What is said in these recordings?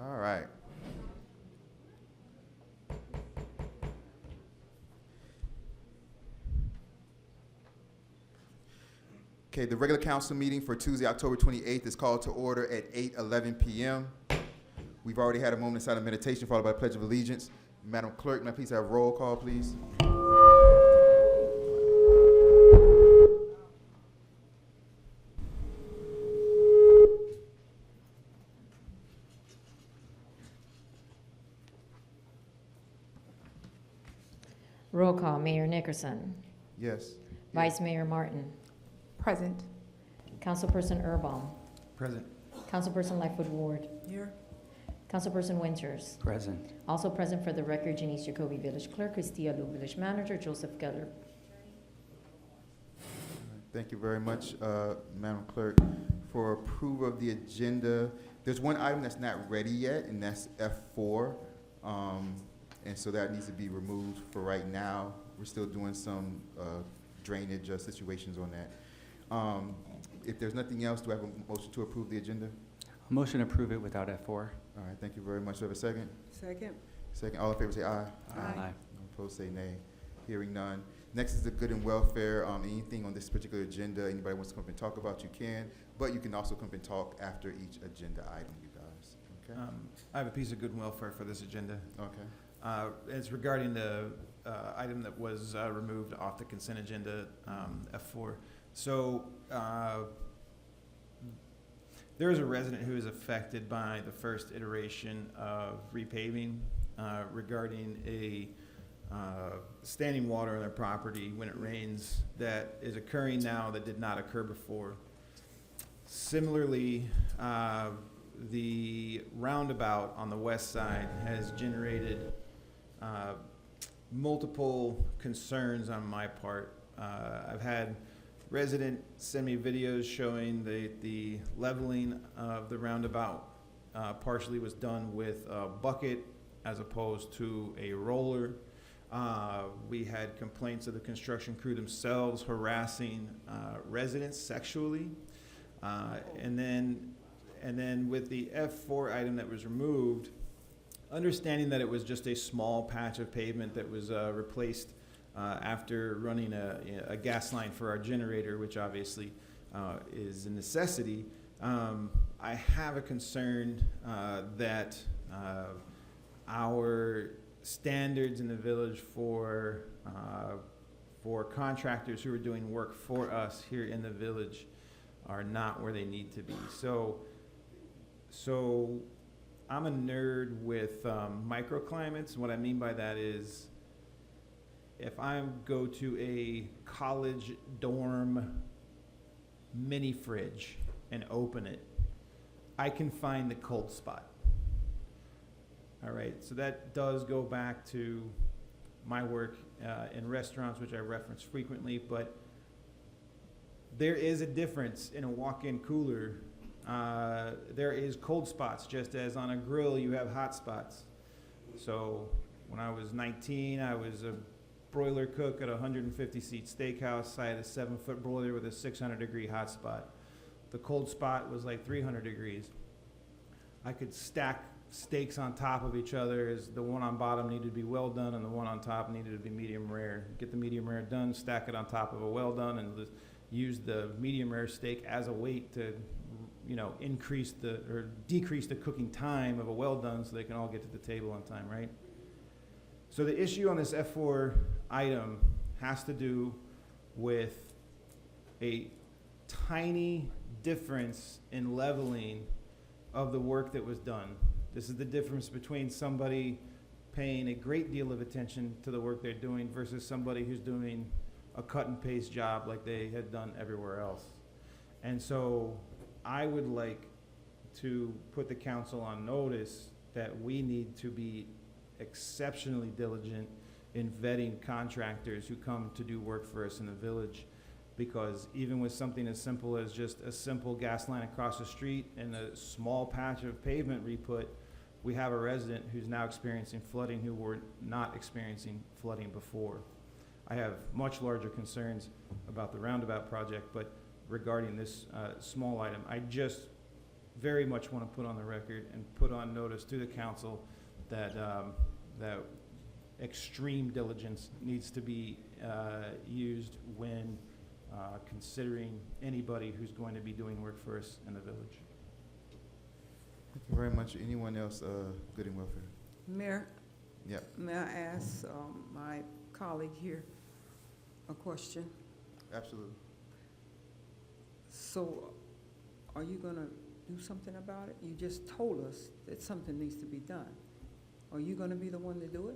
All right. Okay, the regular council meeting for Tuesday, October 28th is called to order at 8:11 p.m. We've already had a moment of silent meditation followed by a pledge of allegiance. Madam Clerk, may I please have a roll call, please? Roll call, Mayor Nickerson. Yes. Vice Mayor Martin. Present. Councilperson Erbaum. Present. Councilperson Lightfoot Ward. Here. Councilperson Winters. Present. Also present for the record, Janice Jacoby, Village Clerk, Christia Lu, Village Manager, Joseph Geller. Thank you very much, Madam Clerk, for approval of the agenda. There's one item that's not ready yet, and that's F4. And so that needs to be removed for right now. We're still doing some drainage situations on that. If there's nothing else, do I have a motion to approve the agenda? Motion to approve it without F4. All right, thank you very much. Do I have a second? Second. Second, all in favor say aye. Aye. Opposed say nay. Hearing none. Next is the good and welfare. Anything on this particular agenda, anybody wants to come up and talk about, you can, but you can also come up and talk after each agenda item, you guys. Okay? I have a piece of good and welfare for this agenda. Okay. It's regarding the item that was removed off the consent agenda, F4. So there is a resident who is affected by the first iteration of repaving regarding a standing water on their property when it rains that is occurring now that did not occur before. Similarly, the roundabout on the west side has generated multiple concerns on my part. I've had resident send me videos showing the leveling of the roundabout partially was done with a bucket as opposed to a roller. We had complaints of the construction crew themselves harassing residents sexually. And then with the F4 item that was removed, understanding that it was just a small patch of pavement that was replaced after running a gas line for our generator, which obviously is a necessity, I have a concern that our standards in the village for contractors who are doing work for us here in the village are not where they need to be. So I'm a nerd with microclimates. What I mean by that is if I go to a college dorm mini fridge and open it, I can find the cold spot. All right, so that does go back to my work in restaurants, which I reference frequently, but there is a difference in a walk-in cooler. There is cold spots, just as on a grill you have hot spots. So when I was 19, I was a broiler cook at a 150-seat steakhouse. I had a 7-foot broiler with a 600-degree hot spot. The cold spot was like 300 degrees. I could stack steaks on top of each other, as the one on bottom needed to be well done and the one on top needed to be medium rare. Get the medium rare done, stack it on top of a well done, and use the medium rare steak as a weight to, increase or decrease the cooking time of a well done so they can all get to the table on time, right? So the issue on this F4 item has to do with a tiny difference in leveling of the work that was done. This is the difference between somebody paying a great deal of attention to the work they're doing versus somebody who's doing a cut and paste job like they had done everywhere else. And so I would like to put the council on notice that we need to be exceptionally diligent in vetting contractors who come to do work for us in the village, because even with something as simple as just a simple gas line across the street and a small patch of pavement re-put, we have a resident who's now experiencing flooding who were not experiencing flooding before. I have much larger concerns about the roundabout project, but regarding this small item, I just very much want to put on the record and put on notice to the council that, that extreme diligence needs to be used when considering anybody who's going to be doing work for us in the village. Thank you very much. Anyone else, good and welfare? Mayor, Yep, may I ask my colleague here a question? absolutely. So are you going to do something about it? You just told us that something needs to be done. Are you going to be the one to do it?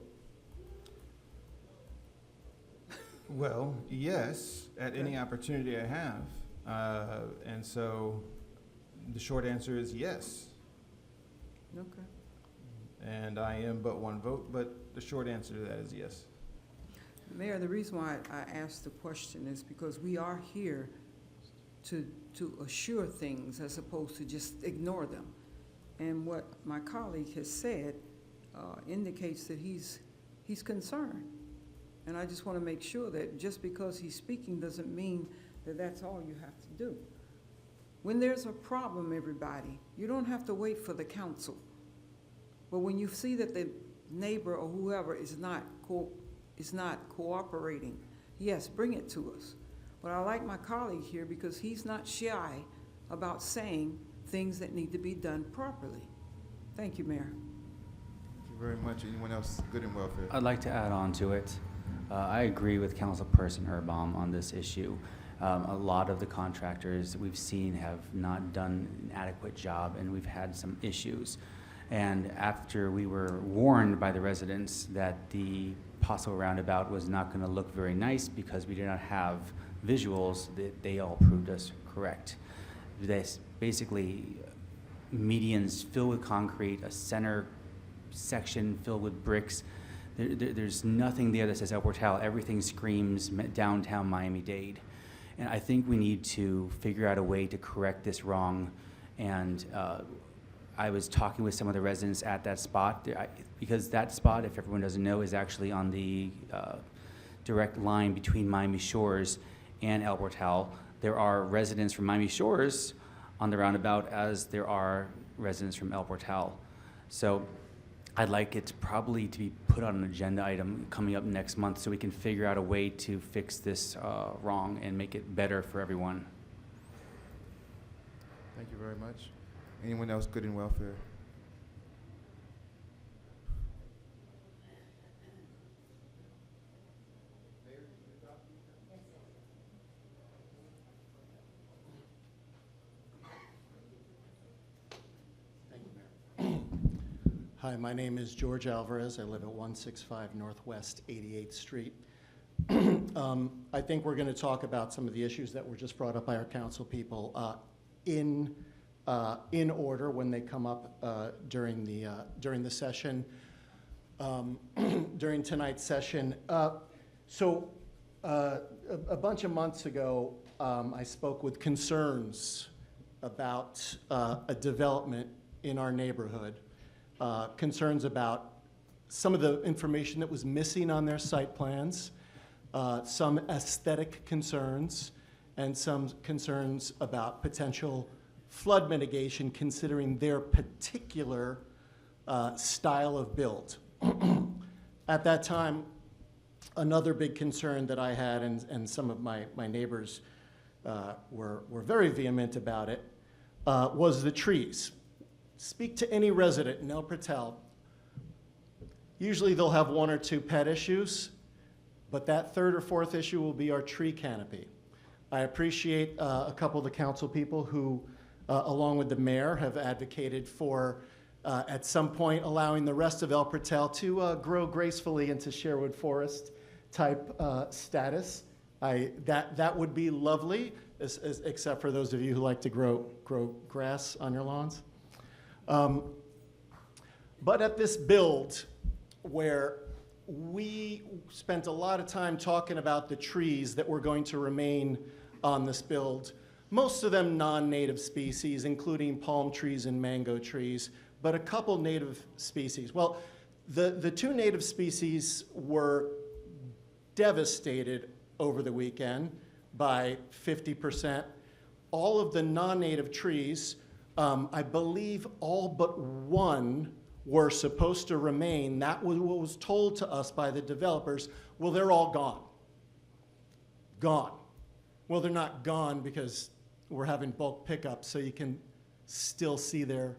Well, yes, at any opportunity I have. And so the short answer is yes. Okay. And I am but one vote, but the short answer to that is yes. Mayor, the reason why I asked the question is because we are here to assure things as opposed to just ignore them. And what my colleague has said indicates that he's concerned. And I just want to make sure that just because he's speaking doesn't mean that that's all you have to do. When there's a problem, everybody, you don't have to wait for the council. But when you see that the neighbor or whoever is not cooperating, yes, bring it to us. But I like my colleague here because he's not shy about saying things that need to be done properly. Thank you, Mayor. Thank you very much. Anyone else, good and welfare? I'd like to add on to it. I agree with Councilperson Herbaum on this issue. A lot of the contractors we've seen have not done an adequate job, and we've had some issues. And after we were warned by the residents that the possible roundabout was not going to look very nice because we did not have visuals, they all proved us correct. This basically medians filled with concrete, a center section filled with bricks. There's nothing there that says El Portal. Everything screams downtown Miami-Dade. And I think we need to figure out a way to correct this wrong. And I was talking with some of the residents at that spot, because that spot, if everyone doesn't know, is actually on the direct line between Miami Shores and El Portal. There are residents from Miami Shores on the roundabout as there are residents from El Portal. So I'd like it probably to be put on an agenda item coming up next month so we can figure out a way to fix this wrong and make it better for everyone. Thank you very much. Anyone else, good and welfare? Hi, my name is George Alvarez. I live at 165 Northwest 88th Street. I think we're going to talk about some of the issues that were just brought up by our council people in order when they come up during the session, during tonight's session. So a bunch of months ago, I spoke with concerns about a development in our neighborhood. Concerns about some of the information that was missing on their site plans, some aesthetic concerns, and some concerns about potential flood mitigation considering their particular style of build. At that time, another big concern that I had, and some of my neighbors were very vehement about it, was the trees. Speak to any resident in El Portal. Usually they'll have one or two pet issues, but that third or fourth issue will be our tree canopy. I appreciate a couple of the council people who, along with the mayor, have advocated for, at some point, allowing the rest of El Portal to grow gracefully into Sherwood Forest type status. That would be lovely, except for those of you who like to grow grass on your lawns. But at this build, where we spent a lot of time talking about the trees that were going to remain on this build, most of them non-native species, including palm trees and mango trees, but a couple native species. Well, the two native species were devastated over the weekend by 50%. All of the non-native trees I believe all but one were supposed to remain. That was what was told to us by the developers. Well, they're all gone. Gone. Well, they're not gone because we're having bulk pickups, so you can still see their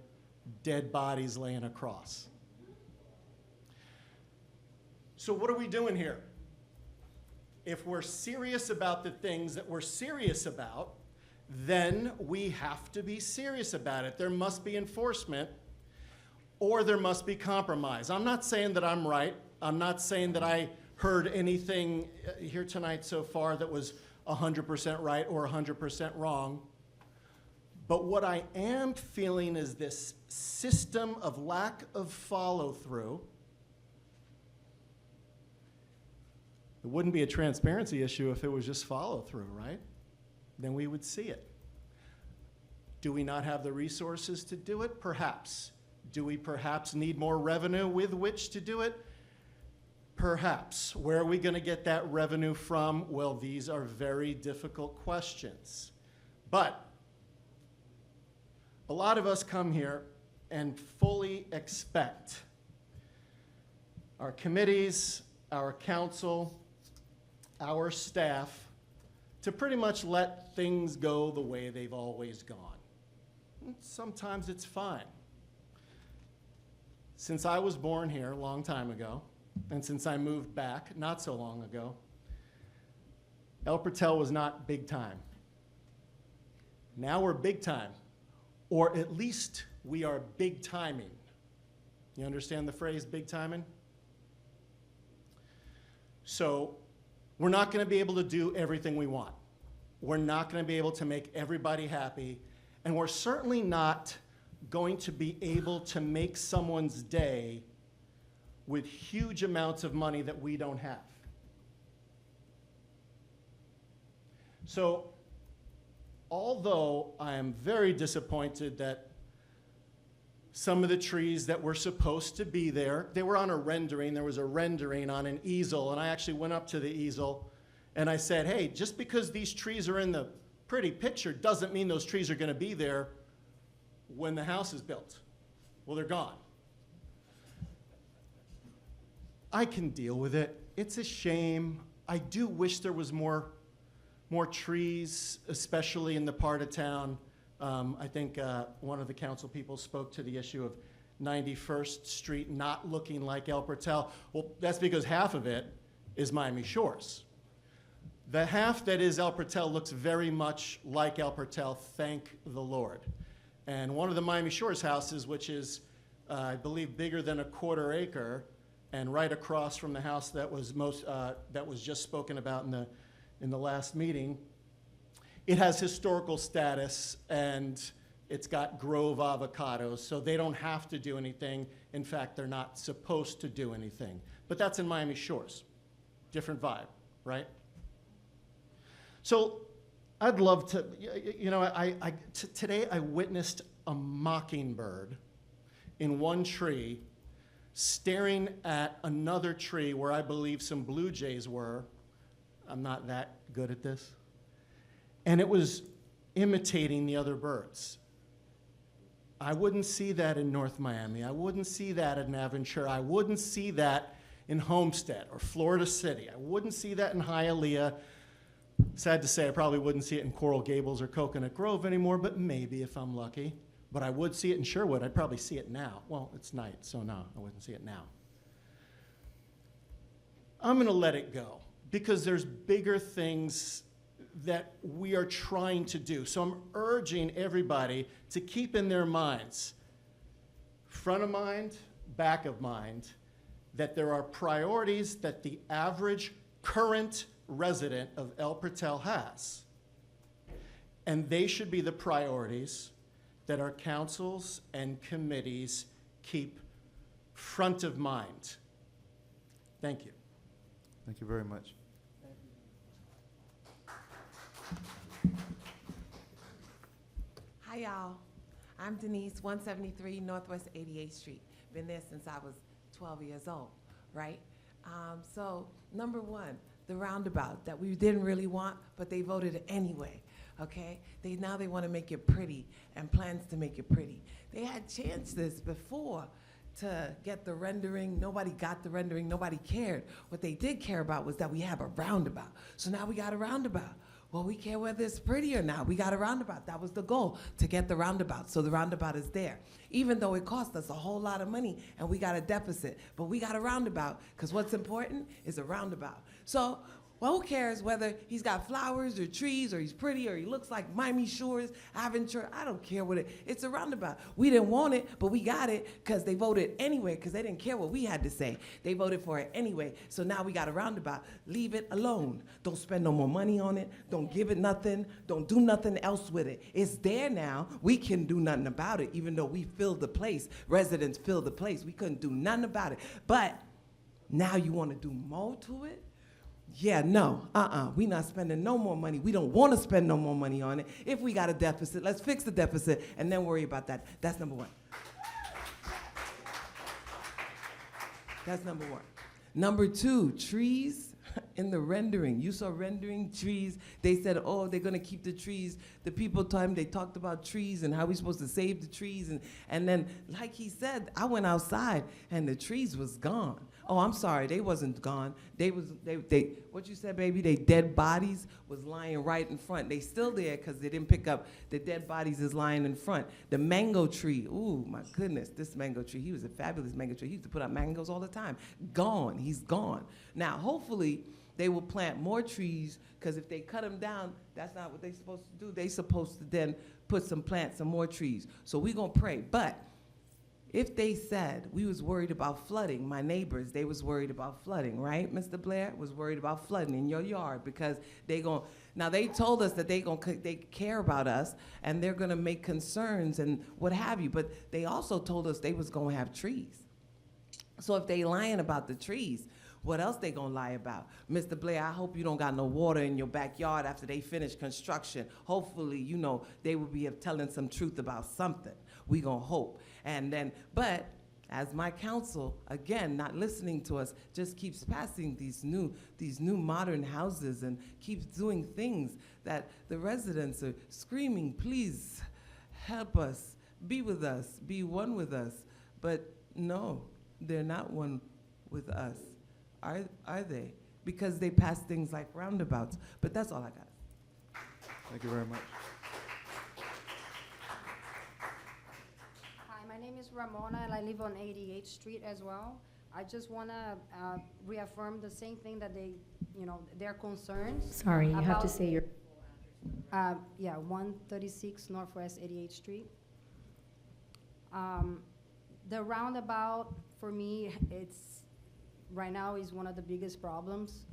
dead bodies laying across. So what are we doing here? If we're serious about the things that we're serious about, then we have to be serious about it. There must be enforcement, or there must be compromise. I'm not saying that I'm right. I'm not saying that I heard anything here tonight so far that was 100% right or 100% wrong. But what I am feeling is this system of lack of follow-through. It wouldn't be a transparency issue if it was just follow-through, right? Then we would see it. Do we not have the resources to do it? Perhaps. Do we perhaps need more revenue with which to do it? Perhaps. Where are we going to get that revenue from? Well, these are very difficult questions. But a lot of us come here and fully expect our committees, our council, our staff to pretty much let things go the way they've always gone. Sometimes it's fine. Since I was born here a long time ago, and since I moved back not so long ago, El Portal was not big time. Now we're big time, or at least we are big timing. You understand the phrase big timing? So we're not going to be able to do everything we want. We're not going to be able to make everybody happy, and we're certainly not going to be able to make someone's day with huge amounts of money that we don't have. So, although I am very disappointed that some of the trees that were supposed to be there, they were on a rendering. There was a rendering on an easel, and I actually went up to the easel and I said, hey, just because these trees are in the pretty picture doesn't mean those trees are going to be there when the house is built. Well, they're gone. I can deal with it. It's a shame. I do wish there was more trees, especially in the part of town. I think one of the council people spoke to the issue of 91st Street not looking like El Portal. Well, that's because half of it is Miami Shores. The half that is El Portal looks very much like El Portal, thank the Lord. And one of the Miami Shores houses, which is, I believe, bigger than a quarter acre, and right across from the house that was just spoken about in the last meeting, it has historical status and it's got Grove avocados, so they don't have to do anything. In fact, they're not supposed to do anything. But that's in Miami Shores. Different vibe, right? So I'd love to, today I witnessed a mockingbird in one tree staring at another tree where I believe some blue jays were. I'm not that good at this. And it was imitating the other birds. I wouldn't see that in North Miami. I wouldn't see that in Aventura. I wouldn't see that in Homestead or Florida City. I wouldn't see that in Hialeah. Sad to say, I probably wouldn't see it in Coral Gables or Coconut Grove anymore, but maybe if I'm lucky. But I would see it in Sherwood. I'd probably see it now. Well, it's night, so no, I wouldn't see it now. I'm going to let it go because there's bigger things that we are trying to do. So I'm urging everybody to keep in their minds, front of mind, back of mind, that there are priorities that the average current resident of El Portal has. And they should be the priorities that our councils and committees keep front of mind. Thank you. Thank you very much. Hi, y'all. I'm Denise, 173 Northwest 88th Street. Been there since I was 12 years old, right? So, number one, the roundabout that we didn't really want, but they voted it anyway, okay? Now they want to make it pretty and plans to make it pretty. They had chances before to get the rendering. Nobody got the rendering. Nobody cared. What they did care about was that we have a roundabout. So now we got a roundabout. Well, we care whether it's pretty or not. We got a roundabout. That was the goal, to get the roundabout. So the roundabout is there. Even though it cost us a whole lot of money and we got a deficit, but we got a roundabout, because what's important is a roundabout. So, well, who cares whether he's got flowers or trees or he's pretty or he looks like Miami Shores, Aventura? I don't care what it's a roundabout. We didn't want it, but we got it because they voted anyway, because they didn't care what we had to say. They voted for it anyway. So now we got a roundabout. Leave it alone. Don't spend no more money on it. Don't give it nothing. Don't do nothing else with it. It's there now. We can do nothing about it, even though we filled the place. Residents filled the place. We couldn't do nothing about it. But now you want to do more to it? Yeah, no, we not spending no more money. We don't want to spend no more money on it. If we got a deficit, let's fix the deficit and then worry about that. That's number one. That's number one. Number two, trees in the rendering. You saw rendering trees. They said, oh, they're going to keep the trees. The people time they talked about trees and how we're supposed to save the trees. And then, like he said, I went outside and the trees was gone. Oh, I'm sorry, they wasn't gone. They what you said, baby? They dead bodies was lying right in front. They still there because they didn't pick up the dead bodies is lying in front. The mango tree, ooh, my goodness, this mango tree, he was a fabulous mango tree. He used to put out mangoes all the time. Gone, he's gone. Now, hopefully, they will plant more trees, because if they cut them down, that's not what they're supposed to do. They're supposed to then plant some more trees. So we're gonna pray, but if they said we was worried about flooding, my neighbors, they was worried about flooding, right? Mr. Blair was worried about flooding in your yard because now they told us that they care about us and they're gonna make concerns and what have you, but they also told us they was gonna have trees. So if they lying about the trees, what else they gonna lie about? Mr. Blair, I hope you don't got no water in your backyard after they finish construction. Hopefully, they will be telling some truth about something. We gonna hope. And then, but as my council, again, not listening to us, just keeps passing these new modern houses and keeps doing things that the residents are screaming, please help us, be with us, be one with us. But no, they're not one with us. Are they? Because they pass things like roundabouts. But that's all I got. Thank you very much. Hi, my name is Ramona, and I live on 88th Street as well. I just want to reaffirm the same thing that their concerns. Sorry, you have to about- say your. 136 Northwest 88th Street. The roundabout, for me, right now is one of the biggest problems.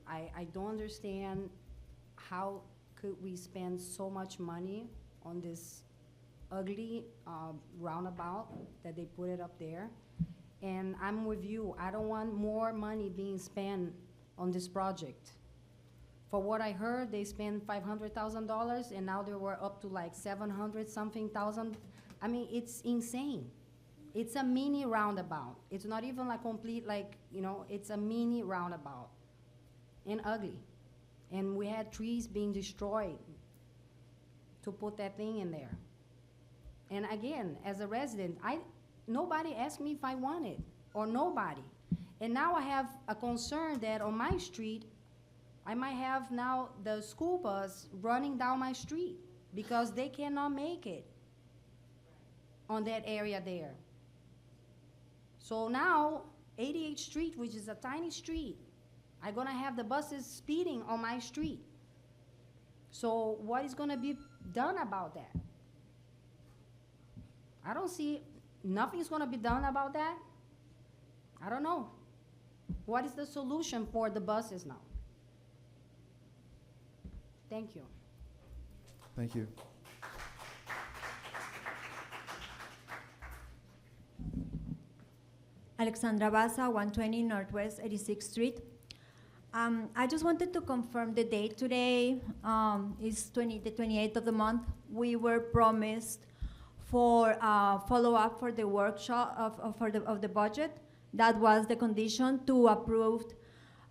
I don't understand how could we spend so much money on this ugly roundabout that they put it up there. And I'm with you. I don't want more money being spent on this project. For what I heard, they spent $500,000 and now they were up to like 700-something thousand. I mean, it's insane. It's a mini roundabout. It's not even like complete, it's a mini roundabout and ugly. And we had trees being destroyed to put that thing in there. And again, as a resident, nobody asked me if I wanted, or nobody. And now I have a concern that on my street, I might have now the school bus running down my street because they cannot make it on that area there. So now, 88th Street, which is a tiny street, I'm gonna have the buses speeding on my street. So what is gonna be done about that? I don't see, nothing's gonna be done about that. I don't know. What is the solution for the buses now? Thank you. Thank you. Alexandra Baza, 120 Northwest 86th Street. I just wanted to confirm the date today is the 28th of the month. We were promised for follow-up for the workshop of the budget. That was the condition to approve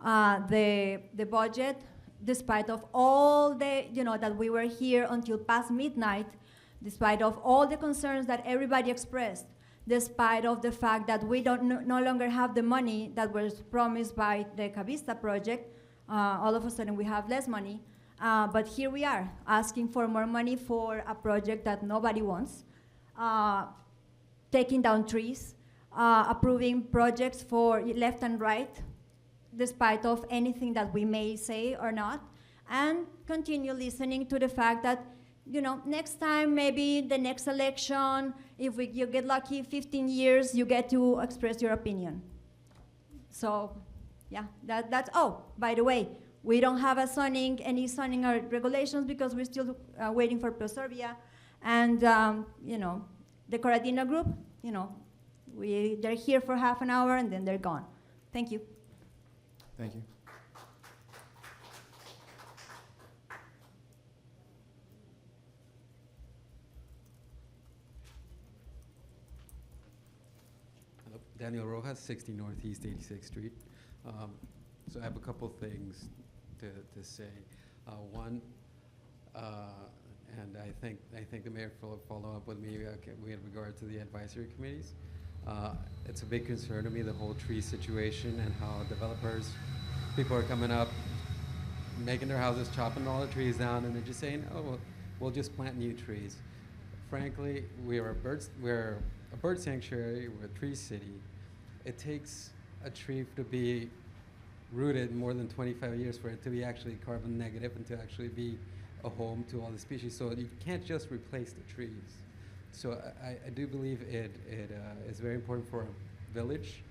the budget, despite of all the, that we were here until past midnight, despite of all the concerns that everybody expressed, despite of the fact that we don't no longer have the money that was promised by the Cavista project, all of a sudden we have less money. But here we are, asking for more money for a project that nobody wants, taking down trees, approving projects for left and right, despite of anything that we may say or not, and continue listening to the fact that, next time, maybe the next election, if you get lucky, 15 years, you get to express your opinion. So, yeah, that's, oh, by the way, we don't have any zoning or regulations because we're still waiting for Proservia. And, the Corradino group, they're here for half an hour and then they're gone. Thank you. Thank you. Hello, Daniel Rojas, 60 Northeast 86th Street. So I have a couple things to say. One, and I think the mayor will follow up with me with regard to the advisory committees. It's a big concern to me, the whole tree situation and how people are coming up, making their houses, chopping all the trees down, and they're just saying, oh, well, we'll just plant new trees. Frankly, we're a bird sanctuary, we're a tree city. It takes a tree to be rooted more than 25 years for it to be actually carbon negative and to actually be a home to all the species. So you can't just replace the trees. So I do believe it is very important for a village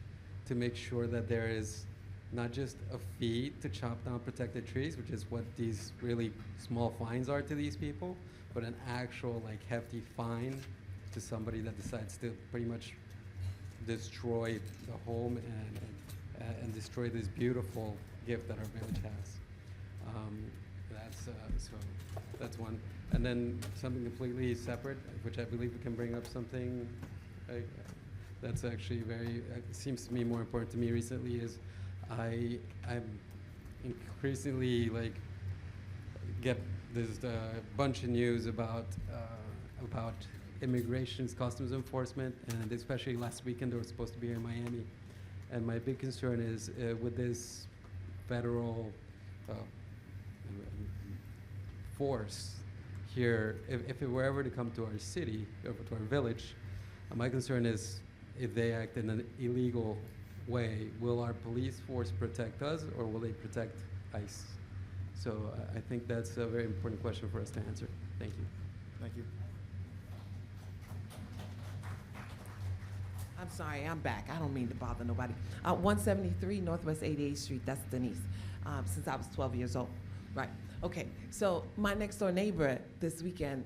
to make sure that there is not just a fee to chop down protected trees, which is what these really small fines are to these people, but an actual hefty fine to somebody that decides to pretty much destroy the home and destroy this beautiful gift that our village has. That's one. And then something completely separate, which I believe we can bring up something that's actually seems to me more important to me recently is I'm increasingly get this bunch of news about immigration's customs enforcement, and especially last weekend they were supposed to be here in Miami. And my big concern is with this federal force here, if it were ever to come to our city, or to our village, my concern is if they act in an illegal way, will our police force protect us or will they protect ICE? So I think that's a very important question for us to answer. Thank you. Thank you. I'm sorry, I'm back. I don't mean to bother nobody. 173 Northwest 88th Street, that's Denise, since I was 12 years old. Right, okay. So my next door neighbor this weekend,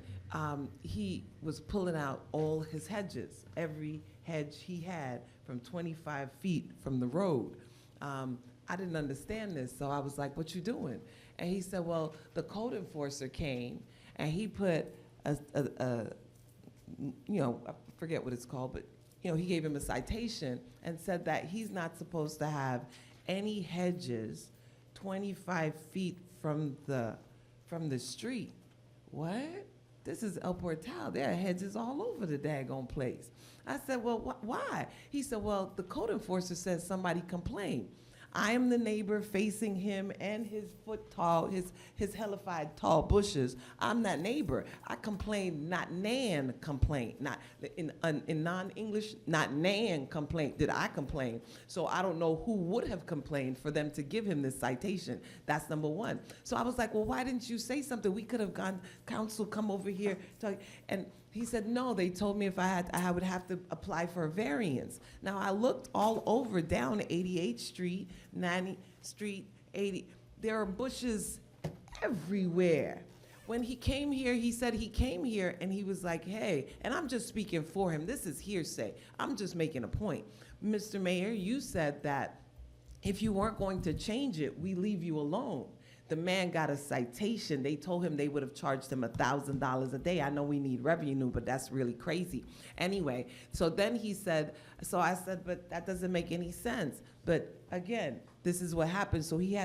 he was pulling out all his hedges, every hedge he had from 25 feet from the road. I didn't understand this, so I was like, what you doing? And he said, well, the code enforcer came and he put I forget what it's called, but he gave him a citation and said that he's not supposed to have any hedges 25 feet from the street. What? This is El Portal. There are hedges all over the daggone place. I said, well, why? He said, well, the code enforcer says somebody complained. I am the neighbor facing him and his his hellified tall bushes. I'm that neighbor. I complained, not Nan complaint. Not in non-English, not Nan complaint. Did I complain? So I don't know who would have complained for them to give him this citation. That's number one. So I was like, well, why didn't you say something? We could have gone, council, come over here. And he said, no, they told me I would have to apply for a variance. Now, I looked all over down 88th Street, 90th Street, 80. There are bushes everywhere. When he came here, he said he came here and he was like, hey, and I'm just speaking for him. This is hearsay. I'm just making a point. Mr. Mayor, you said that if you weren't going to change it, we leave you alone. The man got a citation. They told him they would have charged him $1,000 a day. I know we need revenue, but that's really crazy. Anyway, so then he said, so I said, but that doesn't make any sense. But again, this is what happened. So he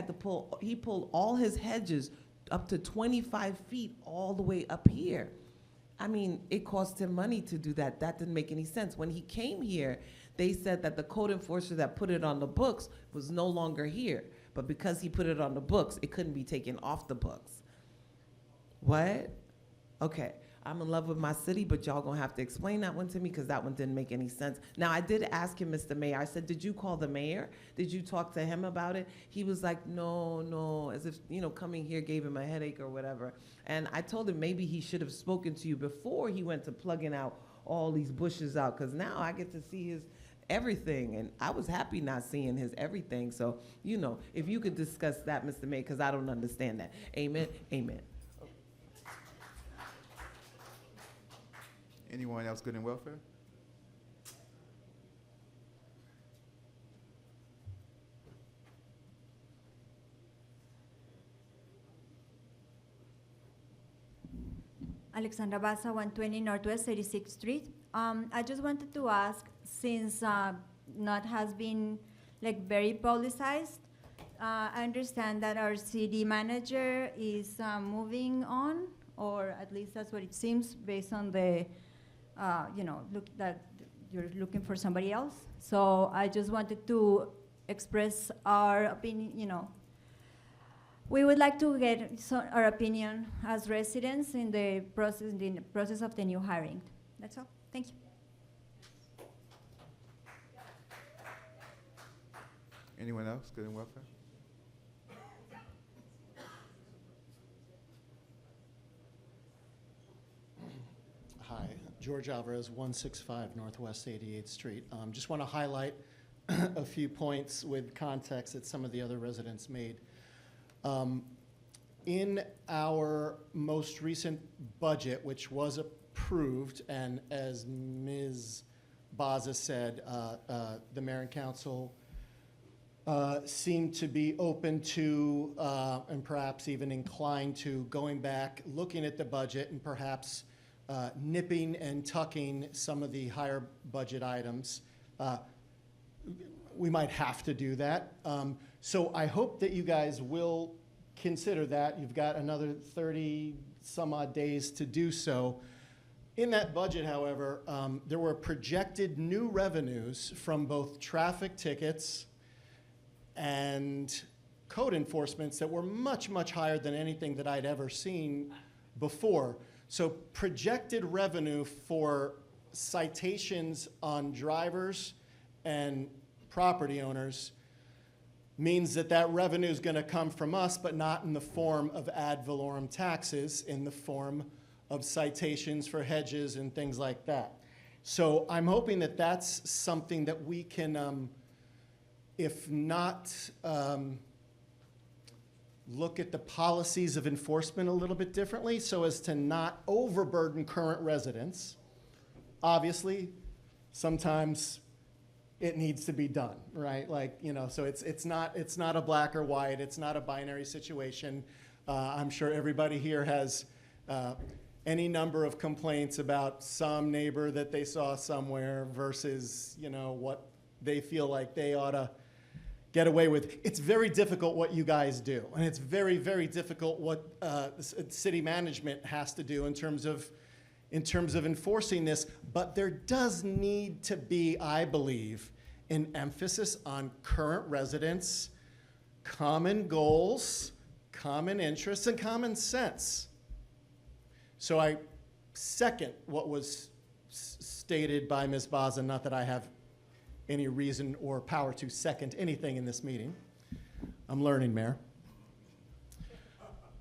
pulled all his hedges up to 25 feet all the way up here. I mean, it cost him money to do that. That didn't make any sense. When he came here, they said that the code enforcer that put it on the books was no longer here. But because he put it on the books, it couldn't be taken off the books. What? Okay. I'm in love with my city, but y'all gonna have to explain that one to me because that one didn't make any sense. Now, I did ask him, Mr. Mayor, I said, did you call the mayor? Did you talk to him about it? He was like, no, as if, coming here gave him a headache or whatever. And I told him maybe he should have spoken to you before he went to plugging out all these bushes out, because now I get to see his everything, and I was happy not seeing his everything. So, if you could discuss that, Mr. Mayor, because I don't understand that. Amen, amen. Anyone else good in welfare? Alexandra Baza, 120 Northwest 86th Street. I just wanted to ask, since not has been very publicized, I understand that our city manager is moving on, or at least that's what it seems based on the, look that you're looking for somebody else. So I just wanted to express our opinion, we would like to get our opinion as residents in the process of the new hiring. That's all. Thank you. Anyone else good in welfare? Hi, George Alvarez, 165 Northwest 88th Street. Just want to highlight a few points with context that some of the other residents made. In our most recent budget, which was approved, and as Ms. Baza said, the mayor and council seemed to be open to and perhaps even inclined to going back, looking at the budget, and perhaps nipping and tucking some of the higher budget items. We might have to do that. So I hope that you guys will consider that. You've got another 30 some odd days to do so. In that budget, however, there were projected new revenues from both traffic tickets and code enforcements that were much, much higher than anything that I'd ever seen before. So projected revenue for citations on drivers and property owners means that that revenue is going to come from us, but not in the form of ad valorem taxes, in the form of citations for hedges and things like that. So I'm hoping that that's something that we can, if not look at the policies of enforcement a little bit differently so as to not overburden current residents. Obviously, sometimes it needs to be done, right? So it's not a black or white, it's not a binary situation. I'm sure everybody here has any number of complaints about some neighbor that they saw somewhere versus, what they feel like they ought to get away with. It's very difficult what you guys do, and it's very, very difficult what city management has to do in terms of enforcing this, but there does need to be, I believe, an emphasis on current residents, common goals, common interests, and common sense. So I second what was stated by Ms. Baza, not that I have any reason or power to second anything in this meeting. I'm learning, Mayor.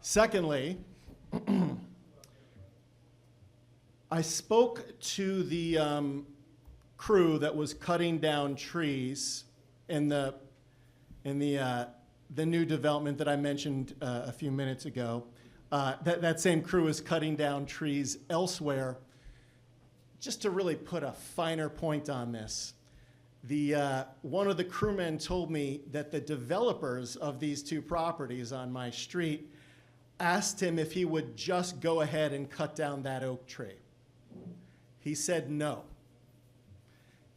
Secondly, I spoke to the crew that was cutting down trees in the new development that I mentioned a few minutes ago. That same crew is cutting down trees elsewhere. Just to really put a finer point on this, One of the crewmen told me that the developers of these two properties on my street asked him if he would just go ahead and cut down that oak tree. He said no.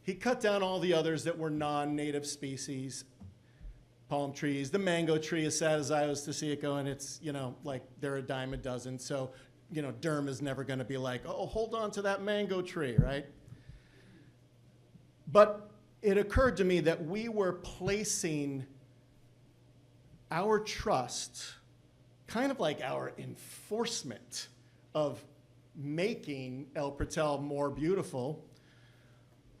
He cut down all the others that were non-native species, palm trees. The mango tree, as sad as I was to see it going, it's, like they're a dime a dozen. So, Durham is never going to be like, oh, hold on to that mango tree, right? But it occurred to me that we were placing our trust, kind of like our enforcement of making El Pretel more beautiful,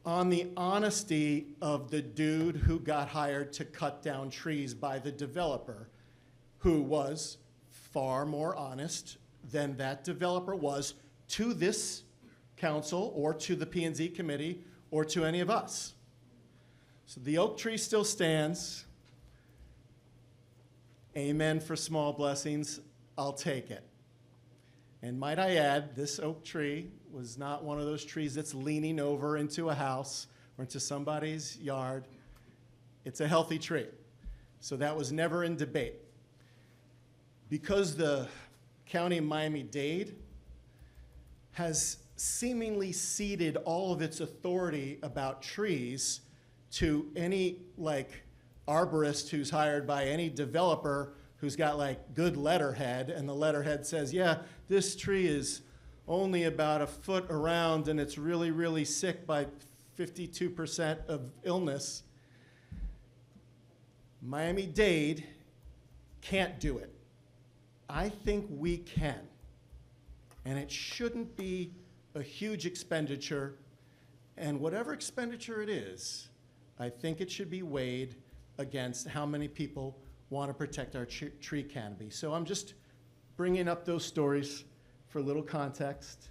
on the honesty of the dude who got hired to cut down trees by the developer, who was far more honest than that developer was to this council or to the P&Z committee or to any of us. So the oak tree still stands. Amen for small blessings. I'll take it. And might I add, this oak tree was not one of those trees that's leaning over into a house or into somebody's yard. It's a healthy tree. So that was never in debate. Because the County of Miami-Dade has seemingly ceded all of its authority about trees to any arborist who's hired by any developer who's got good letterhead, and the letterhead says, yeah, this tree is only about a foot around and it's really, really sick by 52% of illness. Miami-Dade can't do it. I think we can. And it shouldn't be a huge expenditure. And whatever expenditure it is, I think it should be weighed against how many people want to protect our tree canopy. So I'm just bringing up those stories for a little context.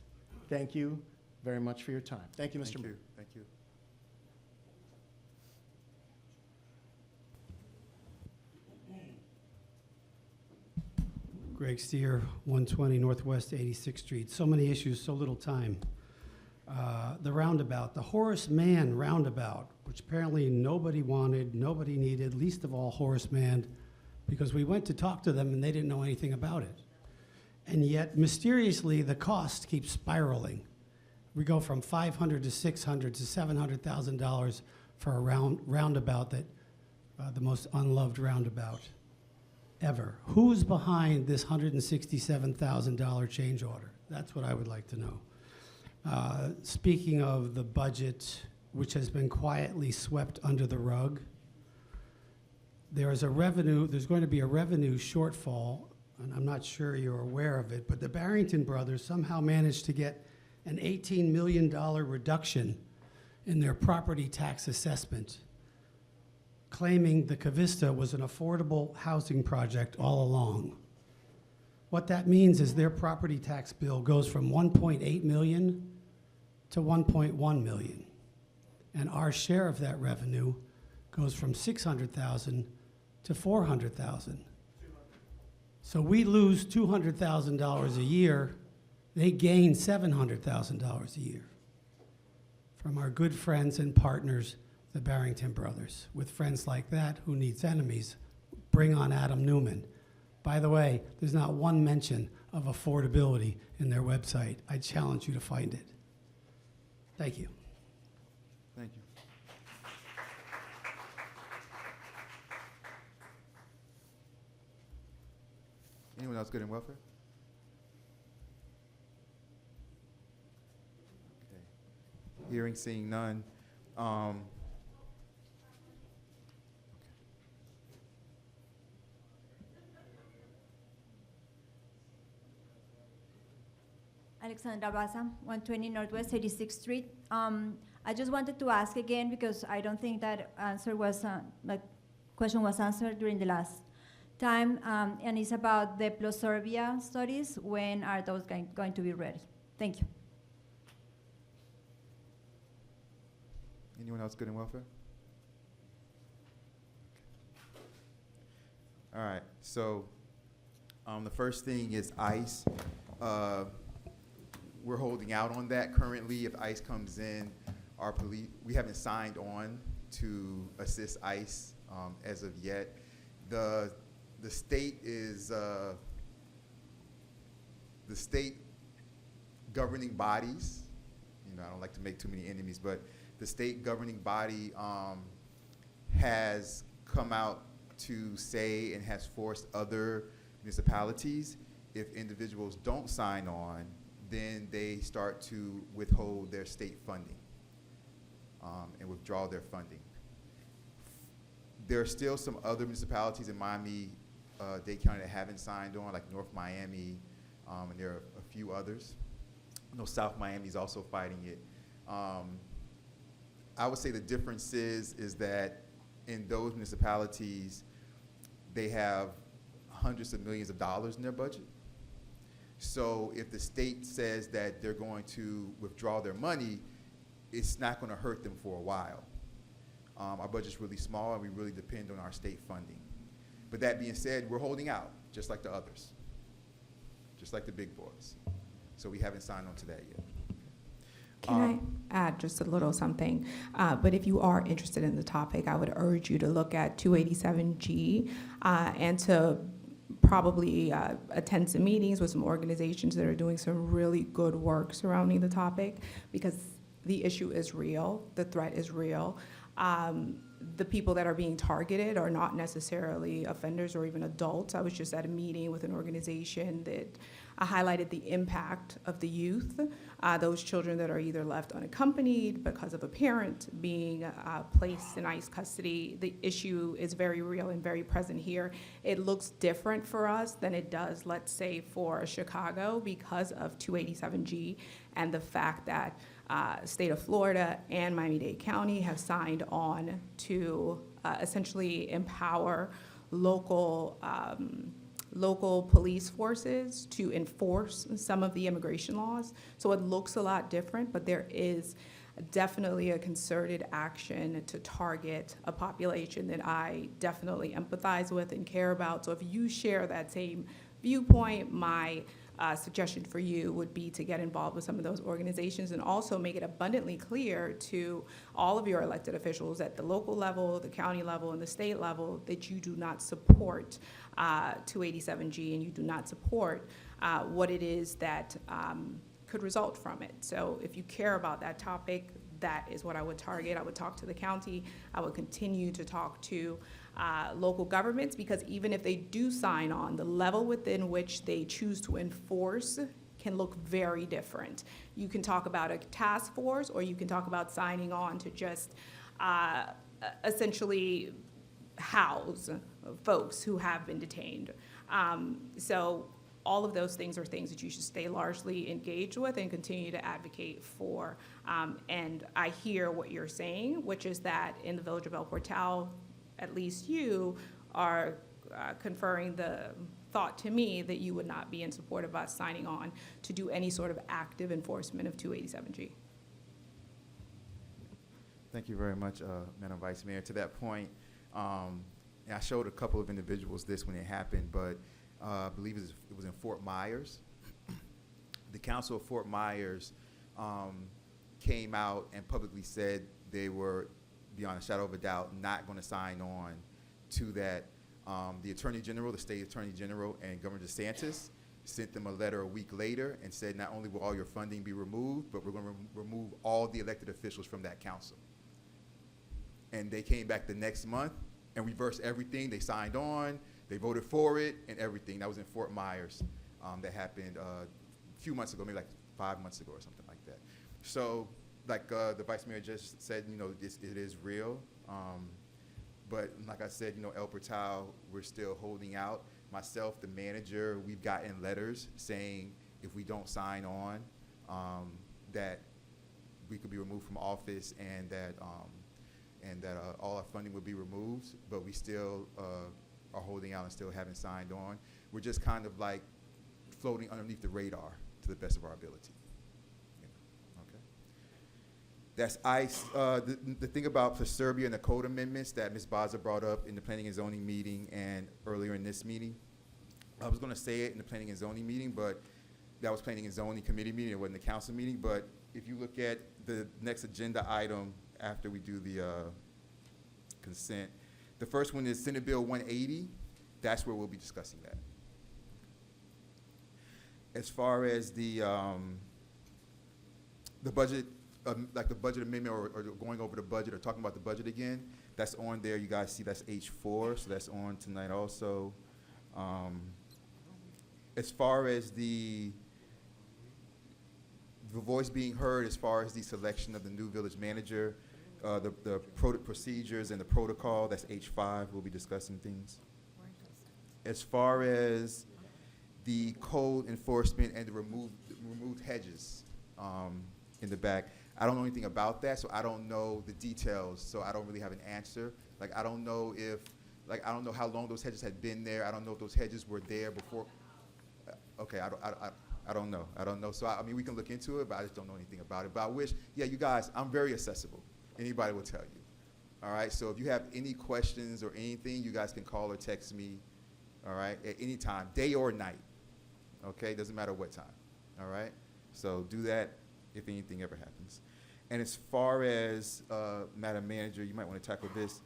Thank you very much for your time. Thank you, Mr. Mayor. Thank you. Greg Steer, 120 Northwest 86th Street. So many issues, so little time. The roundabout, the Horace Mann roundabout, which apparently nobody wanted, nobody needed, least of all Horace Mann, because we went to talk to them and they didn't know anything about it. And yet, mysteriously, the cost keeps spiraling. We go from $500 to $600 to $700,000 for a roundabout that, the most unloved roundabout ever. Who's behind this $167,000 change order? That's what I would like to know. Speaking of the budget, which has been quietly swept under the rug, there's going to be a revenue shortfall, and I'm not sure you're aware of it, but the Barrington brothers somehow managed to get an $18 million reduction in their property tax assessment, claiming the Cavista was an affordable housing project all along. What that means is their property tax bill goes from $1.8 million to $1.1 million. And our share of that revenue goes from $600,000 to $400,000. So we lose $200,000 a year. They gain $700,000 a year from our good friends and partners, the Barrington brothers. With friends like that, who needs enemies? Bring on Adam Newman. By the way, there's not one mention of affordability in their website. I challenge you to find it. Thank you. Thank you. Anyone else good in welfare? Okay. Hearing, seeing none. Alexandra Baza, 120 Northwest 86th Street. I just wanted to ask again because I don't think that answer was, question was answered during the last time, and it's about the Ploserbia studies. When are those going to be ready? Thank you. Anyone else good in welfare? All right, so the first thing is ICE. We're holding out on that currently. If ICE comes in, our police, we haven't signed on to assist ICE as of yet. The state is the state governing bodies. You know, I don't like to make too many enemies, but the state governing body has come out to say and has forced other municipalities, if individuals don't sign on, then they start to withhold their state funding and withdraw their funding. There are still some other municipalities in Miami-Dade County that haven't signed on, like North Miami, and there are a few others. I know South Miami is also fighting it. I would say the difference is that in those municipalities, they have hundreds of millions of dollars in their budget. So if the state says that they're going to withdraw their money, it's not going to hurt them for a while. Our budget's really small, and we really depend on our state funding. But that being said, we're holding out, just like the others, just like the big boys. So we haven't signed on to that yet. Can I add just a little something? But if you are interested in the topic, I would urge you to look at 287G and to probably attend some meetings with some organizations that are doing some really good work surrounding the topic, because the issue is real, the threat is real. The people that are being targeted are not necessarily offenders or even adults. I was just at a meeting with an organization that highlighted the impact of the youth, those children that are either left unaccompanied because of a parent being placed in ICE custody. The issue is very real and very present here. It looks different for us than it does, let's say, for Chicago because of 287G and the fact that state of Florida and Miami-Dade County have signed on to essentially empower local police forces to enforce some of the immigration laws. So it looks a lot different, but there is definitely a concerted action to target a population that I definitely empathize with and care about. So if you share that same viewpoint, my suggestion for you would be to get involved with some of those organizations and also make it abundantly clear to all of your elected officials at the local level, the county level, and the state level that you do not support 287G and you do not support what it is that could result from it. So if you care about that topic, that is what I would target. I would talk to the county. I would continue to talk to local governments, because even if they do sign on, the level within which they choose to enforce can look very different. You can talk about a task force, or you can talk about signing on to just essentially house folks who have been detained. So all of those things are things that you should stay largely engaged with and continue to advocate for. And I hear what you're saying, which is that in the Village of El Portal, at least you are conferring the thought to me that you would not be in support of us signing on to do any sort of active enforcement of 287G. Thank you very much, Madam Vice Mayor. To that point, and I showed a couple of individuals this when it happened, but I believe it was in Fort Myers. The council of Fort Myers came out and publicly said they were, beyond a shadow of a doubt, not going to sign on to that. The Attorney General, the State Attorney General, and Governor DeSantis sent them a letter a week later and said not only will all your funding be removed, but we're going to remove all the elected officials from that council. And they came back the next month and reversed everything. They signed on, they voted for it, and everything. That was in Fort Myers. That happened a few months ago, maybe like 5 months ago or something like that. So, like the Vice Mayor just said, you know, it is real. But like I said, you know, El Portal, we're still holding out. Myself, the manager, we've gotten letters saying if we don't sign on, that we could be removed from office and that all our funding would be removed. But we still are holding out and still haven't signed on. We're just kind of like floating underneath the radar to the best of our ability. That's ICE. The thing about the Serbia and the code amendments that Ms. Baza brought up in the Planning and Zoning meeting and earlier in this meeting, I was going to say it in the Planning and Zoning meeting, but that was Planning and Zoning committee meeting. It wasn't the council meeting. But if you look at the next agenda item after we do the consent. The first one is Senate Bill 180. That's where we'll be discussing that. As far as the budget, like the budget amendment or going over the budget or talking about the budget again, that's on there. You guys see that's H4, so that's on tonight also. As far as the voice being heard, as far as the selection of the new village manager, the procedures and the protocol, that's H5. We'll be discussing things. As far as the code enforcement and the removed hedges in the back, I don't know anything about that, so I don't know the details, so I don't really have an answer. Like, I don't know I don't know how long those hedges had been there. I don't know if those hedges were there before. Okay, I don't know. I don't know. So, I mean, we can look into it, but I just don't know anything about it. But I wish, yeah, you guys, I'm very accessible. Anybody will tell you. All right, so if you have any questions or anything, you guys can call or text me, all right, at any time, day or night. Okay, doesn't matter what time. All right, so do that if anything ever happens. And as far as Madam Manager, you might want to tackle this.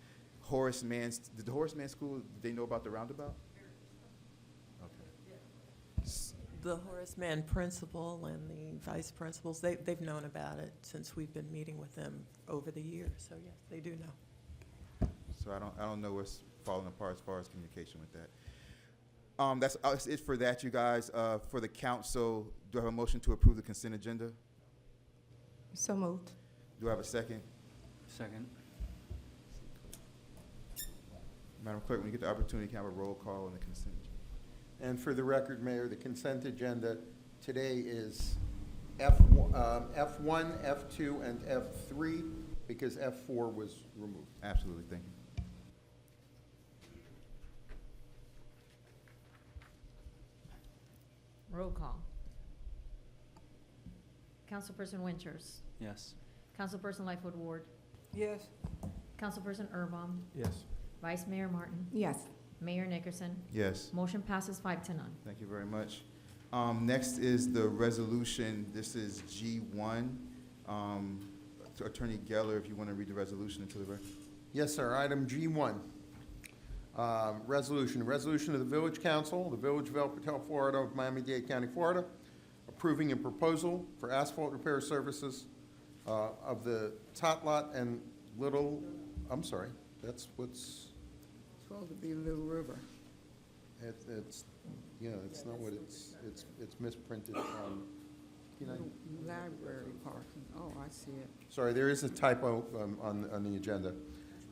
Did the Horace Mann School, did they know about the roundabout? Okay. The Horace Mann principal and the vice principals, they've known about it since we've been meeting with them over the years. So yes, they do know. So I don't know what's falling apart as far as communication with that. That's it for that, you guys. For the council, do I have a motion to approve the consent agenda? So moved. Do I have a second? Second. Madam Clerk, when you get the opportunity, can I have a roll call on the consent agenda? And for the record, Mayor, the consent agenda today is F1, F2, and F3, because F4 was removed. Absolutely, thank you. Roll call. Councilperson Winters. Yes. Councilperson Lightfoot Ward. Yes. Councilperson Erbaum. Yes. Vice Mayor Martin. Yes. Mayor Nickerson. Yes. Motion passes 5 to none. Thank you very much. Next is the resolution. This is G1. Attorney Geller, if you want to read the resolution into the record. Yes, sir. Item G1. Resolution of the Village Council, the Village of El Patel, Florida, of Miami-Dade County, Florida, approving a proposal for asphalt repair services of the Tot Lot and Little, I'm sorry, that's what's, Supposed to be Little River. it's, yeah, it's not what it's misprinted. Can I- Library parking. Oh, I see it. Sorry, there is a typo on the agenda.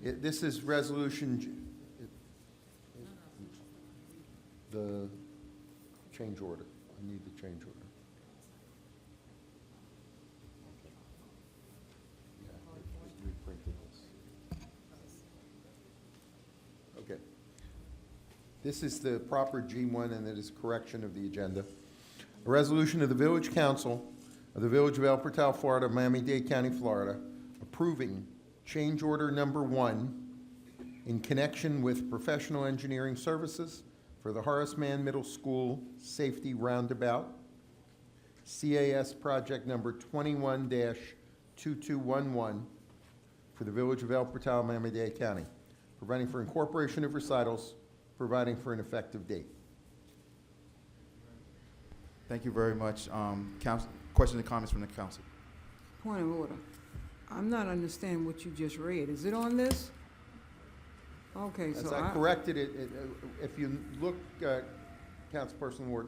This is resolution, the change order. I need the change order. Yeah, we printed this. Okay. This is the proper G1, and it is correction of the agenda. A resolution of the Village Council of the Village of El Portal, Florida, Miami-Dade County, Florida, approving change order number 1 in connection with professional engineering services for the Horace Mann Middle School Safety Roundabout, CAS project number 21-2211 for the Village of El Portal, Miami-Dade County, providing for incorporation of recitals, providing for an effective date. Thank you very much. Council, questions and comments from the council? Point of order. I'm not understanding what you just read. Is it on this? Okay, As so I corrected it, if you look, Councilperson Ward,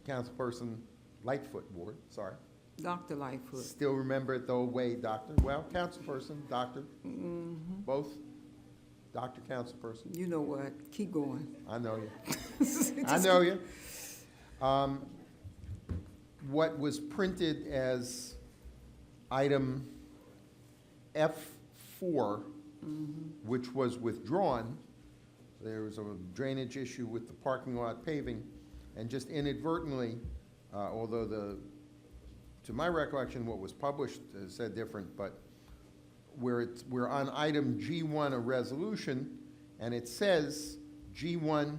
Councilperson Lightfoot Ward, sorry. Dr. Lightfoot. Still remember it the old way, Doctor. Well, Councilperson, Doctor, both. Dr. Councilperson. You know what? Keep going. I know you. I know you. What was printed as item F4, which was withdrawn, there was a drainage issue with the parking lot paving, and just inadvertently, although to my recollection, what was published said different, but we're on item G1, a resolution, and it says G1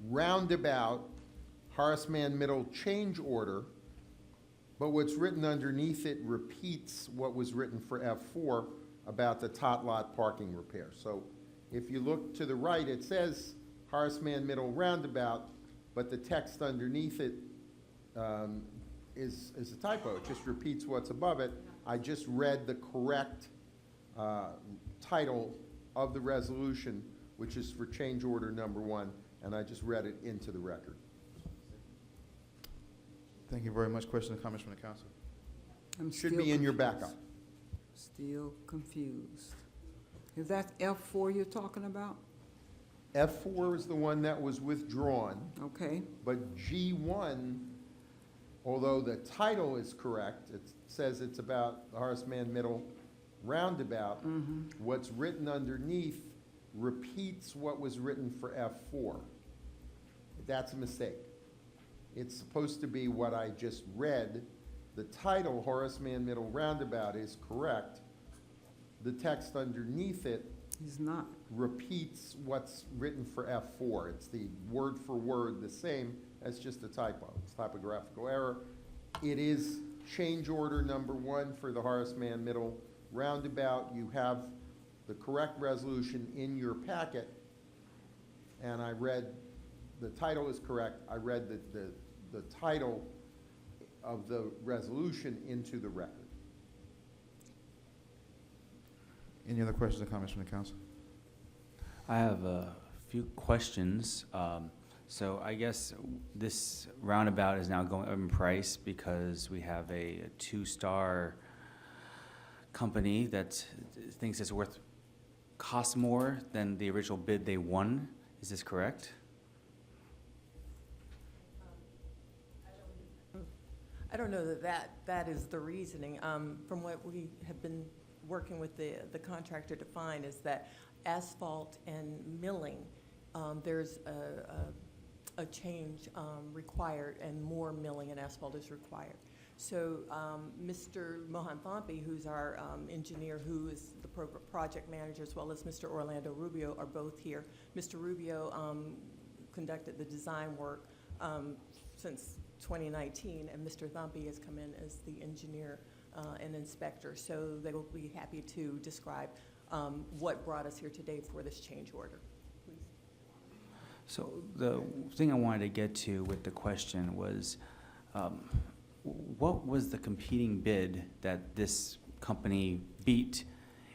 roundabout Horace Mann Middle change order, but what's written underneath it repeats what was written for F4. about the tot lot parking repair. So if you look to the right, it says Horace Mann Middle Roundabout, but the text underneath it is a typo. It just repeats what's above it. I just read the correct title of the resolution, which is for change order number 1, and I just read it into the record. Thank you very much. Questions or comments from the council? I'm Should still be in your confused. backup. Still confused. Is that F4 you're talking about? F4 is the one that was withdrawn, Okay, but G1, although the title is correct, it says it's about the Horace Mann Middle Roundabout, what's written underneath repeats what was written for F4. That's a mistake. It's supposed to be what I just read. The title, Horace Mann Middle Roundabout, is correct. The text underneath it he's not. repeats what's written for F4. It's the word for word the same, that's just a typo. It's typographical error. It is change order number 1 for the Horace Mann Middle Roundabout. You have the correct resolution in your packet, and I read, the title is correct. I read the title of the resolution into the record. Any other questions or comments from the council? I have a few questions. So I guess this roundabout is now going up in price because we have a 2-star company that thinks it's costs more than the original bid they won. Is this correct? I don't know that is the reasoning. From what we have been working with the contractor to find is that asphalt and milling, there's a change required, and more milling and asphalt is required. So Mr. Mohan Thampi, who's our engineer, who is the project manager, as well as Mr. Orlando Rubio, are both here. Mr. Rubio conducted the design work since 2019, and Mr. Thampi has come in as the engineer and inspector. So they will be happy to describe what brought us here today for this change order. Please. So the thing I wanted to get to with the question was, what was the competing bid that this company beat,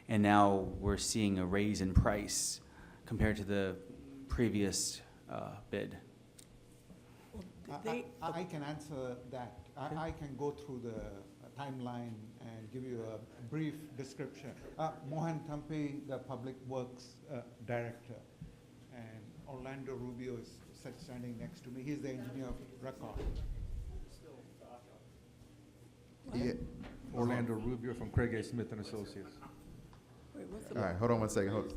and now we're seeing a raise in price compared to the previous bid? I can answer that. I can go through the timeline and give you a brief description. Mohan Thampi, the Public Works Director, and Orlando Rubio is standing next to me. He's the engineer of record. Yeah. Orlando Rubio from Craig A. Smith and Associates. Wait, what's All right, hold on one second. Hold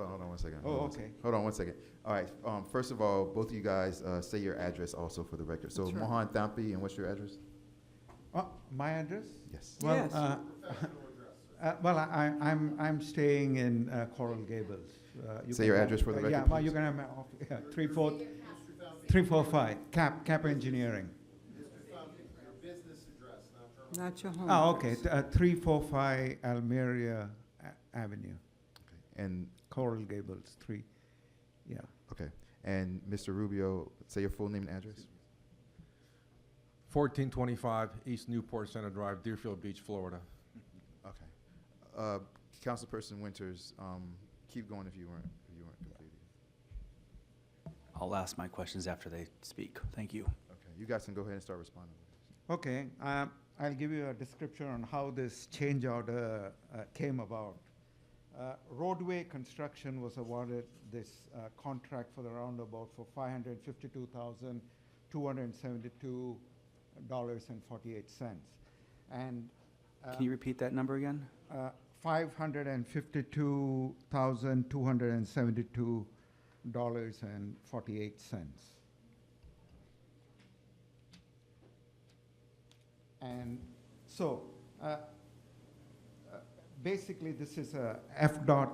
on one second. Oh, okay. Hold on one second. All right, first of all, both of you guys say your address also for the record. So That's right. Mohan Thampi, and what's your address? My address? Yes. Well, Yes. well, I'm staying in Coral Gables. You Say can your have- address for the record, Yeah, well, please. you can have my office, 345, Cap Engineering. Not your home. Oh, okay, 345 Almeria Avenue, And, Coral Gables, yeah. okay. And Mr. Rubio, say your full name and address. 1425 East Newport Center Drive, Deerfield Beach, Florida. Okay. Councilperson Winters, keep going if you weren't completed. I'll ask my questions after they speak. Thank you. Okay, you guys can go ahead and start responding. Okay, I'll give you a description on how this change order came about. Roadway construction was awarded this contract for the roundabout for $552,272.48. And Can you repeat that number again? $552,272.48. And so, basically, this is a FDOT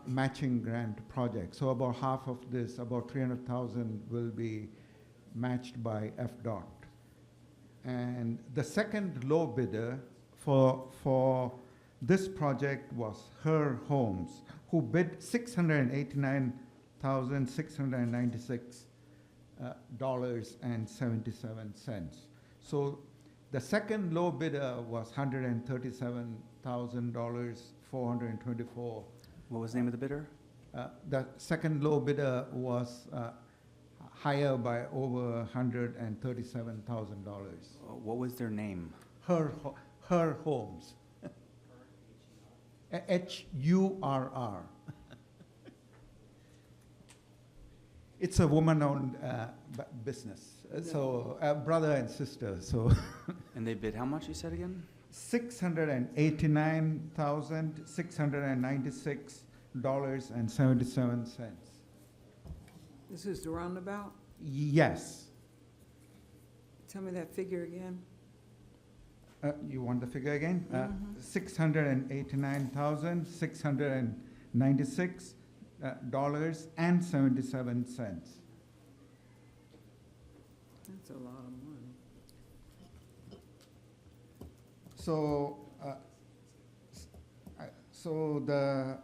matching grant project. So about half of this, about 300,000, will be matched by FDOT. And the second low bidder for this project was Her Homes, who bid $689,696 $77. So the second low bidder was $137,424. What was the name of the bidder? The second low bidder was higher by over $137,000. What was their name? Her Homes. HURR. It's a woman-owned business, so brother and sister. So. And they bid how much, you said again? $689,696.77. This is the roundabout? Yes. Tell me that figure again. You want the figure again? Mhm. $689,696 $77. That's a lot of money. So, the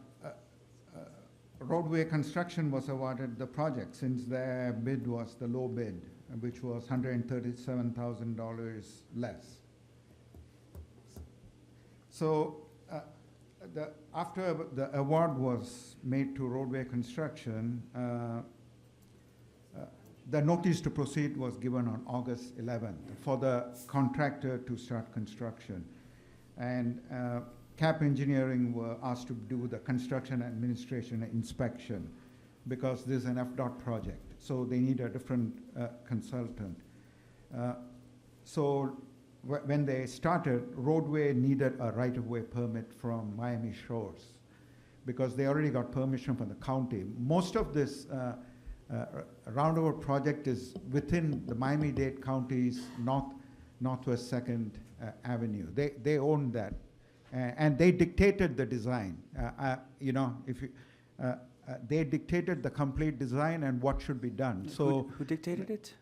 roadway construction was awarded the project since their bid was the low bid, which was $137,000 less. So, after the award was made to roadway construction, the notice to proceed was given on August 11th for the contractor to start construction. And CAP Engineering were asked to do the construction administration inspection because this is an FDOT project, so they need a different consultant. So when they started, roadway needed a right-of-way permit from Miami Shores because they already got permission from the county. Most of this roundabout project is within the Miami-Dade County's Northwest Second Avenue. They own that, and they dictated the design. You know, if you, they dictated the complete design and what should be done. So Who dictated it?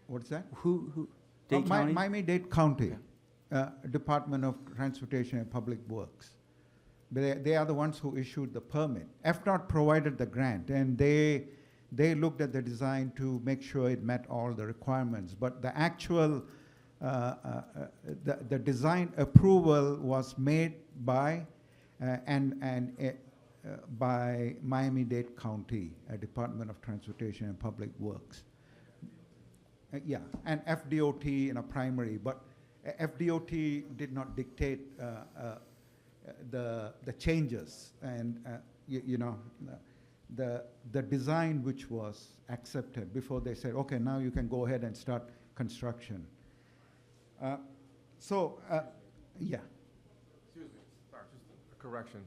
what's that? Who? Dade County? Miami-Dade County, Department of Transportation and Public Works. They are the ones who issued the permit. FDOT provided the grant, and they looked at the design to make sure it met all the requirements. But the actual, the design approval was made by, by Miami-Dade County, Department of Transportation and Public Works. Yeah, and FDOT in a primary, but FDOT did not dictate the changes, and you know, the design which was accepted before they said, okay, now you can go ahead and start construction. Yeah. Excuse me, sorry, just a correction.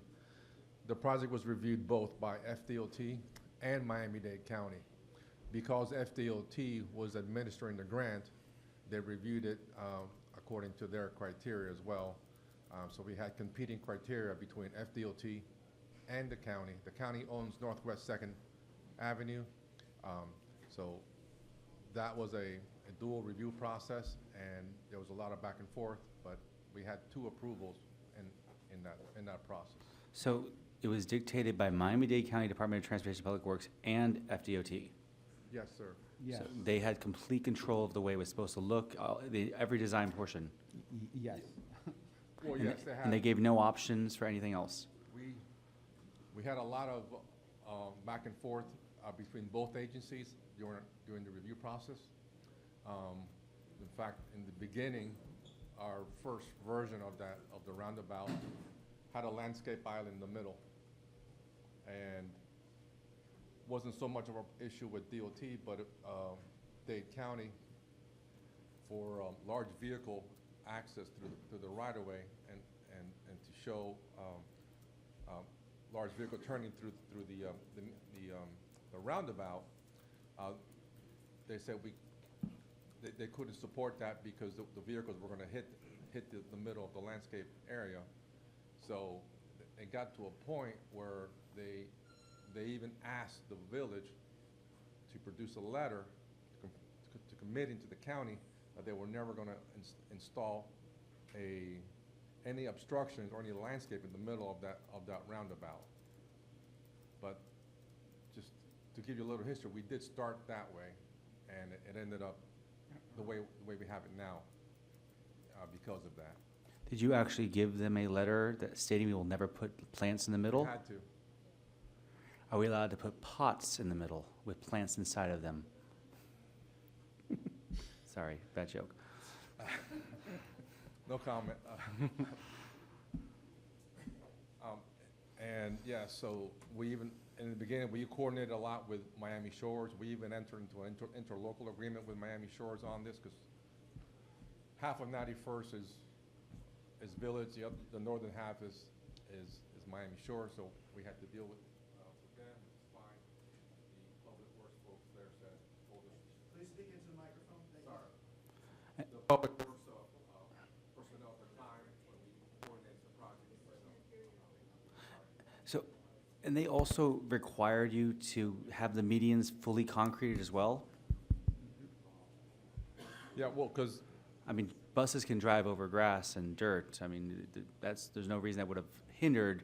The project was reviewed both by FDOT and Miami-Dade County. Because FDOT was administering the grant, they reviewed it according to their criteria as well. So we had competing criteria between FDOT and the county. The county owns Northwest Second Avenue. So that was a dual review process, and there was a lot of back and forth, but we had 2 approvals in that process. So it was dictated by Miami-Dade County Department of Transportation and Public Works and FDOT. Yes, sir. Yes. So they had complete control of the way it was supposed to look, every design portion. Yes. Well, And yes, they- they had. And they gave no options for anything else. We had a lot of back and forth between both agencies during the review process. In fact, in the beginning, our first version of the roundabout had a landscape island in the middle, and wasn't so much of an issue with DOT, but Dade County for large vehicle access through the right-of-way and to show large vehicle turning through the roundabout. They said they couldn't support that because the vehicles were going to hit the middle of the landscape area. So it got to a point where they even asked the village to produce a letter to committing to the county that they were never gonna install any obstructions or any landscape in the middle of that roundabout. But just to give you a little history, we did start that way, and it ended up the way we have it now because of that. Did you actually give them a letter that stating we will never put plants in the middle? We had to. Are we allowed to put pots in the middle with plants inside of them? Sorry, bad joke. No comment. And yeah, so we even, in the beginning, we coordinated a lot with Miami Shores. We even entered into an interlocal agreement with Miami Shores on this, because half of 91st is village, the northern half is Miami Shores, so we had to deal with them. It's fine. The public works folks there said, told us. Please speak into the microphone. Sorry. The public works personnel at the time when we coordinated the project. So, and they also required you to have the medians fully concreted as well? Yeah, well, because I mean, buses can drive over grass and dirt. I mean, there's no reason that would have hindered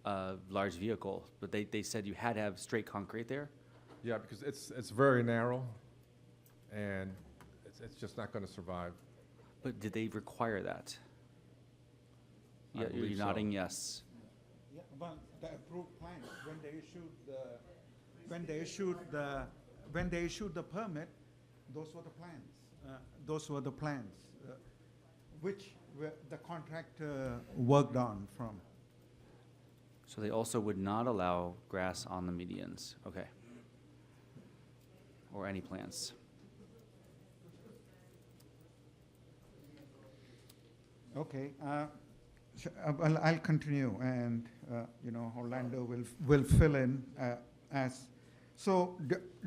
a large vehicle. But they said you had to have straight concrete there? yeah, because it's very narrow, and it's just not going to survive. But did they require that? I Yeah, believe you're so. nodding yes. Yeah, well, the approved plans, when they issued the permit, those were the plans. Which the contractor worked on from. So they also would not allow grass on the medians, okay. Or any plants. Okay, well, I'll continue, and, Orlando will fill in as. So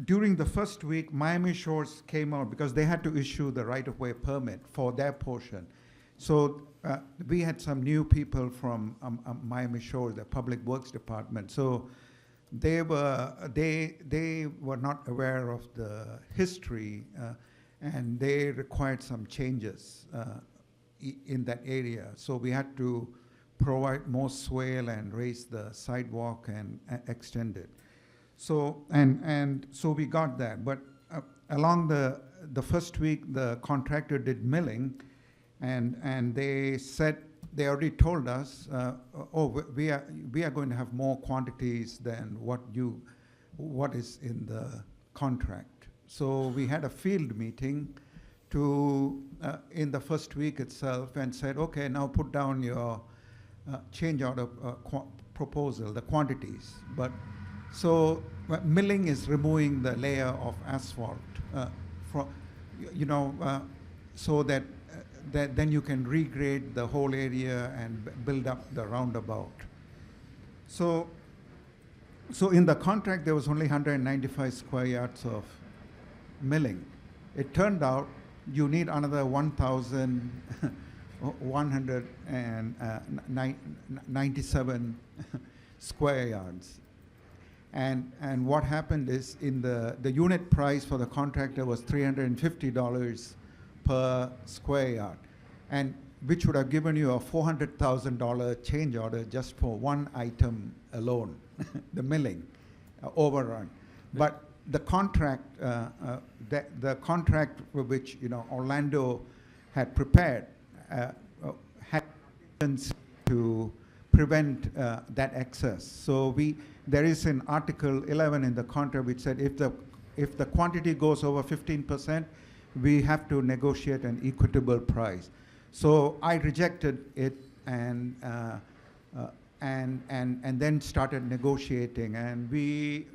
during the first week, Miami Shores came out because they had to issue the right-of-way permit for their portion. So we had some new people from Miami Shores, the Public Works Department. So they were not aware of the history, and they required some changes in that area. So we had to provide more swale and raise the sidewalk and extend it. So, and so we got that. But along the first week, the contractor did milling, and they said, they already told us, we are going to have more quantities than what is in the contract. So we had a field meeting in the first week itself, and said, okay, now put down your change order proposal, the quantities. But so milling is removing the layer of asphalt so that then you can regrade the whole area and build up the roundabout. So in the contract, there was only 195 square yards of milling. It turned out you need another 1,197 square yards. And what happened is, in the unit price for the contractor was $350 per square yard, and which would have given you a $400,000 change order just for one item alone, the milling overrun. But the contract, the contract which Orlando had prepared had to prevent that excess. So there is an Article 11 in the contract which said if the quantity goes over 15%, we have to negotiate an equitable price. So I rejected it and then started negotiating, and we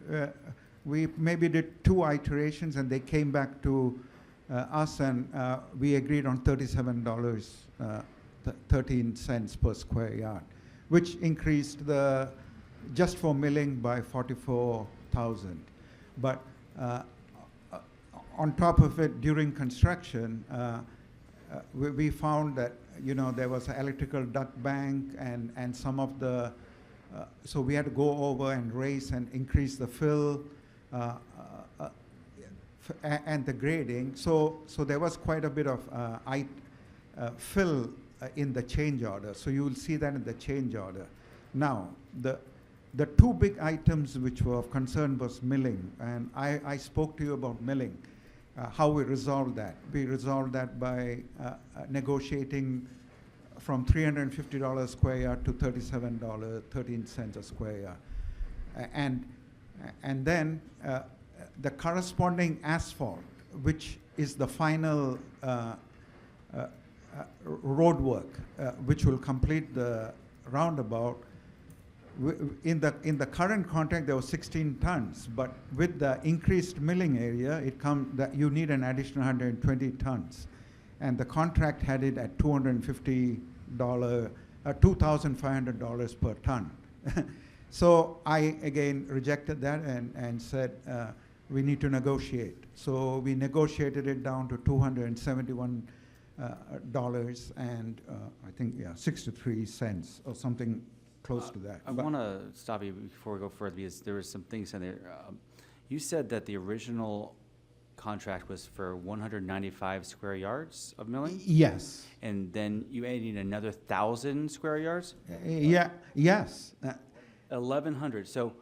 maybe did 2 iterations, and they came back to us, and we agreed on $37.13 per square yard, which increased just for milling by $44,000. But on top of it, during construction, we found that there was an electrical duct bank and some of the, so we had to go over and raise and increase the fill and the grading. So there was quite a bit of fill in the change order. So you will see that in the change order. Now, the two big items which were of concern was milling, and I spoke to you about milling, how we resolved that. We resolved that by negotiating from $350 square yard to $37.13 a square yard. And then the corresponding asphalt, which is the final road work, which will complete the roundabout. In the current contract, there was 16 tons, but with the increased milling area, it comes that you need an additional 120 tons, and the contract had it at $2,500 per ton. So I again rejected that and said we need to negotiate. So we negotiated it down to $271 and I think 63 cents or something close to that. I want to stop you before we go further because there were some things in there. You said that the original contract was for 195 square yards of milling? Yes. And then you added another 1,000 square yards? Yes. 1,100. So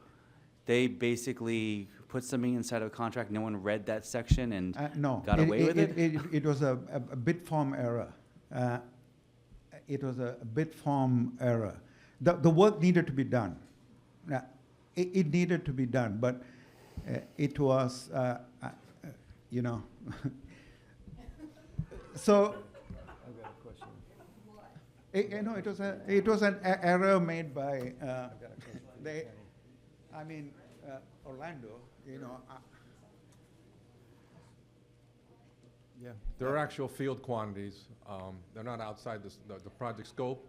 they basically put something inside of a contract, no one read that section and no. got away with it? It was a bid form error. It was a bid form error. The work needed to be done. It needed to be done, but it was, you know. So, I've got a question. it was an error made by Orlando. You know. Yeah. There are actual field quantities. They're not outside the project scope.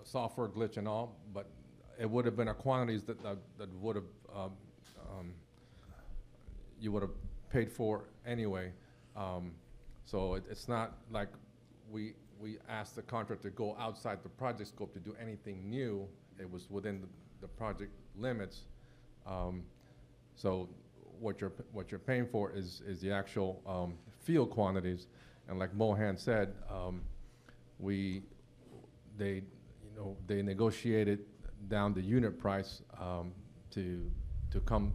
Software glitch and all, but it would have been a quantities that would have you would have paid for anyway. So it's not like we asked the contractor to go outside the project scope to do anything new. It was within the project limits. So what you're paying for is the actual field quantities, and like Mohan said, they negotiated down the unit price to come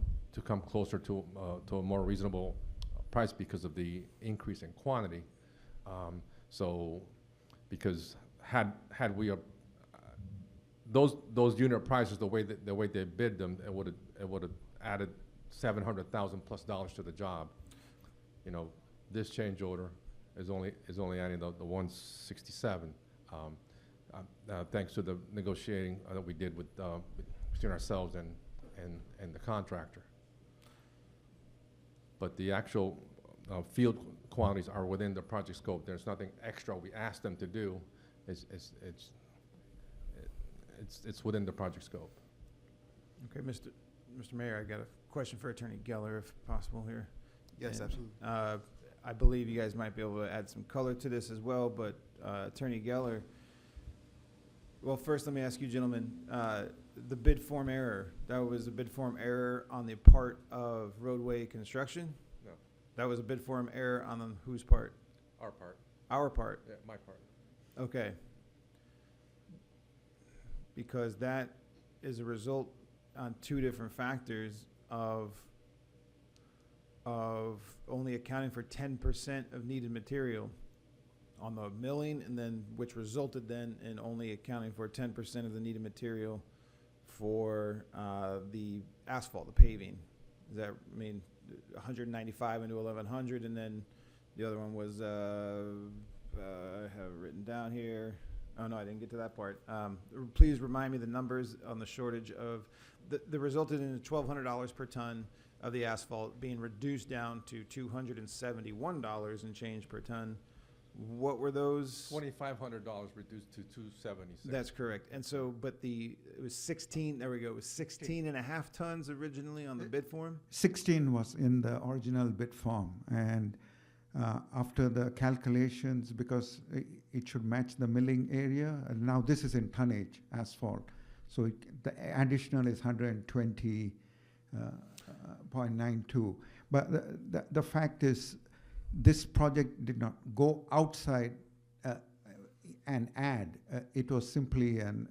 closer to a more reasonable price because of the increase in quantity. So because had we those unit prices the way they bid them, it would have added $700,000+ to the job. You know, this change order is only adding the 167. Thanks to the negotiating that we did with between ourselves and the contractor. But the actual field quantities are within the project scope. There's nothing extra we asked them to do. It's within the project scope. Okay, Mr. Mayor, I got a question for Attorney Geller, if possible here. Yes, And, absolutely. I believe you guys might be able to add some color to this as well, but Attorney Geller, well, first let me ask you gentlemen, the bid form error, that was a bid form error on the part of roadway construction? No. That was a bid form error on whose part? Our part. Our part? Yeah, my part. Okay. Because that is a result on two different factors of only accounting for 10% of needed material on the milling, and then which resulted then in only accounting for 10% of the needed material for the asphalt, the paving. Does that mean 195 into 1100, and then the other one was I have it written down here. Oh no, I didn't get to that part. Please remind me the numbers on the shortage of the resulted in $1,200 per ton of the asphalt being reduced down to $271 and change per ton. What were those? $2,500 reduced to $276. That's correct. And so, but it was 16, there we go, it was 16 and a half tons originally on the bid form? 16 was in the original bid form, and after the calculations, because it should match the milling area, and now this is in tonnage asphalt, so the additional is 120 .92. But the fact is, this project did not go outside and add. It was simply an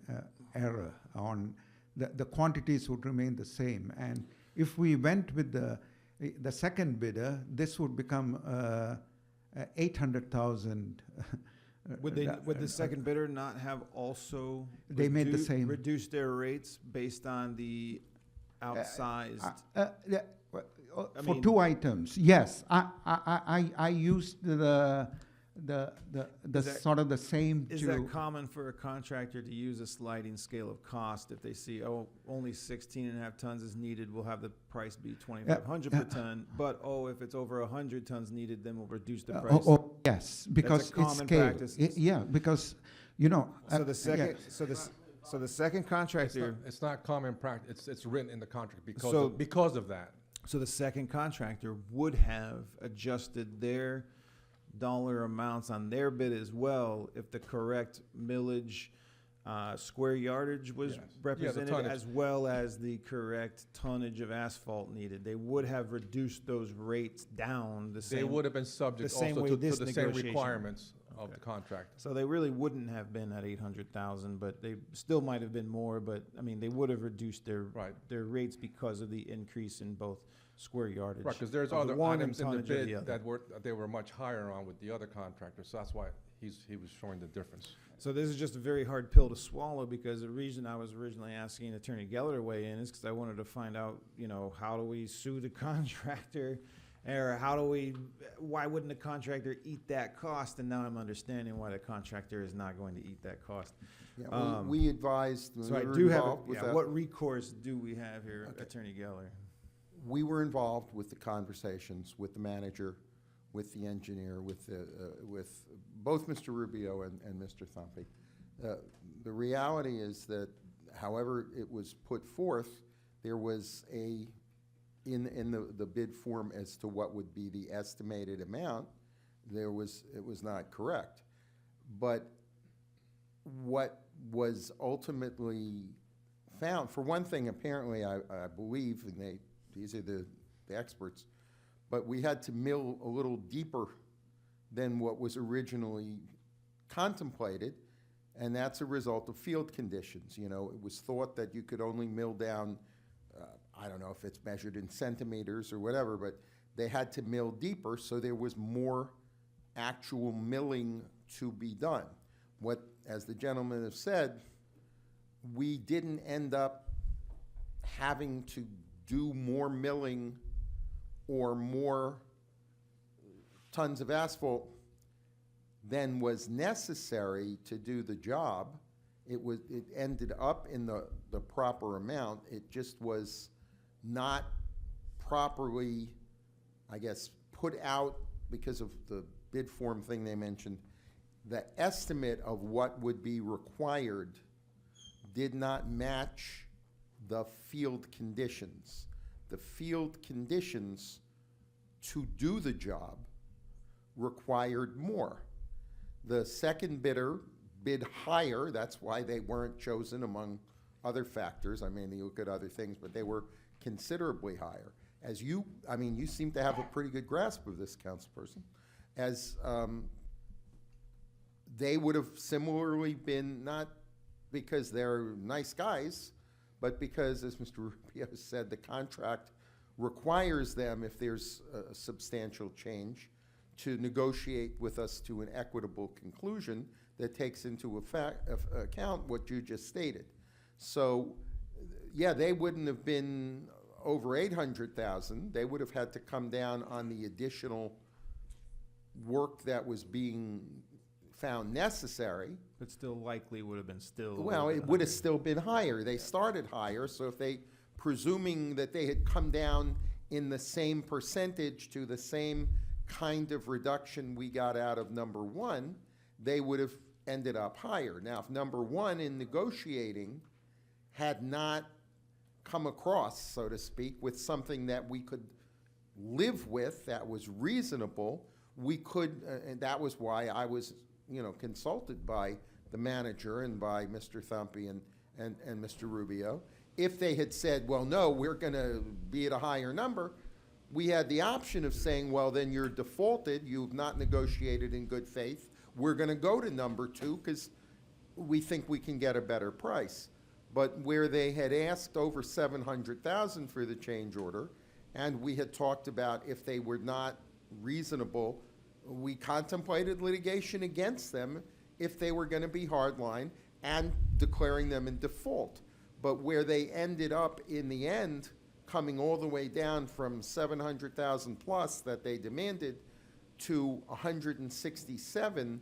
error on the quantities would remain the same. And if we went with the second bidder, this would become 800,000. Would the second bidder not have also They made the same. reduced their rates based on the outsized? For mean- 2 items, yes. I used the sort of the same Is to. that common for a contractor to use a sliding scale of cost? If they see, oh, only 16.5 tons is needed, we'll have the price be 2,500 per ton. But, oh, if it's over 100 tons needed, then we'll reduce the price. Yes, because That's a it's common scale. practice. Yeah, because, you know. So the yeah. second, so the second contractor, It's not common practice, it's written in the contract So- because of that. so the second contractor would have adjusted their dollar amounts on their bid as well if the correct millage, square yardage was Yes. Yeah, the represented, tonnage. as well as the correct tonnage of asphalt needed. They would have reduced those rates down the same. They would have been subject the same also way to this the same negotiation. requirements of the contract. So they really wouldn't have been at 800,000, but they still might have been more, but, I mean, they would have reduced their, Right. their rates because of the increase in both square yardage. Right, because there's of other one and items in the tonnage of bid the other. that they were much higher on with the other contractors, so that's why he was showing the difference. So this is just a very hard pill to swallow, because the reason I was originally asking Attorney Geller to weigh in is because I wanted to find out, you know, how do we sue the contractor? Or why wouldn't the contractor eat that cost? And now I'm understanding why the contractor is not going to eat that cost. Yeah, we advised, So I we were do have, involved with that. what recourse do we have here, Okay. Attorney Geller? We were involved with the conversations with the manager, with the engineer, with both Mr. Rubio and Mr. Thumpy. The reality is that however it was put forth, there was in the bid form as to what would be the estimated amount, it was not correct. But what was ultimately found, for one thing, apparently, I believe, and these are the experts, but we had to mill a little deeper than what was originally contemplated, and that's a result of field conditions. You know, it was thought that you could only mill down, I don't know if it's measured in centimeters or whatever, but they had to mill deeper, so there was more actual milling to be done. What, as the gentleman has said, we didn't end up having to do more milling or more tons of asphalt than was necessary to do the job. It ended up in the proper amount. It just was not properly, I guess, put out because of the bid form thing they mentioned. The estimate of what would be required did not match the field conditions. The field conditions to do the job required more. The second bidder bid higher, that's why they weren't chosen among other factors. I mean, you look at other things, but they were considerably higher. As you seem to have a pretty good grasp of this, councilperson, as they would have similarly been, not because they're nice guys, but because, as Mr. Rubio said, the contract requires them, if there's a substantial change, to negotiate with us to an equitable conclusion that takes into account what you just stated. So, yeah, they wouldn't have been over 800,000. They would have had to come down on the additional work that was being found necessary. But still likely would have been still. Well, it would have still been higher. They started higher, so if they, presuming that they had come down in the same percentage to the same kind of reduction we got out of number one, they would have ended up higher. Now, if number one in negotiating had not come across, so to speak, with something that we could live with, that was reasonable, we could, and that was why I was, consulted by the manager and by Mr. Thumpy and Mr. Rubio, if they had said, well, no, we're going to be at a higher number, we had the option of saying, well, then you're defaulted, you've not negotiated in good faith, we're going to go to number 2 because we think we can get a better price. But where they had asked over $700,000 for the change order, and we had talked about if they were not reasonable, we contemplated litigation against them if they were going to be hardline and declaring them in default. But where they ended up in the end, coming all the way down from 700,000 plus that they demanded to 167,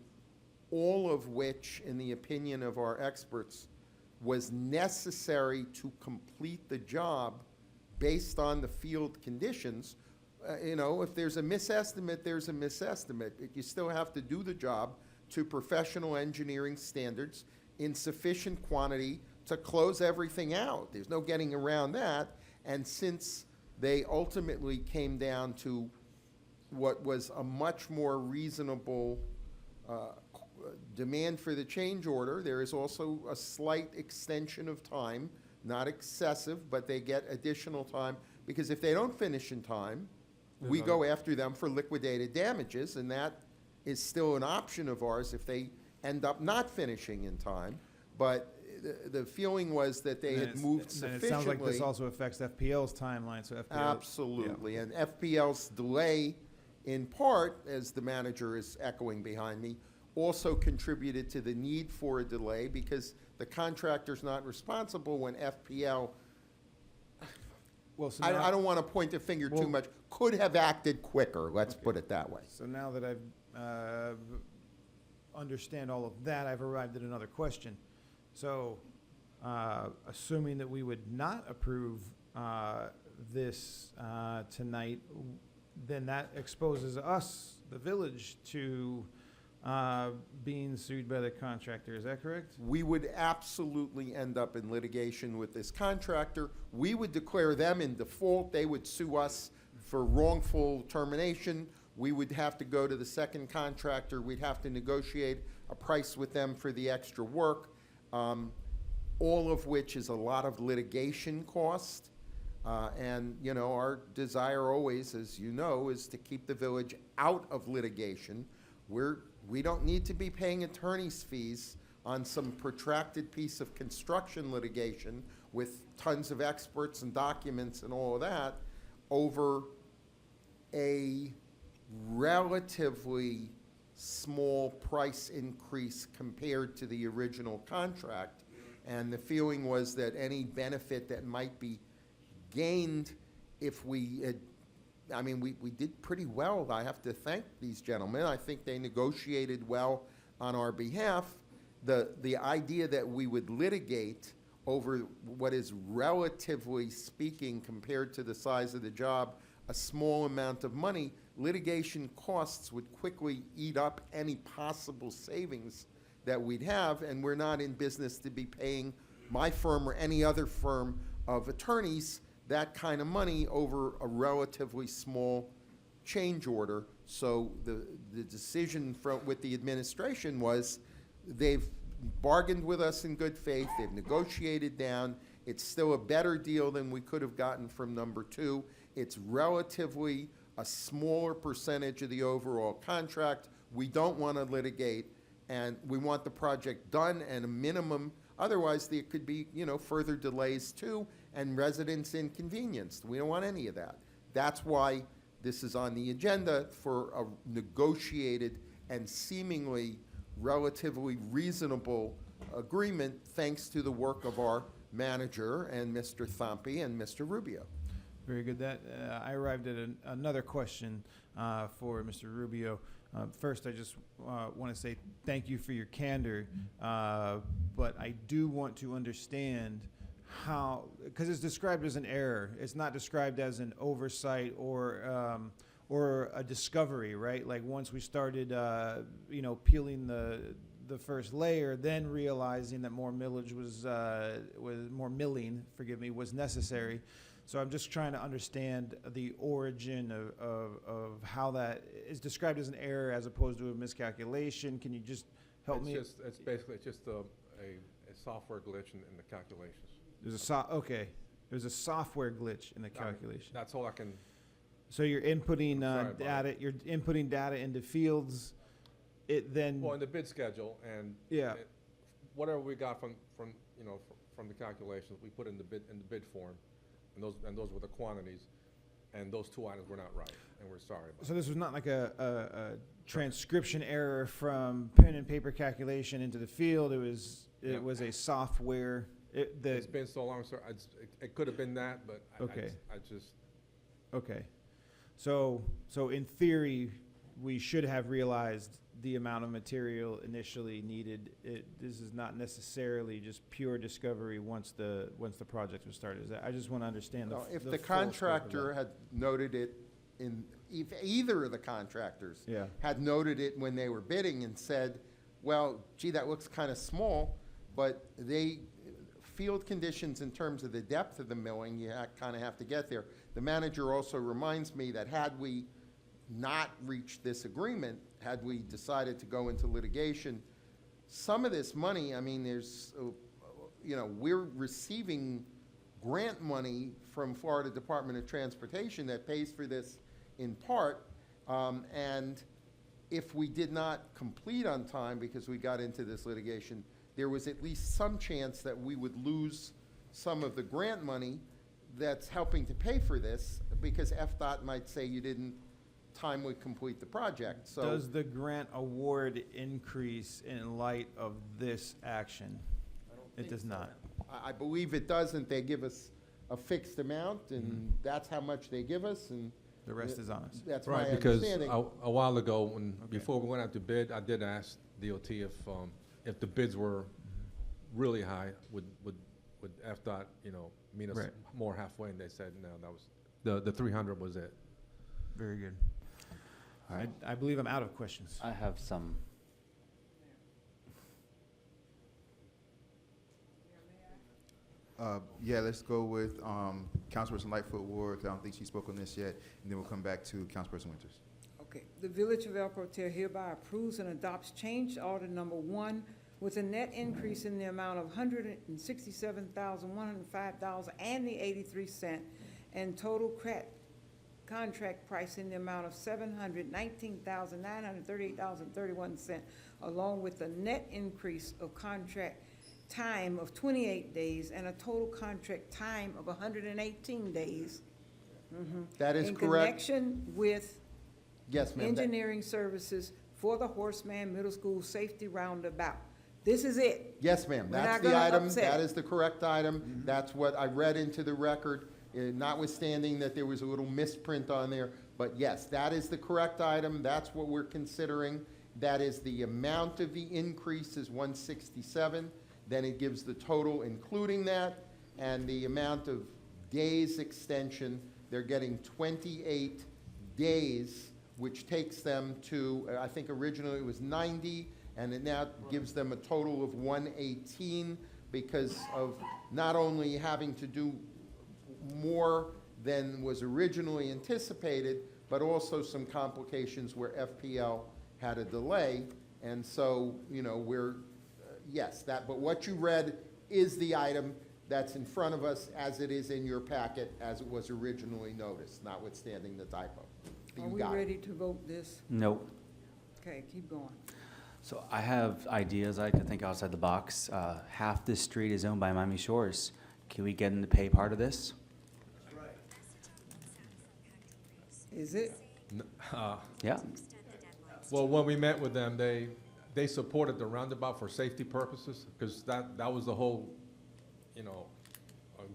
all of which, in the opinion of our experts, was necessary to complete the job based on the field conditions. You know, if there's a misestimate, there's a misestimate. You still have to do the job to professional engineering standards in sufficient quantity to close everything out. There's no getting around that. And since they ultimately came down to what was a much more reasonable demand for the change order, there is also a slight extension of time, not excessive, but they get additional time, because if they don't finish in time, we go after them for liquidated damages, and that is still an option of ours if they end up not finishing in time. But the feeling was that they had moved sufficiently. It sounds like this also affects FPL's timeline, so FPL. Absolutely, and FPL's delay, in part, as the manager is echoing behind me, also contributed to the need for a delay because the contractor's not responsible when FPL, Well, so I now- don't want to point the finger Well- too much, could have acted quicker, let's put it that way. So now that I've understand all of that, I've arrived at another question. So, assuming that we would not approve this tonight, then that exposes us, the village, to being sued by the contractor. Is that correct? We would absolutely end up in litigation with this contractor. We would declare them in default. They would sue us for wrongful termination. We would have to go to the second contractor. We'd have to negotiate a price with them for the extra work, all of which is a lot of litigation cost. And, you know, our desire always, as you know, is to keep the village out of litigation. We don't need to be paying attorney's fees on some protracted piece of construction litigation with tons of experts and documents and all of that over a relatively small price increase compared to the original contract. And the feeling was that any benefit that might be gained if we had, I mean, we did pretty well. I have to thank these gentlemen. I think they negotiated well on our behalf. The idea that we would litigate over what is, relatively speaking, compared to the size of the job, a small amount of money, litigation costs would quickly eat up any possible savings that we'd have, and we're not in business to be paying my firm or any other firm of attorneys that kind of money over a relatively small change order. So the decision with the administration was they've bargained with us in good faith, they've negotiated down, it's still a better deal than we could have gotten from number 2. It's relatively a smaller percentage of the overall contract. We don't want to litigate, and we want the project done and a minimum. Otherwise, there could be, you know, further delays too, and residents inconvenienced. We don't want any of that. That's why this is on the agenda for a negotiated and seemingly relatively reasonable agreement, thanks to the work of our manager and Mr. Thampi and Mr. Rubio. Very good. That I arrived at another question for Mr. Rubio. First, I just want to say thank you for your candor, but I do want to understand how, because it's described as an error. It's not described as an oversight or a discovery, right? Like once we started, you know, peeling the first layer, then realizing that more millage was more milling, forgive me, was necessary. So I'm just trying to understand the origin of how that is described as an error as opposed to a miscalculation. Can you just help me? It's basically just a software glitch in the calculations. Okay, there's a software glitch in the calculation. That's all I can, So you're inputting sorry about data. You're inputting data into fields. It then. well, in the bid schedule, and Yeah. whatever we got from from the calculations, we put in the bid form, and those were the quantities, and those two items were not right, and we're sorry about So it. this was not like a transcription error from pen and paper calculation into the field. It was a software. It's been so long, sir, it could have been that, but Okay. I just, Okay. So in theory, we should have realized the amount of material initially needed. This is not necessarily just pure discovery once the project was started. I just want to understand No, if the the full scope of contractor that. had noted it if either of the contractors Yeah. had noted it when they were bidding and said, well, gee, that looks kind of small, but field conditions in terms of the depth of the milling, you kind of have to get there. The manager also reminds me that had we not reached this agreement, had we decided to go into litigation, some of this money, I mean, we're receiving grant money from Florida Department of Transportation that pays for this in part, and if we did not complete on time because we got into this litigation, there was at least some chance that we would lose some of the grant money that's helping to pay for this, because FDOT might say you didn't timely complete the project, so. Does the grant award increase in light of this action? It does not. I believe it doesn't. They give us a fixed amount, and that's how much they give us, and. The rest is on us. That's my right, because understanding. a while ago, before we went out to bid, I did ask DOT if the bids were really high, would FDOT, meet us Right. more halfway, and they said, no, that was, the 300 was it. Very good. All right. I believe I'm out of questions. I have some. Yeah, let's go with Councilperson Lightfoot Ward, 'cause I don't think she spoke on this yet, and then we'll come back to Councilperson Winters. Okay, the Village of El Porter hereby approves and adopts change order number 1 with a net increase in the amount of $167,105.83 and total contract price in the amount of $719,938.31, along with a net increase of contract time of 28 days and a total contract time of 118 days. That is In correct. connection with Yes, ma'am. that- engineering services for the Horseman Middle School Safety Roundabout. This is it. Yes, ma'am. We're That's not the gonna item. upset That it. is the correct item. That's what I read into the record, notwithstanding that there was a little misprint on there. But yes, that is the correct item. That's what we're considering. That is the amount of the increase is 167. Then it gives the total including that, and the amount of days extension, they're getting 28 days, which takes them to, I think originally it was 90, and it now gives them a total of 118 because of not only having to do more than was originally anticipated, but also some complications where FPL had a delay. And so, we're, yes, but what you read is the item that's in front of us as it is in your packet, as it was originally noticed, notwithstanding the typo. Are You we got it. ready to vote this? Nope. Okay, keep going. So I have ideas. I like to think outside the box. Half this street is owned by Miami Shores. Can we get them to pay part of this? Is it? Yeah. Well, when we met with them, they supported the roundabout for safety purposes, because that was the whole,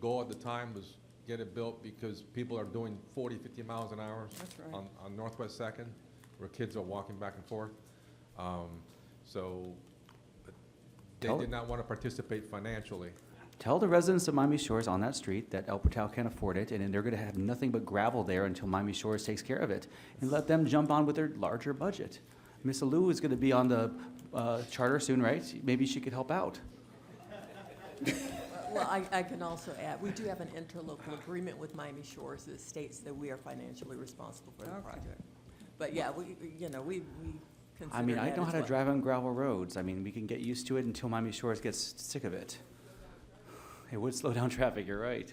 goal at the time was get it built because people are doing 40, 50 miles an hour That's right. on Northwest Second, where kids are walking back and forth. So they Tell- did not want to participate financially. Tell the residents of Miami Shores on that street that El Portal can't afford it, and then they're gonna have nothing but gravel there until Miami Shores takes care of it. And let them jump on with their larger budget. Miss Alou is gonna be on the charter soon, right? Maybe she could help out. Well, I can also add, we do have an interlocal agreement with Miami Shores that states that we are financially responsible for the Okay. project. But yeah, we consider I mean, I that know as how to well. drive on gravel roads. I mean, we can get used to it until Miami Shores gets sick of it. It would slow down traffic, you're right.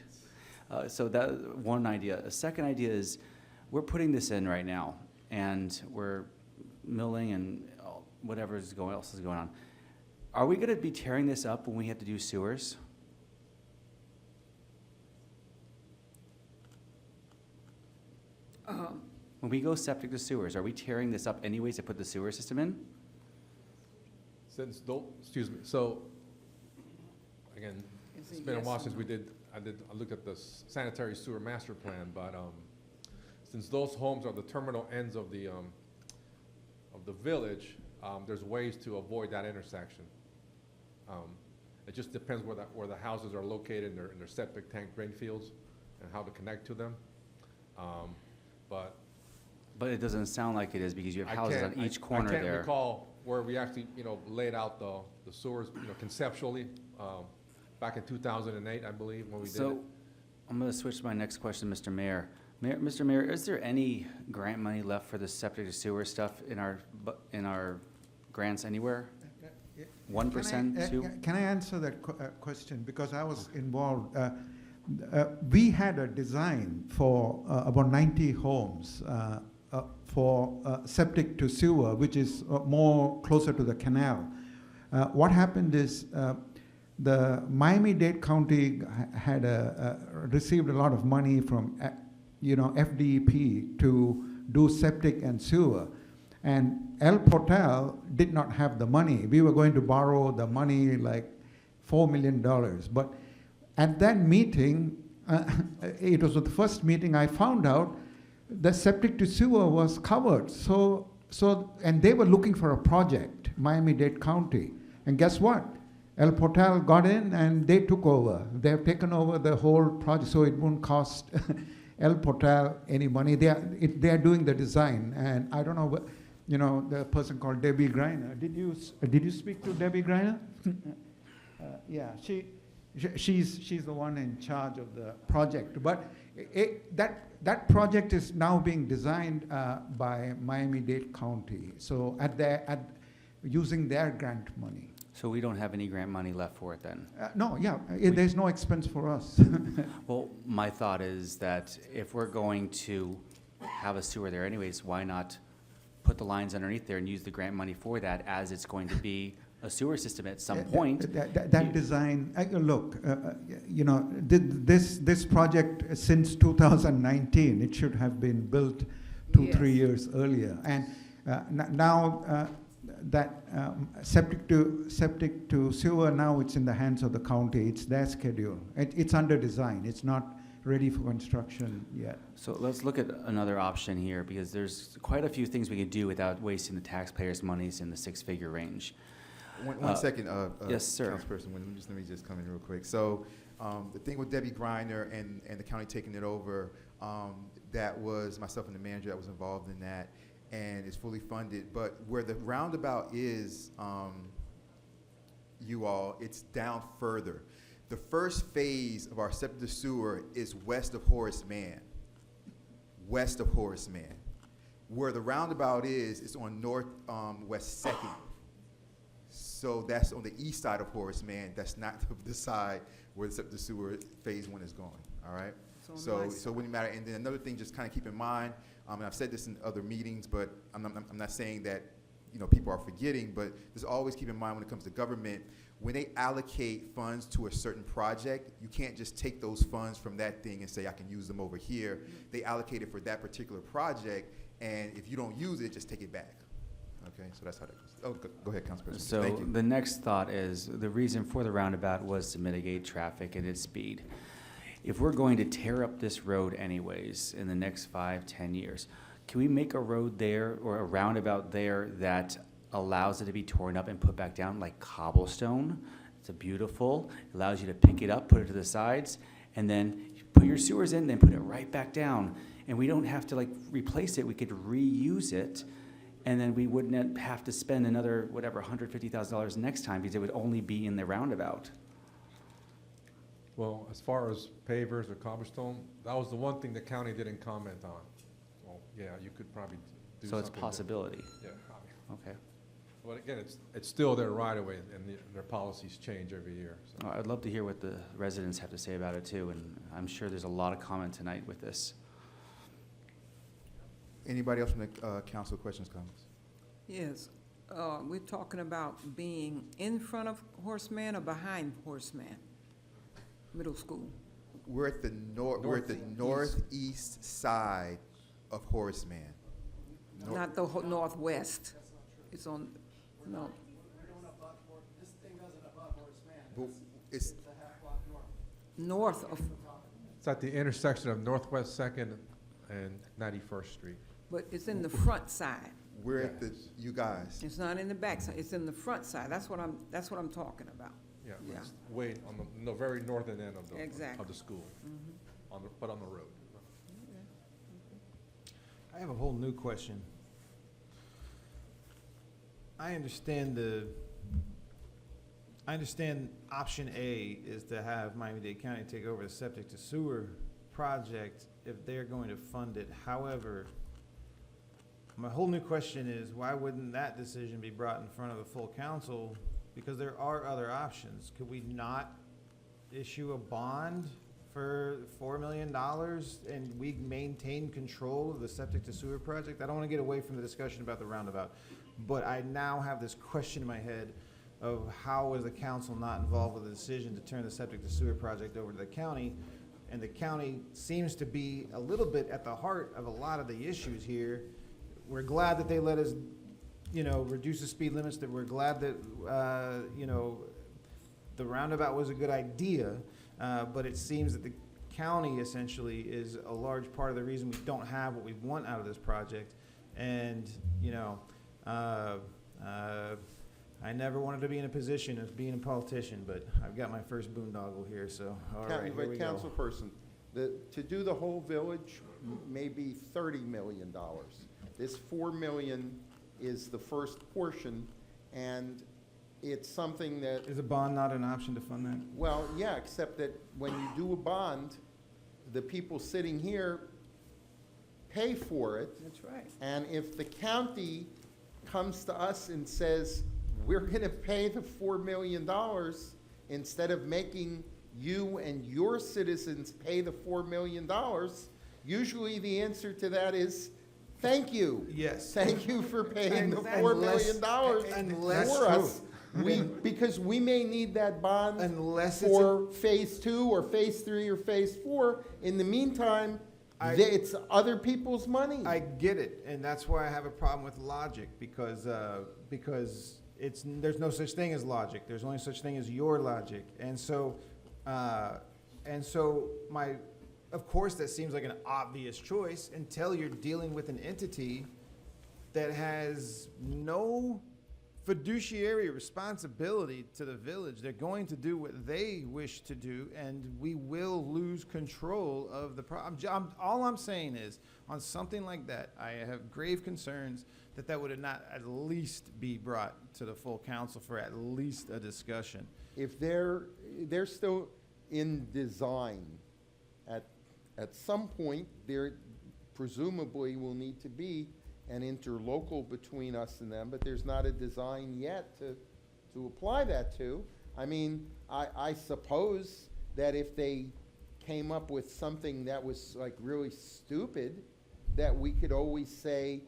So that, one idea. A second idea is, we're putting this in right now, and we're milling and whatever else is going on. Are we gonna be tearing this up when we have to do sewers? When we go septic to sewers, are we tearing this up anyways to put the sewer system in? Since, excuse me, so, again, it's been a while since I looked at the sanitary sewer master plan, but, since those homes are the terminal ends of the village, there's ways to avoid that intersection. It just depends where the houses are located in their septic tank drain fields and how to connect to them. But it doesn't sound like it is, because you have houses on each corner there. I can't recall where we actually, laid out the sewers, conceptually, back in 2008, I believe, when we did it. So, I'm gonna switch to my next question, Mr. Mayor. Mr. Mayor, is there any grant money left for the septic to sewer stuff in our grants anywhere? 1%, 2%? Can I answer that question? Because I was involved. We had a design for about 90 homes for septic to sewer, which is more closer to the canal. What happened is the Miami-Dade County had received a lot of money from FDEP to do septic and sewer. And El Portal did not have the money. We were going to borrow the money, like $4 million. But at that meeting, it was the first meeting I found out the septic to sewer was covered. And they were looking for a project, Miami-Dade County. And guess what? El Portal got in and they took over. They have taken over the whole project, so it won't cost El Portal any money. They are doing the design. And I don't know, the person called Debbie Greiner. Did you speak to Debbie Greiner? Yeah, she's the one in charge of the project. But that project is now being designed by Miami-Dade County. So using their grant money. So we don't have any grant money left for it then? No, yeah, there's no expense for us. Well, my thought is that if we're going to have a sewer there anyways, why not put the lines underneath there and use the grant money for that, as it's going to be a sewer system at some point? That design, look, this project since 2019, it should have been built 2-3 years earlier. And now that septic to sewer, now it's in the hands of the county. It's their schedule. It's under design. It's not ready for construction yet. So let's look at another option here, because there's quite a few things we could do without wasting the taxpayers' monies in the 6-figure range. One second, yes, sir. Councilperson, let me just come in real quick. So the thing with Debbie Greiner and the county taking it over, that was myself and the manager that was involved in that, and it's fully funded. But where the roundabout is, it's down further. The first phase of our septic to sewer is west of Horace Mann. West of Horace Mann. Where the roundabout is on North West 2nd. So that's on the east side of Horace Mann. That's not the side where the septic to sewer phase 1 is going. All right. So it wouldn't matter. And then another thing, just kind of keep in mind. And I've said this in other meetings, but I'm not saying that people are forgetting. But just always keep in mind when it comes to government, when they allocate funds to a certain project, you can't just take those funds from that thing and say I can use them over here. They allocate it for that particular project, and if you don't use it, just take it back. Okay, so that's how that goes. Oh, go ahead, Councilperson. So Thank you. the next thought is, the reason for the roundabout was to mitigate traffic and its speed. If we're going to tear up this road anyways in the next 5-10 years, can we make a road there or a roundabout there that allows it to be torn up and put back down like cobblestone? It's beautiful, allows you to pick it up, put it to the sides, and then you put your sewers in, then put it right back down. And we don't have to replace it, we could reuse it, and then we wouldn't have to spend another, $150,000 next time, because it would only be in the roundabout. Well, as far as pavers or cobblestone, that was the one thing the county didn't comment on. Well, yeah, you could probably do something. So it's a possibility? Yeah. Okay. Well, again, it's still their right of way, and their policies change every year, so. I'd love to hear what the residents have to say about it too, and I'm sure there's a lot of comment tonight with this. Anybody else from the council, questions, comments? Yes, we're talking about being in front of Horseman or behind Horseman? Middle school. We're at the we're at the northeast side of Horace Mann. Not the northwest. It's on, no. This thing doesn't abut Horace Mann. But it's a half block north. North of, It's at the intersection of Northwest Second and 91st Street. but it's in the front side. we're at the you guys. It's not in the back side, it's in the front side. That's what I'm talking about. Yeah, Yeah. it's way on the very northern end of Exactly. the school, Mhm. but on the road. I have a whole new question. I understand option A is to have Miami-Dade County take over the septic to sewer project if they're going to fund it. However, my whole new question is, why wouldn't that decision be brought in front of the full council? Because there are other options. Could we not issue a bond for $4 million and we maintain control of the septic to sewer project? I don't want to get away from the discussion about the roundabout, but I now have this question in my head of how is the council not involved with the decision to turn the septic to sewer project over to the county? And the county seems to be a little bit at the heart of a lot of the issues here. We're glad that they let us, reduce the speed limits, that we're glad that, the roundabout was a good idea, but it seems that the county essentially is a large part of the reason we don't have what we want out of this project. And, I never wanted to be in a position of being a politician, but I've got my first boondoggle here, so, all right, here we go. Councilperson, to do the whole village, maybe $30 million. This $4 million is the first portion, and it's something that, Is a bond not an option to fund that? well, yeah, except that when you do a bond, the people sitting here pay for it. That's right. And if the county comes to us and says, we're gonna pay the $4 million instead of making you and your citizens pay the $4 million, usually the answer to that is, thank you. Yes. Thank you for paying the Exactly. $4 million Unless- for us. Because we may need that bond Unless it's for phase 2 or phase 3 or phase 4. In the meantime, it's other people's money. I get it, and that's why I have a problem with logic, because there's no such thing as logic. There's only such thing as your logic. And so of course, that seems like an obvious choice until you're dealing with an entity that has no fiduciary responsibility to the village. They're going to do what they wish to do, and we will lose control of the problem. All I'm saying is, on something like that, I have grave concerns that would not at least be brought to the full council for at least a discussion. If they're still in design, at some point, there presumably will need to be an interlocal between us and them, but there's not a design yet to apply that to. I mean, I suppose that if they came up with something that was like really stupid, that we could always say,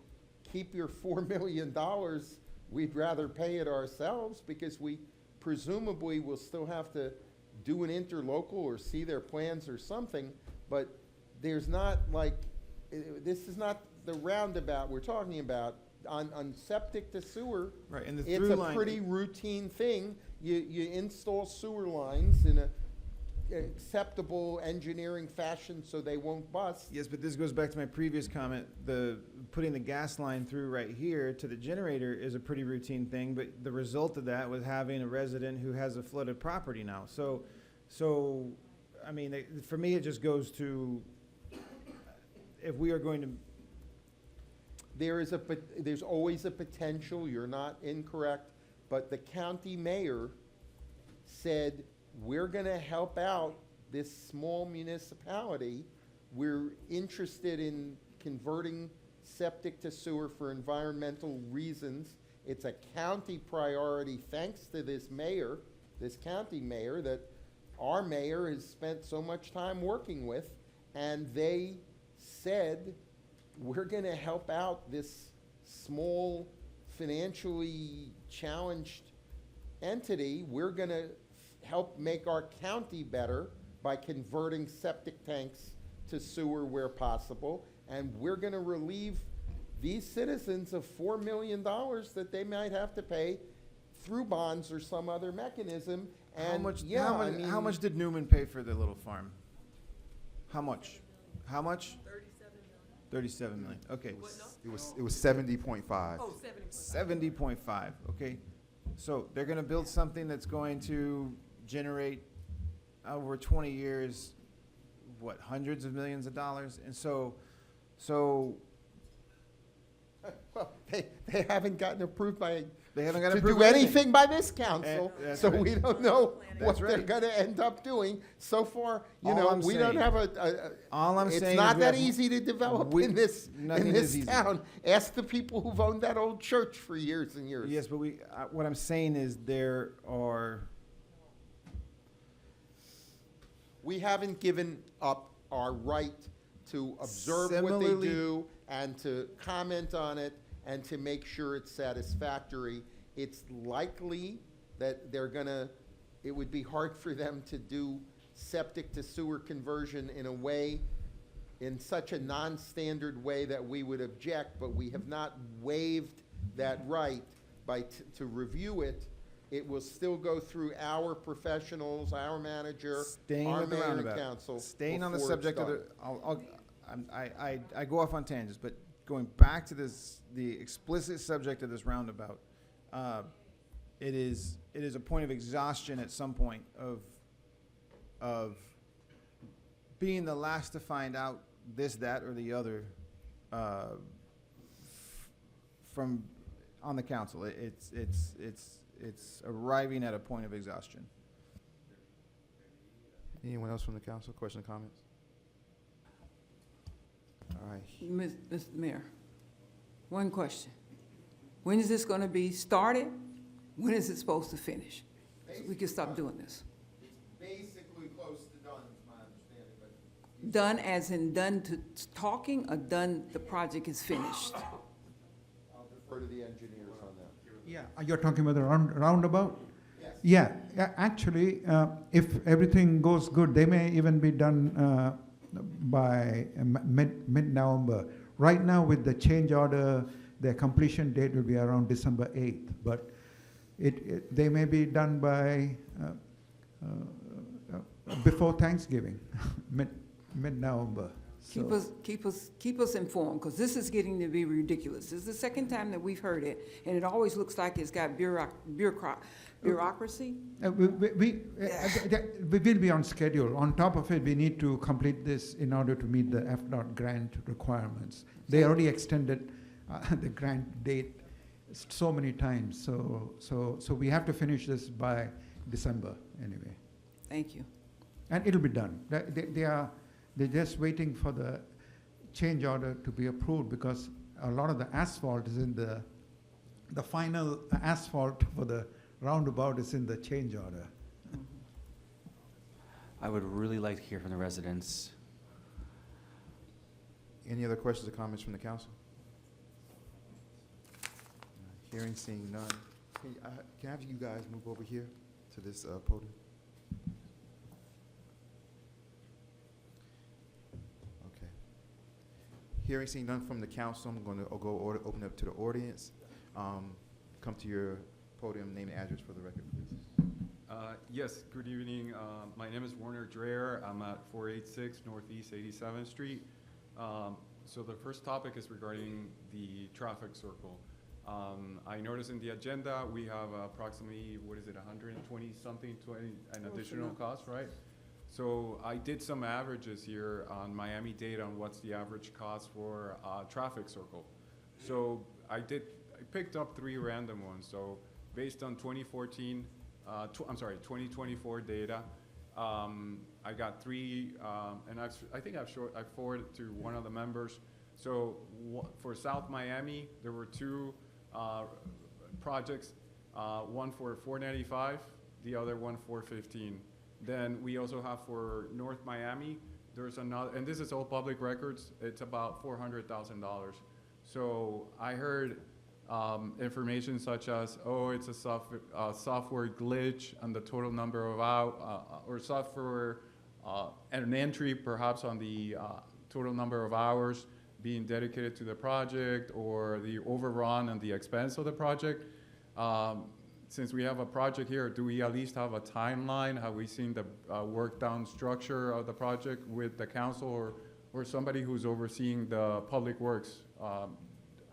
keep your $4 million, we'd rather pay it ourselves, because we presumably will still have to do an interlocal or see their plans or something, but there's not this is not the roundabout we're talking about. On septic to sewer, Right, and the it's through a line. pretty routine thing. You install sewer lines in a acceptable engineering fashion so they won't bust. Yes, but this goes back to my previous comment. Putting the gas line through right here to the generator is a pretty routine thing, but the result of that was having a resident who has a flooded property now. So, I mean, for me, it just goes to, if we are going to, There's always a potential, you're not incorrect, but the county mayor said, we're gonna help out this small municipality. We're interested in converting septic to sewer for environmental reasons It's a county priority, thanks to this mayor, this county mayor, that our mayor has spent so much time working with, and they said, we're gonna help out this small, financially challenged entity. We're gonna help make our county better by converting septic tanks to sewer where possible, and we're gonna relieve these citizens of $4 million that they might have to pay through bonds or some other mechanism. And yeah, I mean, how much did Newman pay for the little farm? How much? How much? 37 million. Okay. It was 70.5. Oh, 70. 70.5, okay. So they're gonna build something that's going to generate over 20 years, what, hundreds of millions of dollars? And so well, they haven't gotten approved by, they haven't got to approved do anything. anything by this council, That's so right. we don't know That's what they're right. gonna end up doing. So far, you All know, I'm we don't saying- have a, All I'm it's saying not is we that have- easy to develop we- in this nothing is easy. town. Ask the people who've owned that old church for years and years. Yes, but what I'm saying is We haven't given up our right to observe what they Similarly- do and to comment on it and to make sure it's satisfactory. It's likely that it would be hard for them to do septic to sewer conversion in such a non-standard way that we would object, but we have not waived that right to review it. It will still go through our professionals, our manager, staying our with the mayor and roundabout. council. Staying on the before it's subject of done. I go off on tangents, but going back to the explicit subject of this roundabout, it is a point of exhaustion at some point of being the last to find out this, that, or the other from on the council. It's arriving at a point of exhaustion. Anyone else from the council? Questions, comments? All right. Mr. Mayor, one question. When is this gonna be started? When is it supposed to finish? So we can stop doing this. It's basically close to done, is my understanding, but. Done as in done to talking, or done, the project is finished? I'll defer to the engineers on that. Yeah, you're talking about the roundabout? Yes. Yeah, actually, if everything goes good, they may even be done by mid-November. Right now, with the change order, their completion date will be around December 8th, but they may be done by before Thanksgiving, mid-November. Keep us informed, because this is getting to be ridiculous. This is the second time that we've heard it, and it always looks like it's got bureaucracy. We will be on schedule. On top of it, we need to complete this in order to meet the FDOT grant requirements. They already extended the grant date so many times, so we have to finish this by December anyway. Thank you. And it'll be done. They're just waiting for the change order to be approved, because a lot of the asphalt is in the final asphalt for the roundabout is in the change order. I would really like to hear from the residents. Any other questions or comments from the council? Hearing, seeing none. Can I have you guys move over here to this podium? Okay. Hearing, seeing none from the council, I'm going to open up to the audience. Come to your podium, name and address for the record, please. Yes, good evening. My name is Warner Dreher. I'm at 486 Northeast 87th Street. So the first topic is regarding the traffic circle. I noticed in the agenda we have approximately, 120 something, an additional cost, right? So I did some averages here on Miami-Dade on what's the average cost for traffic circle. So I picked up 3 random ones. So based on 2024 data, I got 3, and I think I forwarded to one of the members. So for South Miami, there were 2 projects, one for 495, the other one 415. Then we also have for North Miami, there's another, and this is all public records, it's about $400,000. So I heard information such as, oh, it's a software glitch and the total number of or software, an entry perhaps on the total number of hours being dedicated to the project, or the overrun and the expense of the project. Since we have a project here, do we at least have a timeline? Have we seen the work down structure of the project with the council or somebody who's overseeing the public works,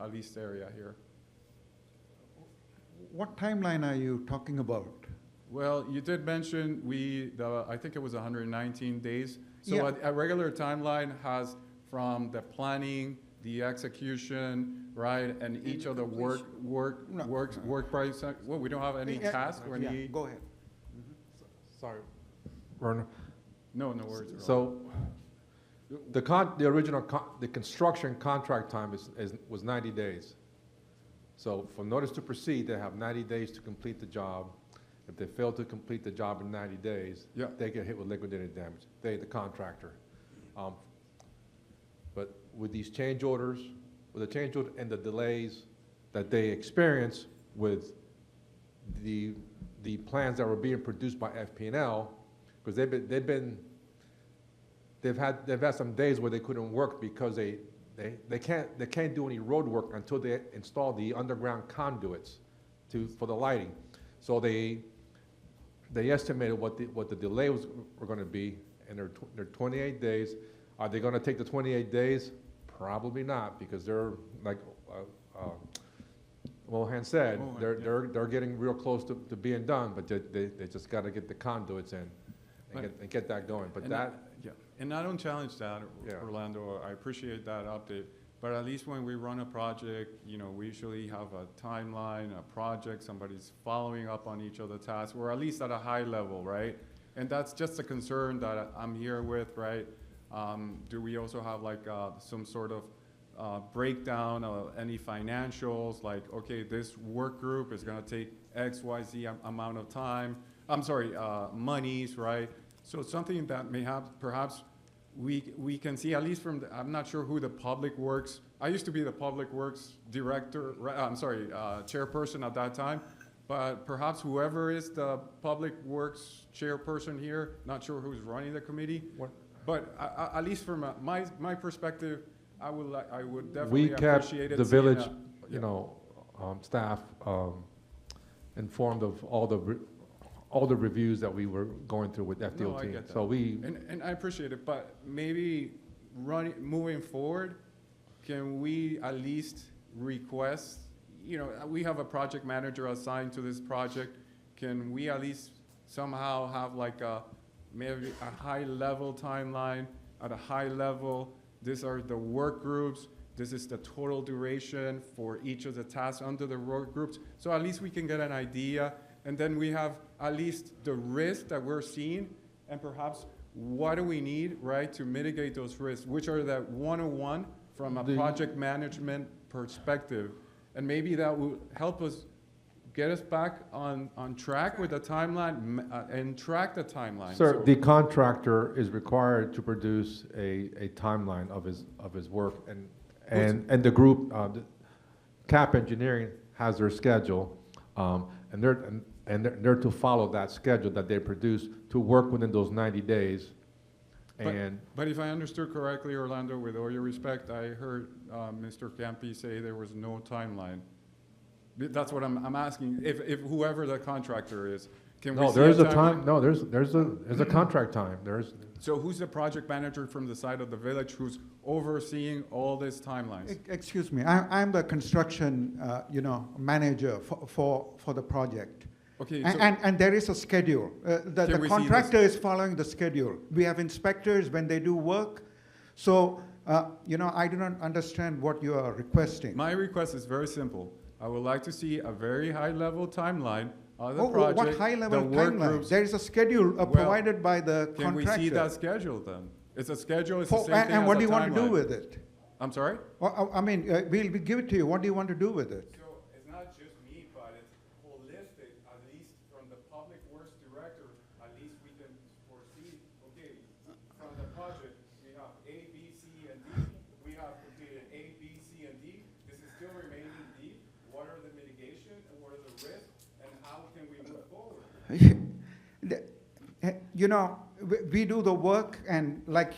at least area here? What timeline are you talking about? Well, you did mention I think it was 119 days. So Yeah. a regular timeline has from the planning, the execution, right, and each of the work price. Well, we don't have any task or any. Yeah, go ahead. Sorry, Werner. No worries at all. So, the original, the construction contract time was 90 days. So for notice to proceed, they have 90 days to complete the job. If they fail to complete the job in 90 days, Yeah. they get hit with liquidated damage, the contractor. But with these change orders, with the change order and the delays that they experience with the plans that were being produced by FP&L, because they've had some days where they couldn't work because they can't do any road work until they install the underground conduits for the lighting. So they estimated what the delay were going to be, and they're 28 days. Are they going to take the 28 days? Probably not, because they're like Mohan said, they're getting real close to being done, but they just got to get the conduits in and get that going. But and I don't challenge that, Yeah. Orlando. I appreciate that update. But at least when we run a project, we usually have a timeline, a project, somebody's following up on each of the tasks, or at least at a high level, right? And that's just a concern that I'm here with, right? Do we also have like some sort of breakdown of any financials, like, okay, this work group is gonna take X, Y, Z amount of time, monies, right? So something that may have, perhaps we can see, at least from, I'm not sure who the Public Works, I used to be the Public Works director, chairperson at that time, but perhaps whoever is the Public Works chairperson here, not sure who's running the committee, but at least from my perspective, I would definitely appreciate it. We kept the village, staff informed of all the reviews that we were going through with FDOT. No, I get that. So and I appreciate it, but maybe moving forward, can we at least request, we have a project manager assigned to this project. Can we at least somehow have like maybe a high level timeline? At a high level, these are the work groups. This is the total duration for each of the tasks under the work groups. So at least we can get an idea. And then we have at least the risk that we're seeing, and perhaps what do we need, right, to mitigate those risks, which are that 101 from a project management perspective. And maybe that will help us get us back on track with the timeline and track the timeline. Sir, the contractor is required to produce a timeline of his work, and the group, CAP Engineering has their schedule, and they're to follow that schedule that they produce to work within those 90 days. But if I understood correctly, Orlando, with all your respect, I heard Mr. Campi say there was no timeline. That's what I'm asking. If whoever the contractor is, can we see there's a a time. No, there's a contract time. So who's the project manager from the side of the village who's overseeing all these timelines? Excuse me, I'm the construction, manager for the project. Okay. And there is a schedule. The contractor is following the schedule. We have inspectors when they do work. So, I do not understand what you are requesting. My request is very simple. I would like to see a very high-level timeline of the project. What high-level the work timeline? groups. There is a schedule provided by the contractor. Can we see that schedule then? It's a schedule, it's the same thing as a timeline. And what do you want to do with it? I'm sorry? We'll give it to you. What do you want to do with it? So it's not just me, but it's you know, we do the work, and like,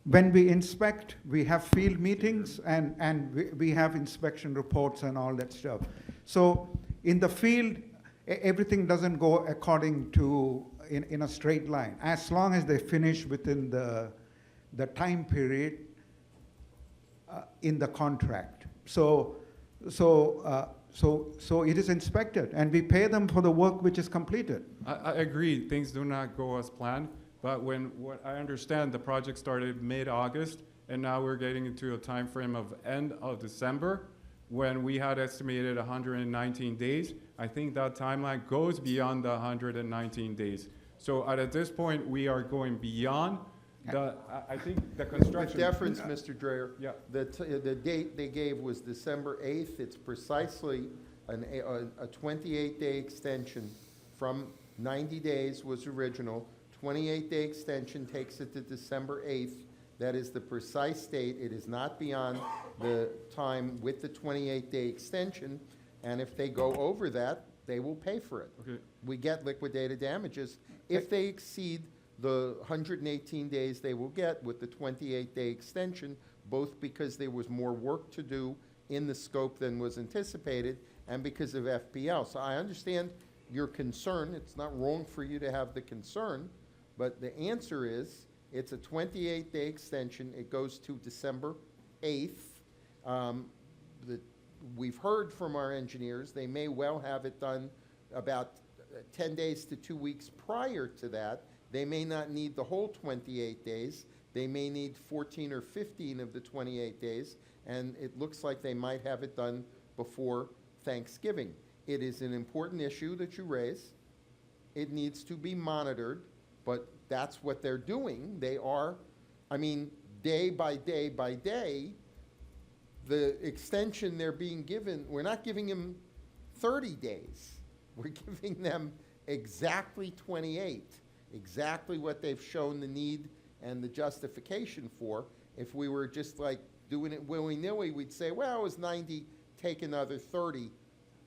when we inspect, we have field meetings, and we have inspection reports and all that stuff. So in the field, everything doesn't go according to, in a straight line. As long as they finish within the time period in the contract. So it is inspected, and we pay them for the work which is completed. I agree, things do not go as planned, but what I understand, the project started mid-August, and now we're getting into a time frame of end of December, when we had estimated 119 days. I think that timeline goes beyond the 119 days. So at this point, we are going beyond I think the construction. With deference, Mr. Dreyer. Yeah. The date they gave was December 8th. It's precisely a 28-day extension from 90 days was original. 28-day extension takes it to December 8th. That is the precise date. It is not beyond the time with the 28-day extension. And if they go over that, they will pay for it. Okay. We get liquidated damages. If they exceed the 118 days they will get with the 28-day extension, both because there was more work to do in the scope than was anticipated and because of FPL. So I understand your concern. It's not wrong for you to have the concern, but the answer is it's a 28-day extension. It goes to December 8th. We've heard from our engineers. They may well have it done about 10 days to 2 weeks prior to that. They may not need the whole 28 days. They may need 14 or 15 of the 28 days, and it looks like they might have it done before Thanksgiving. It is an important issue that you raise. It needs to be monitored, but that's what they're doing. They are, I mean, day by day by day, the extension they're being given, we're not giving them 30 days. We're giving them exactly 28. Exactly what they've shown the need and the justification for. If we were just like doing it willy-nilly, we'd say, well, it was 90, take another 30.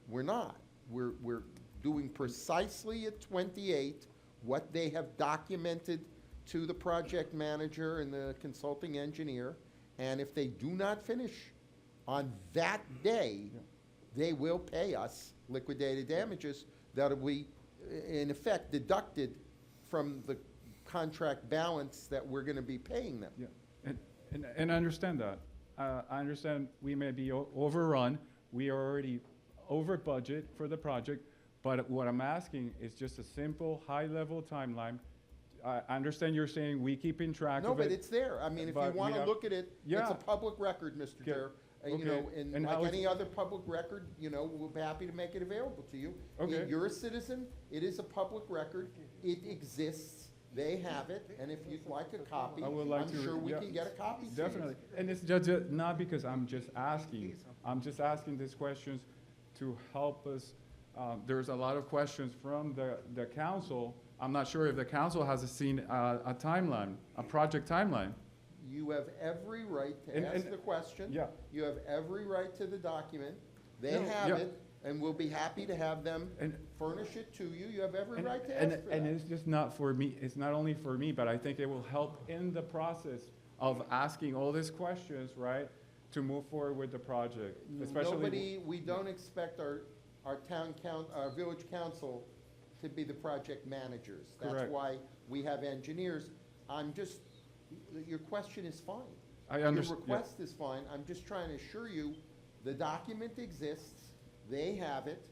We're not. We're doing precisely at 28 what they have documented to the project manager and the consulting engineer. And if they do not finish on that day, they will pay us liquidated damages that will be, in effect, deducted from the contract balance that we're going to be paying them. Yeah, and I understand that. I understand we may be overrun. We are already over budget for the project, but what I'm asking is just a simple, high-level timeline. I understand you're saying we keep in track of it. No, but it's there. I mean, if you want to look at it, it's a public record, Mr. Chair. You know, and like any other public record, you know, we'll be happy to make it available to you. Okay. You're a citizen. It is a public record. It exists. They have it. And if you'd like a copy, I'm sure we can get a copy. Definitely. And it's just not because I'm just asking. I'm just asking these questions to help us. There's a lot of questions from the council. I'm not sure if the council has seen a timeline, a project timeline. You have every right to ask the question. Yeah. You have every right to the document. They have it, and we'll be happy to have them furnish it to you. You have every right to ask for that. And it's just not for me. It's not only for me, but I think it will help in the process of asking all these questions, right, to move forward with the project. Especially we don't expect our village council to be the project managers. That's Correct. why we have engineers. Your question is fine. I understand. Your request is fine. I'm just trying to assure you the document exists. They have it.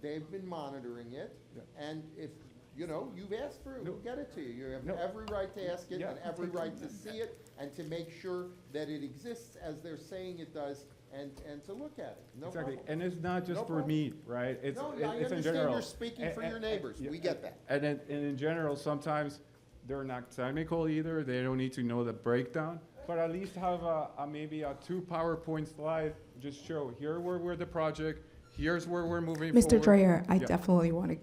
They've been monitoring it. Yeah. And if, you know, you've asked for it, we'll get it to you. You have No. every right to ask it Yeah. and every right to see it and to make sure that it exists as they're saying it does and to look at it. No Exactly. problem. And it's not just No for problem. me, right? It's No, I it's in understand general. you're speaking for your neighbors. We get that. And in general, sometimes they're not technical either. They don't need to know the breakdown, but at least have maybe a 2 PowerPoint slide. Just show here where we're the project. Here's where we're moving forward. Mr. Dreyer, I Yeah. definitely want to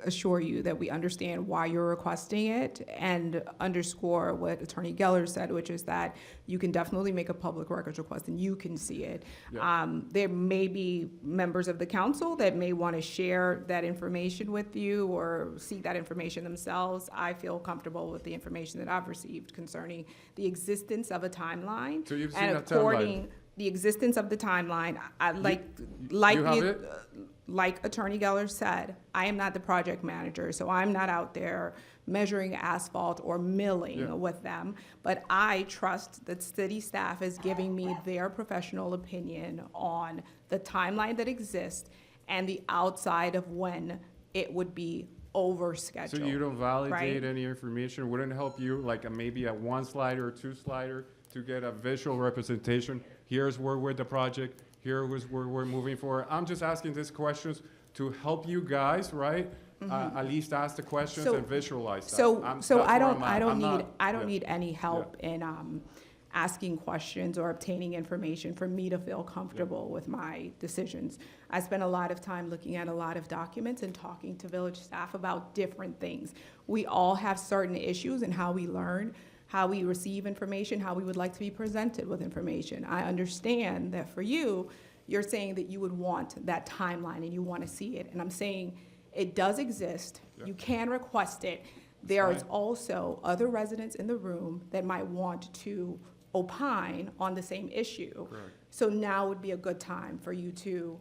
assure you that we understand why you're requesting it and underscore what Attorney Geller said, which is that you can definitely make a public records request and you can see it. There may be members of the council that may want to share that information with you or see that information themselves. I feel comfortable with the information that I've received concerning the existence of a timeline. So you've seen And that according, timeline? the existence of the timeline, you have it? Like Attorney Geller said, I am not the project manager, so I'm not out there measuring asphalt or milling with them. But I trust that city staff is giving me their professional opinion on the timeline that exists and the outside of when it would be over scheduled. So you don't validate right? any information? Wouldn't it help you, like maybe a 1 slider or 2 slider, to get a visual representation? Here's where we're the project. Here's where we're moving forward. I'm just asking these questions to help you guys, right? At least ask the questions So- and visualize that. So That's I where don't, I'm I at. don't I'm need, not- I don't yeah. need any help in asking questions or obtaining information for me to feel comfortable with my decisions. I spend a lot of time looking at a lot of documents and talking to village staff about different things. We all have certain issues in how we learn, how we receive information, how we would like to be presented with information. I understand that for you, you're saying that you would want that timeline and you want to see it. And I'm saying it does exist. You can request it. There is also other residents in the room that might want to opine on the same issue. Correct. So now would be a good time for you to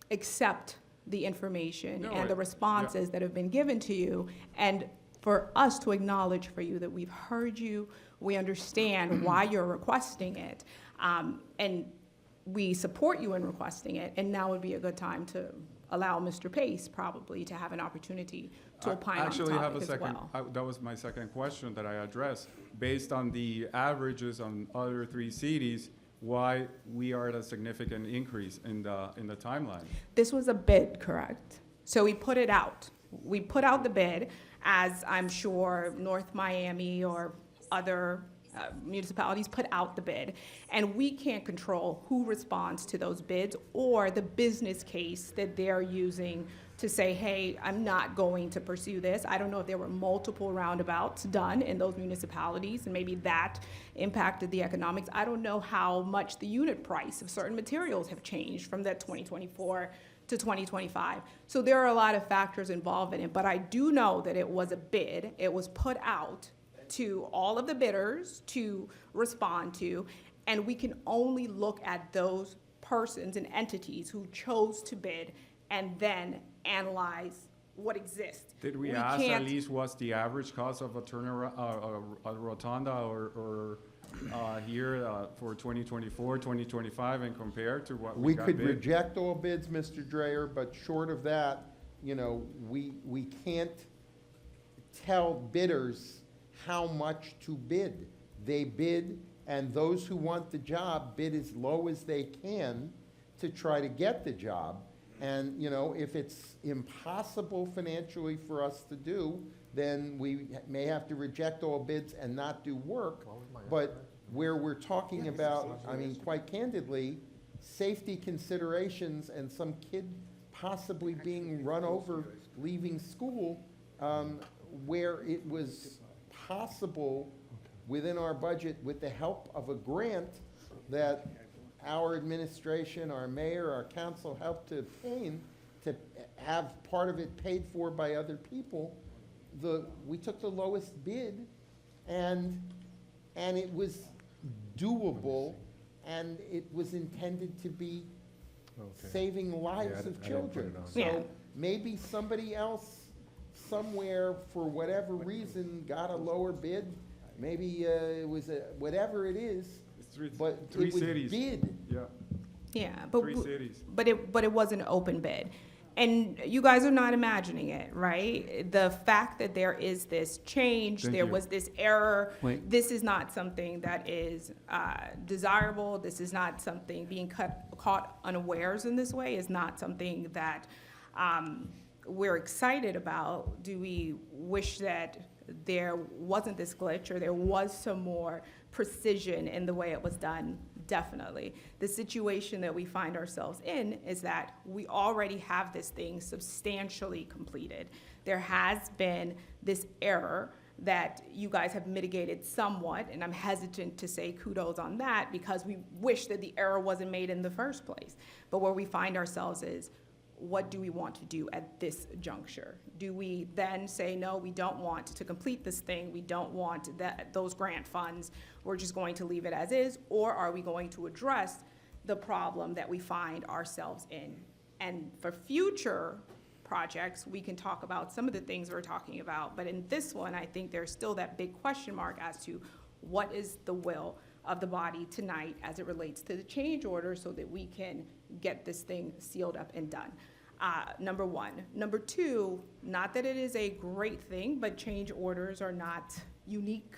accept the information No, and the responses that have been given to you, and for us to acknowledge for you that we've heard you, we understand why you're requesting it, and we support you in requesting it, and now would be a good time to allow Mr. Pace probably to have an opportunity to opine on the Actually, I have a topic as second, well. that was my second question that I addressed. Based on the averages on other 3 cities, why we are at a significant increase in the timeline? This was a bid, correct? So we put it out. We put out the bid, as I'm sure North Miami or other municipalities put out the bid. And we can't control who responds to those bids or the business case that they're using to say, hey, I'm not going to pursue this. I don't know if there were multiple roundabouts done in those municipalities, and maybe that impacted the economics. I don't know how much the unit price of certain materials have changed from that 2024 to 2025. So there are a lot of factors involved in it, but I do know that it was a bid. It was put out to all of the bidders to respond to, and we can only look at those persons and entities who chose to bid and then analyze what exists. Did we ask at can't- least what's the average cost of a turnaround, a rotunda or here for 2024, 2025, and compare to what we We got could bid? reject all bids, Mr. Dreyer, but short of that, you know, we can't tell bidders how much to bid. They bid, and those who want the job bid as low as they can to try to get the job. And, you know, if it's impossible financially for us to do, then we may have to reject all bids and not do work. But where we're talking about, I mean, quite candidly, safety considerations and some kid possibly being run over leaving school, where it was possible within our budget, with the help of a grant that our administration, our mayor, our council helped to obtain, to have part of it paid for by other people, we took the lowest bid, and it was doable, and it was intended to be saving lives of children. So maybe somebody else somewhere, for whatever reason, got a lower bid. Maybe it was whatever it is, but Three it was cities. bid. Yeah. Yeah, but 3 cities. but it was an open bid. And you guys are not imagining it, right? The fact that there is this change, Thank there you. was this error, Wait. this is not something that is desirable. This is not something being caught unawares in this way is not something that we're excited about. Do we wish that there wasn't this glitch or there was some more precision in the way it was done? definitely. The situation that we find ourselves in is that we already have this thing substantially completed. There has been this error that you guys have mitigated somewhat, and I'm hesitant to say kudos on that because we wish that the error wasn't made in the first place. But where we find ourselves is, what do we want to do at this juncture? Do we then say, no, we don't want to complete this thing, we don't want those grant funds, we're just going to leave it as is, or are we going to address the problem that we find ourselves in? And for future projects, we can talk about some of the things we're talking about, but in this one, I think there's still that big question mark as to what is the will of the body tonight as it relates to the change order so that we can get this thing sealed up and done. Number one. Number two, not that it is a great thing, but change orders are not unique.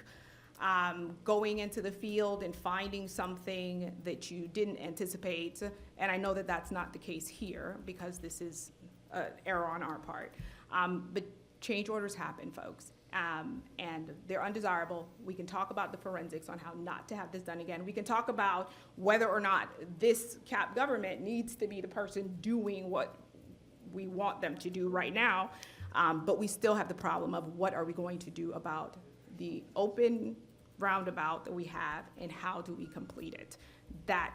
Going into the field and finding something that you didn't anticipate, and I know that that's not the case here because this is an error on our part. But change orders happen, folks. And they're undesirable. We can talk about the forensics on how not to have this done again. We can talk about whether or not this CAP government needs to be the person doing what we want them to do right now. But we still have the problem of what are we going to do about the open roundabout that we have and how do we complete it? That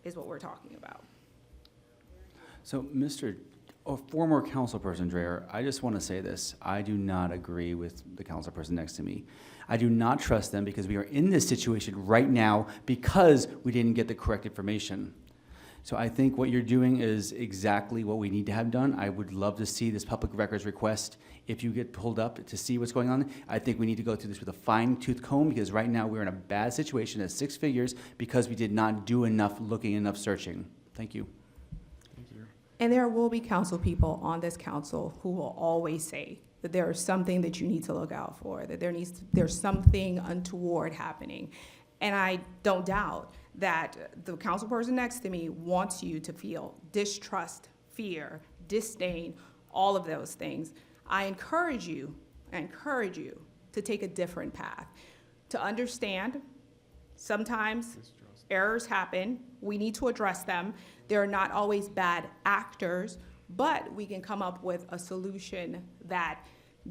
is what we're talking about. So, former councilperson Dreher, I just want to say this. I do not agree with the councilperson next to me. I do not trust them because we are in this situation right now because we didn't get the correct information. So I think what you're doing is exactly what we need to have done. I would love to see this public records request if you get pulled up to see what's going on. I think we need to go through this with a fine-tooth comb because right now we're in a bad situation at 6 figures because we did not do enough looking, enough searching. Thank you. And there will be council people on this council who will always say that there is something that you need to look out for, that there's something untoward happening. And I don't doubt that the council person next to me wants you to feel distrust, fear, disdain, all of those things. I encourage you to take a different path, to understand sometimes errors happen. We need to address them. They're not always bad actors, but we can come up with a solution that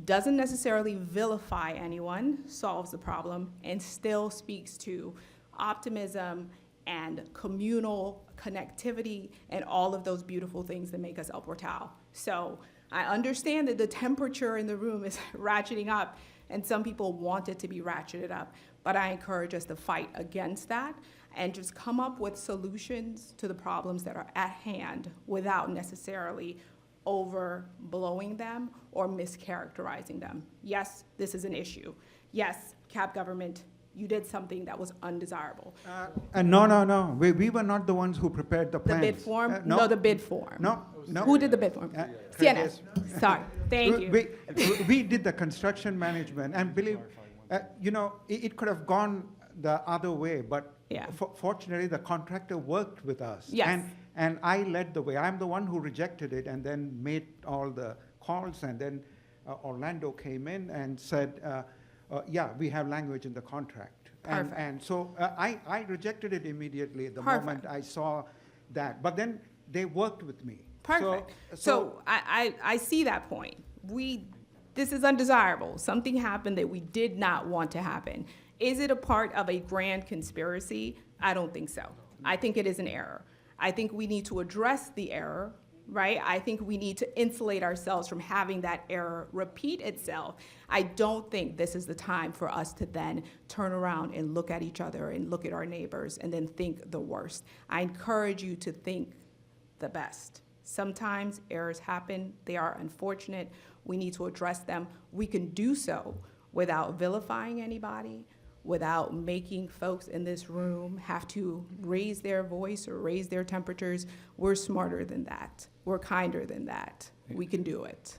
doesn't necessarily vilify anyone, solves the problem, and still speaks to optimism and communal connectivity and all of those beautiful things that make us El Portal. So I understand that the temperature in the room is ratcheting up, and some people want it to be ratcheted up, but I encourage us to fight against that and just come up with solutions to the problems that are at hand without necessarily overblowing them or mischaracterizing them. Yes, this is an issue. Yes, CAP government, you did something that was undesirable. No. We were not the ones who prepared the The plans. bid form? No, the bid form. No. Who did the bid form? CNS. Sorry, thank you. We did the construction management, and believe, it could have gone the other way, but Yeah. Fortunately, the contractor worked with us. Yes. And I led the way. I'm the one who rejected it and then made all the calls, and then Orlando came in and said, yeah, we have language in the contract. Perfect. And so I rejected it immediately the Perfect. moment I saw that. But then they worked with me. Perfect. So I see that point. This is undesirable. Something happened that we did not want to happen. Is it a part of a grand conspiracy? I don't think so. I think it is an error. I think we need to address the error, right? I think we need to insulate ourselves from having that error repeat itself. I don't think this is the time for us to then turn around and look at each other and look at our neighbors and then think the worst. I encourage you to think the best. Sometimes errors happen. They are unfortunate. We need to address them. We can do so without vilifying anybody, without making folks in this room have to raise their voice or raise their temperatures. We're smarter than that. We're kinder than that. We can do it.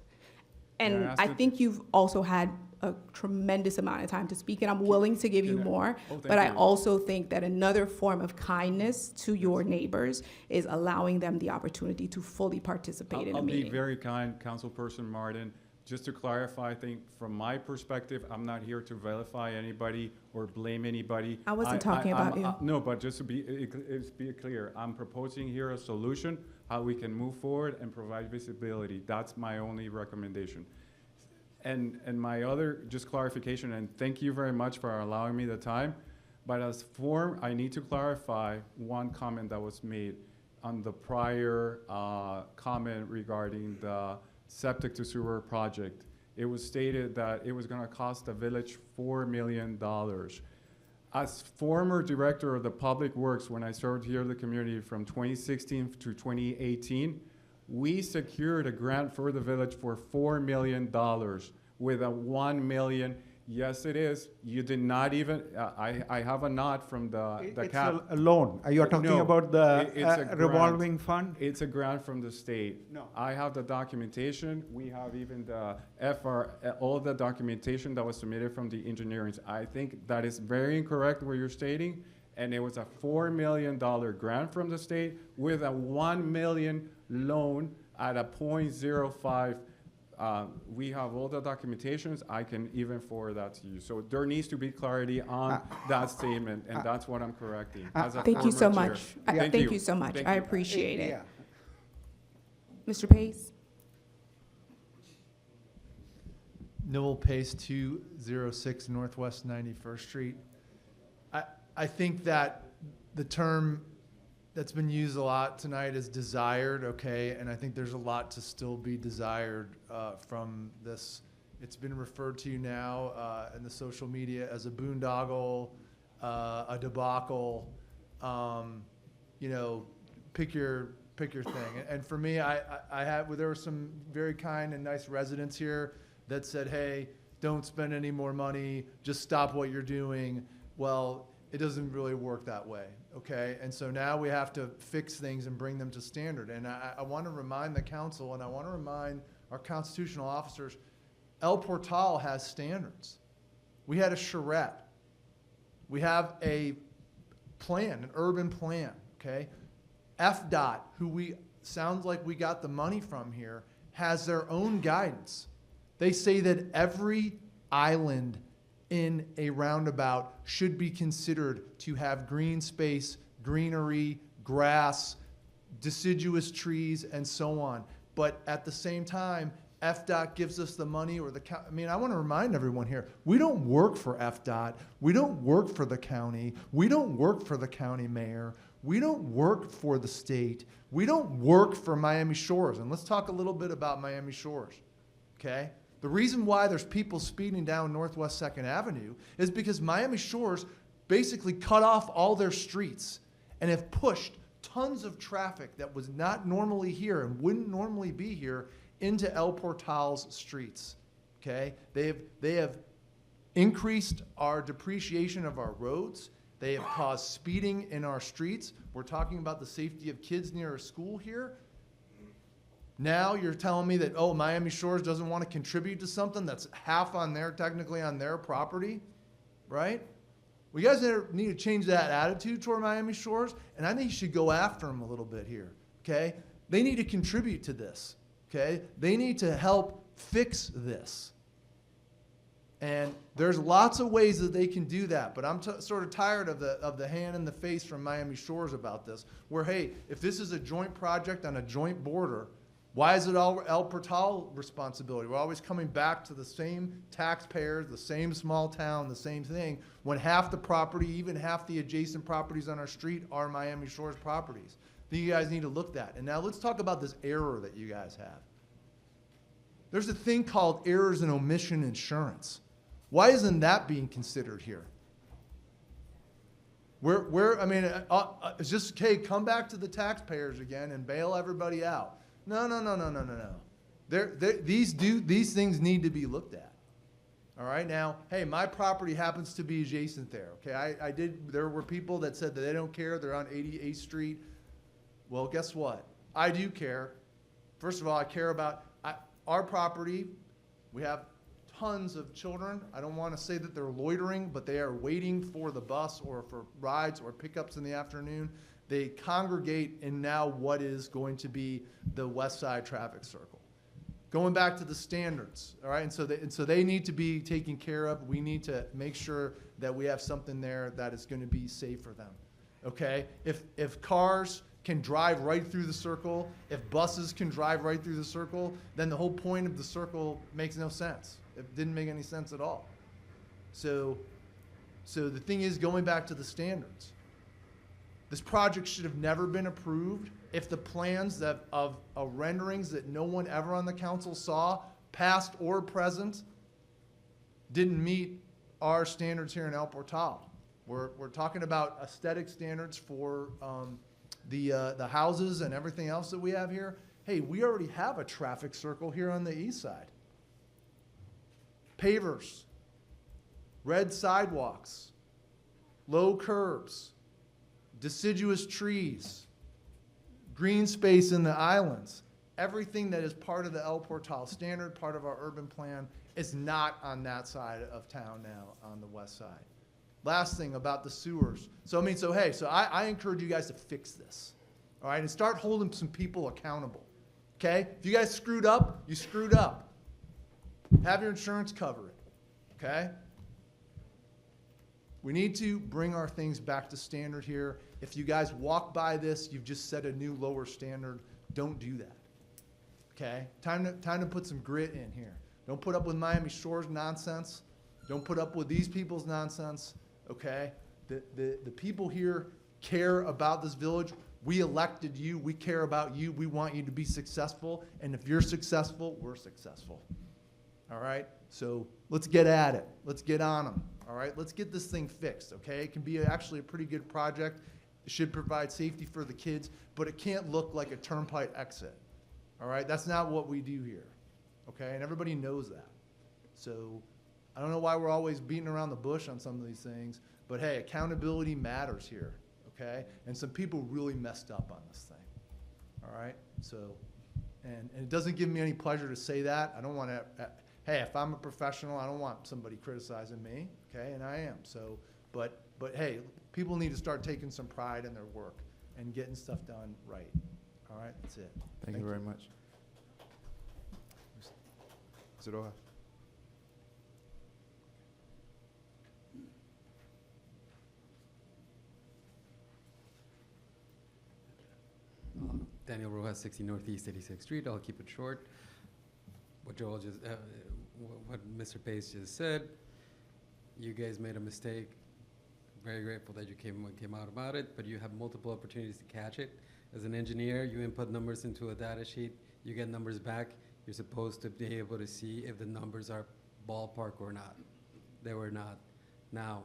And I think you've also had a tremendous amount of time to speak, and I'm willing to give you more. But I also think that another form of kindness to your neighbors is allowing them the opportunity to fully participate in a I'll meeting. be very kind, Councilperson Martin. just to clarify, I think from my perspective, I'm not here to vilify anybody or blame anybody. I wasn't talking about you. No, but just to be clear, I'm proposing here a solution, how we can move forward and provide visibility. That's my only recommendation. And my other, just clarification, and thank you very much for allowing me the time, but as form, I need to clarify one comment that was made on the prior comment regarding the septic to sewer project. It was stated that it was gonna cost the village $4 million. As former director of the Public Works, when I served here in the community from 2016 to 2018, we secured a grant for the village for $4 million with a $1 million. Yes, it is. You did not even, I have a nod from the It's cap. a loan. You're talking No, about the it's a grant. revolving fund? It's a grant from the state. No. I have the documentation. We have even the all the documentation that was submitted from the engineering. I think that is very incorrect what you're stating. And it was a $4 million grant from the state with a $1 million loan at a 0.05. We have all the documentations. I can even forward that to you. So there needs to be clarity on that statement, and that's what I'm correcting. As a Thank you so former chair. much. Thank you so much. Thank I you. appreciate it. Yeah. Mr. Pace? Newell Pace, 206 Northwest 91st Street. I think that the term that's been used a lot tonight is desired, okay, and I think there's a lot to still be desired from this. It's been referred to now in the social media as a boondoggle, a debacle, you know, pick your thing. And for me, there were some very kind and nice residents here that said, hey, don't spend any more money, just stop what you're doing. Well, it doesn't really work that way, okay? And so now we have to fix things and bring them to standard. And I want to remind the council, and I want to remind our constitutional officers, El Portal has standards. We had a charrette. We have a plan, an urban plan, okay? FDOT, sounds like we got the money from here, has their own guidance. They say that every island in a roundabout should be considered to have green space, greenery, grass, deciduous trees, and so on. But at the same time, FDOT gives us the money, or I want to remind everyone here, we don't work for FDOT. We don't work for the county. We don't work for the county mayor. We don't work for the state. We don't work for Miami Shores. And let's talk a little bit about Miami Shores, okay? The reason why there's people speeding down Northwest 2nd Avenue is because Miami Shores basically cut off all their streets and have pushed tons of traffic that was not normally here and wouldn't normally be here into El Portal's streets, okay? They have increased our depreciation of our roads. They have caused speeding in our streets. We're talking about the safety of kids near a school here. Now you're telling me that, oh, Miami Shores doesn't want to contribute to something that's technically on their property, right? Well, you guys need to change that attitude toward Miami Shores, and I think you should go after them a little bit here, okay? They need to contribute to this, okay? They need to help fix this. And there's lots of ways that they can do that, but I'm sort of tired of the hand in the face from Miami Shores about this, where, hey, if this is a joint project on a joint border, why is it all El Portal responsibility? We're always coming back to the same taxpayers, the same small town, the same thing, when half the property, even half the adjacent properties on our street are Miami Shores properties. That you guys need to look at. And now let's talk about this error that you guys have. There's a thing called errors and omission insurance. Why isn't that being considered here? It's just, okay, come back to the taxpayers again and bail everybody out. No. These things need to be looked at. All right, now, hey, my property happens to be adjacent there. Okay, there were people that said that they don't care. They're on 88th Street. Well, guess what? I do care. First of all, I care about our property. We have tons of children. I don't want to say that they're loitering, but they are waiting for the bus or for rides or pickups in the afternoon. They congregate in now what is going to be the West Side traffic circle. going back to the standards, all right? And so they need to be taken care of. We need to make sure that we have something there that is going to be safe for them, okay? If cars can drive right through the circle, if buses can drive right through the circle, then the whole point of the circle makes no sense. It didn't make any sense at all. So the thing is, going back to the standards, this project should have never been approved if the plans of renderings that no one ever on the council saw, past or present, didn't meet our standards here in El Portal. We're talking about aesthetic standards for the houses and everything else that we have here. Hey, we already have a traffic circle here on the east side. Pavers, red sidewalks, low curbs, deciduous trees, green space in the islands. Everything that is part of the El Portal standard, part of our urban plan, is not on that side of town now, on the west side. Last thing about the sewers. So I encourage you guys to fix this, all right, and start holding some people accountable, okay? If you guys screwed up, you screwed up. Have your insurance cover it, okay? We need to bring our things back to standard here. If you guys walk by this, you've just set a new lower standard. Don't do that, okay? Time to put some grit in here. Don't put up with Miami Shores nonsense. Don't put up with these people's nonsense, okay? The people here care about this village. We elected you. We care about you. We want you to be successful. And if you're successful, we're successful. All right? So let's get at it. Let's get on them. All right? Let's get this thing fixed, okay? It can be actually a pretty good project. It should provide safety for the kids, but it can't look like a turnpike exit. All right? That's not what we do here, okay? And everybody knows that. So I don't know why we're always beating around the bush on some of these things, but hey, accountability matters here, okay? And some people really messed up on this thing, all right? So, and it doesn't give me any pleasure to say that. I don't want to, hey, if I'm a professional, I don't want somebody criticizing me, okay? And I am, so, but hey, people need to start taking some pride in their work and getting stuff done right, all right? That's it. Thank you very much. Zeroha. Daniel Rojas, 60 Northeast 86th Street. I'll keep it short. What Joel just, what Mr. Pace just said, you guys made a mistake. Very grateful that you came out about it, but you have multiple opportunities to catch it. As an engineer, you input numbers into a data sheet, you get numbers back. You're supposed to be able to see if the numbers are ballpark or not. They were not. Now,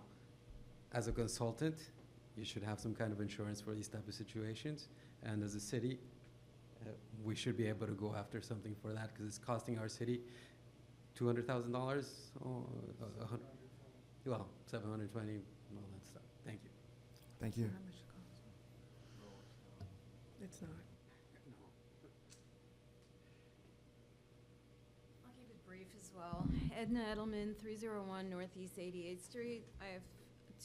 as a consultant, you should have some kind of insurance for these type of situations. And as a city, we should be able to go after something for that because it's costing our city $200,000, well, 720, and all that stuff. Thank you. Thank you. How much it costs? It's not. I'll keep it brief as well. Edna Edelman, 301 Northeast 88th Street. I have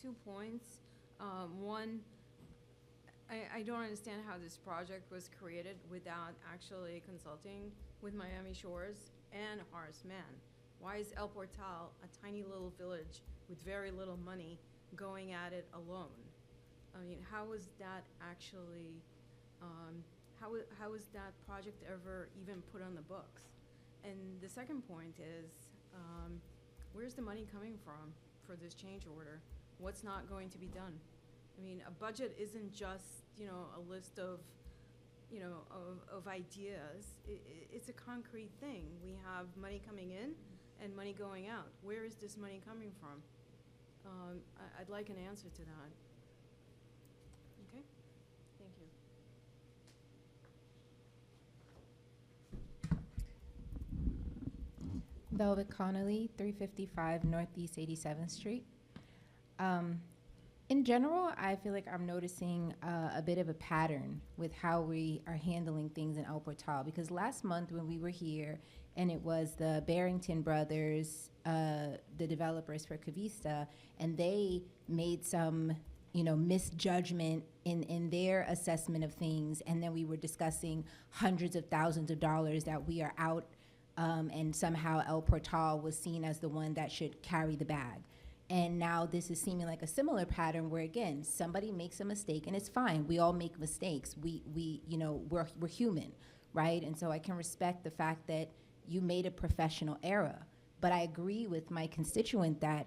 2 points. One, I don't understand how this project was created without actually consulting with Miami Shores and Horace Mann. Why is El Portal, a tiny little village with very little money, going at it alone? I mean, how was that actually, how was that project ever even put on the books? And the second point is, where's the money coming from for this change order? What's not going to be done? I mean, a budget isn't just, a list of, of ideas. It's a concrete thing. We have money coming in and money going out. Where is this money coming from? I'd like an answer to that. Okay? Thank you. Velvet Connolly, 355 Northeast 87th Street. In general, I feel like I'm noticing a bit of a pattern with how we are handling things in El Portal, because last month when we were here and it was the Barrington brothers, the developers for Cavista, and they made some misjudgment in their assessment of things, and then we were discussing hundreds of thousands of dollars that we are out and somehow El Portal was seen as the one that should carry the bag. And now this is seeming like a similar pattern where, again, somebody makes a mistake, and it's fine. We all make mistakes. We're human, right? And so I can respect the fact that you made a professional error. But I agree with my constituent that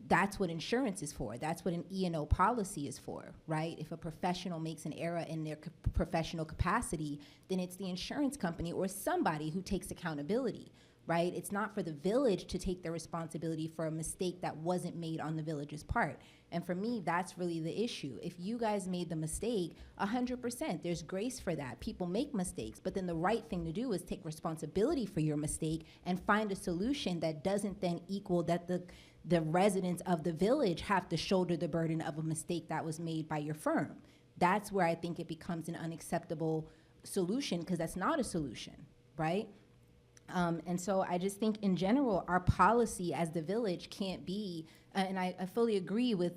that's what insurance is for. That's what an E&O policy is for, right? If a professional makes an error in their professional capacity, then it's the insurance company or somebody who takes accountability, right? It's not for the village to take the responsibility for a mistake that wasn't made on the village's part. And for me, that's really the issue. If you guys made the mistake, 100%, there's grace for that. People make mistakes, but then the right thing to do is take responsibility for your mistake and find a solution that doesn't then equal that the residents of the village have to shoulder the burden of a mistake that was made by your firm. That's where I think it becomes an unacceptable solution, because that's not a solution, right? And so I just think in general, our policy as the village can't be, and I fully agree with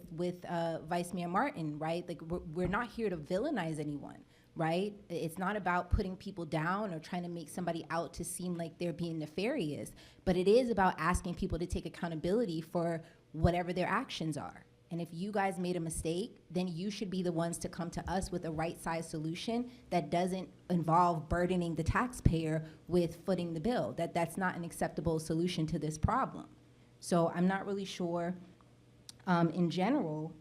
Vice Mayor Martin, right? Like we're not here to villainize anyone, right? It's not about putting people down or trying to make somebody out to seem like they're being nefarious, but it is about asking people to take accountability for whatever their actions are. And if you guys made a mistake, then you should be the ones to come to us with a right-sized solution that doesn't involve burdening the taxpayer with footing the bill. That's not an acceptable solution to this problem. So I'm not really sure, in general,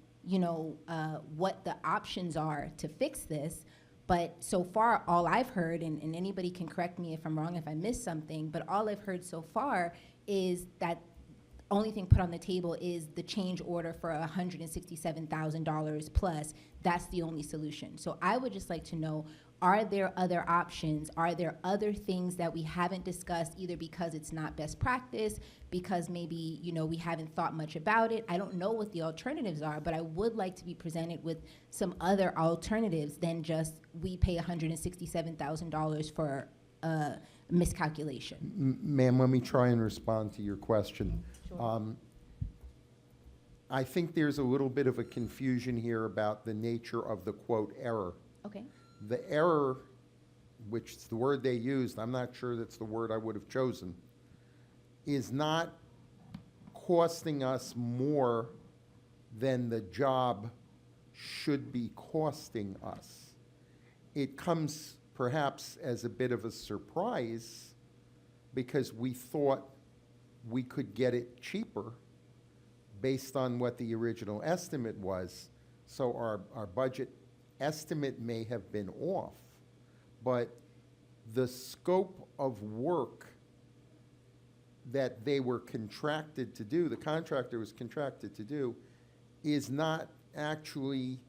what the options are to fix this. But so far, all I've heard, and anybody can correct me if I'm wrong, if I missed something, but all I've heard so far is that only thing put on the table is the change order for $167,000 plus. That's the only solution. So I would just like to know, are there other options? Are there other things that we haven't discussed, either because it's not best practice, because maybe we haven't thought much about it? I don't know what the alternatives are, but I would like to be presented with some other alternatives than just we pay $167,000 for a miscalculation. Ma'am, let me try and respond to your question. I think there's a little bit of a confusion here about the nature of the quote error. Okay. The error, which is the word they used, I'm not sure that's the word I would have chosen, is not costing us more than the job should be costing us. It comes perhaps as a bit of a surprise because we thought we could get it cheaper based on what the original estimate was. So our budget estimate may have been off, but the scope of work that they were contracted to do, the contractor was contracted to do, is not actually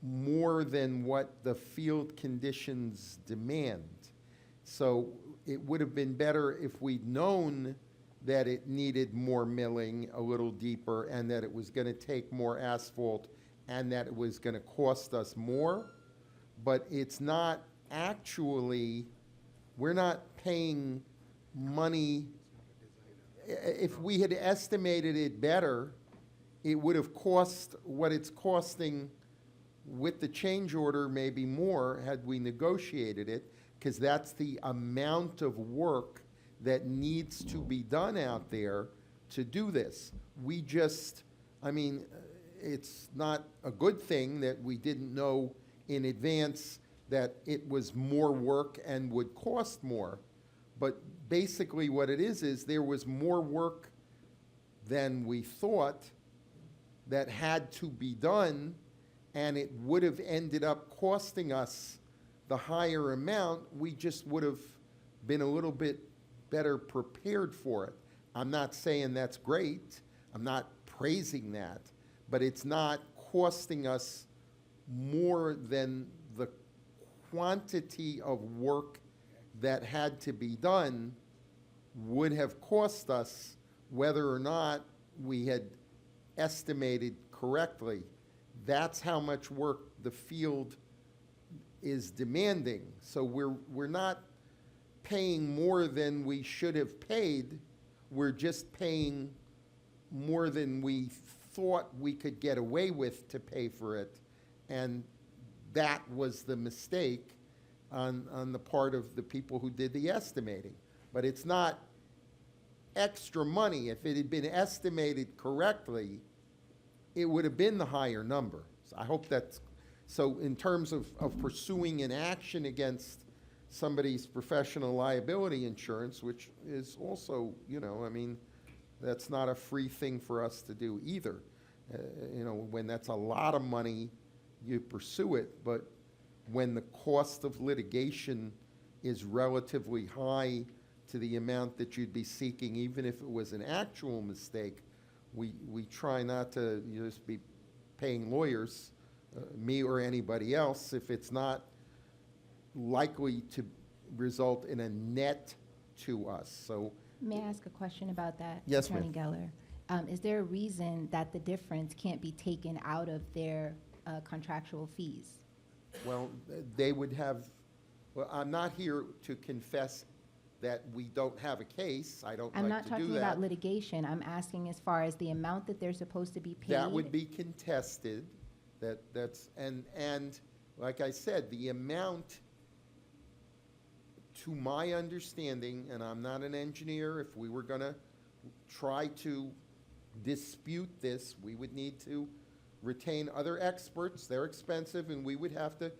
more than what the field conditions demand. So it would have been better if we'd known that it needed more milling, a little deeper, and that it was going to take more asphalt, and that it was going to cost us more. But it's not actually, we're not paying money. If we had estimated it better, it would have cost what it's costing with the change order, maybe more, had we negotiated it, because that's the amount of work that needs to be done out there to do this. We just, it's not a good thing that we didn't know in advance that it was more work and would cost more. But basically what it is there was more work than we thought that had to be done, and it would have ended up costing us the higher amount. We just would have been a little bit better prepared for it. I'm not saying that's great. I'm not praising that. But it's not costing us more than the quantity of work that had to be done would have cost us, whether or not we had estimated correctly. That's how much work the field is demanding. So we're not paying more than we should have paid. We're just paying more than we thought we could get away with to pay for it. And that was the mistake on the part of the people who did the estimating. but it's not extra money. If it had been estimated correctly, it would have been the higher number. So I hope that's, so in terms of pursuing an action against somebody's professional liability insurance, which is also, you know, I mean, that's not a free thing for us to do either. You know, when that's a lot of money, you pursue it, but when the cost of litigation is relatively high to the amount that you'd be seeking, even if it was an actual mistake, we try not to just be paying lawyers, me or anybody else, if it's not likely to result in a net to us. So, May I ask a question about that, Yes, Attorney ma'am. Geller? Is there a reason that the difference can't be taken out of their contractual fees? well, they would have, well, I'm not here to confess that we don't have a case. I don't I'm like not to do talking that. about litigation. I'm asking as far as the amount that they're supposed to be paid. That would be contested, that's, and like I said, the amount, to my understanding, and I'm not an engineer, if we were gonna try to dispute this, we would need to retain other experts, they're expensive, and we would have to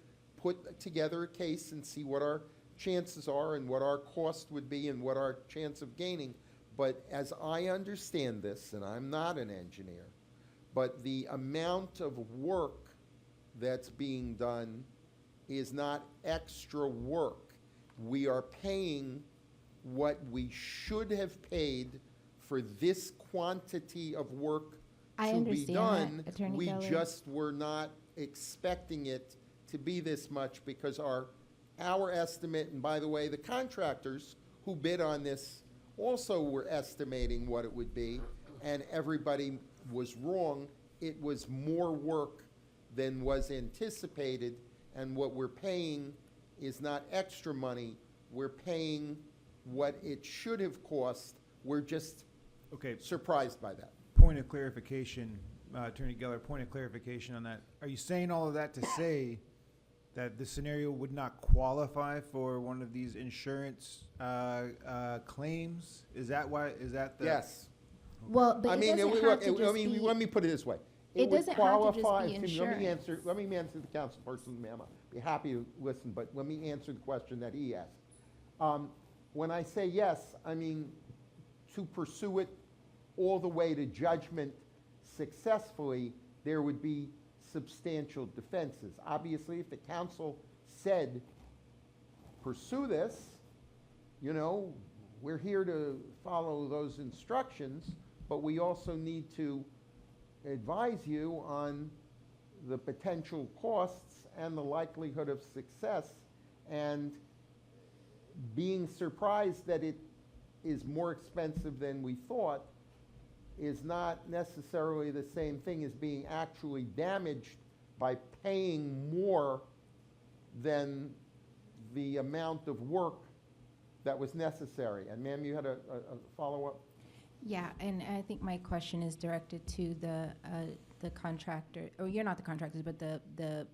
put together a case and see what our chances are and what our cost would be and what our chance of gaining. But as I understand this, and I'm not an engineer, but the amount of work that's being done is not extra work. We are paying what we should have paid for this quantity of work I to be understand done. that, Attorney We Geller. just were not expecting it to be this much because our estimate, and by the way, the contractors who bid on this also were estimating what it would be, and everybody was wrong. It was more work than was anticipated, and what we're paying is not extra money. We're paying what it should have cost. We're just Okay, surprised by that. point of clarification, Attorney Geller, point of clarification on that. Are you saying all of that to say that the scenario would not qualify for one of these insurance claims? Is that why, is that the? Yes. Well, but I it mean, doesn't look, have to just be. let me put it this way. It would doesn't have to just be qualify- insurance. Let me answer the councilperson, ma'am. I'd be happy to listen, but let me answer the question that he asked. When I say yes, I mean to pursue it all the way to judgment successfully, there would be substantial defenses. Obviously, if the council said, pursue this, you know, we're here to follow those instructions, but we also need to advise you on the potential costs and the likelihood of success, and being surprised that it is more expensive than we thought is not necessarily the same thing as being actually damaged by paying more than the amount of work that was necessary. And ma'am, you had a follow-up? Yeah, and I think my question is directed to the contractor, or you're not the contractors, but the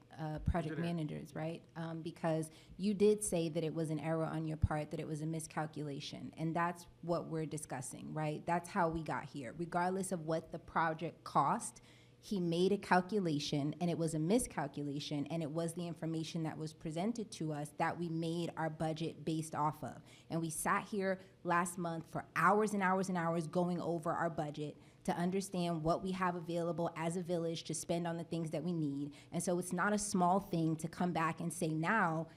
project managers, right? Because you did say that it was an error on your part, that it was a miscalculation, and that's what we're discussing, right? That's how we got here. Regardless of what the project cost, he made a calculation, and it was a miscalculation, and it was the information that was presented to us that we made our budget based off of. And we sat here last month for hours and hours and hours going over our budget to understand what we have available as a village to spend on the things that we need. And so it's not a small thing to come back and say now,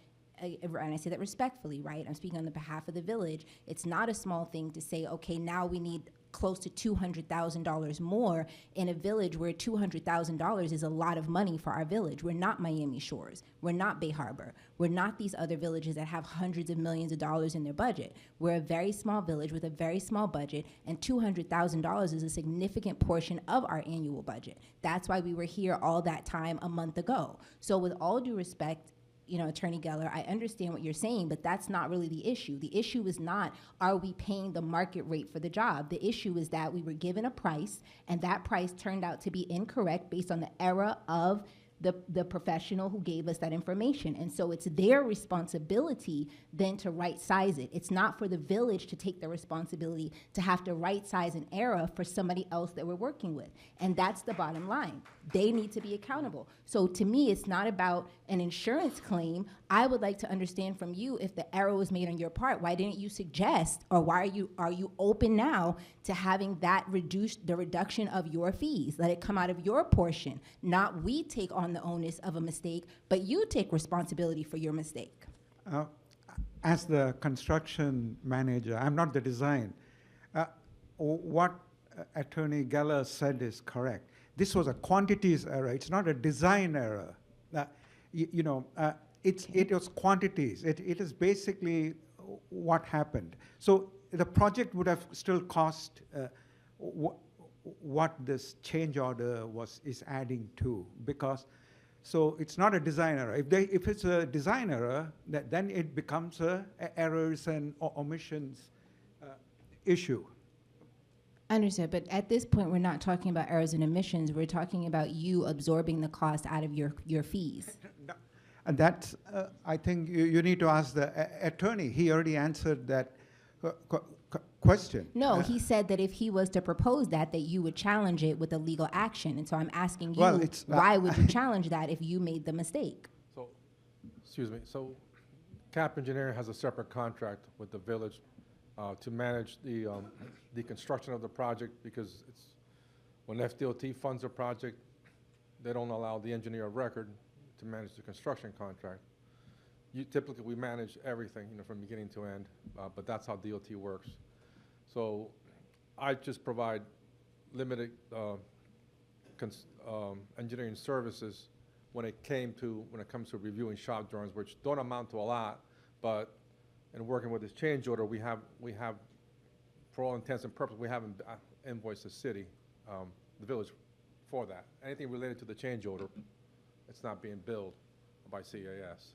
and I say that respectfully, right? I'm speaking on the behalf of the village. It's not a small thing to say, okay, now we need close to $200,000 more in a village where $200,000 is a lot of money for our village. We're not Miami Shores. We're not Bay Harbor. We're not these other villages that have hundreds of millions of dollars in their budget. We're a very small village with a very small budget, and $200,000 is a significant portion of our annual budget. That's why we were here all that time a month ago. So with all due respect, you know, Attorney Geller, I understand what you're saying, but that's not really the issue. The issue is not, are we paying the market rate for the job? The issue is that we were given a price, and that price turned out to be incorrect based on the error of the professional who gave us that information. And so it's their responsibility then to right size it. It's not for the village to take the responsibility to have to right size an error for somebody else that we're working with. And that's the bottom line. They need to be accountable. So to me, it's not about an insurance claim. I would like to understand from you, if the error was made on your part, why didn't you suggest, or why are you open now to having that the reduction of your fees? Let it come out of your portion. Not we take on the onus of a mistake, but you take responsibility for your mistake. As the construction manager, I'm not the design. What Attorney Geller said is correct. This was a quantities error. It's not a design error. It was quantities. It is basically what happened. So the project would have still cost what this change order is adding to, because so it's not a design error. If it's a design error, then it becomes a errors and omissions issue. Understood, but at this point, we're not talking about errors and omissions. We're talking about you absorbing the cost out of your fees. And that's, I think you need to ask the attorney. He already answered that question. No, he said that if he was to propose that you would challenge it with a legal action. And so I'm asking you, why would you challenge that if you made the mistake? So, excuse me, so CAP Engineering has a separate contract with the village to manage the construction of the project, because when FDOT funds a project, they don't allow the engineer of record to manage the construction contract. Typically, we manage everything, from beginning to end, but that's how DOT works. So I just provide limited engineering services when it comes to reviewing shop drawings, which don't amount to a lot, but in working with this change order, we have, for all intents and purposes, we haven't invoiced the city, the village, for that. Anything related to the change order, it's not being billed by CAS.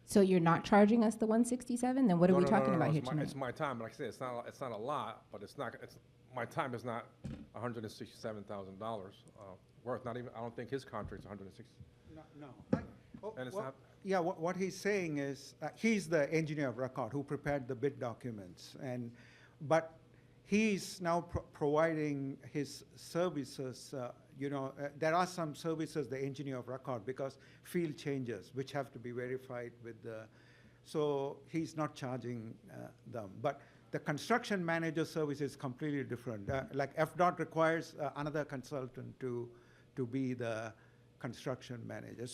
So you're not charging us the $167? Then what are we talking about here tonight? It's my time, like I said, it's not a lot, but my time is not $167,000 worth. Not even, I don't think his contract's $160. No. And it's not. Yeah, what he's saying is, he's the engineer of record who prepared the bid documents, but he's now providing his services. There are some services the engineer of record, because field changes which have to be verified with so he's not charging them. But the construction manager service is completely different. Like FDOT requires another consultant to be the construction manager.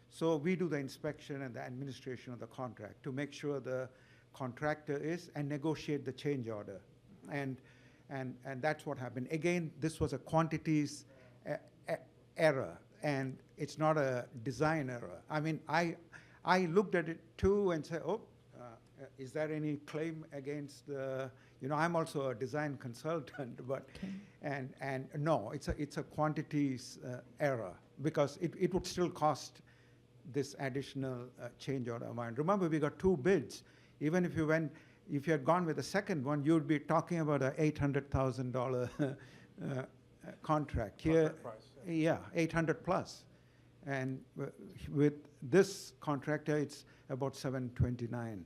So we do the inspection and the administration of the contract to make sure the contractor and negotiate the change order. And that's what happened. Again, this was a quantities error, and it's not a design error. I mean, I looked at it too and said, is there any claim against I'm also a design consultant, but and no, it's a quantities error, because it would still cost this additional change order amount. Remember, we got two bids. Even if you had gone with the second one, you'd be talking about a $800,000 contract. Here, yeah, 800 plus. And with this contractor, it's about 729.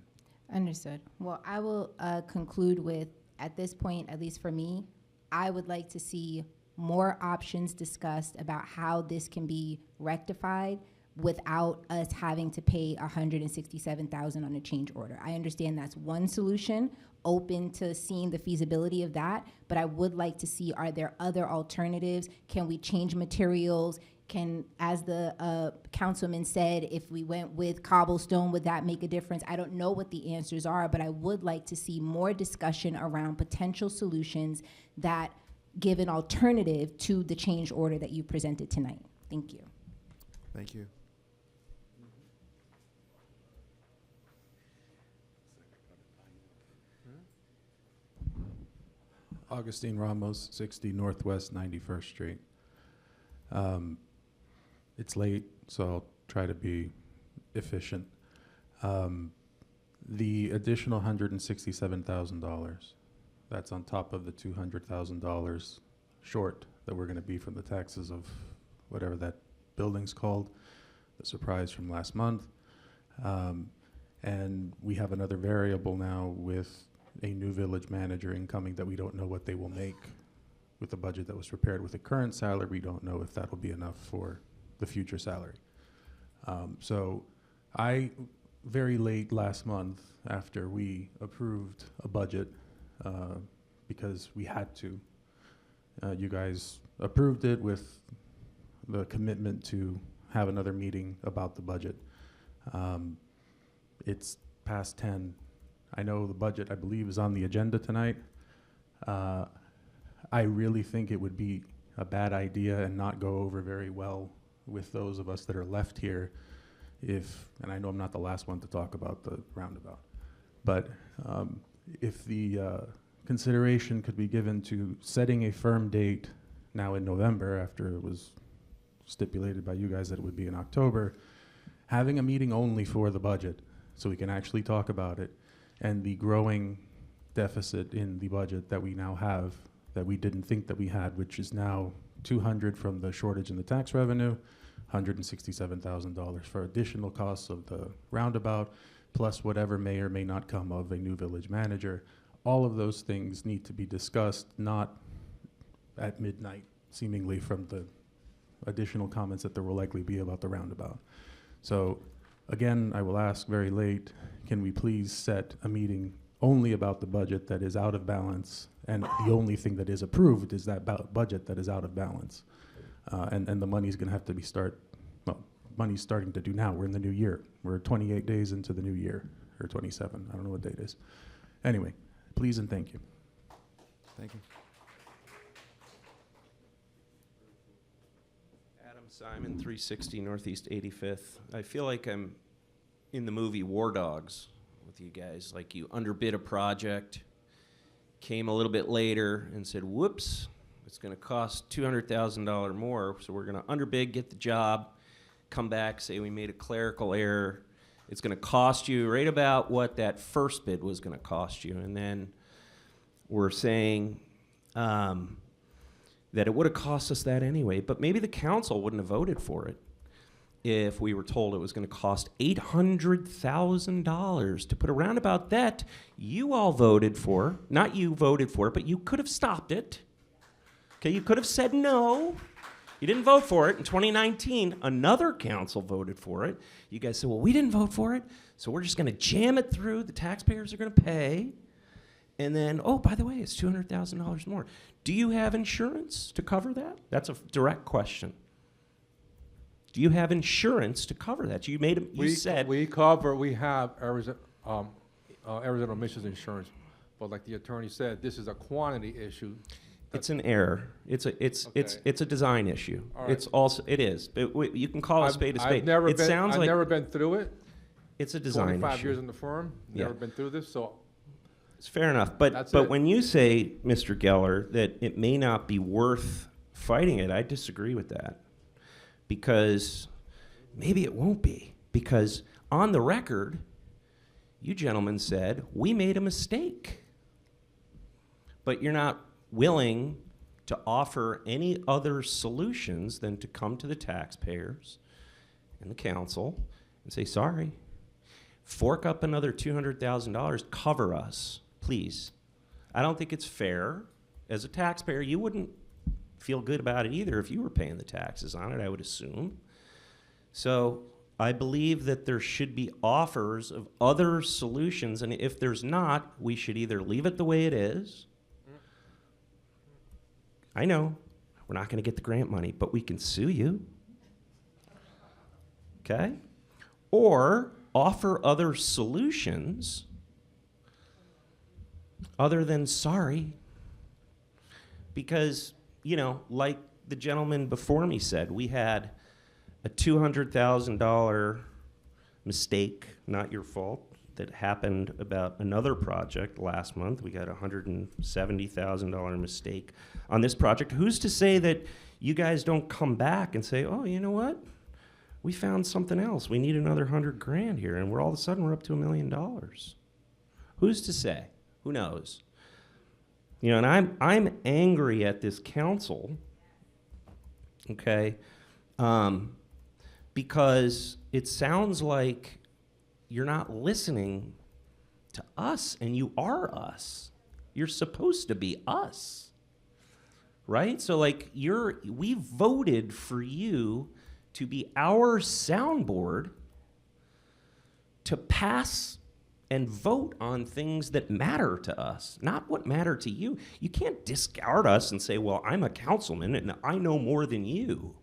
Understood. Well, I will conclude with, at this point, at least for me, I would like to see more options discussed about how this can be rectified without us having to pay $167,000 on a change order. I understand that's one solution, open to seeing the feasibility of that, but I would like to see, are there other alternatives? Can we change materials? As the councilman said, if we went with cobblestone, would that make a difference? I don't know what the answers are, but I would like to see more discussion around potential solutions that give an alternative to the change order that you presented tonight. Thank you. Thank you. Augustine Ramos, 60 Northwest 91st Street. It's late, so I'll try to be efficient. The additional $167,000, that's on top of the $200,000 short that we're going to be from the taxes of whatever that building's called, the surprise from last month. And we have another variable now with a new village manager incoming that we don't know what they will make with the budget that was prepared. With the current salary, we don't know if that'll be enough for the future salary. So I, very late last month, after we approved a budget, because we had to, you guys approved it with the commitment to have another meeting about the budget. It's past 10. I know the budget, I believe, is on the agenda tonight. I really think it would be a bad idea and not go over very well with those of us that are left here if, and I know I'm not the last one to talk about the roundabout, but if the consideration could be given to setting a firm date now in November, after it was stipulated by you guys that it would be in October, having a meeting only for the budget so we can actually talk about it, and the growing deficit in the budget that we now have that we didn't think that we had, which is now 200 from the shortage in the tax revenue, $167,000 for additional costs of the roundabout, plus whatever may or may not come of a new village manager. All of those things need to be discussed, not at midnight, seemingly, from the additional comments that there will likely be about the roundabout. So again, I will ask very late, can we please set a meeting only about the budget that is out of balance, and the only thing that is approved is that budget that is out of balance. And the money's gonna have to be money's starting to do now. We're in the new year. We're 28 days into the new year, or 27, I don't know what date it is. Anyway, please and thank you. Thank you. Adam Simon, 360 Northeast 85th. I feel like I'm in the movie War Dogs with you guys. Like, you underbid a project, came a little bit later and said, whoops, it's going to cost $200,000 more, so we're going to underbid, get the job, come back, say we made a clerical error. It's going to cost you right about what that first bid was going to cost you. And then we're saying that it would have cost us that anyway, but maybe the council wouldn't have voted for it if we were told it was going to cost $800,000 to put a roundabout that you all voted for. Not you voted for it, but you could have stopped it. Okay, you could have said no. You didn't vote for it. In 2019, another council voted for it. You guys said, well, we didn't vote for it, so we're just going to jam it through. The taxpayers are going to pay. And then, oh, by the way, it's $200,000 more. Do you have insurance to cover that? That's a direct question. Do you have insurance to cover that? You made you said we have Arizona emissions insurance, but like the attorney said, this is a quantity issue. It's an error. It's a design issue. All right. It's also it is. But you can call a spade a spade. I've never been through it. It's a design 25 issue. years in the firm, never been through this, so. It's fair enough. But when you say, Mr. Geller, that it may not be worth fighting it, I disagree with that. Because maybe it won't be. Because on the record, you gentlemen said, we made a mistake. But you're not willing to offer any other solutions than to come to the taxpayers and the council and say, sorry, fork up another $200,000, cover us, please. I don't think it's fair. As a taxpayer, you wouldn't feel good about it either if you were paying the taxes on it, I would assume. So I believe that there should be offers of other solutions, and if there's not, we should either leave it the way it is. I know we're not going to get the grant money, but we can sue you. Okay? Or offer other solutions other than sorry. Because, you know, like the gentleman before me said, we had a $200,000 mistake, not your fault, that happened about another project last month. We got a $170,000 mistake on this project. Who's to say that you guys don't come back and say, oh, you know what? We found something else. We need another $100,000 here, and all of a sudden we're up to $1 million. Who's to say? Who knows? You know, and I'm angry at this council, okay, because it sounds like you're not listening to us, and you are us. You're supposed to be us, right? So like we voted for you to be our soundboard to pass and vote on things that matter to us, not what matter to you. You can't discard us and say, well, I'm a councilman and I know more than you,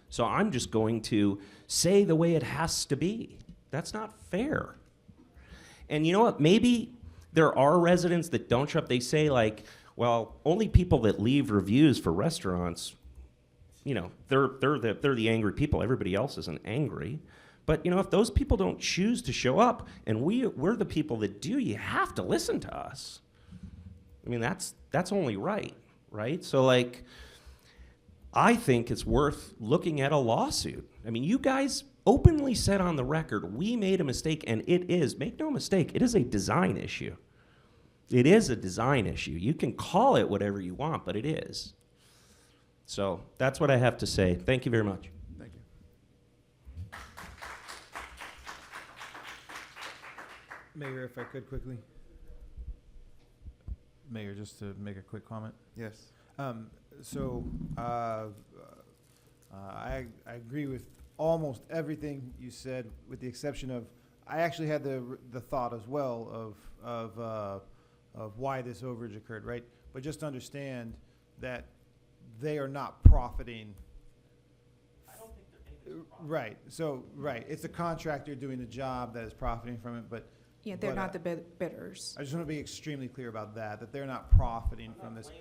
so I'm just going to say the way it has to be. That's not fair. And you know what? Maybe there are residents that don't show up. They say like, well, only people that leave reviews for restaurants, you know, they're the angry people. Everybody else isn't angry. But you know, if those people don't choose to show up, and we're the people that do, you have to listen to us. I mean, that's only right? So like, I think it's worth looking at a lawsuit. I mean, you guys openly said on the record, we made a mistake, and it is, make no mistake, it is a design issue. It is a design issue. You can call it whatever you want, but it is. So that's what I have to say. Thank you very much. Thank you. Mayor, if I could quickly. Mayor, just to make a quick comment. Yes. I agree with almost everything you said, with the exception of, I actually had the thought as well of why this overage occurred, right? But just understand that they are not profiting. I don't think they're able to profit. Right. So, right. It's a contractor doing the job that is profiting from it, but. Yeah, they're not the bidders. I just want to be extremely clear about that they're not profiting from this.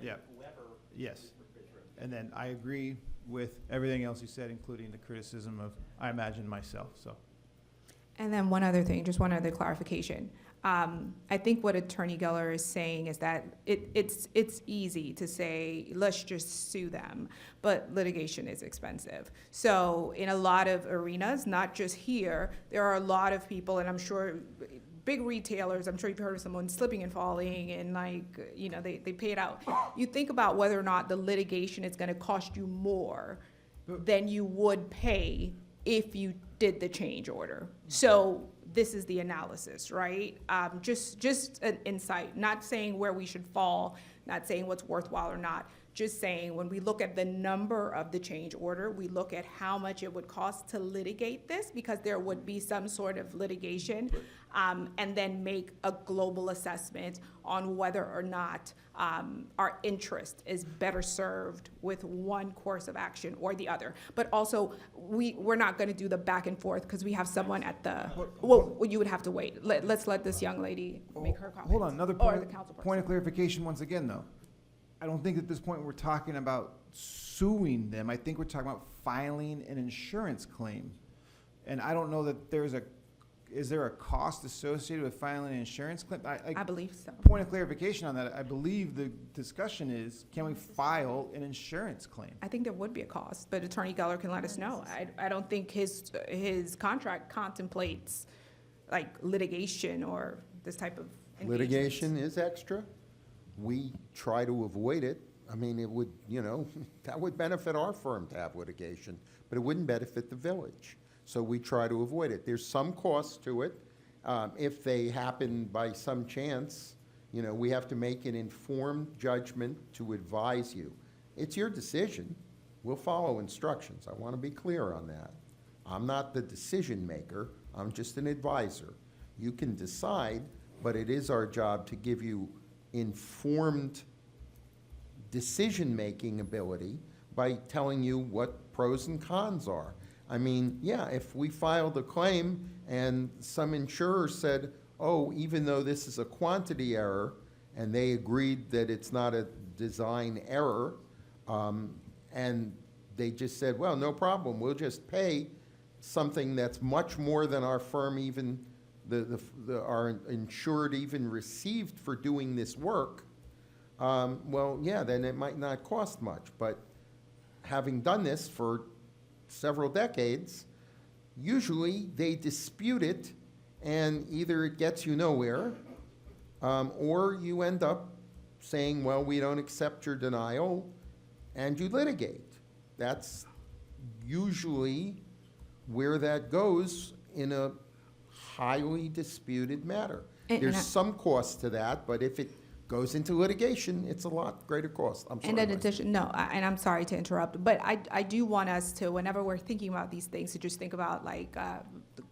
Yeah. Yes. And then I agree with everything else you said, including the criticism of, I imagine, myself, so. And then one other thing, just one other clarification. I think what Attorney Geller is saying is that it's easy to say, let's just sue them, but litigation is expensive. So in a lot of arenas, not just here, there are a lot of people, and I'm sure big retailers, I'm sure you've heard of someone slipping and falling and like, you know, they pay it out. You think about whether or not the litigation is gonna cost you more than you would pay if you did the change order. So this is the analysis, right? Just an insight, not saying where we should fall, not saying what's worthwhile or not, just saying when we look at the number of the change order, we look at how much it would cost to litigate this, because there would be some sort of litigation, and then make a global assessment on whether or not our interest is better served with one course of action or the other. But also, we're not gonna do the back and forth because we have someone at the, well, you would have to wait. Let's let this young lady make her comment. Hold on, another Or the council person. point of clarification once again, though. I don't think at this point we're talking about suing them. I think we're talking about filing an insurance claim. And I don't know that is there a cost associated with filing an insurance claim? I believe so. Point of clarification on that, I believe the discussion is, can we file an insurance claim? I think there would be a cost, but Attorney Geller can let us know. I don't think his contract contemplates like litigation or this type of engagement. Litigation is extra. We try to avoid it. I mean, it would, you know, that would benefit our firm to have litigation, but it wouldn't benefit the village. So we try to avoid it. There's some cost to it. If they happen by some chance, you know, we have to make an informed judgment to advise you. It's your decision. We'll follow instructions. I want to be clear on that. I'm not the decision maker. I'm just an advisor. You can decide, but it is our job to give you informed decision-making ability by telling you what pros and cons are. I mean, yeah, if we filed a claim and some insurer said, oh, even though this is a quantity error, and they agreed that it's not a design error, and they just said, well, no problem, we'll just pay something that's much more than our firm even, our insured even received for doing this work, well, yeah, then it might not cost much. But having done this for several decades, usually they dispute it, and either it gets you nowhere, or you end up saying, well, we don't accept your denial, and you litigate. That's usually where that goes in a highly disputed matter. And There's I- some cost to that, but if it goes into litigation, it's a lot greater cost. I'm sorry. And in Leslie. addition, and I'm sorry to interrupt, but I do want us to, whenever we're thinking about these things, to just think about like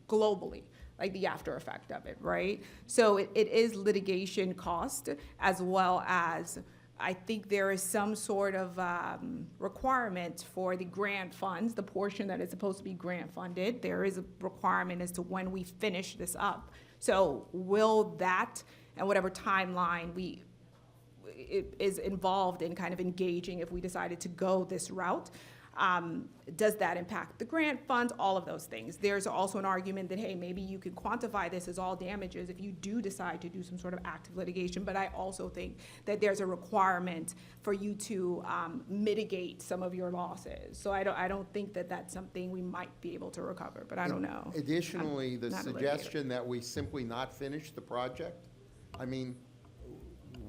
globally, like the after effect of it, right? So it is litigation cost as well as, I think there is some sort of requirement for the grant funds, the portion that is supposed to be grant funded. There is a requirement as to when we finish this up. So will that, and whatever timeline it is involved in kind of engaging if we decided to go this route, does that impact the grant funds, all of those things? There's also an argument that, hey, maybe you could quantify this as all damages if you do decide to do some sort of active litigation, but I also think that there's a requirement for you to mitigate some of your losses. So I don't think that that's something we might be able to recover, but I don't know. Additionally, I'm the not a litigator. suggestion that we simply not finish the project, I mean,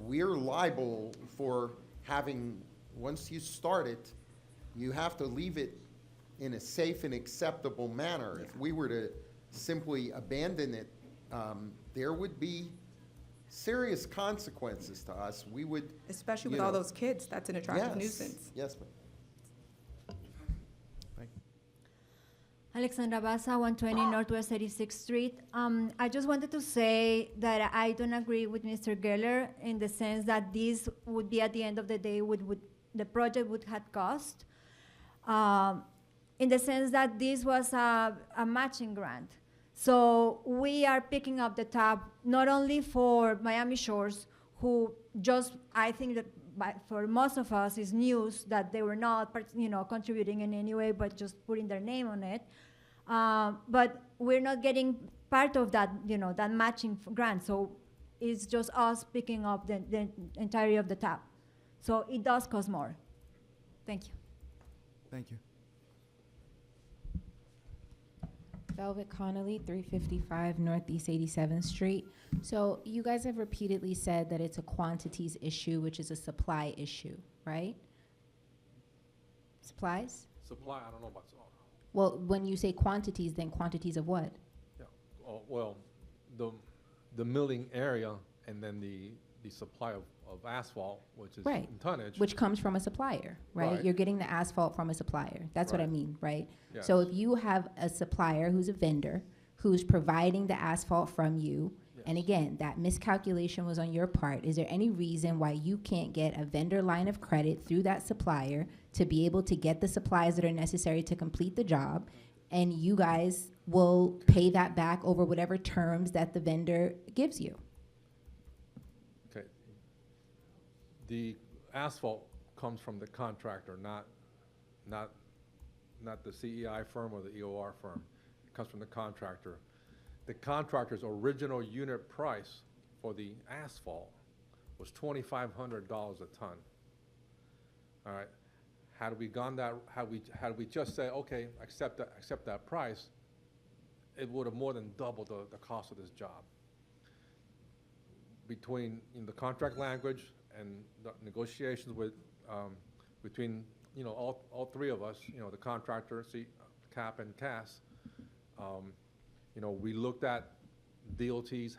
we're liable for having, once you start it, you have to leave it in a safe and acceptable manner. If we were to simply abandon it, there would be serious consequences to us. We would. Especially you with all know- those kids, that's an attractive Yes, nuisance. Yes, ma'am. Alexandra Baza, 120 Northwest 86th Street. I just wanted to say that I don't agree with Mr. Geller in the sense that this would be, at the end of the day, the project would have cost. In the sense that this was a matching grant. So we are picking up the tab not only for Miami Shores, who just, I think that for most of us is news that they were not contributing in any way, but just putting their name on it. But we're not getting part of that, that matching grant. So it's just us picking up the entirety of the tab. So it does cost more. Thank you. Thank you. Velvet Connolly, 355 Northeast 87th Street. So you guys have repeatedly said that it's a quantities issue, which is a supply issue, right? Supplies? Supply, I don't know about, Well, when you say quantities, then quantities of what? yeah, well, the milling area and then the supply of asphalt, which is Right. in tonnage. Which comes from a supplier, right? Right. You're getting the asphalt from a supplier. That's what I Right. mean, right? Yes. So if you have a supplier who's a vendor, who's providing the asphalt from you, and again, that miscalculation was on your part, is there any reason why you can't get a vendor line of credit through that supplier to be able to get the supplies that are necessary to complete the job, and you guys will pay that back over whatever terms that the vendor gives you? Okay. The asphalt comes from the contractor, not the CEI firm or the EOR firm. It comes from the contractor. The contractor's original unit price for the asphalt was $2,500 a ton. All right. Had we gone that, had we just said, okay, accept that price, it would have more than doubled the cost of this job. Between the contract language and the negotiations with, between, all three of us, the contractor, CAP and CAS, we looked at FDOT's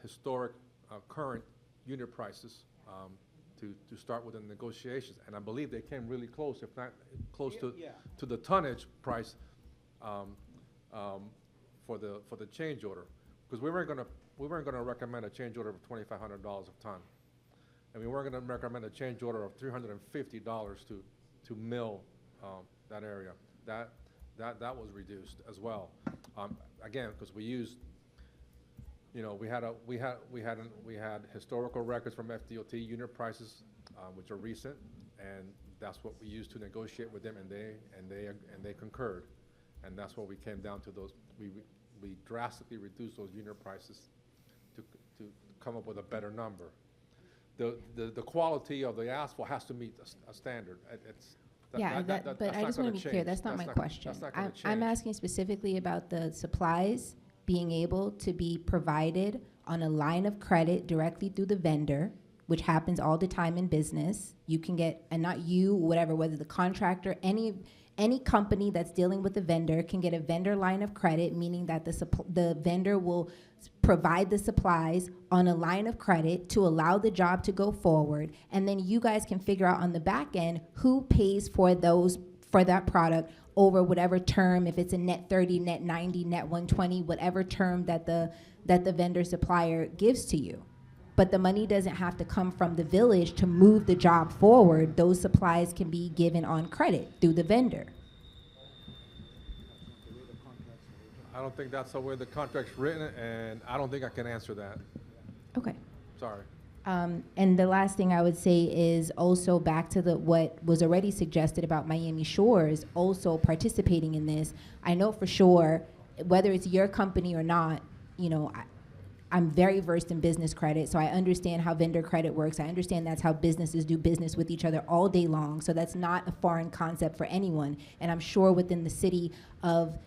historic current unit prices to start with the negotiations. And I believe they came really close, if not close to the tonnage price for the change order. Because we weren't gonna recommend a change order of $2,500 a ton. And we weren't gonna recommend a change order of $350 to mill that area. That was reduced as well. Again, because we used, we had historical records from FDOT unit prices, which are recent, and that's what we used to negotiate with them, and they concurred, and that's what we came down to. Those we drastically reduced those unit prices to come up with a better number. The quality of the asphalt has to meet a standard. But I just want to be clear, that's not my question. I'm asking specifically about the supplies being able to be provided on a line of credit directly through the vendor, which happens all the time in business. You can get, and not you, whatever, whether the contractor, any Any company that's dealing with a vendor can get a vendor line of credit, meaning that the vendor will provide the supplies on a line of credit to allow the job to go forward, and then you guys can figure out on the back end who pays for that product over whatever term, if it's a net 30, net 90, net 120, whatever term that the vendor supplier gives to you. But the money doesn't have to come from the village to move the job forward. Those supplies can be given on credit through the vendor. I don't think that's the way the contract's written, and I don't think I can answer that. Okay. Sorry. And the last thing I would say is also back to what was already suggested about Miami Shores also participating in this. I know for sure, whether it's your company or not, you know, I'm very versed in business credit, so I understand how vendor credit works. I understand that's how businesses do business with each other all day long, so that's not a foreign concept for anyone. And I'm sure within the city of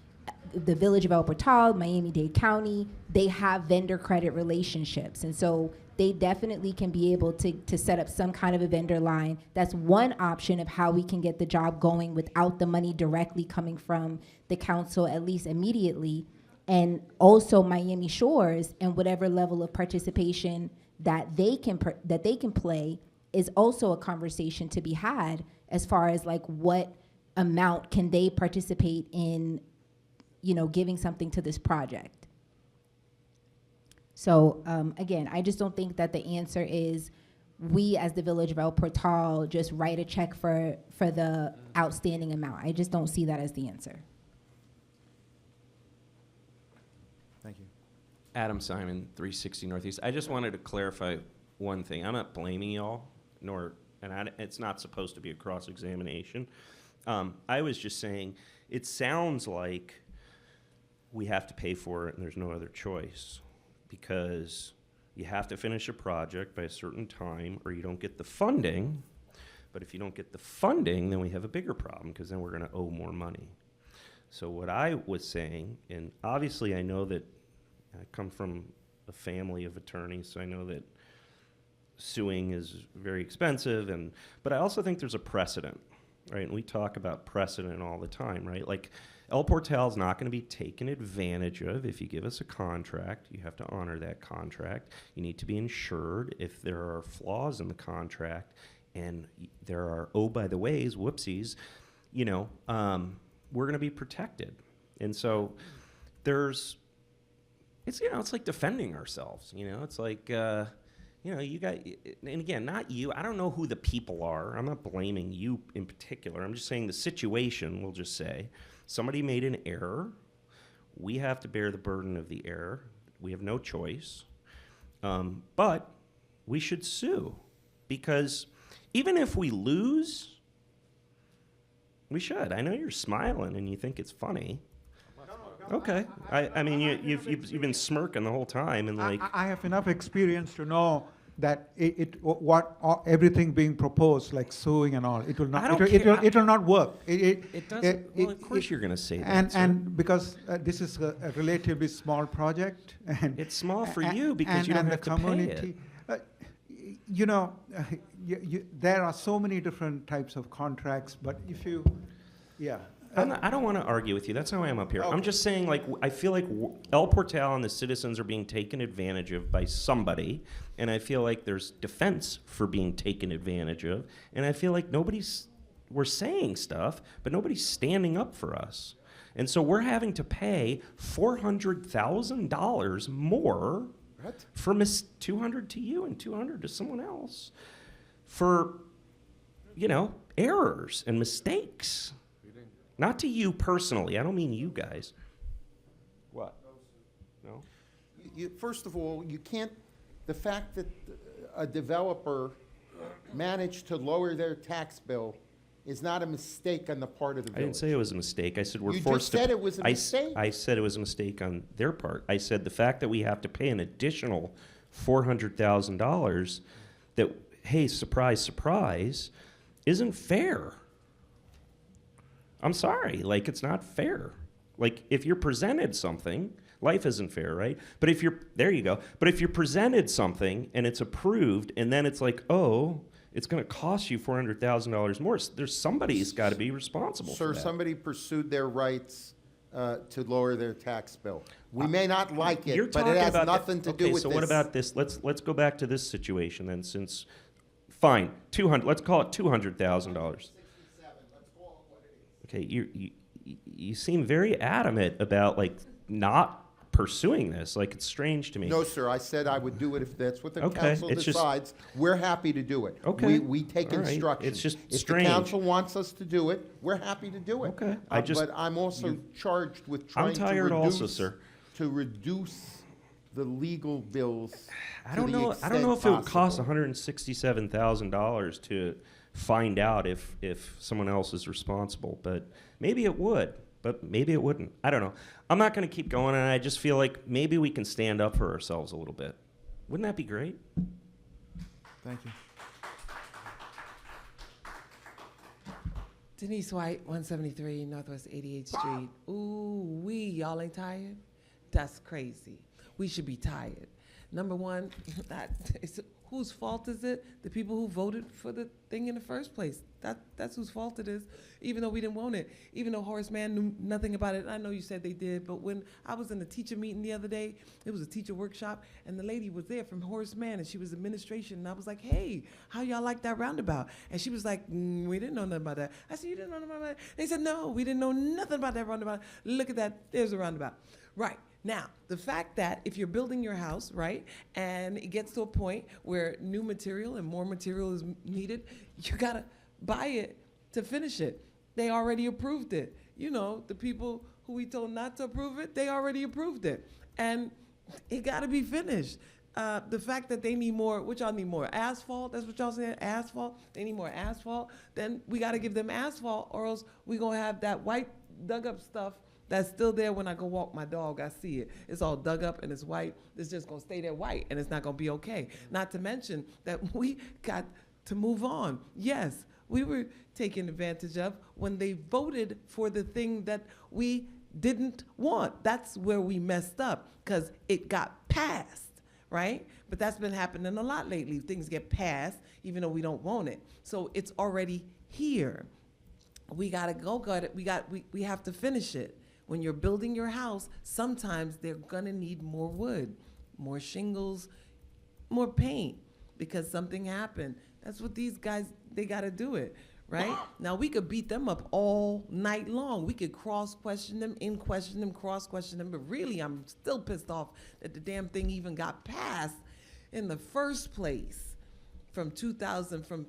the village of El Portal, Miami-Dade County, they have vendor credit relationships. And so they definitely can be able to set up some kind of a vendor line. That's one option of how we can get the job going without the money directly coming from the council, at least immediately. And also Miami Shores and whatever level of participation that they can play is also a conversation to be had as far as like what amount can they participate in, you know, giving something to this project. So again, I just don't think that the answer is we as the Village of El Portal just write a check for the outstanding amount. I just don't see that as the answer. Thank you. Adam Simon, 360 Northeast. I just wanted to clarify one thing. I'm not blaming y'all, it's not supposed to be a cross-examination. I was just saying, it sounds like we have to pay for it and there's no other choice, because you have to finish a project by a certain time or you don't get the funding. But if you don't get the funding, then we have a bigger problem, because then we're going to owe more money. So what I was saying, and obviously I know that I come from a family of attorneys, so I know that suing is very expensive, but I also think there's a precedent, right? And we talk about precedent all the time, right? Like, El Portal is not going to be taken advantage of. If you give us a contract, you have to honor that contract. You need to be insured if there are flaws in the contract, and there are, oh, by the ways, whoopsies, you know, we're going to be protected. And so it's, you know, it's like defending ourselves, you know, it's like, you know, you got, and again, not you, I don't know who the people are. I'm not blaming you in particular. I'm just saying the situation, we'll just say, somebody made an error. We have to bear the burden of the error. We have no choice. But we should sue, because even if we lose, we should. I know you're smiling and you think it's funny. Okay. I mean, you've been smirking the whole time, and like. I have enough experience to know that everything being proposed, like suing and all, it will not. It will not work. It doesn't. Well, of course you're going to say that. And because this is a relatively small project, and it's small for you because you don't have to pay it. You know, there are so many different types of contracts, but if you, yeah. I don't want to argue with you. That's how I am up here. Okay. I'm just saying, like, I feel like El Portal and the citizens are being taken advantage of by somebody, and I feel like there's defense for being taken advantage of, and I feel like we're saying stuff, but nobody's standing up for us. And so we're having to pay $400,000 more for $200 to you and $200 to someone else for, you know, errors and mistakes. Not to you personally. I don't mean you guys. What? No? First of all, you can't, the fact that a developer managed to lower their tax bill is not a mistake on the part of the village. I didn't say it was a mistake. I said we're you forced to. You just said it was a mistake. I said it was a mistake on their part. I said the fact that we have to pay an additional $400,000 that, hey, surprise, surprise, isn't fair. I'm sorry, like, it's not fair. Like, if you're presented something, life isn't fair, right? But if you're, there you go. But if you're presented something and it's approved and then it's like, oh, it's going to cost you $400,000 more. There's somebody's got to be responsible Sir, for that. somebody pursued their rights to lower their tax bill. We may not like You're it, but talking it has about nothing to do okay, with so this. what about this? Let's go back to this situation then. Since fine, 200. Let's call it $200,000. Okay, you seem very adamant about like not pursuing this. Like, it's strange to me. No, sir, I said I would do it if that's what the Okay, council it's just- decides. We're happy to do it. Okay, We take all right. instructions. It's just If strange. the council wants us to do it, we're happy to do it. Okay, But I'm also charged with trying to tired also, reduce, sir. to reduce the legal bills I to don't the know. I extent don't know if it would cost possible. $167,000 to find out if someone else is responsible, but maybe it would. But maybe it wouldn't. I don't know. I'm not going to keep going, and I just feel like maybe we can stand up for ourselves a little bit. Wouldn't that be great? Thank you. Denise White, 173 Northwest 88th Street. Ooh, y'all ain't tired? That's crazy. We should be tired. Number one, whose fault is it? The people who voted for the thing in the first place. That's whose fault it is, even though we didn't want it. Even though Horace Mann knew nothing about it. I know you said they did, but when I was in a teacher meeting the other day, it was a teacher workshop, and the lady was there from Horace Mann, and she was administration, and I was like, hey, how y'all like that roundabout? And she was like, we didn't know nothing about that. I said, you didn't know nothing about that? They said, no, we didn't know nothing about that roundabout. Look at that, there's a roundabout. Right. Now, the fact that if you're building your house, right, and it gets to a point where new material and more material is needed, you gotta buy it to finish it. They already approved it. You know, the people who we told not to approve it, they already approved it. And it gotta be finished. The fact that they need more, what y'all need more? Asphalt, that's what y'all saying, asphalt? They need more asphalt? Then we gotta give them asphalt, or else we gonna have that white dug up stuff that's still there when I go walk my dog. I see it. It's all dug up and it's white. It's just gonna stay there white and it's not gonna be okay. Not to mention that we got to move on. Yes, we were taken advantage of when they voted for the thing that we didn't want. That's where we messed up, because it got passed, right? But that's been happening a lot lately. Things get passed even though we don't want it. So it's already here. We gotta go get it. We have to finish it. When you're building your house, sometimes they're gonna need more wood, more shingles, more paint, because something happened. That's what these guys, they gotta do it, right? Now, we could beat them up all night long. We could cross-question them, in-question them, cross-question them, but really, I'm still pissed off that the damn thing even got passed in the first place. From 2000, from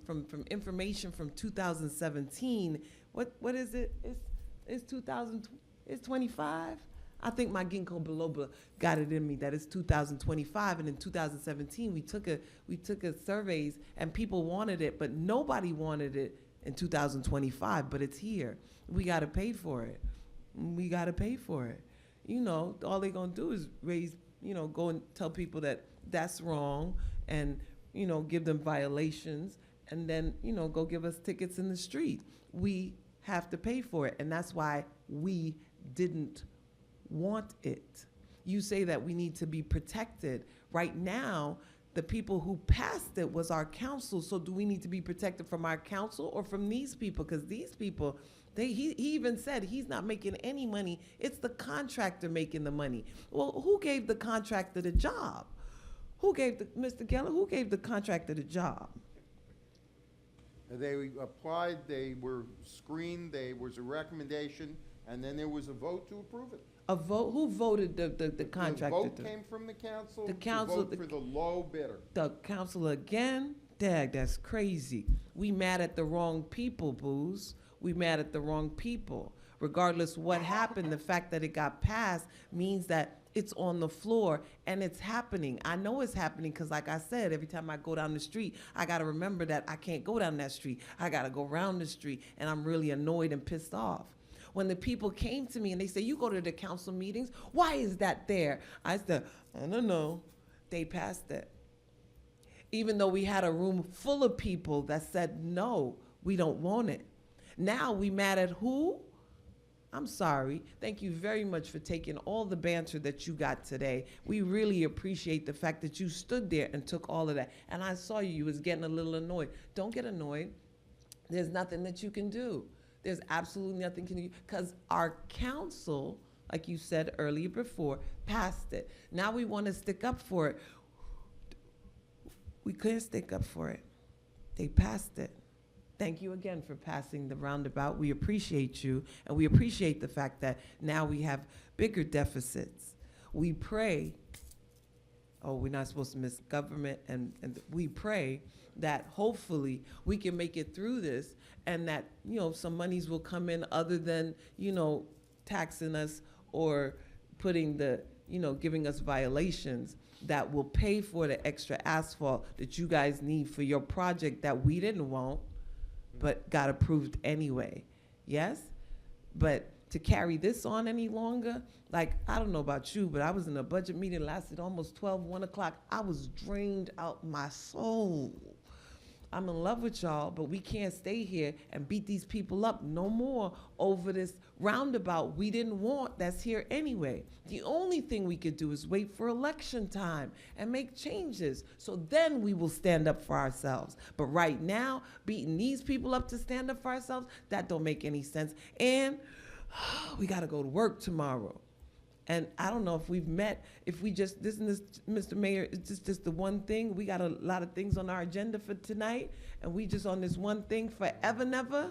information from 2017, what is it? It's 2000. It's 25. I think my ginkgo biloba got it in me that it's 2025, and in 2017 we took a surveys and people wanted it, but nobody wanted it in 2025. But it's here. We got to pay for it. We got to pay for it. You know, all they're gonna do is raise. You know, go and tell people that that's wrong, and you know, give them violations, and then you know, go give us tickets in the street. We have to pay for it, and that's why we didn't want it. You say that we need to be protected. Right now, the people who passed it was our council. So do we need to be protected from our council or from these people? Because these people, he even said he's not making any money. It's the contractor making the money. Well, who gave the contractor the job? Mr. Geller, who gave the contractor the job? They applied, they were screened, there was a recommendation, and then there was a vote to approve it. A vote? Who voted the contractor? The vote came from the council. The council to vote for the low bidder. The council again? Dag, that's crazy. We mad at the wrong people, Booze. We mad at the wrong people. Regardless what happened, the fact that it got passed means that it's on the floor and it's happening. I know it's happening because, like I said, every time I go down the street, I got to remember that I can't go down that street. I got to go around the street, and I'm really annoyed and pissed off. When the people came to me and they say, you go to the council meetings, why is that there? I said, I don't know. They passed it. Even though we had a room full of people that said, no, we don't want it. Now we mad at who? I'm sorry. Thank you very much for taking all the banter that you got today. We really appreciate the fact that you stood there and took all of that. And I saw you was getting a little annoyed. Don't get annoyed. There's nothing that you can do. There's absolutely nothing can you, because our council, like you said earlier before, passed it. Now we want to stick up for it. We couldn't stick up for it. They passed it. Thank you again for passing the roundabout. We appreciate you, and we appreciate the fact that now we have bigger deficits. We pray, we're not supposed to miss government, and we pray that hopefully we can make it through this, and that, some monies will come in other than, taxing us or putting giving us violations that will pay for the extra asphalt that you guys need for your project that we didn't want, but got approved anyway. Yes? But to carry this on any longer, like, I don't know about you, but I was in a budget meeting, lasted almost 1 o'clock. I was drained out my soul. I'm in love with y'all, but we can't stay here and beat these people up no more over this roundabout we didn't want that's here anyway. The only thing we could do is wait for election time and make changes. So then we will stand up for ourselves. But right now, beating these people up to stand up for ourselves, that don't make any sense. And we got to go to work tomorrow. And I don't know if we've met, if we just, Mr. Mayor, it's just the one thing. We got a lot of things on our agenda for tonight, and we just on this one thing forever and ever.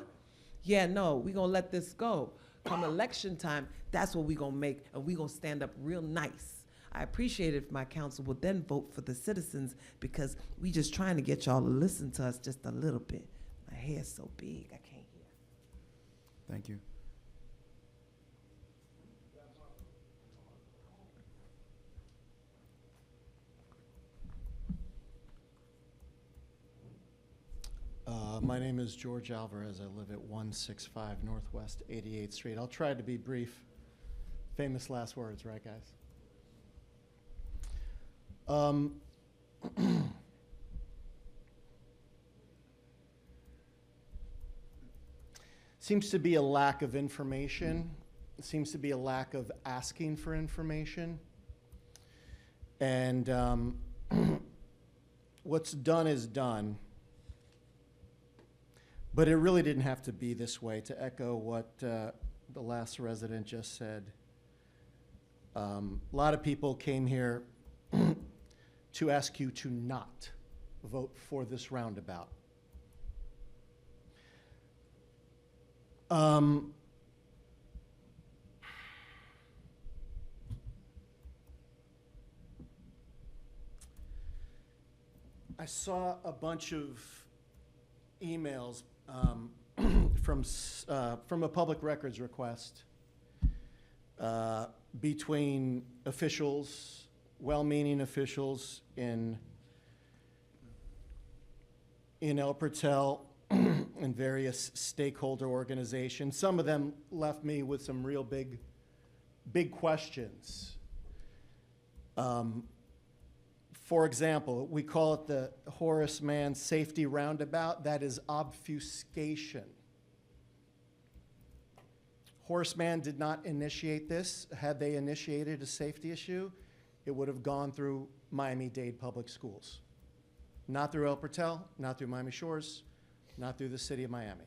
Yeah, no, we gonna let this go. Come election time, that's what we gonna make, and we gonna stand up real nice. I appreciate it if my council will then vote for the citizens, because we just trying to get y'all to listen to us just a little bit. My hair's so big, I can't hear. Thank you. My name is George Alvarez. I live at 165 Northwest 88th Street. I'll try to be brief. Famous last words, right, guys? Seems to be a lack of information. Seems to be a lack of asking for information. And what's done is done. But it really didn't have to be this way. To echo what the last resident just said, a lot of people came here to ask you to not vote for this roundabout. I saw a bunch of emails from a public records request between officials, well-meaning officials in El Portal and various stakeholder organizations. Some of them left me with some real big questions. For example, we call it the Horace Mann Safety Roundabout. That is obfuscation. Horace Mann did not initiate this. Had they initiated a safety issue, it would have gone through Miami-Dade Public Schools. Not through El Portal, not through Miami Shores, not through the city of Miami.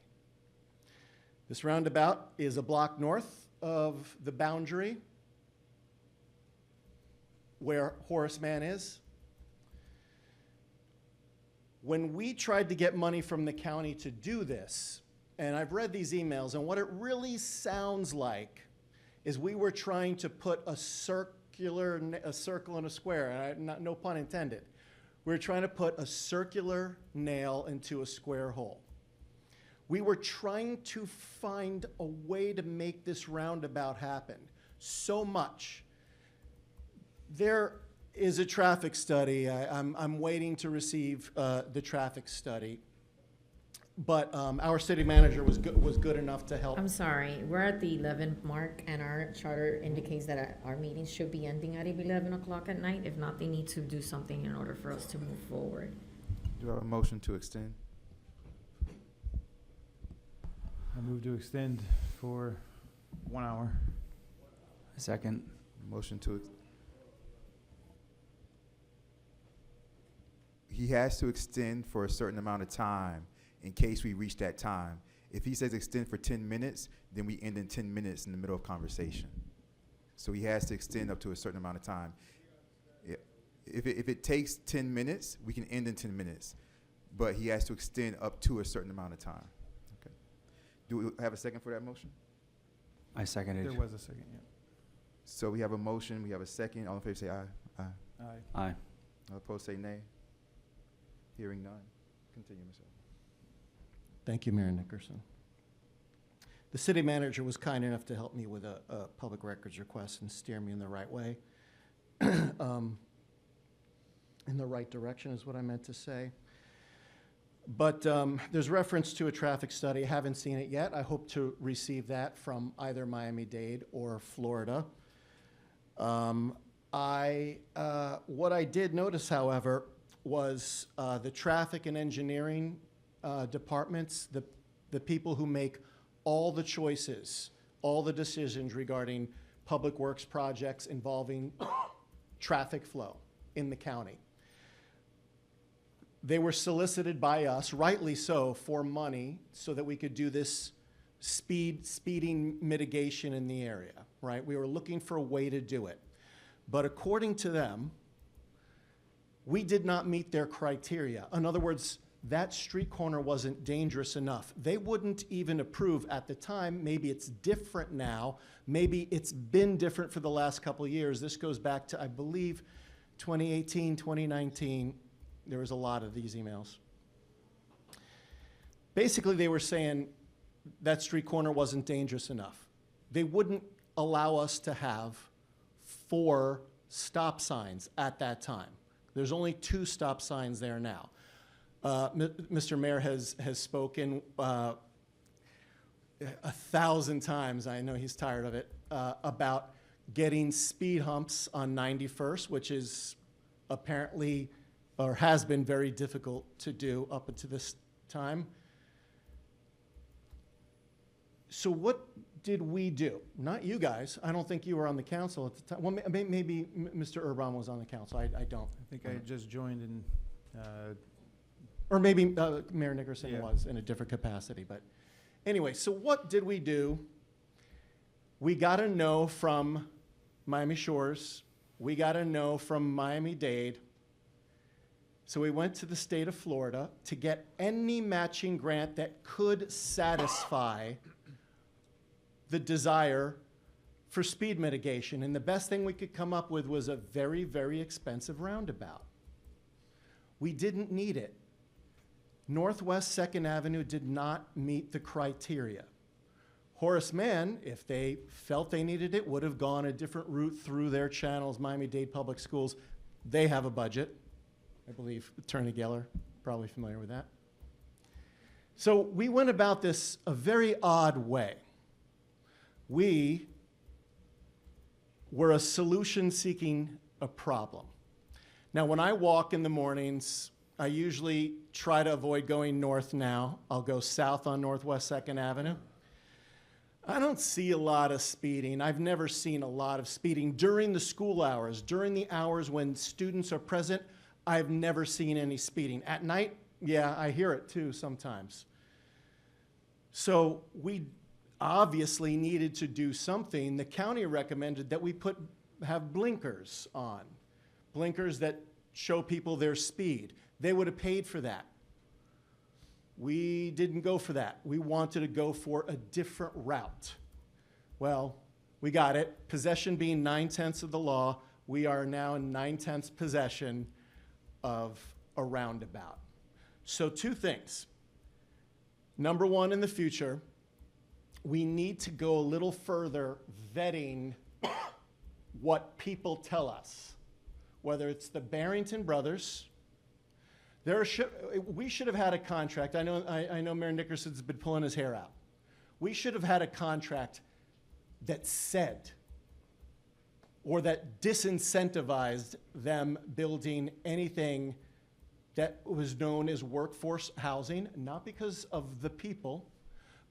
This roundabout is a block north of the boundary where Horace Mann is. When we tried to get money from the county to do this, and I've read these emails, and what it really sounds like is we were trying to put a circle in a square, no pun intended. We were trying to put a circular nail into a square hole. We were trying to find a way to make this roundabout happen so much. There is a traffic study. I'm waiting to receive the traffic study. But our city manager was good enough to help. I'm sorry, we're at the 11th mark, and our charter indicates that our meetings should be ending at 11 o'clock at night. If not, they need to do something in order for us to move forward. Do I have a motion to extend? I move to extend for 1 hour. Second. Motion to, he has to extend for a certain amount of time in case we reach that time. If he says extend for 10 minutes, then we end in 10 minutes in the middle of conversation. So he has to extend up to a certain amount of time. If it takes 10 minutes, we can end in 10 minutes. But he has to extend up to a certain amount of time. Okay. Do we have a second for that motion? I seconded. There was a second, yeah. So we have a motion, we have a second. All in favor say aye. Aye. Aye. Aye. All opposed say nay. Hearing none. Continue, Ms. Evans. Thank you, Mayor Nickerson. The city manager was kind enough to help me with a public records request and steer me in the right way. In the right direction is what I meant to say. But there's reference to a traffic study. I haven't seen it yet. I hope to receive that from either Miami-Dade or Florida. What I did notice, however, was the traffic and engineering departments, the people who make all the choices, all the decisions regarding public works projects involving traffic flow in the county. They were solicited by us, rightly so, for money so that we could do this speeding mitigation in the area, right? We were looking for a way to do it. But according to them, we did not meet their criteria. In other words, that street corner wasn't dangerous enough. They wouldn't even approve at the time. Maybe it's different now. Maybe it's been different for the last couple of years. This goes back to, I believe, 2018, 2019. There was a lot of these emails. Basically, they were saying that street corner wasn't dangerous enough. They wouldn't allow us to have 4 stop signs at that time. There's only 2 stop signs there now. Mr. Mayor has spoken 1,000 times, I know he's tired of it, about getting speed humps on 91st, which is apparently, or has been very difficult to do up until this time. So what did we do? Not you guys. I don't think you were on the council at the time. Well, maybe Mr. Urban was on the council. I don't. I think I just joined in. Or maybe Mayor Nickerson Yeah. was in a different capacity. But anyway, so what did we do? We got a no from Miami Shores. We got a no from Miami-Dade. So we went to the state of Florida to get any matching grant that could satisfy the desire for speed mitigation. And the best thing we could come up with was a very, very expensive roundabout. We didn't need it. Northwest 2nd Avenue did not meet the criteria. Horace Mann, if they felt they needed it, would have gone a different route through their channels, Miami-Dade Public Schools. They have a budget. I believe Attorney Geller, probably familiar with that. So we went about this a very odd way. We were a solution seeking a problem. Now, when I walk in the mornings, I usually try to avoid going north now. I'll go south on Northwest 2nd Avenue. I don't see a lot of speeding. I've never seen a lot of speeding during the school hours, during the hours when students are present. I've never seen any speeding. At night, yeah, I hear it too sometimes. So we obviously needed to do something. The county recommended that we have blinkers on, blinkers that show people their speed. They would have paid for that. We didn't go for that. We wanted to go for a different route. Well, we got it. Possession being 9/10 of the law, we are now in 9/10 possession of a roundabout. So 2 things. Number 1, in the future, we need to go a little further vetting what people tell us, whether it's the Barrington Brothers. We should have had a contract. I know Mayor Nickerson's been pulling his hair out. We should have had a contract that said, or that disincentivized them building anything that was known as workforce housing, not because of the people,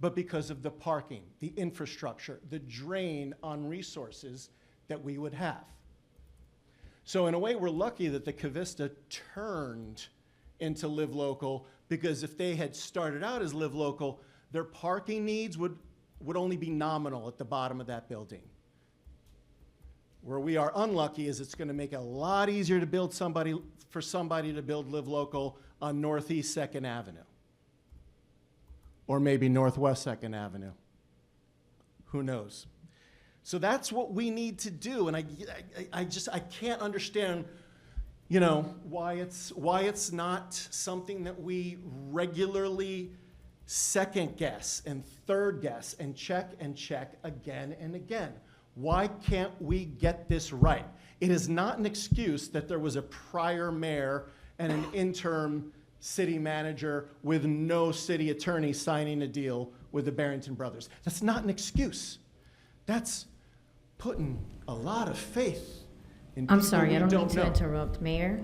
but because of the parking, the infrastructure, the drain on resources that we would have. So in a way, we're lucky that the Cavista turned into Live Local, because if they had started out as Live Local, their parking needs would only be nominal at the bottom of that building. Where we are unlucky is it's gonna make it a lot easier to build for somebody to build Live Local on Northeast 2nd Avenue. Or maybe Northwest 2nd Avenue. Who knows? So that's what we need to do, and I can't understand, you know, why it's not something that we regularly second guess and third guess and check again and again. Why can't we get this right? It is not an excuse that there was a prior mayor and an interim city manager with no city attorney signing a deal with the Barrington Brothers. That's not an excuse. That's putting a lot of faith in people I'm sorry, I we don't mean to know. interrupt, Mayor.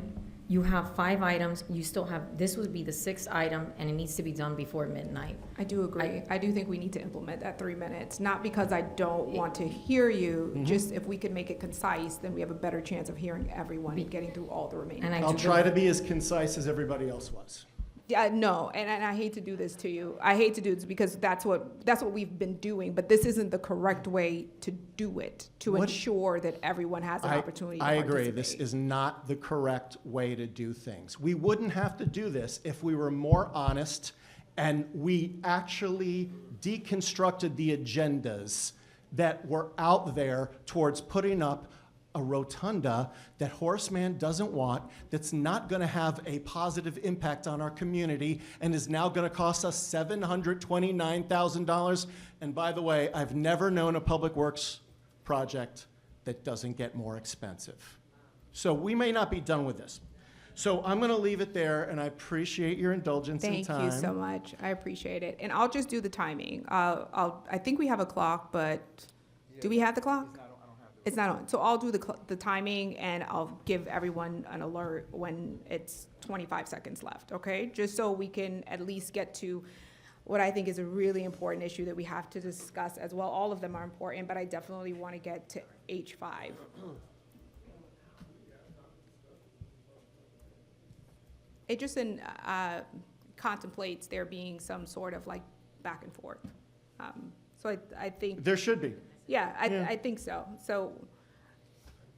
You have 5 items, you still have, this would be the 6th item, and it needs to be done before midnight. I do agree. I do think we need to implement that 3 minutes, not because I don't want to hear you, just if we could make it concise, then we have a better chance of hearing everyone and getting through all the remaining. And I'll try to be as concise as everybody else was. Yeah, no, and I hate to do this to you. I hate to do this because that's what we've been doing, but this isn't the correct way to do it, to ensure that everyone has an opportunity to I participate. agree, this is not the correct way to do things. We wouldn't have to do this if we were more honest and we actually deconstructed the agendas that were out there towards putting up a rotunda that Horace Mann doesn't want, that's not going to have a positive impact on our community, and is now going to cost us $729,000. And by the way, I've never known a public works project that doesn't get more expensive. So we may not be done with this. So I'm going to leave it there, and I appreciate your indulgence and time. Thank you so much. I appreciate it. And I'll just do the timing. I think we have a clock, but do we have the clock? It's not on. So I'll do the timing, and I'll give everyone an alert when it's 25 seconds left, okay? Just so we can at least get to what I think is a really important issue that we have to discuss as well. All of them are important, but I definitely want to get to H5. It just contemplates there being some sort of like back and forth. So I think. There should be. Yeah, I think so.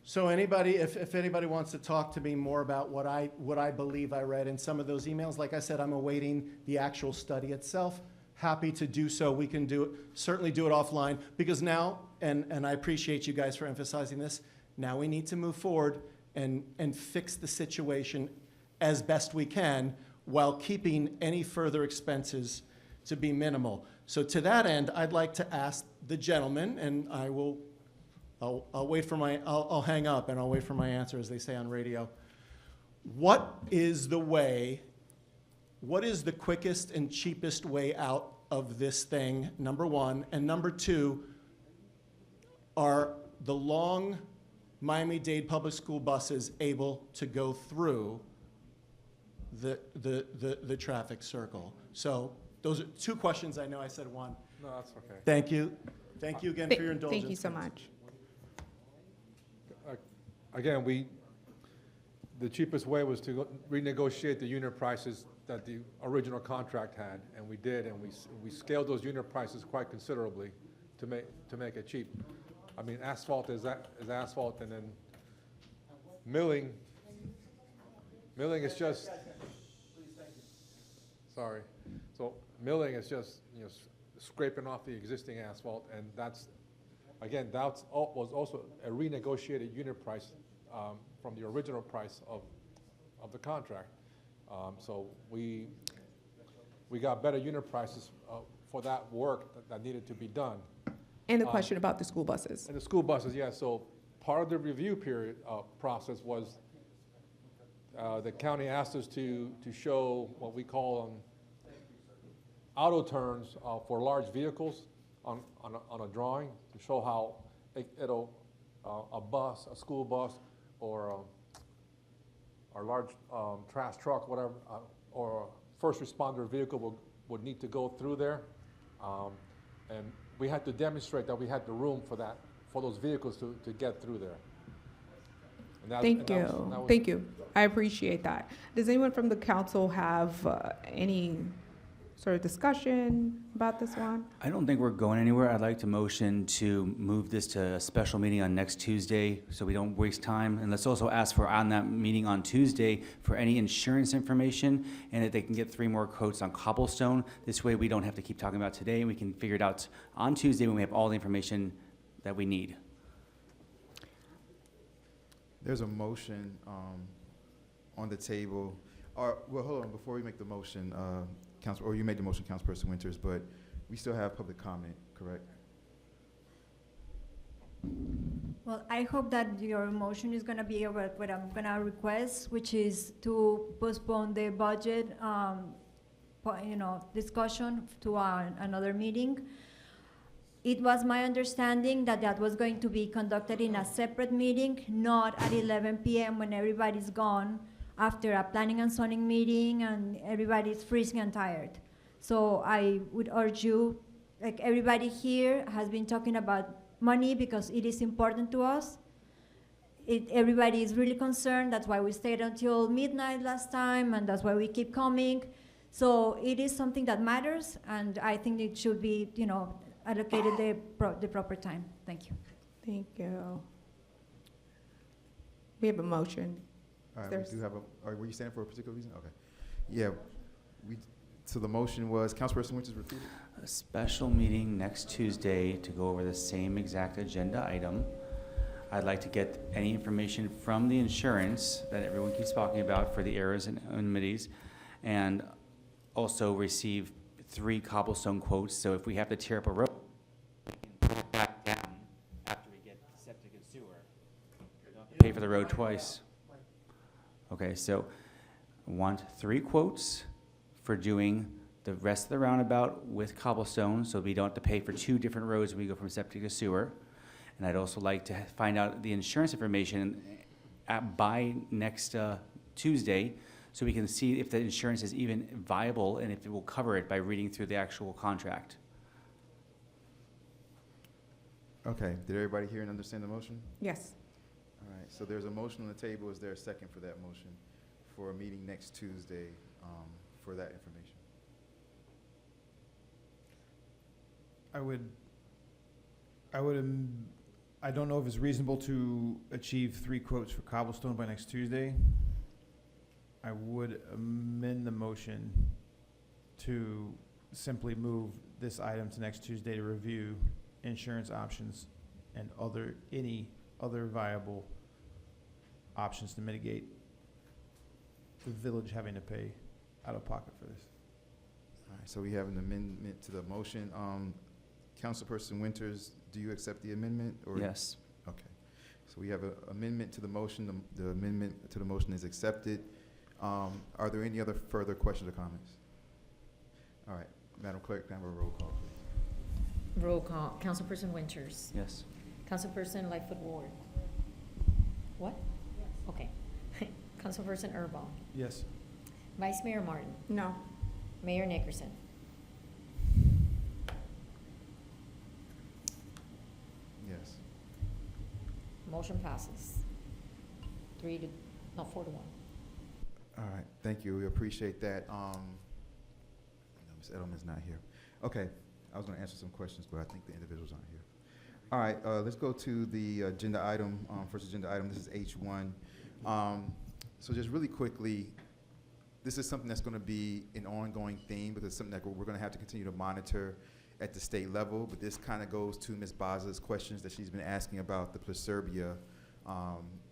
So anybody, if anybody wants to talk to me more about what I believe I read in some of those emails, like I said, I'm awaiting the actual study itself. Happy to do so. We can certainly do it offline, because now, and I appreciate you guys for emphasizing this, now we need to move forward and fix the situation as best we can while keeping any further expenses to be minimal. So to that end, I'd like to ask the gentleman, and I'll hang up and I'll wait for my answer, as they say on radio. What is the quickest and cheapest way out of this thing, number one? And number two, are the long Miami-Dade public school buses able to go through the traffic circle? So those are 2 questions. I know I said 1. No, that's okay. Thank you. Thank you again for your indulgence. Thank you so much. Again, the cheapest way was to renegotiate the unit prices that the original contract had, and we did, and we scaled those unit prices quite considerably to make it cheap. I mean, asphalt is asphalt, and then milling is just, sorry. So milling is just, scraping off the existing asphalt, and that's was also a renegotiated unit price from the original price of the contract. So we got better unit prices for that work that needed to be done. And the question about the school buses. And the school buses, yeah. So part of the review period process was the county asked us to show what we call auto turns for large vehicles on a drawing, to show how a bus, a school bus, or a large trash truck, whatever, or a first responder vehicle would need to go through there. And we had to demonstrate that we had the room for that, for those vehicles to get through there. And that- Thank and that you. was- that was- Thank you. I appreciate that. Does anyone from the council have any sort of discussion about this one? I don't think we're going anywhere. I'd like to motion to move this to a special meeting on next Tuesday so we don't waste time. And let's also ask for on that meeting on Tuesday for any insurance information and if they can get 3 more quotes on cobblestone. This way we don't have to keep talking about today and we can figure it out on Tuesday when we have all the information that we need. There's a motion on the table. Well, hold on, before we make the motion, or you made the motion, Councilperson Winters, but we still have public comment, correct? Well, I hope that your motion is gonna be what I'm gonna request, which is to postpone the budget, discussion to another meeting. It was my understanding that that was going to be conducted in a separate meeting, not at 11 p.m. when everybody's gone after a planning and zoning meeting and everybody's freezing and tired. So I would urge you, like everybody here has been talking about money because it is important to us. Everybody is really concerned. That's why we stayed until midnight last time, and that's why we keep coming. So it is something that matters, and I think it should be, allocated the proper time. Thank you. Thank you. We have a motion. All right, There's- we do have were you standing for a particular reason? Okay. Yeah, so the motion was, Councilperson Winters repeated? A special meeting next Tuesday to go over the same exact agenda item. I'd like to get any information from the insurance that everyone keeps talking about for the errors and enmities, and also receive 3 cobblestone quotes, so if we have to tear up a road, we can put it back down after we get septic and sewer. We don't have to pay for the road twice. Okay, so I want 3 quotes for doing the rest of the roundabout with cobblestone, so we don't have to pay for 2 different roads when we go from septic to sewer. And I'd also like to find out the insurance information by next Tuesday, so we can see if the insurance is even viable and if it will cover it by reading through the actual contract. Okay, did everybody hear and understand the motion? Yes. All right, so there's a motion on the table. Is there a second for that motion for a meeting next Tuesday for that information? I don't know if it's reasonable to achieve 3 quotes for cobblestone by next Tuesday. I would amend the motion to simply move this item to next Tuesday to review insurance options and any other viable options to mitigate the village having to pay out of pocket for this. All right, so we have an amendment to the motion. Councilperson Winters, do you accept the amendment? Yes. Okay, so we have an amendment to the motion. The amendment to the motion is accepted. Are there any other further questions or comments? All right, Madam Clerk, can I have a roll call, please? Roll call. Councilperson Winters. Yes. Councilperson Lightfoot Ward. What? Okay. Councilperson Erba. Yes. Vice Mayor Martin. No. Mayor Nickerson. Yes. Motion passes. 4 to 1. All right, thank you. We appreciate that. Ms. Edelman's not here. Okay, I was going to answer some questions, but I think the individuals aren't here. All right, let's go to the agenda item. First agenda item, this is H1. So just really quickly, this is something that's going to be an ongoing theme because it's something that we're going to have to continue to monitor at the state level, but this kind of goes to Ms. Baza's questions that she's been asking about the Placerbia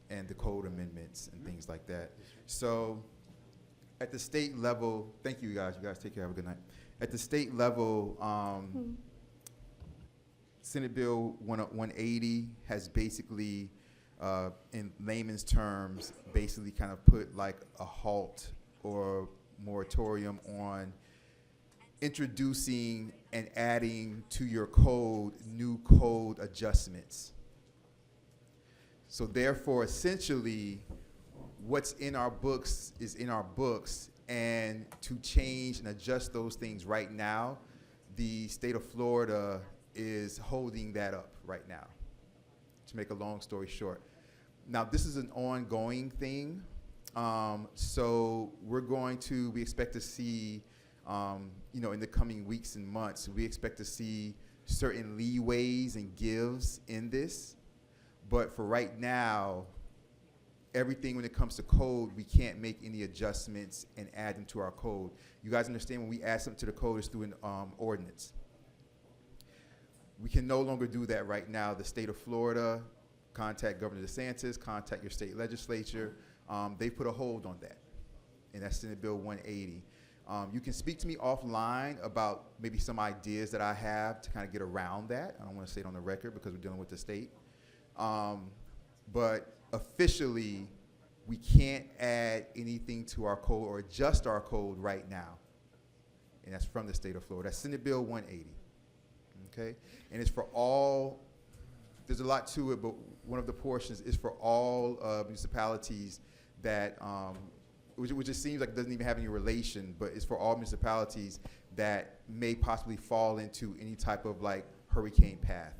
and the code amendments and things like that. So at the state level, thank you guys. You guys take care. Have a good night. At the state level, Senate Bill 180 has basically, in layman's terms, basically kind of put like a halt or moratorium on introducing and adding to your code new code adjustments. So therefore, essentially, what's in our books is in our books, and to change and adjust those things right now the state of Florida is holding that up right now, to make a long story short. Now, this is an ongoing thing. So we expect to see, in the coming weeks and months, we expect to see certain leeways and gives in this. But for right now, everything when it comes to code, we can't make any adjustments and add them to our code. You guys understand when we add something to the code, it's through an ordinance. We can no longer do that right now. The state of Florida, contact Governor DeSantis, contact your state legislature. They put a hold on that, and that's Senate Bill 180. You can speak to me offline about maybe some ideas that I have to kind of get around that. I don't want to say it on the record because we're dealing with the state. But officially, we can't add anything to our code or adjust our code right now. And that's from the state of Florida. That's Senate Bill 180. Okay? And it's for all, there's a lot to it, but one of the portions is for all municipalities that, which just seems like it doesn't even have any relation, but it's for all municipalities that may possibly fall into any type of like hurricane path.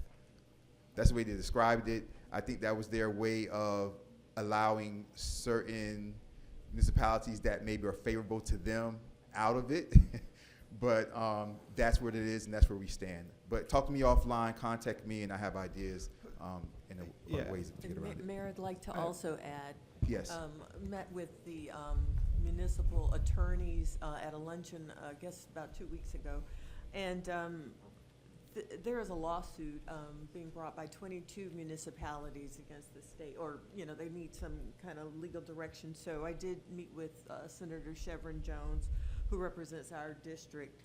That's the way they described it. I think that was their way of allowing certain municipalities that maybe are favorable to them out of it. But that's what it is, and that's where we stand. But talk to me offline, contact me, and I have ideas and ways to get around it. Mayor, I'd like to also add. Yes. Met with the municipal attorneys at a luncheon, I guess about 2 weeks ago, and there is a lawsuit being brought by 22 municipalities against the state, or they need some kind of legal direction. So I did meet with Senator Chevron Jones, who represents our district,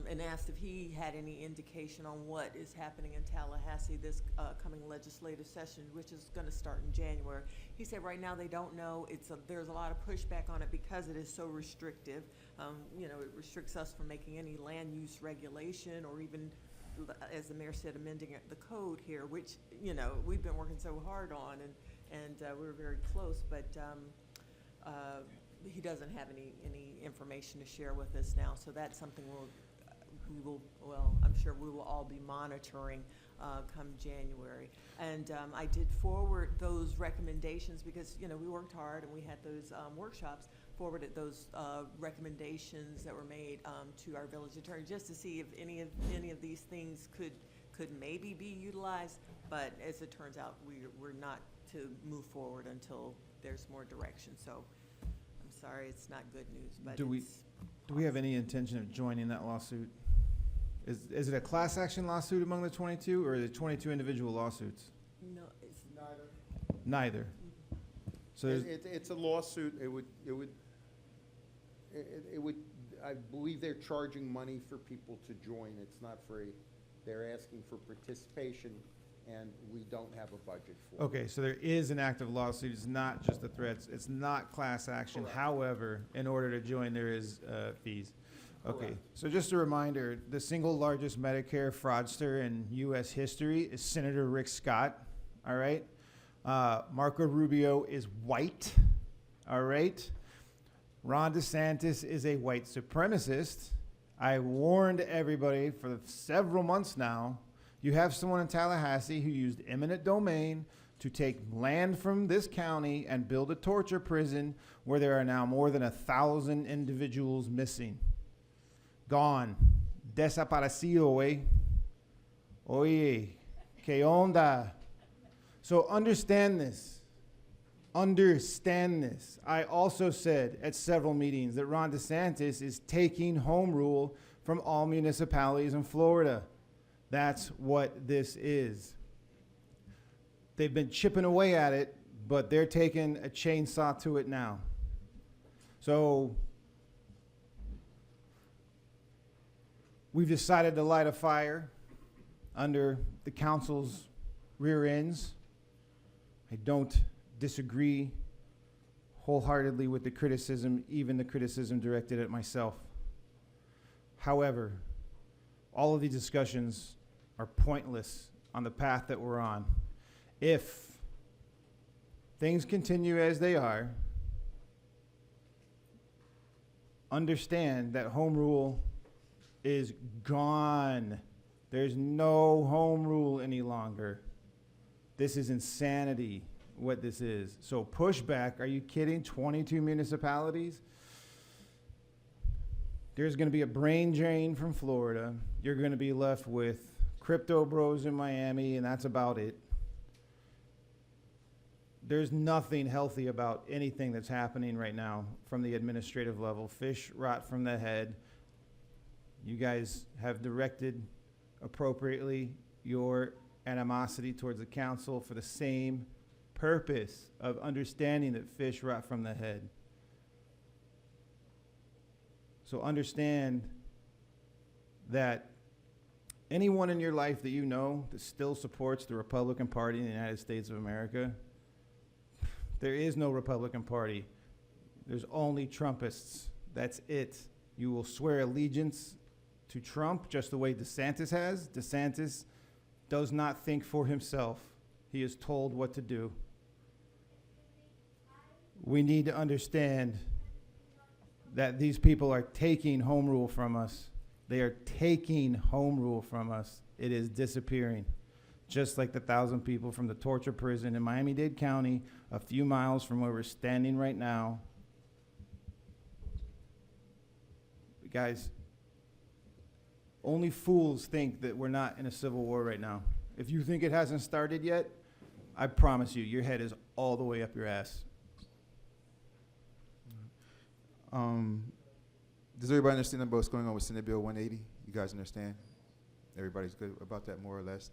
and asked if he had any indication on what is happening in Tallahassee this coming legislative session, which is going to start in January. He said right now they don't know. There's a lot of pushback on it because it is so restrictive. It restricts us from making any land use regulation or even, as the mayor said, amending the code here, which we've been working so hard on, and we were very close, but he doesn't have any information to share with us now. So that's something I'm sure we will all be monitoring come January. And I did forward those recommendations because we worked hard and we had those workshops. Forwarded those recommendations that were made to our village attorney just to see if any of these things could maybe be utilized. But as it turns out, we're not to move forward until there's more direction. So I'm sorry, it's not good news. But do we have any intention of joining that lawsuit? Is it a class action lawsuit among the 22, or is it 22 individual lawsuits? No, it's Neither. So it's a lawsuit. It would, I believe they're charging money for people to join. It's not free. They're asking for participation, and we don't have a budget for it. Okay, so there is an active lawsuit. It's not just the threats. It's not class action. Correct. However, in order to join, there is fees. Okay, Correct. so just a reminder, the single largest Medicare fraudster in U.S. history is Senator Rick Scott, all right? Marco Rubio is white, all right? Ron DeSantis is a white supremacist. I warned everybody for several months now. You have someone in Tallahassee who used eminent domain to take land from this county and build a torture prison where there are now more than 1,000 individuals missing. Gone. Desaparecido, eh? Oye, que onda? So understand this. Understand this. I also said at several meetings that Ron DeSantis is taking home rule from all municipalities in Florida. That's what this is. They've been chipping away at it, but they're taking a chainsaw to it now. So we've decided to light a fire under the council's rear ends. I don't disagree wholeheartedly with the criticism, even the criticism directed at myself. However, all of these discussions are pointless on the path that we're on. If things continue as they are, understand that home rule is gone. There's no home rule any longer. This is insanity, what this is. So pushback, are you kidding? 22 municipalities? There's going to be a brain drain from Florida. You're going to be left with crypto bros in Miami, and that's about it. There's nothing healthy about anything that's happening right now from the administrative level. Fish rot from the head. You guys have directed appropriately your animosity towards the council for the same purpose of understanding that fish rot from the head. So understand that anyone in your life that you know that still supports the Republican Party in the United States of America, there is no Republican Party. There's only Trumpists. That's it. You will swear allegiance to Trump just the way DeSantis has. DeSantis does not think for himself. He is told what to do. We need to understand that these people are taking home rule from us. They are taking home rule from us. It is disappearing. Just like the 1,000 people from the torture prison in Miami-Dade County, a few miles from where we're standing right now. Guys, only fools think that we're not in a civil war right now. If you think it hasn't started yet, I promise you, your head is all the way up your ass. Does everybody understand about what's going on with Senate Bill 180? You guys understand? Everybody's good about that, more or less?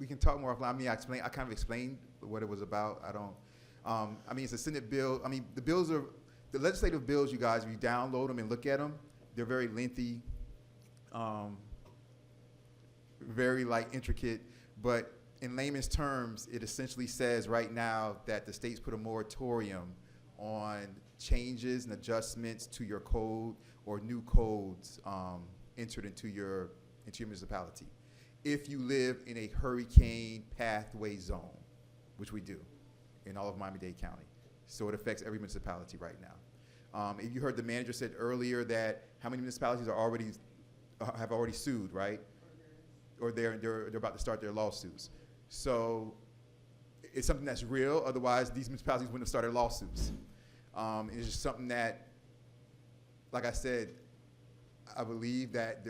We can talk more offline. I mean, I kind of explained what it was about. I mean, it's a Senate bill. I mean, the legislative bills, you guys, if you download them and look at them, they're very lengthy, very intricate, but in layman's terms, it essentially says right now that the states put a moratorium on changes and adjustments to your code or new codes entered into your municipality if you live in a hurricane pathway zone, which we do in all of Miami-Dade County. So it affects every municipality right now. If you heard the manager said earlier that how many municipalities are have already sued, right? Or they're about to start their lawsuits. So it's something that's real. Otherwise, these municipalities wouldn't have started lawsuits. It's just something that, like I said, I believe that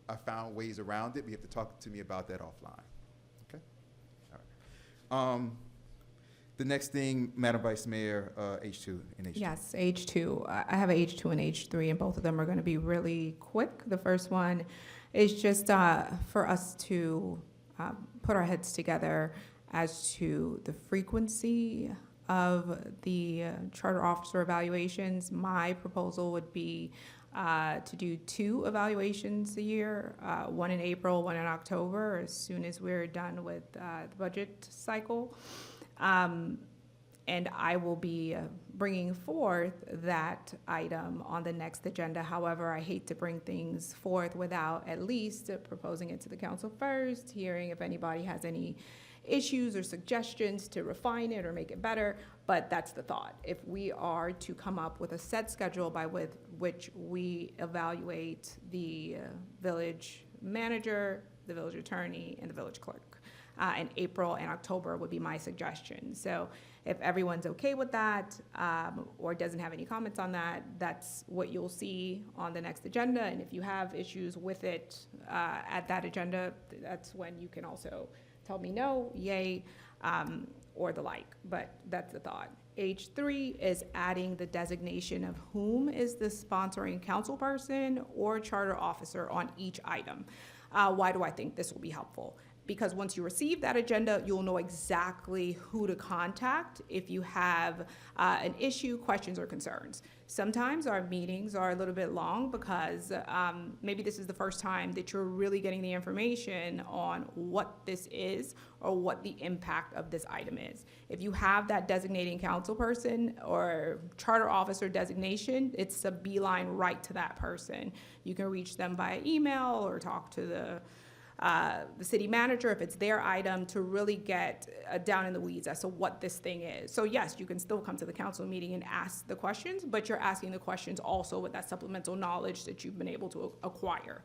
I found ways around it. But you have to talk to me about that offline. Okay? All right. The next thing, Madam Vice Mayor, H2 and H2. Yes, H2. I have a H2 and H3, and both of them are going to be really quick. The first one is just for us to put our heads together as to the frequency of the charter officer evaluations. My proposal would be to do 2 evaluations a year, one in April, one in October, as soon as we're done with the budget cycle. And I will be bringing forth that item on the next agenda. However, I hate to bring things forth without at least proposing it to the council first, hearing if anybody has any issues or suggestions to refine it or make it better, but that's the thought. If we are to come up with a set schedule by which we evaluate the village manager, the village attorney, and the village clerk. In April and October would be my suggestion. So if everyone's okay with that or doesn't have any comments on that, that's what you'll see on the next agenda. And if you have issues with it at that agenda, that's when you can also tell me no, yay, or the like. But that's the thought. H3 is adding the designation of whom is the sponsoring council person or charter officer on each item. Why do I think this will be helpful? Because once you receive that agenda, you'll know exactly who to contact if you have an issue, questions, or concerns. Sometimes our meetings are a little bit long because maybe this is the first time that you're really getting the information on what this is or what the impact of this item is. If you have that designating council person or charter officer designation, it's a beeline right to that person. You can reach them via email or talk to the the city manager, if it's their item, to really get down in the weeds as to what this thing is. So yes, you can still come to the council meeting and ask the questions, but you're asking the questions also with that supplemental knowledge that you've been able to acquire.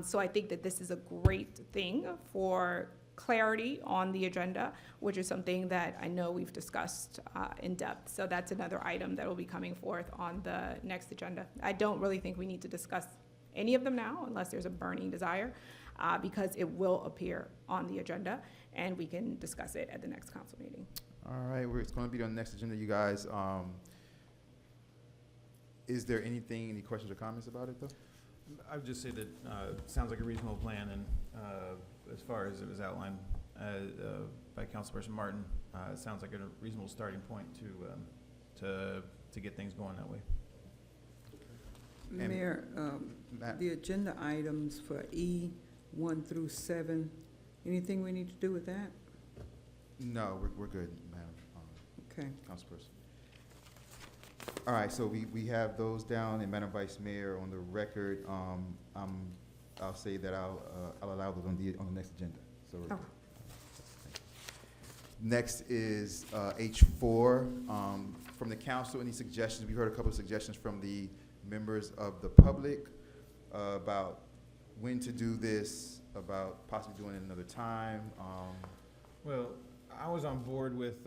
So I think that this is a great thing for clarity on the agenda, which is something that I know we've discussed in depth. So that's another item that will be coming forth on the next agenda. I don't really think we need to discuss any of them now unless there's a burning desire, because it will appear on the agenda and we can discuss it at the next council meeting. All right, it's going to be on the next agenda, you guys. Is there any questions or comments about it, though? I would just say that sounds like a reasonable plan, and as far as it was outlined by Councilperson Martin, it sounds like a reasonable starting point to get things going that way. And Mayor, Matt? the agenda items for E 1 through 7, anything we need to do with that? No, we're good, Madam Okay. Councilperson. All right, so we have those down, and Madam Vice Mayor, on the record, I'll say that I'll allow those on the next agenda. So we're good. Next is H4. From the council, any suggestions? We heard a couple of suggestions from the members of the public about when to do this, about possibly doing it another time. Well, I was on board with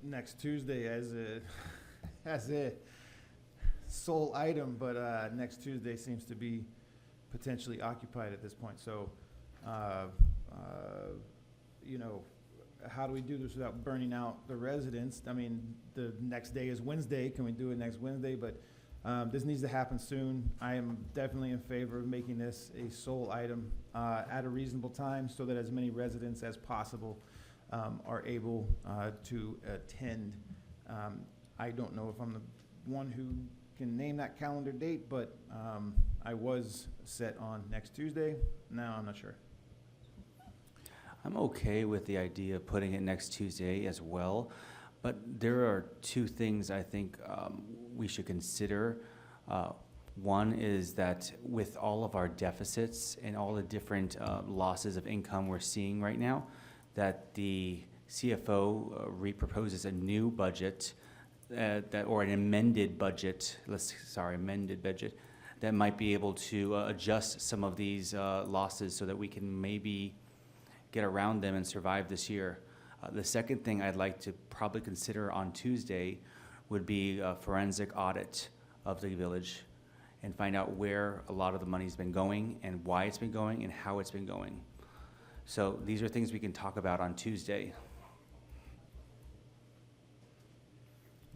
next Tuesday as a sole item, but next Tuesday seems to be potentially occupied at this point. So, you know, how do we do this without burning out the residents? I mean, the next day is Wednesday. Can we do it next Wednesday? But this needs to happen soon. I am definitely in favor of making this a sole item at a reasonable time so that as many residents as possible are able to attend. I don't know if I'm the one who can name that calendar date, but I was set on next Tuesday. Now I'm not sure. I'm okay with the idea of putting it next Tuesday as well, but there are two things I think we should consider. One is that with all of our deficits and all the different losses of income we're seeing right now, that the CFO proposes a new budget or an amended budget, amended budget, that might be able to adjust some of these losses so that we can maybe get around them and survive this year. The second thing I'd like to probably consider on Tuesday would be a forensic audit of the village and find out where a lot of the money's been going and why it's been going and how it's been going. So these are things we can talk about on Tuesday.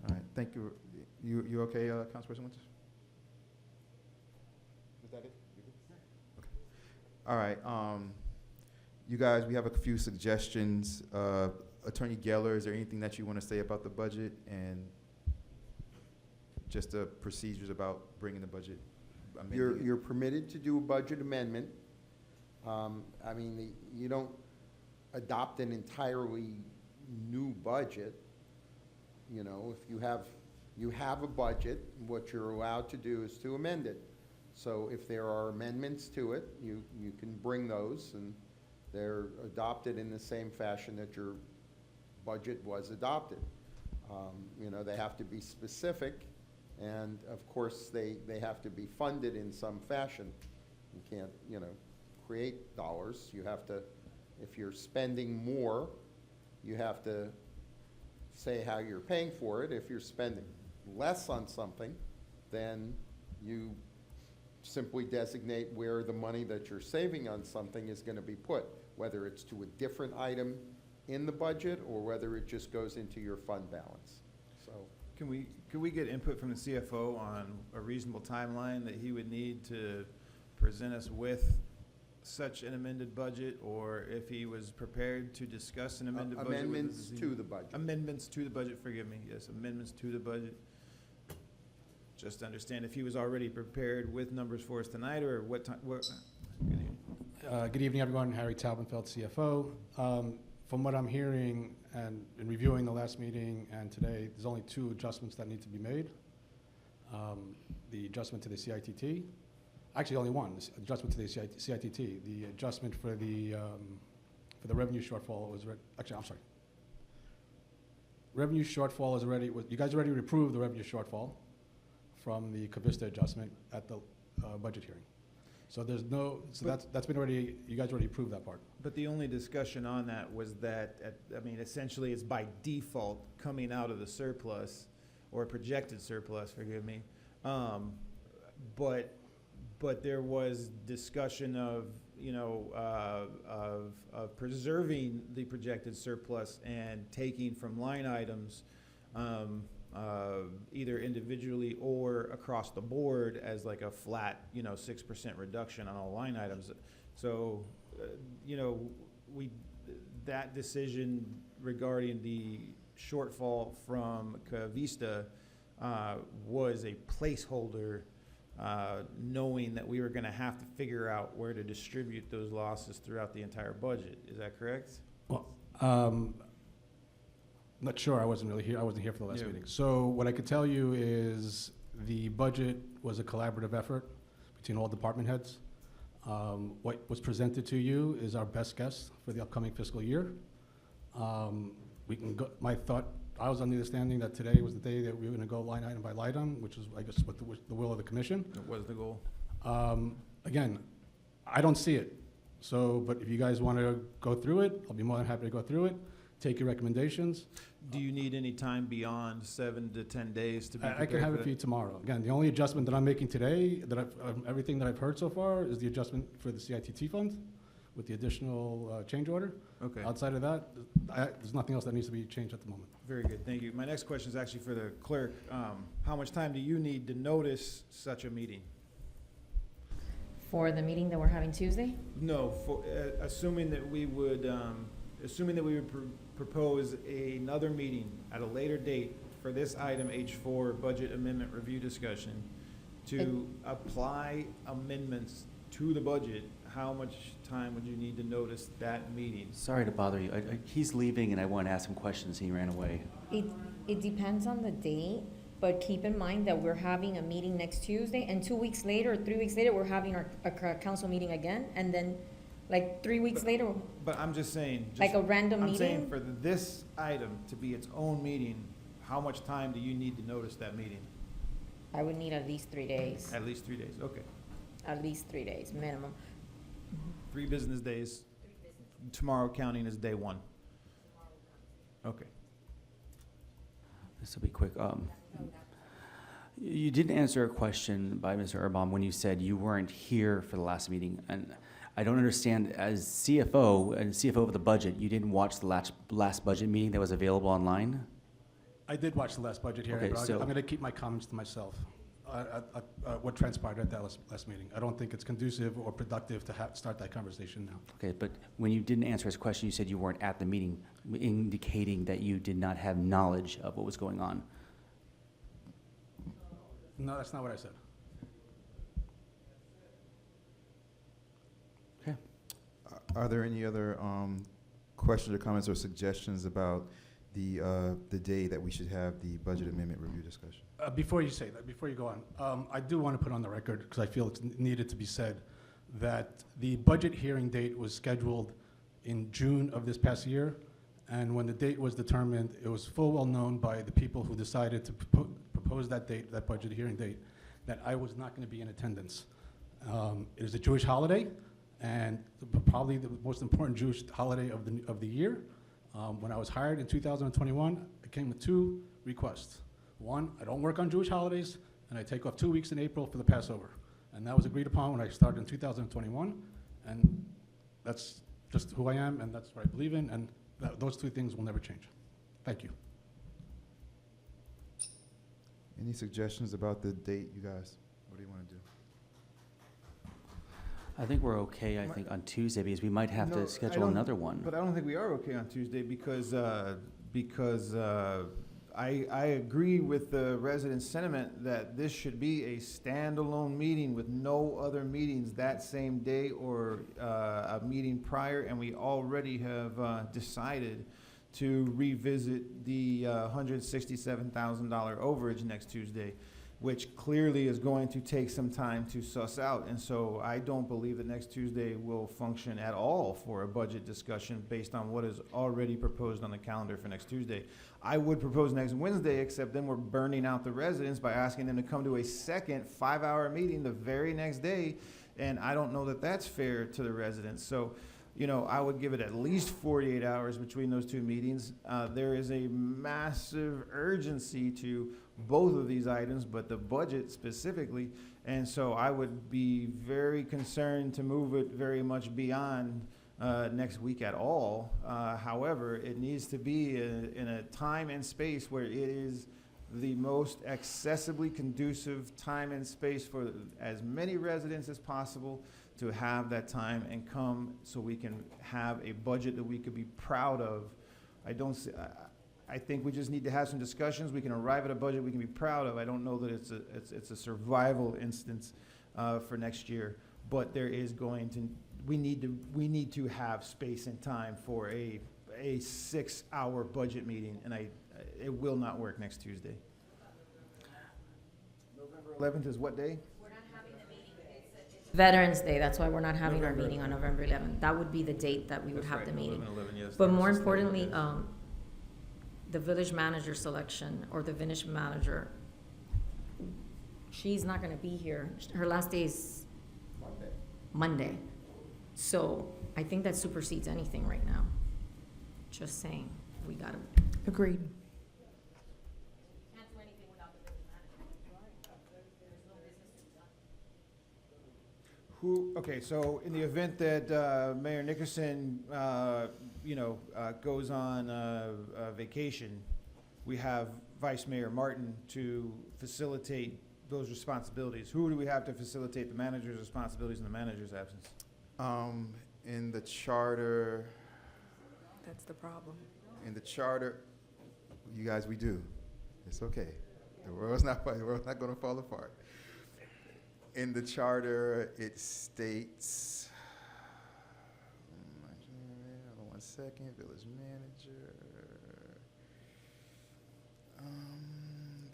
All right, thank you. You okay, Councilperson Winters? Is that it? You good? Okay. All right. You guys, we have a few suggestions. Attorney Geller, is there anything that you want to say about the budget and just the procedures about bringing the budget? You're permitted to do a budget amendment. I mean, you don't adopt an entirely new budget. You know, if you have a budget, what you're allowed to do is to amend it. So if there are amendments to it, you can bring those, and they're adopted in the same fashion that your budget was adopted. You know, they have to be specific, and of course, they have to be funded in some fashion. You can't, you know, create dollars. You have to, if you're spending more, you have to say how you're paying for it. If you're spending less on something, then you simply designate where the money that you're saving on something is going to be put, whether it's to a different item in the budget or whether it just goes into your fund balance. So, Can we get input from the CFO on a reasonable timeline that he would need to present us with such an amended budget, or if he was prepared to discuss an amended budget? Amendments to the budget. Amendments to the budget, forgive me, yes, amendments to the budget. Just to understand if he was already prepared with numbers for us tonight, or what time, Good evening, everyone. Harry Talbenfeld, CFO. From what I'm hearing and in reviewing the last meeting and today, there's only two adjustments that need to be made. The adjustment to the CITT actually only one, this adjustment to the CITT. The adjustment for the revenue shortfall was, actually, I'm sorry. Revenue shortfall is already, you guys already approved the revenue shortfall from the Cavista adjustment at the budget hearing. So there's no, so that's been already, you guys already approved that part. But the only discussion on that was that, essentially it's by default coming out of the surplus, or projected surplus, forgive me. But there was discussion of, of preserving the projected surplus and taking from line items, either individually or across the board as like a flat, 6% reduction on all line items. So, that decision regarding the shortfall from Cavista was a placeholder, knowing that we were going to have to figure out where to distribute those losses throughout the entire budget. Is that correct? Well, not sure. I wasn't here for the last Yeah. meeting. So what I could tell you is the budget was a collaborative effort between all department heads. What was presented to you is our best guess for the upcoming fiscal year. We can go, I was under the understanding that today was the day that we were going to go line item by line item, which is, I guess, what the will of the commission. That was the goal. Again, I don't see it. So, but if you guys want to go through it, I'll be more than happy to go through it, take your recommendations. Do you need any time beyond 7 to 10 days to be prepared? I can have for it for you that? tomorrow. Again, the only adjustment that I'm making today, everything that I've heard so far, is the adjustment for the CITT fund with the additional change order. Okay. Outside of that, there's nothing else that needs to be changed at the moment. Very good, thank you. My next question is actually for the clerk. How much time do you need to notice such a meeting? For the meeting that we're having Tuesday? No, for, assuming that we would propose another meeting at a later date for this item H4, budget amendment review discussion, to apply amendments to the budget, how much time would you need to notice that meeting? Sorry to bother you. He's leaving, and I want to ask him questions. He ran away. It depends on the date, but keep in mind that we're having a meeting next Tuesday, and 2 weeks later, or 3 weeks later, we're having our council meeting again, and then like 3 weeks later, But I'm just saying. like a random I'm saying meeting. for this item to be its own meeting, how much time do you need to notice that meeting? I would need at least 3 days, At least 3 days, okay. at least 3 days minimum. 3 business days. Tomorrow counting is day 1. Okay. This will be quick. You didn't answer a question by Mr. Erbaum when you said you weren't here for the last meeting. And I don't understand, as CFO and CFO of the budget, you didn't watch the last budget meeting that was available online? I did watch the last budget hearing, Okay, but so- I'm going to keep my comments to myself. What transpired at that last meeting. I don't think it's conducive or productive to start that conversation now. Okay, but when you didn't answer his question, you said you weren't at the meeting, indicating that you did not have knowledge of what was going on. No, that's not what I said. Okay. Are there any other questions or comments or suggestions about the day that we should have the budget amendment review discussion? Before you say that, before you go on, I do want to put on the record, because I feel it's needed to be said, that the budget hearing date was scheduled in June of this past year, and when the date was determined, it was full well known by the people who decided to propose that date, that budget hearing date, that I was not going to be in attendance. It is a Jewish holiday, and probably the most important Jewish holiday of the year. When I was hired in 2021, I came with 2 requests. One, I don't work on Jewish holidays, and I take off 2 weeks in April for the Passover. And that was agreed upon when I started in 2021, and that's just who I am, and that's what I believe in, and those 2 things will never change. Thank you. Any suggestions about the date, you guys? What do you want to do? I think we're okay, I think, on Tuesday, because we might have No, to I schedule don't- another one. But I don't think we are okay on Tuesday because I agree with the residents' sentiment that this should be a standalone meeting with no other meetings that same day or a meeting prior, and we already have decided to revisit the $167,000 overage next Tuesday. which clearly is going to take some time to suss out. And so I don't believe that next Tuesday will function at all for a budget discussion based on what is already proposed on the calendar for next Tuesday. I would propose next Wednesday, except then we're burning out the residents by asking them to come to a second 5-hour meeting the very next day. And I don't know that that's fair to the residents. So, you know, I would give it at least 48 hours between those two meetings. There is a massive urgency to both of these items, but the budget specifically. And so I would be very concerned to move it very much beyond next week at all. However, it needs to be in a time and space where it is the most accessibly conducive time and space for as many residents as possible to have that time and come so we can have a budget that we could be proud of. I think we just need to have some discussions. We can arrive at a budget we can be proud of. I don't know that it's a survival instance for next year, but there is going to, we need to have space and time for a 6-hour budget meeting, and it will not work next Tuesday. November 11th is what day? Veterans Day, that's why we're not having our meeting on November 11th. That would be the date that we would have the meeting. 11, yes, But that more was the importantly, state. the village manager selection or the village manager, she's not gonna be here. Her last day is Monday. So I think that supersedes anything right now. Just saying, we gotta. Agreed. Okay, so in the event that Mayor Nickerson, goes on vacation, we have Vice Mayor Martin to facilitate those responsibilities. Who do we have to facilitate the manager's responsibilities in the manager's absence? In the charter, That's the problem. in the charter, you guys, we do. It's okay. The world's not gonna fall apart. In the charter, it states, hold on 1 second, village manager.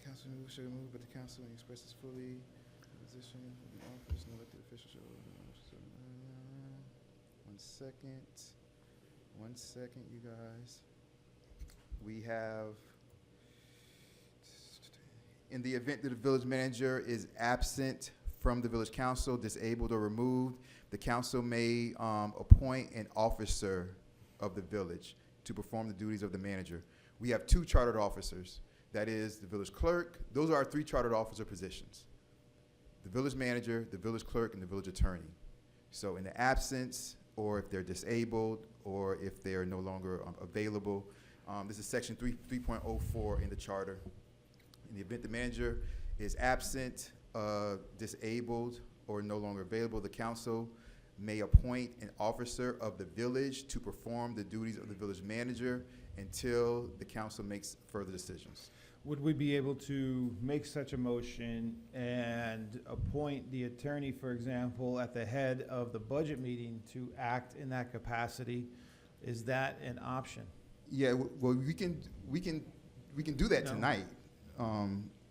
Council should move, but the council expresses fully the position of the office, no elected official shall. 1 second, you guys. We have, in the event that the village manager is absent from the village council, disabled or removed, the council may appoint an officer of the village to perform the duties of the manager. We have 2 chartered officers. That is the village clerk. Those are our 3 chartered officer positions. The village manager, the village clerk, and the village attorney. So in the absence, or if they're disabled, or if they are no longer available, this is section 3.04 in the charter. In the event the manager is absent, disabled, or no longer available, the council may appoint an officer of the village to perform the duties of the village manager until the council makes further decisions. Would we be able to make such a motion and appoint the attorney, for example, at the head of the budget meeting to act in that capacity? Is that an option? Yeah, well, we can do that No. tonight.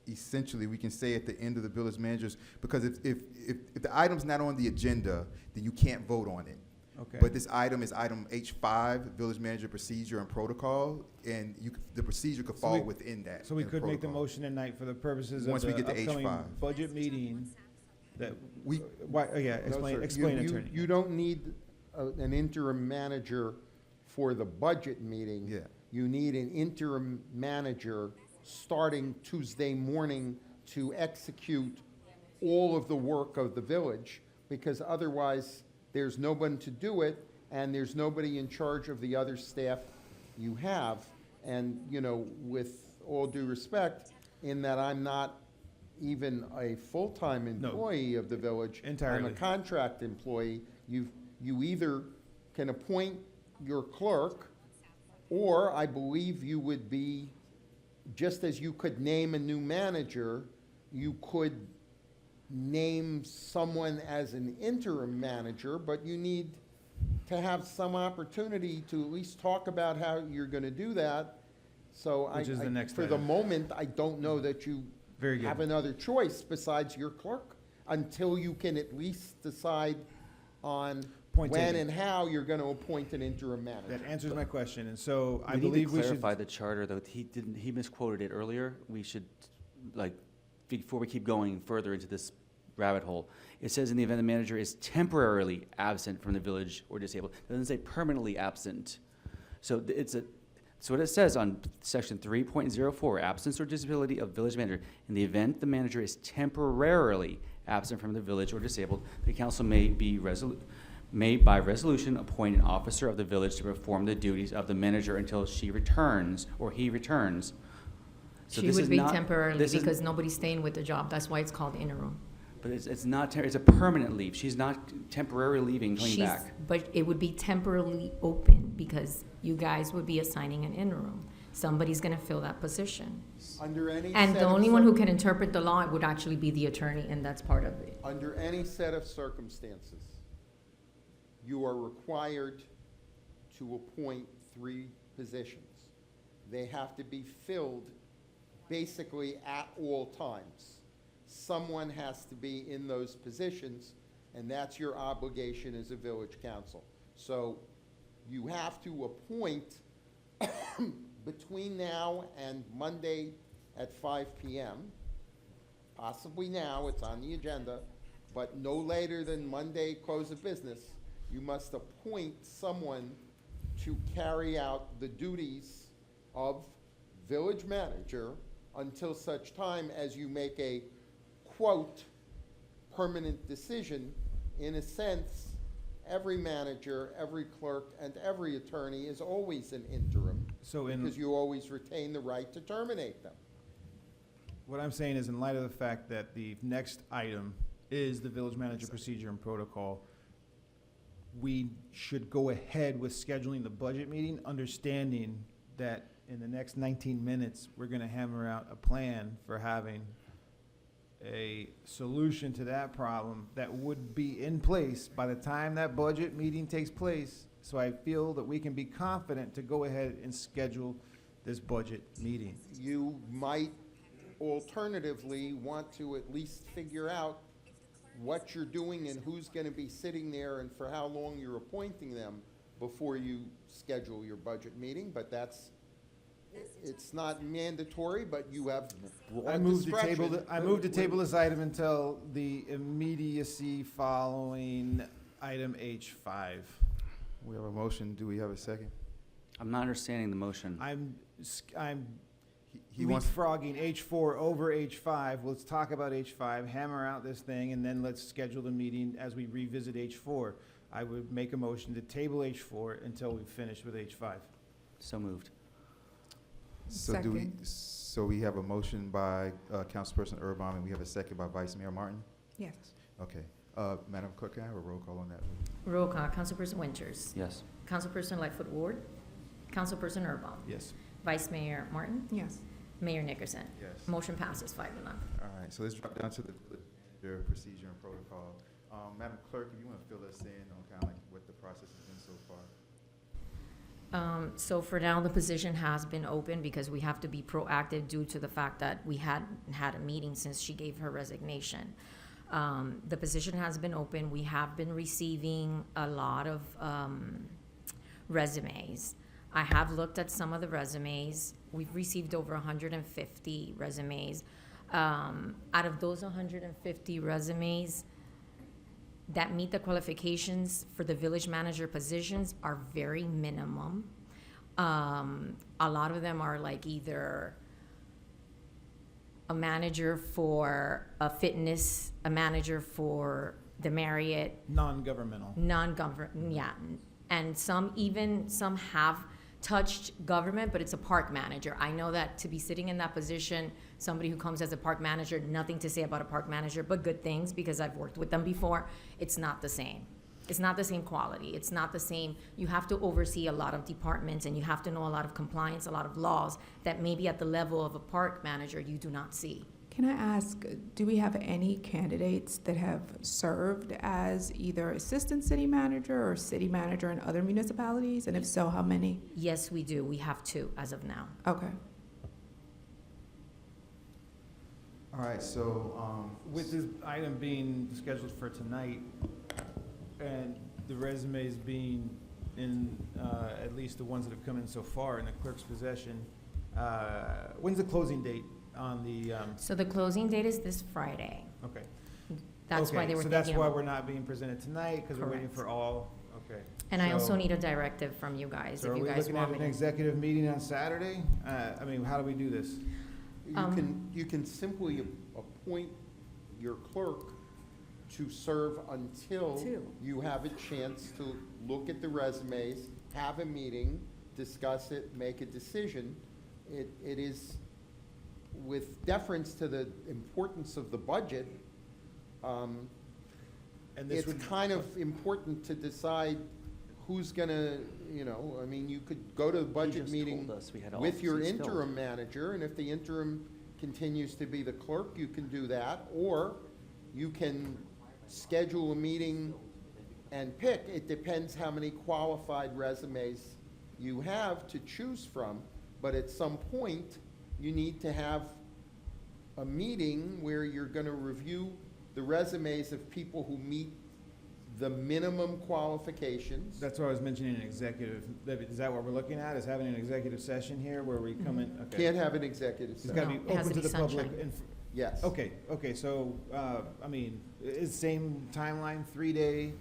Essentially, we can say at the end of the village managers, because if the item's not on the agenda, then you can't vote on it. Okay. But this item is item H5, village manager procedure and protocol, and the procedure could fall within that. So we in could make the protocol. motion tonight for the purposes of Once we the get to upcoming H5. budget meeting that, We, yeah, No, sir. explain You- attorney. You don't need an interim manager for the budget meeting. Yeah. You need an interim manager starting Tuesday morning to execute all of the work of the village, because otherwise, there's no one to do it, and there's nobody in charge of the other staff you have. And, with all due respect, in that I'm not even a full-time employee of the village. Entirely. I'm a contract employee. You either can appoint your clerk, or I believe you would be, just as you could name a new manager, you could name someone as an interim manager, but you need to have some opportunity to at least talk about how you're gonna do that. So Which is the next for the item. moment, I don't know that you Very good. have another choice besides your clerk until you can at least decide on Point when taken. and how you're going to appoint an interim manager. That answers my question, and so I We need believe to we should. clarify the charter, though. He misquoted it earlier. We should, like, before we keep going further into this rabbit hole, it says in the event the manager is temporarily absent from the village or disabled. It doesn't say permanently absent. So so what it says on section 3.04, absence or disability of village manager. In the event the manager is temporarily absent from the village or disabled, the council may by resolution appoint an officer of the village to perform the duties of the manager until she returns or he returns. So She this would is be not- temporarily this is- because nobody's staying with the job. That's why it's called interim. But it's not, it's a permanent leave. She's not temporarily leaving, coming She's- back. But it would be temporarily open because you guys would be assigning an interim. Somebody's gonna fill that position. Under any And set the of only one who circ- can interpret the law would actually be the attorney, and that's part of it. Under any set of circumstances, you are required to appoint 3 positions. They have to be filled basically at all times. Someone has to be in those positions, and that's your obligation as a village council. So you have to appoint between now and Monday at 5 p.m., possibly now, it's on the agenda, but no later than Monday, close of business, you must appoint someone to carry out the duties of village manager until such time as you make a, quote, permanent decision. In a sense, every manager, every clerk, and every attorney is always an interim, So because you always retain the right to terminate them. What I'm saying is, in light of the fact that the next item is the village manager procedure and protocol, we should go ahead with scheduling the budget meeting, understanding that in the next 19 minutes, we're gonna hammer out a plan for having a solution to that problem that would be in place by the time that budget meeting takes place. So I feel that we can be confident to go ahead and schedule this budget meeting. You might alternatively want to at least figure out what you're doing and who's going to be sitting there and for how long you're appointing them before you schedule your budget meeting, but it's not mandatory, but you have broad I move to discretion. table this item until the immediacy following item H5. We have a motion. Do we have a second? I'm not understanding the motion. I'm He wants, leapfrogging H4 over H5. Let's talk about H5, hammer out this thing, and then let's schedule the meeting as we revisit H4. I would make a motion to table H4 until we finish with H5. So moved. so we have a motion by Councilperson Urban, and we have a second by Vice Mayor Martin? Yes. Okay. Madam Clerk, can I have a roll call on that? Roll call, Councilperson Winters. Yes. Councilperson Lightfoot Ward. Councilperson Urban. Yes. Vice Mayor Martin. Yes. Mayor Nickerson. Yes. Motion passes 5-0. All right, so let's drop down to the procedure and protocol. Madam Clerk, if you want to fill us in on kind of like what the process has been so far. So for now, the position has been open because we have to be proactive due to the fact that we hadn't had a meeting since she gave her resignation. The position has been open. We have been receiving a lot of resumes. I have looked at some of the resumes. We've received over 150 resumes. Out of those 150 resumes that meet the qualifications for the village manager positions are very minimum. A lot of them are like either a manager for a fitness, a manager for the Marriott, Non-governmental. non-government, yeah. And some have touched government, but it's a park manager. I know that to be sitting in that position, somebody who comes as a park manager, nothing to say about a park manager, but good things because I've worked with them before. It's not the same. It's not the same quality. It's not the same. You have to oversee a lot of departments and you have to know a lot of compliance, a lot of laws that maybe at the level of a park manager you do not see. Can I ask, do we have any candidates that have served as either assistant city manager or city manager in other municipalities? And if so, how many? Yes, we do. We have 2 as of now. Okay. All right, so, With this item being scheduled for tonight, and the resumes being in, at least the ones that have come in so far in the clerk's possession, when's the closing date on the, So the closing date is this Friday. okay. That's why Okay, they were so thinking that's why of- we're not being presented tonight, because we're waiting Correct. for all, okay. And I also So- need a directive from you guys, So if are you we guys looking at want me an to. executive meeting on Saturday? I mean, how do we do this? You can simply appoint your clerk to serve until you have a chance to look at the resumes, have a meeting, discuss it, make a decision. It is, with deference to the importance of the budget, And this it's would- kind of important to decide who's gonna, I mean, you could go to the budget just meeting told us we had all with your seats filled. interim manager, and if the interim continues to be the clerk, you can do that, or you can schedule a meeting and pick. It depends how many qualified resumes you have to choose from, but at some point, you need to have a meeting where you're gonna review the resumes of people who meet the minimum qualifications. That's why I was mentioning an executive, is that what we're looking at, is having an executive session here where we come in? Okay. Can't have an executive It's gotta session. be No, it has open to to be the public. sunshine. Yes. Okay, so, I mean, is same timeline, 3-day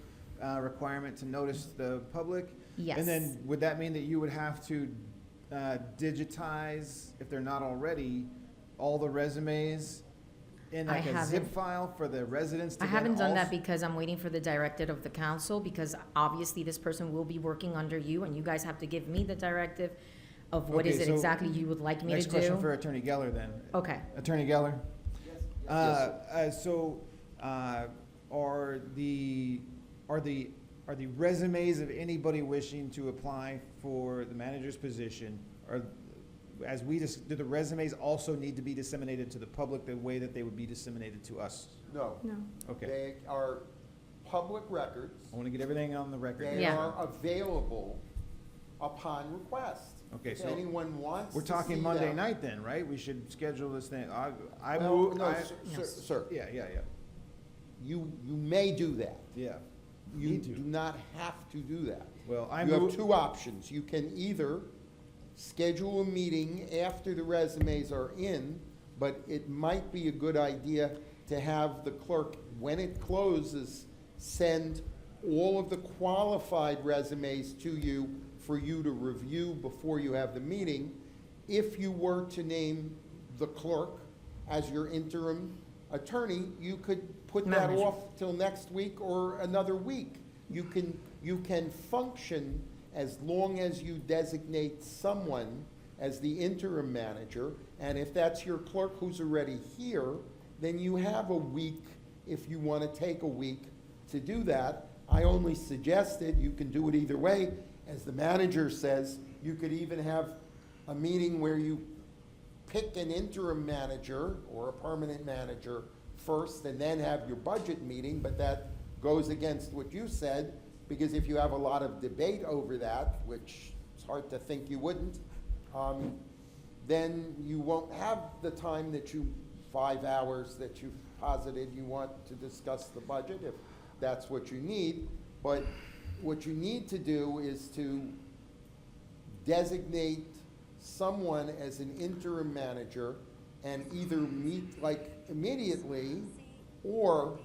requirement to notice the public? Yes. And then, would that mean that you would have to digitize, if they're not already, all the resumes in I like a zip haven't- file for the residents to I then haven't done that also- because I'm waiting for the directive of the council, because obviously this person will be working under you, and you guys have to give me the directive of what is Okay, it so exactly you would like me to do. Next question for Attorney Geller then. Okay. Attorney Geller? Yes. So, are the resumes of anybody wishing to apply for the manager's position, do the resumes also need to be disseminated to the public the way that they would be disseminated to us? No. No. Okay, They are public records. I want to get everything on the record. They Yeah. are available upon request. Okay, If so anyone wants we're to talking see Monday them- night then, right? We should schedule this thing. I Well, move, no, I- sir, yeah. you may do that. Yeah. You Need to. do not have to do that. Well, I You have move, two options. You can either schedule a meeting after the resumes are in, but it might be a good idea to have the clerk, when it closes, send all of the qualified resumes to you for you to review before you have the meeting. If you were to name the clerk as your interim attorney, you could put that Manager. off till next week or another week. You can function as long as you designate someone as the interim manager, and if that's your clerk who's already here, then you have a week, if you want to take a week to do that. I only suggested, you can do it either way. As the manager says, you could even have a meeting where you pick an interim manager or a permanent manager first and then have your budget meeting, but that goes against what you said, because if you have a lot of debate over that, which it's hard to think you wouldn't, then you won't have the time 5 hours that you posited you want to discuss the budget, if that's what you need. But what you need to do is to designate someone as an interim manager and either meet like immediately, or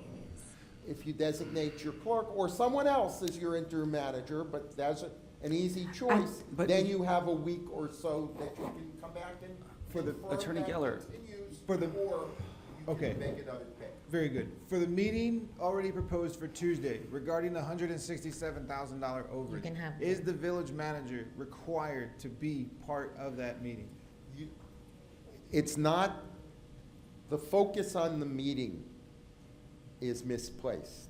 if you designate your clerk or someone else as your interim manager, but that's an easy choice, but- then you have a week or so that you can come back and For the- confirm Attorney that Geller. continues, For the- or you okay. can make another pick. Very good. For the meeting already proposed for Tuesday regarding the $167,000 overage, can have is the village manager required to be part of that meeting? It's not, the focus on the meeting is misplaced.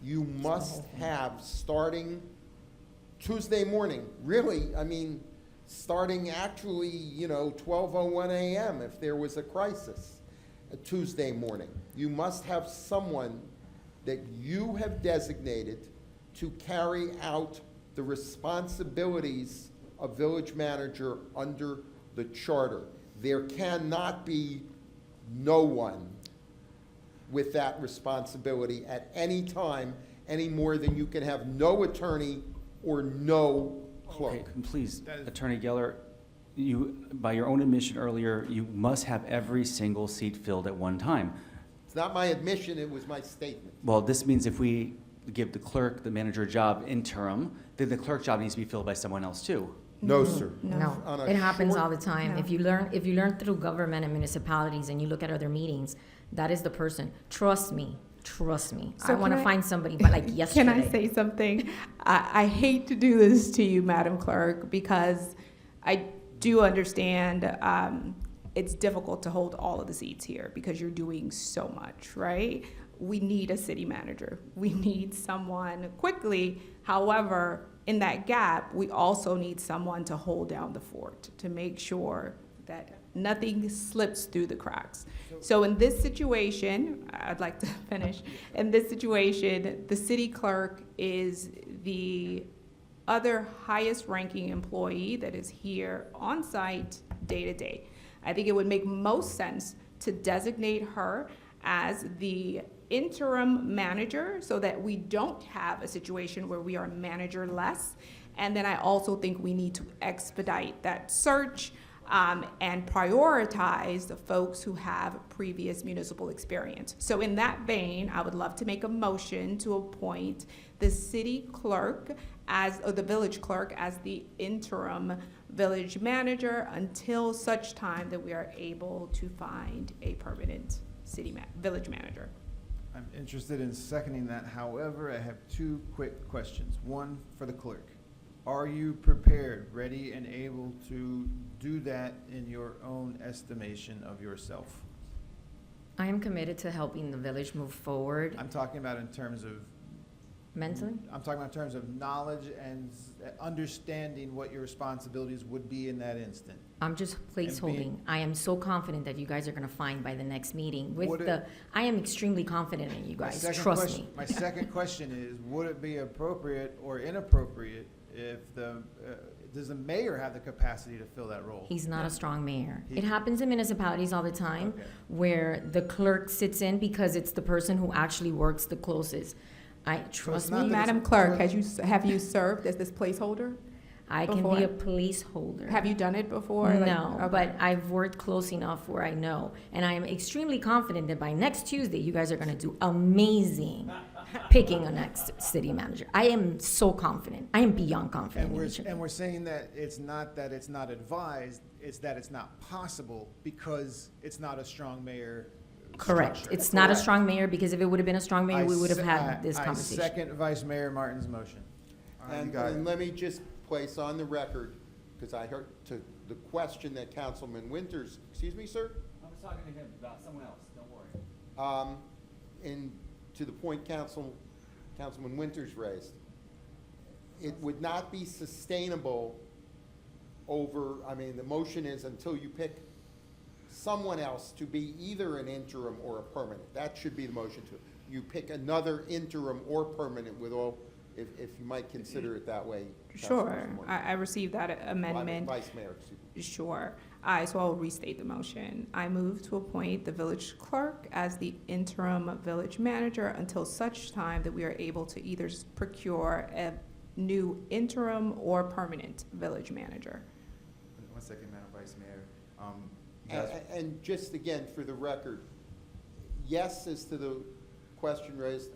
You must have, starting Tuesday morning, really, I mean, starting actually, 12:01 a.m. if there was a crisis, a Tuesday morning. You must have someone that you have designated to carry out the responsibilities of village manager under the charter. There cannot be no one with that responsibility at any time, any more than you can have no attorney or no clerk. Okay, please, Attorney Geller, you, by your own admission earlier, you must have every single seat filled at one time. It's not my admission, it was my statement. Well, this means if we give the clerk, the manager job interim, then the clerk job needs to be filled by someone else too. No, sir. No, On a it happens short- all the time. If you learn through government and municipalities and you look at other meetings, that is the person. Trust me. So I want to can I- find somebody, but like yesterday. Can I say something? I hate to do this to you, Madam Clerk, because I do understand it's difficult to hold all of the seats here because you're doing so much, right? We need a city manager. We need someone quickly. However, in that gap, we also need someone to hold down the fort, to make sure that nothing slips through the cracks. So in this situation, I'd like to finish. In this situation, the city clerk is the other highest ranking employee that is here on site day to day. I think it would make most sense to designate her as the interim manager so that we don't have a situation where we are manager-less. And then I also think we need to expedite that search and prioritize the folks who have previous municipal experience. So in that vein, I would love to make a motion to appoint the city clerk or the village clerk as the interim village manager until such time that we are able to find a permanent village manager. I'm interested in seconding that. However, I have two quick questions. One for the clerk. Are you prepared, ready, and able to do that in your own estimation of yourself? I am committed to helping the village move forward I'm talking about in terms of, mentally. I'm talking about in terms of knowledge and understanding what your responsibilities would be in that instant. I'm just placeholding. I am so confident that you guys are going to find by the next meeting I am extremely confident in you guys. Trust me. My second question is, would it be appropriate or inappropriate if does the mayor have the capacity to fill that role? He's not a strong mayor. It happens in municipalities all the time where the clerk sits in because it's the person who actually works the closest. Trust me. Madam Clerk, have you served as this placeholder? I can be a placeholder. Have you done it before? No, but I've worked close enough where I know. And I am extremely confident that by next Tuesday, you guys are going to do amazing picking a next city manager. I am so confident. I am beyond confident. And we're saying that it's not advised, it's that it's not possible because it's not a strong mayor. Correct. Structure. It's not a strong mayor because if it would have been a strong mayor, we would have had this I conversation. second Vice Mayor Martin's motion. And let me just place on the record, because I heard to the question that Councilman Winters, excuse me, sir? I was talking to him about someone else, don't worry. And to the point Councilman Winters raised, it would not be sustainable the motion is until you pick someone else to be either an interim or a permanent. That should be the motion you pick another interim or permanent with all, if you might consider it that way. Sure, I received that amendment. Vice Mayor, excuse me. Sure. So I'll restate the motion. I move to appoint the village clerk as the interim village manager until such time that we are able to either procure a new interim or permanent village manager. 1 second, Madam Vice Mayor. And just again, for the record, yes as to the question raised,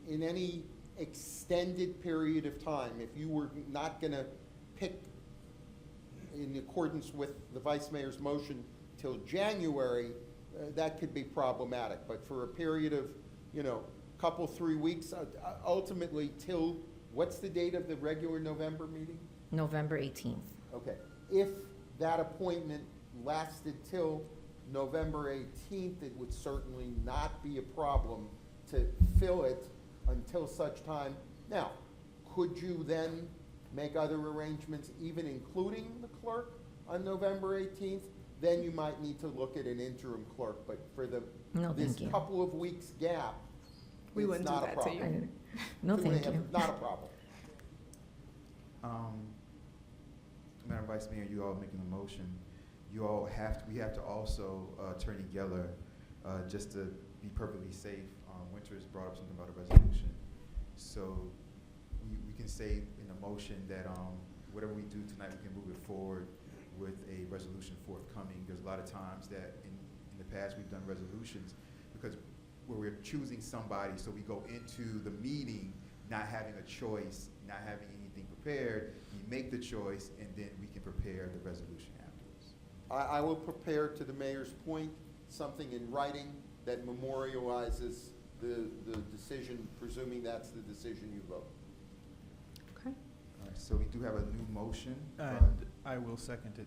in any extended period of time, if you were not going to pick in accordance with the Vice Mayor's motion till January, that could be problematic. But for a period of, couple, 3 weeks, ultimately till, what's the date of the regular November meeting? November 18th. Okay. If that appointment lasted till November 18th, it would certainly not be a problem to fill it until such time. Now, could you then make other arrangements, even including the clerk on November 18th? Then you might need to look at an interim clerk, but for this couple of weeks gap, we it's wouldn't not do a that to problem. you. No, thank you. Not a problem. Madam Vice Mayor, you all making a motion. we have to also, Attorney Geller, just to be perfectly safe, Winters brought up something about a resolution. So we can say in a motion that whatever we do tonight, we can move it forward with a resolution forthcoming. There's a lot of times that in the past we've done resolutions because where we're choosing somebody, so we go into the meeting not having a choice, not having anything prepared, we make the choice, and then we can prepare the resolution afterwards. I will prepare, to the mayor's point, something in writing that memorializes the decision, presuming that's the decision you vote. Okay. All right, so we do have a new motion. And I will second it.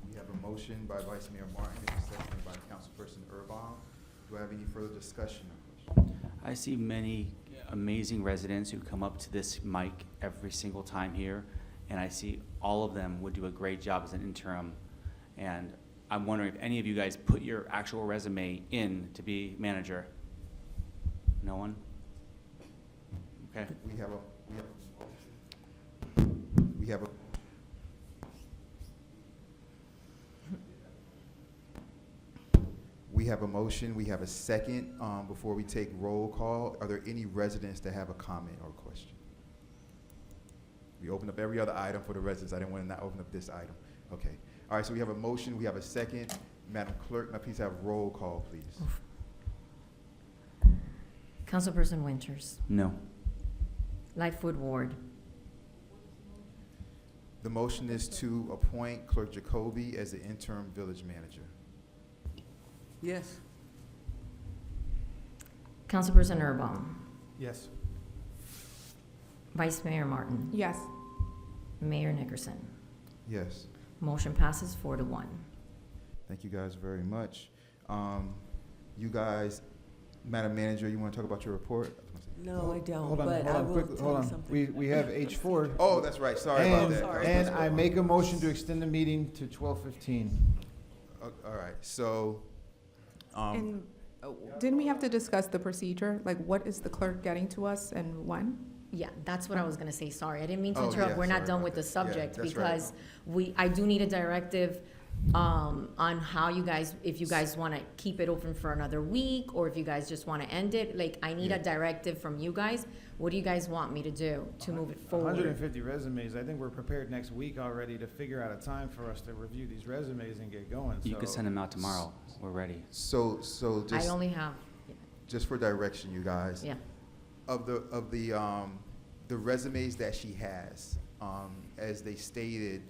We have a motion by Vice Mayor Martin, and a second by Councilperson Erbaum. Do I have any further discussion on the question? I see many amazing residents who come up to this mic every single time here, and I see all of them would do a great job as an interim. And I'm wondering if any of you guys put your actual resume in to be manager? No one? Okay. We have a motion, we have a second. Before we take roll call, are there any residents that have a comment or question? We open up every other item for the residents. I didn't want to not open up this item. Okay. All right, so we have a motion, we have a second. Madam Clerk, now please have roll call, please. Councilperson Winters, No. Lightfoot Ward, The motion is to appoint Clerk Jacoby as the interim village manager. Yes. Councilperson Erbaum, Yes. Vice Mayor Martin, Yes. Mayor Nickerson. Yes. Motion passes 4-1. Thank you guys very much. You guys, Madam Manager, you want to talk about your report? No, I don't, Hold on, but hold I on, will quick, tell hold you on. something. We have H4. Oh, that's right. Sorry about that. And I make a motion to extend the meeting to 12:15. All right, so, And didn't we have to discuss the procedure? Like, what is the clerk getting to us and when? Yeah, that's what I was gonna say, sorry, I didn't mean to Oh, interrupt, yeah, we're not sorry done about with the that. Yeah, subject, that's right. because I do need a directive, on how you guys, if you guys wanna keep it open for another week, or if you guys just wanna end it, like, I need Yeah. a directive from you guys, what do you guys want me to do to move it forward? 150 resumes. I think we're prepared next week already to figure out a time for us to review these resumes and get going. You could so- send them out tomorrow. We're ready. so I just, only have, just for direction, you guys. yeah, Of the resumes that she has, as they stated,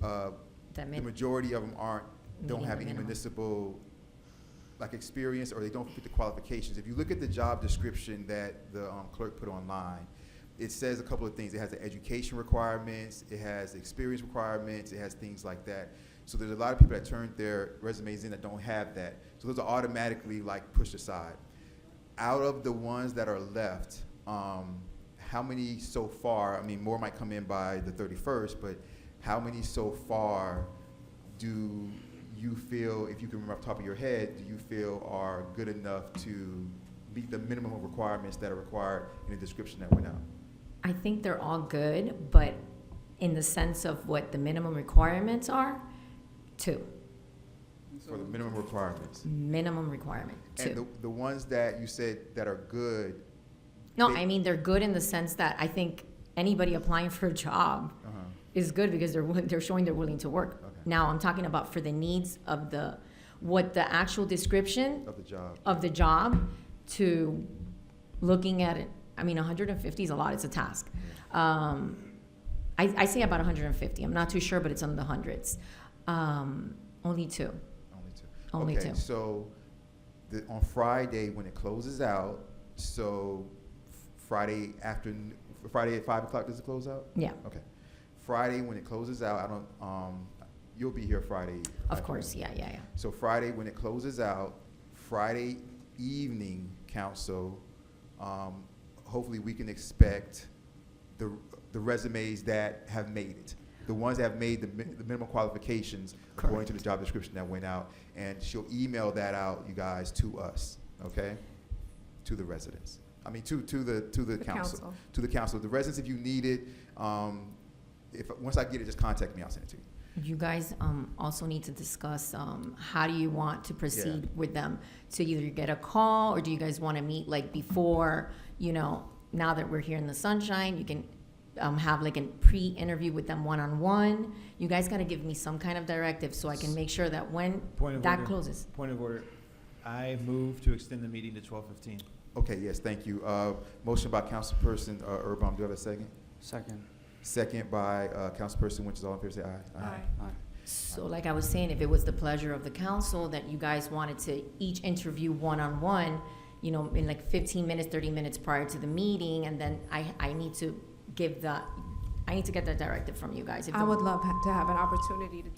that the min- majority of them don't meeting have the any minimum. municipal, like, experience, or they don't fit the qualifications. If you look at the job description that the clerk put online, it says a couple of things. It has the education requirements, it has the experience requirements, it has things like that. So there's a lot of people that turned their resumes in that don't have that. So those are automatically, like, pushed aside. Out of the ones that are left, how many so far, I mean, more might come in by the 31st, but how many so far do you feel, if you can remember off the top of your head, do you feel are good enough to meet the minimum requirements that are required in the description that went out? I think they're all good, but in the sense of what the minimum requirements are, 2, For the minimum requirements? minimum requirement, 2. And the ones that you said that are good, No, they- I mean, they're good in the sense that I think anybody applying for a job is good because they're showing they're willing to work. Okay. Now, I'm talking about for the needs of what the actual description of the job, to looking at it, I mean, 150 is a lot, it's a task. I say about 150, I'm not too sure, but it's in the hundreds. Only 2. Only Okay, 2. so on Friday, when it closes out, so Friday at 5 o'clock, does it close out? Yeah. Okay. Friday, when it closes out, I don't, you'll be here Friday. Of course, yeah. So Friday, when it closes out, Friday evening, council, hopefully we can expect the resumes that have made it. The ones that have made the minimum qualifications according to the job description that went out. And she'll email that out, you guys, to us, okay? To the residents. I mean, to the council. To the council. The residents, if you need it, once I get it, just contact me, I'll send it to you. You guys also need to discuss how do you want to proceed with them? To either get a call, or do you guys want to meet like before, now that we're here in the sunshine, you can have like a pre-interview with them one-on-one? You guys got to give me some kind of directive so I can make sure that when that closes. Point of order. I move to extend the meeting to 12:15. Okay, yes, thank you. Motion by Councilperson Urban, do you have a second? Second. Second by Councilperson Winters. All in favor, say aye. Aye. So like I was saying, if it was the pleasure of the council that you guys wanted to each interview one-on-one, in like 15 minutes, 30 minutes prior to the meeting, and then I need to get that directive from you guys. If I the- would love to have an opportunity to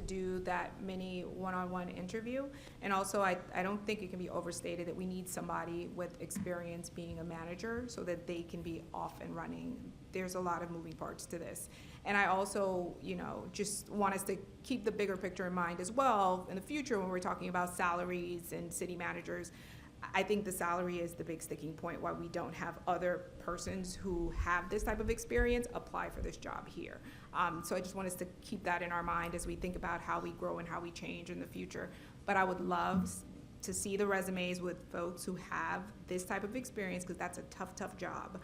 do that mini one-on-one interview. And also, I don't think it can be overstated that we need somebody with experience being a manager so that they can be off and running. There's a lot of moving parts to this. And I also, just want us to keep the bigger picture in mind as well in the future when we're talking about salaries and city managers. I think the salary is the big sticking point why we don't have other persons who have this type of experience apply for this job here. So I just want us to keep that in our mind as we think about how we grow and how we change in the future. But I would love to see the resumes with folks who have this type of experience, because that's a tough job,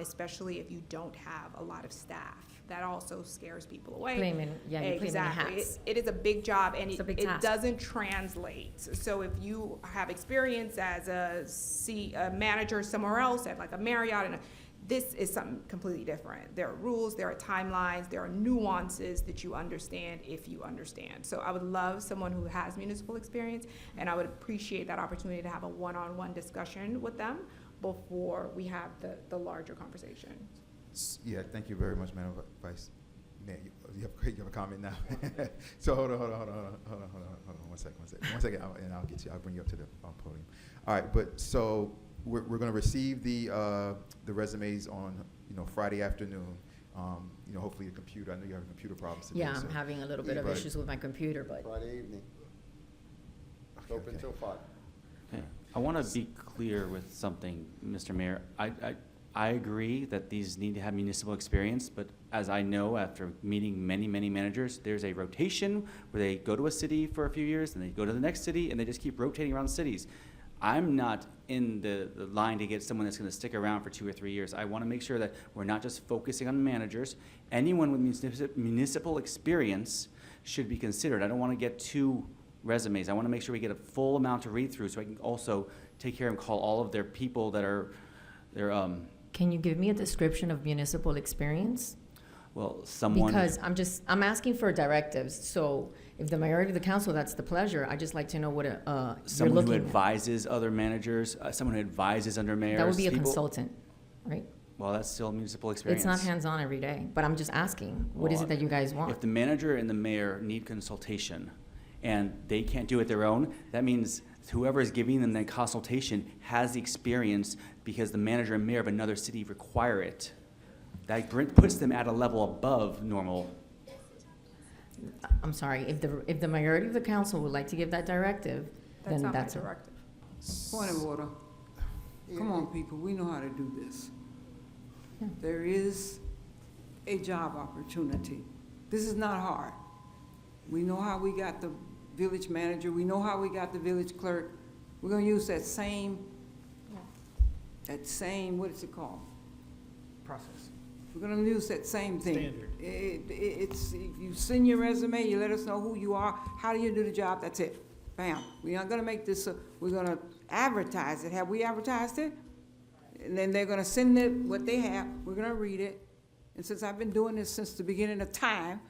especially if you don't have a lot of staff. That also scares people away. You're playing many Exactly. hats. It is a big job, and It's a big it task. doesn't translate. So if you have experience as a manager somewhere else at like a Marriott, this is something completely different. There are rules, there are timelines, there are nuances that you understand if you understand. So I would love someone who has municipal experience, and I would appreciate that opportunity to have a one-on-one discussion with them before we have the larger conversation. Yeah, thank you very much, Madam Vice Mayor. You have a comment now? So hold on, one second, and I'll bring you up to the podium. All right, but so we're gonna receive the resumes on, Friday afternoon. Hopefully the computer, I know you have computer problems today. Yeah, so- I'm having a little bit of Right. issues with my computer, but Friday evening. It's open till 5. Okay. I want to be clear with something, Mr. Mayor. I agree that these need to have municipal experience, but as I know after meeting many managers, there's a rotation where they go to a city for a few years, and they go to the next city, and they just keep rotating around cities. I'm not in the line to get someone that's going to stick around for 2 or 3 years. I want to make sure that we're not just focusing on managers. Anyone with municipal experience should be considered. I don't want to get 2 resumes. I want to make sure we get a full amount to read through, so I can also take care and call all of their people that are, can you give me a description of municipal experience? well, someone. Because I'm asking for directives, so if the majority of the council, that's the pleasure, I'd just like to know what you're Someone who looking at. advises other managers, someone who advises under mayors. That would be a people- consultant, right? Well, that's still municipal experience. It's not hands-on every day, but I'm just asking, what is Well, it that you guys want? If the manager and the mayor need consultation and they can't do it their own, that means whoever is giving them that consultation has the experience because the manager and mayor of another city require it. That puts them at a level above normal. I'm sorry, if the majority of the council would like to give that directive, That's then not my that's. directive. Point of order. Come on, people, we know how to do this. There is a job opportunity. This is not hard. We know how we got the village manager, we know how we got the village clerk. We're gonna use that same, what is it called? Process. We're gonna use that same thing. Standard. It's, you send your resume, you let us know who you are, how do you do the job, that's it. Bam. We're not gonna make this, we're gonna advertise it. Have we advertised it? And then they're gonna send it, what they have, we're gonna read it. And since I've been doing this since the beginning of time,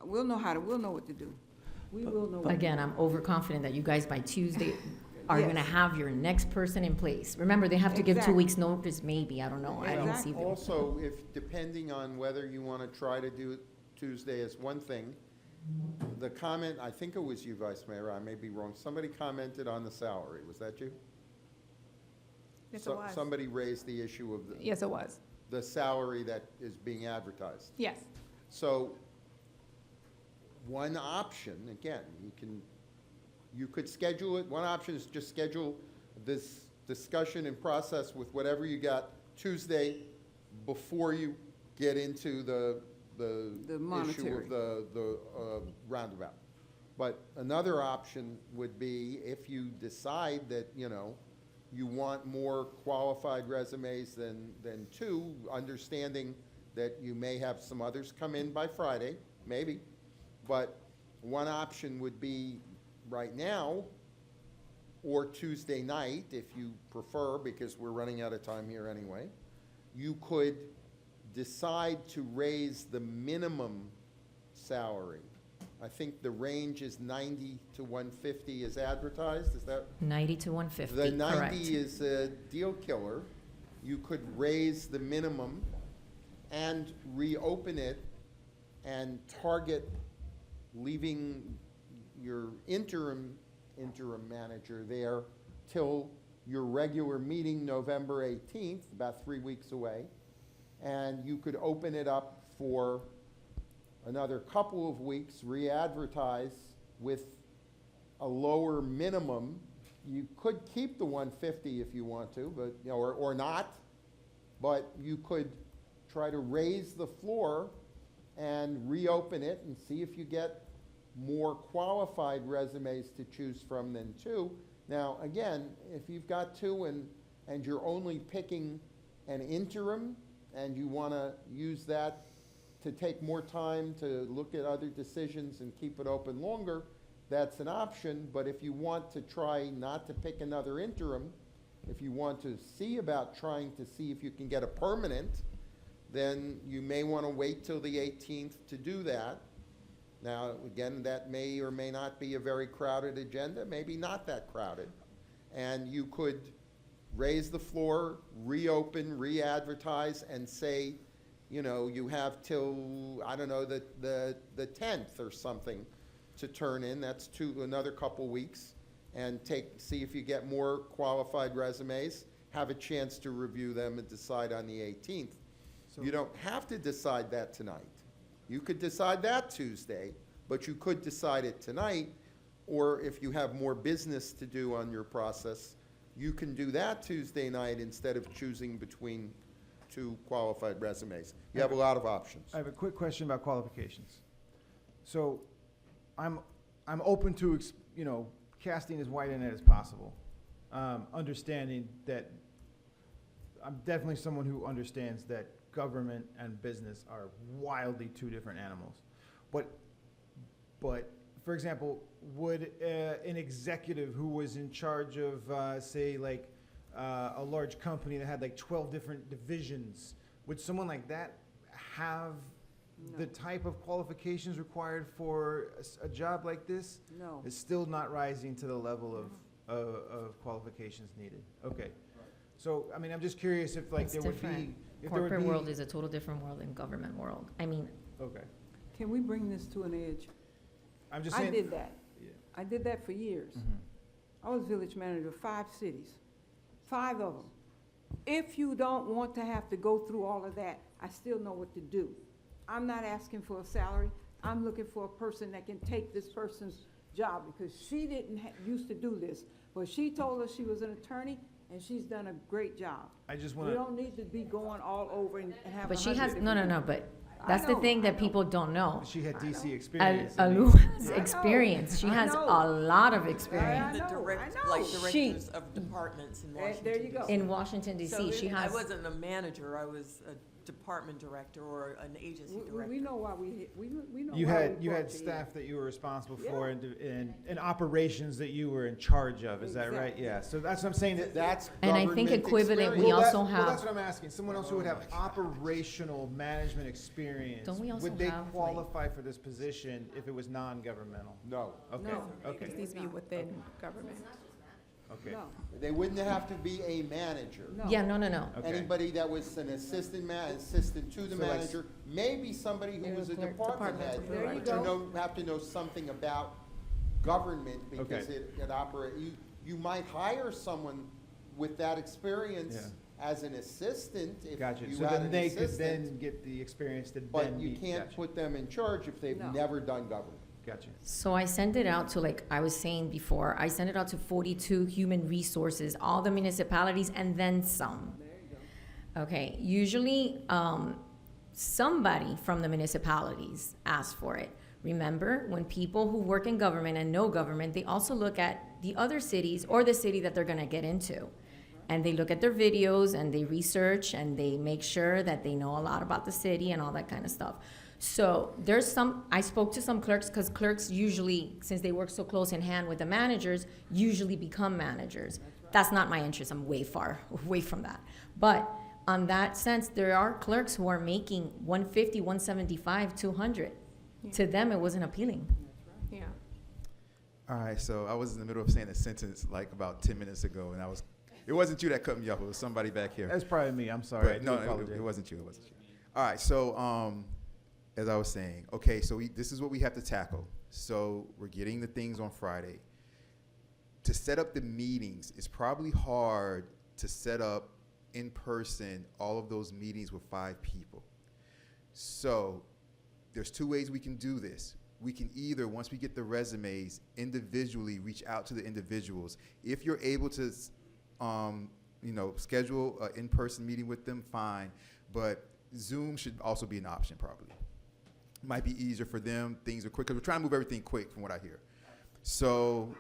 we'll know what to do. We will know. what to Again, do. I'm overconfident that you guys by Tuesday are Yes. gonna have your next person in place. Remember, they have to give 2 Exactly. weeks notice, maybe, I don't know, I don't see them. Also, if, depending on whether you want to try to do it Tuesday is one thing, the comment, I think it was you, Vice Mayor, I may be wrong, somebody commented on the salary, was that you? Yes, it was. Somebody raised the issue of Yes, it was. the salary that is being advertised. Yes. So, one option, again, you could schedule it, one option is just schedule this discussion and process with whatever you got Tuesday before you get into the the The issue monetary. of the roundabout. But another option would be if you decide that, you know, you want more qualified resumes than two, understanding that you may have some others come in by Friday, maybe. But one option would be right now or Tuesday night, if you prefer, because we're running out of time here anyway. You could decide to raise the minimum salary. I think the range is 90 to 150 is advertised, is that? 90 to 150, The 90 correct. is a deal killer. You could raise the minimum and reopen it and target leaving your interim manager there till your regular meeting November 18th, about 3 weeks away. And you could open it up for another couple of weeks, re-advertise with a lower minimum. You could keep the 150 if you want to, but, you know, or not, but you could try to raise the floor and reopen it and see if you get more qualified resumes to choose from than two. Now, again, if you've got two and you're only picking an interim and you want to use that to take more time to look at other decisions and keep it open longer, that's an option. But if you want to try not to pick another interim, if you want to see about trying to see if you can get a permanent, then you may want to wait till the 18th to do that. Now, again, that may or may not be a very crowded agenda, maybe not that crowded. And you could raise the floor, reopen, re-advertise, and say, you know, you have till, I don't know, the 10th or something to turn in. That's another couple weeks. And see if you get more qualified resumes, have a chance to review them and decide on the 18th. You don't have to decide that tonight. You could decide that Tuesday, but you could decide it tonight, or if you have more business to do on your process, you can do that Tuesday night instead of choosing between two qualified resumes. You have a lot of options. I have a quick question about qualifications. So I'm open to, you know, casting as wide a net as possible, understanding that I'm definitely someone who understands that government and business are wildly two different animals. But for example, would an executive who was in charge of, say, like a large company that had like 12 different divisions, would someone like that have the type of qualifications required for a job like this? No. It's still not rising to the level of qualifications needed. Okay. So, I mean, I'm just curious if like It's there would be, different. if there would Corporate be. world is a total different world than government world. I mean, Okay. Can we bring this to an edge? I'm just I saying. did that. Yeah. I did that for years. Mhm. I was village manager of 5 cities, 5 of them. If you don't want to have to go through all of that, I still know what to do. I'm not asking for a salary. I'm looking for a person that can take this person's job, because she didn't used to do this. But she told us she was an attorney, and she's done a great job. I just We want to. don't need to be going all over and have but she 100 has, no, different but I that's the know, thing I that know. people don't know. She had DC experience. Alu has I know. experience. She I has know. a lot of I experience. know, Like She- directors of departments in There Washington, you go. In Washington DC, So she I has, wasn't a manager, I was a department director or an agency director. We know why we know You why had we you brought had in. staff that you were responsible Yeah. for and operations that you were in charge of. Is that right? Exactly. Yeah. So that's what I'm saying. That's and I think government equivalent, we experience. also Well, have, that's what I'm asking. Someone else who would have operational management experience. Don't we also would they have, like- qualify for this position if it was non-governmental? No. Okay. No. Okay. This needs to be within government. Okay. No, They wouldn't have to be a manager. no. yeah, no. Okay. Anybody that was an assistant to the So like- manager, maybe somebody who was a Clerk, department head. department There you But go. have to know something about government because Okay. it operates. You might hire someone with that experience as an assistant if Gotcha. you So had then an they could assistant. then get the experience to But then you be. can't Gotcha. put them in charge if they've No. never done government. Gotcha. So I send it out to, like I was saying before, I send it out to 42 human resources, all the municipalities, and then some. There you go. Okay, usually, somebody from the municipalities asked for it. Remember, when people who work in government and know government, they also look at the other cities or the city that they're gonna get into. And they look at their videos and they research and they make sure that they know a lot about the city and all that kind of stuff. So there's some, I spoke to some clerks, because clerks usually, since they work so close in hand with the managers, usually become managers. That's not my interest, I'm way far away from that. But on that sense, there are clerks who are making 150, 175, 200. To them, it wasn't appealing. Yeah. All right, so I was in the middle of saying a sentence like about 10 minutes ago, and it wasn't you that cut me off, it was somebody back here. That's probably me, I'm sorry. I But do no, apologize. it wasn't you, it wasn't you. All right, so as I was saying, okay, so this is what we have to tackle. So we're getting the things on Friday. To set up the meetings, it's probably hard to set up in person all of those meetings with 5 people. So there's 2 ways we can do this. We can either, once we get the resumes, individually reach out to the individuals. If you're able to, schedule an in-person meeting with them, fine. But Zoom should also be an option, probably. Might be easier for them. Things are quick, because we're trying to move everything quick, from what I hear. So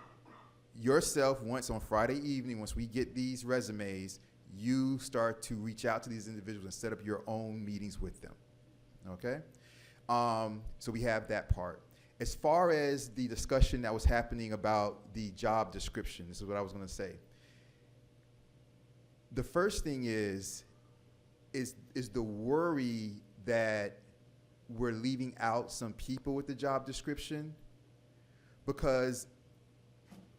yourself, once on Friday evening, once we get these resumes, you start to reach out to these individuals and set up your own meetings with them. Okay? So we have that part. As far as the discussion that was happening about the job description, this is what I was going to say. The first thing is the worry that we're leaving out some people with the job description, because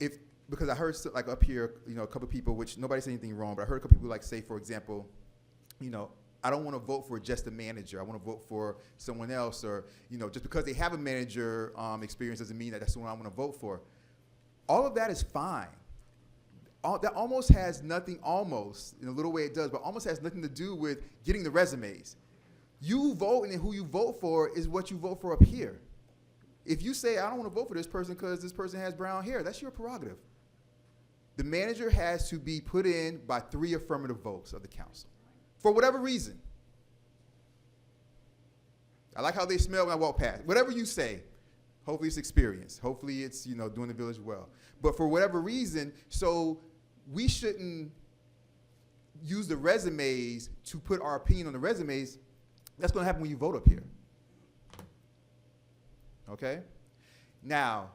I heard like up here, a couple people, which nobody said anything wrong, but I heard a couple people like say, for example, I don't want to vote for just a manager. I want to vote for someone else, or just because they have a manager experience doesn't mean that that's the one I want to vote for. All of that is fine. That almost has nothing, almost in a little way it does, but almost has nothing to do with getting the resumes. You vote, and who you vote for is what you vote for up here. If you say, I don't want to vote for this person because this person has brown hair, that's your prerogative. The manager has to be put in by 3 affirmative votes of the council, for whatever reason. I like how they smell when I walk past. Whatever you say, hopefully it's experience. Hopefully it's, doing the village well. But for whatever reason, so we shouldn't use the resumes to put our opinion on the resumes. That's going to happen when you vote up here. Okay? Now,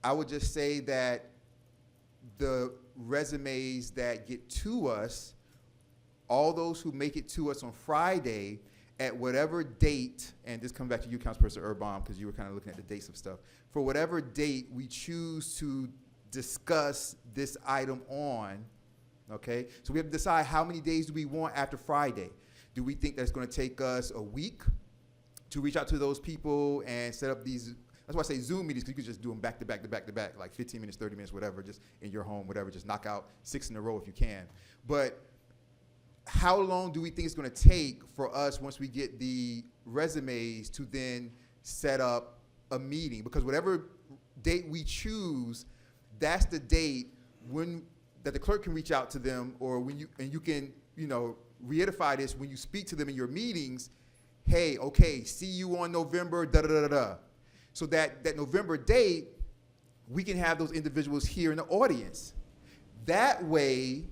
I would just say that the resumes that get to us, all those who make it to us on Friday, at whatever date, and this comes back to you, Councilperson Erbaum, because you were kind of looking at the dates of stuff. For whatever date we choose to discuss this item on, okay? So we have to decide how many days do we want after Friday. Do we think that's going to take us a week to reach out to those people and set up these? That's why I say Zoom meetings, because you could just do them back to back to back to back, like 15 minutes, 30 minutes, whatever, just in your home, whatever, just knock out 6 in a row if you can. But how long do we think it's going to take for us, once we get the resumes, to then set up a meeting? Because whatever date we choose, that's the date that the clerk can reach out to them, or when you can, reiterate this when you speak to them in your meetings. Hey, okay, see you on November, da-da-da-da-da. So that November date, we can have those individuals here in the audience. That way,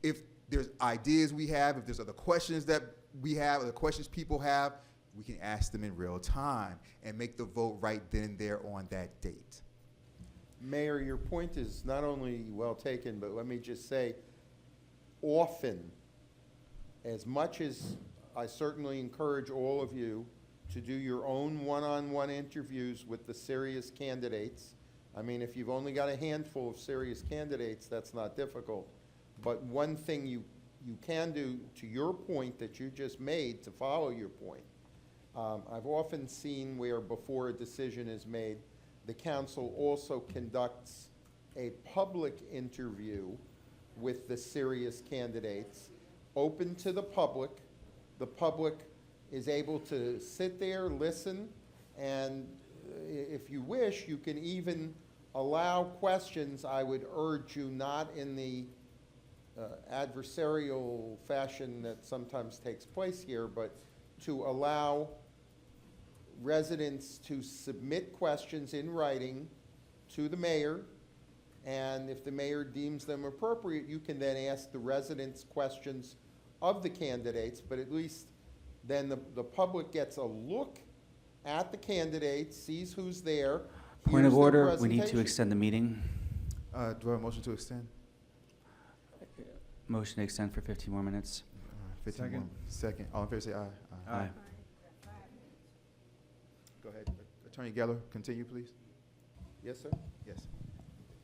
if there's ideas we have, if there's other questions that we have, other questions people have, we can ask them in real time and make the vote right then and there on that date. Mayor, your point is not only well taken, but let me just say, often, as much as I certainly encourage all of you to do your own one-on-one interviews with the serious candidates. I mean, if you've only got a handful of serious candidates, that's not difficult. But one thing you can do, to your point that you just made, to follow your point, I've often seen where before a decision is made, the council also conducts a public interview with the serious candidates, open to the public. The public is able to sit there, listen, and if you wish, you can even allow questions. I would urge you, not in the adversarial fashion that sometimes takes place here, but to allow residents to submit questions in writing to the mayor, and if the mayor deems them appropriate, you can then ask the residents questions of the candidates, but at least then the public gets a look at the candidates, sees who's there. Point hears of their order, we need to presentation. extend the meeting. Do I have a motion to extend? Motion to extend for 15 more minutes. 15 more. Second. All in favor say aye. Aye. Go ahead. Attorney Geller, continue, please. Yes, sir? Yes.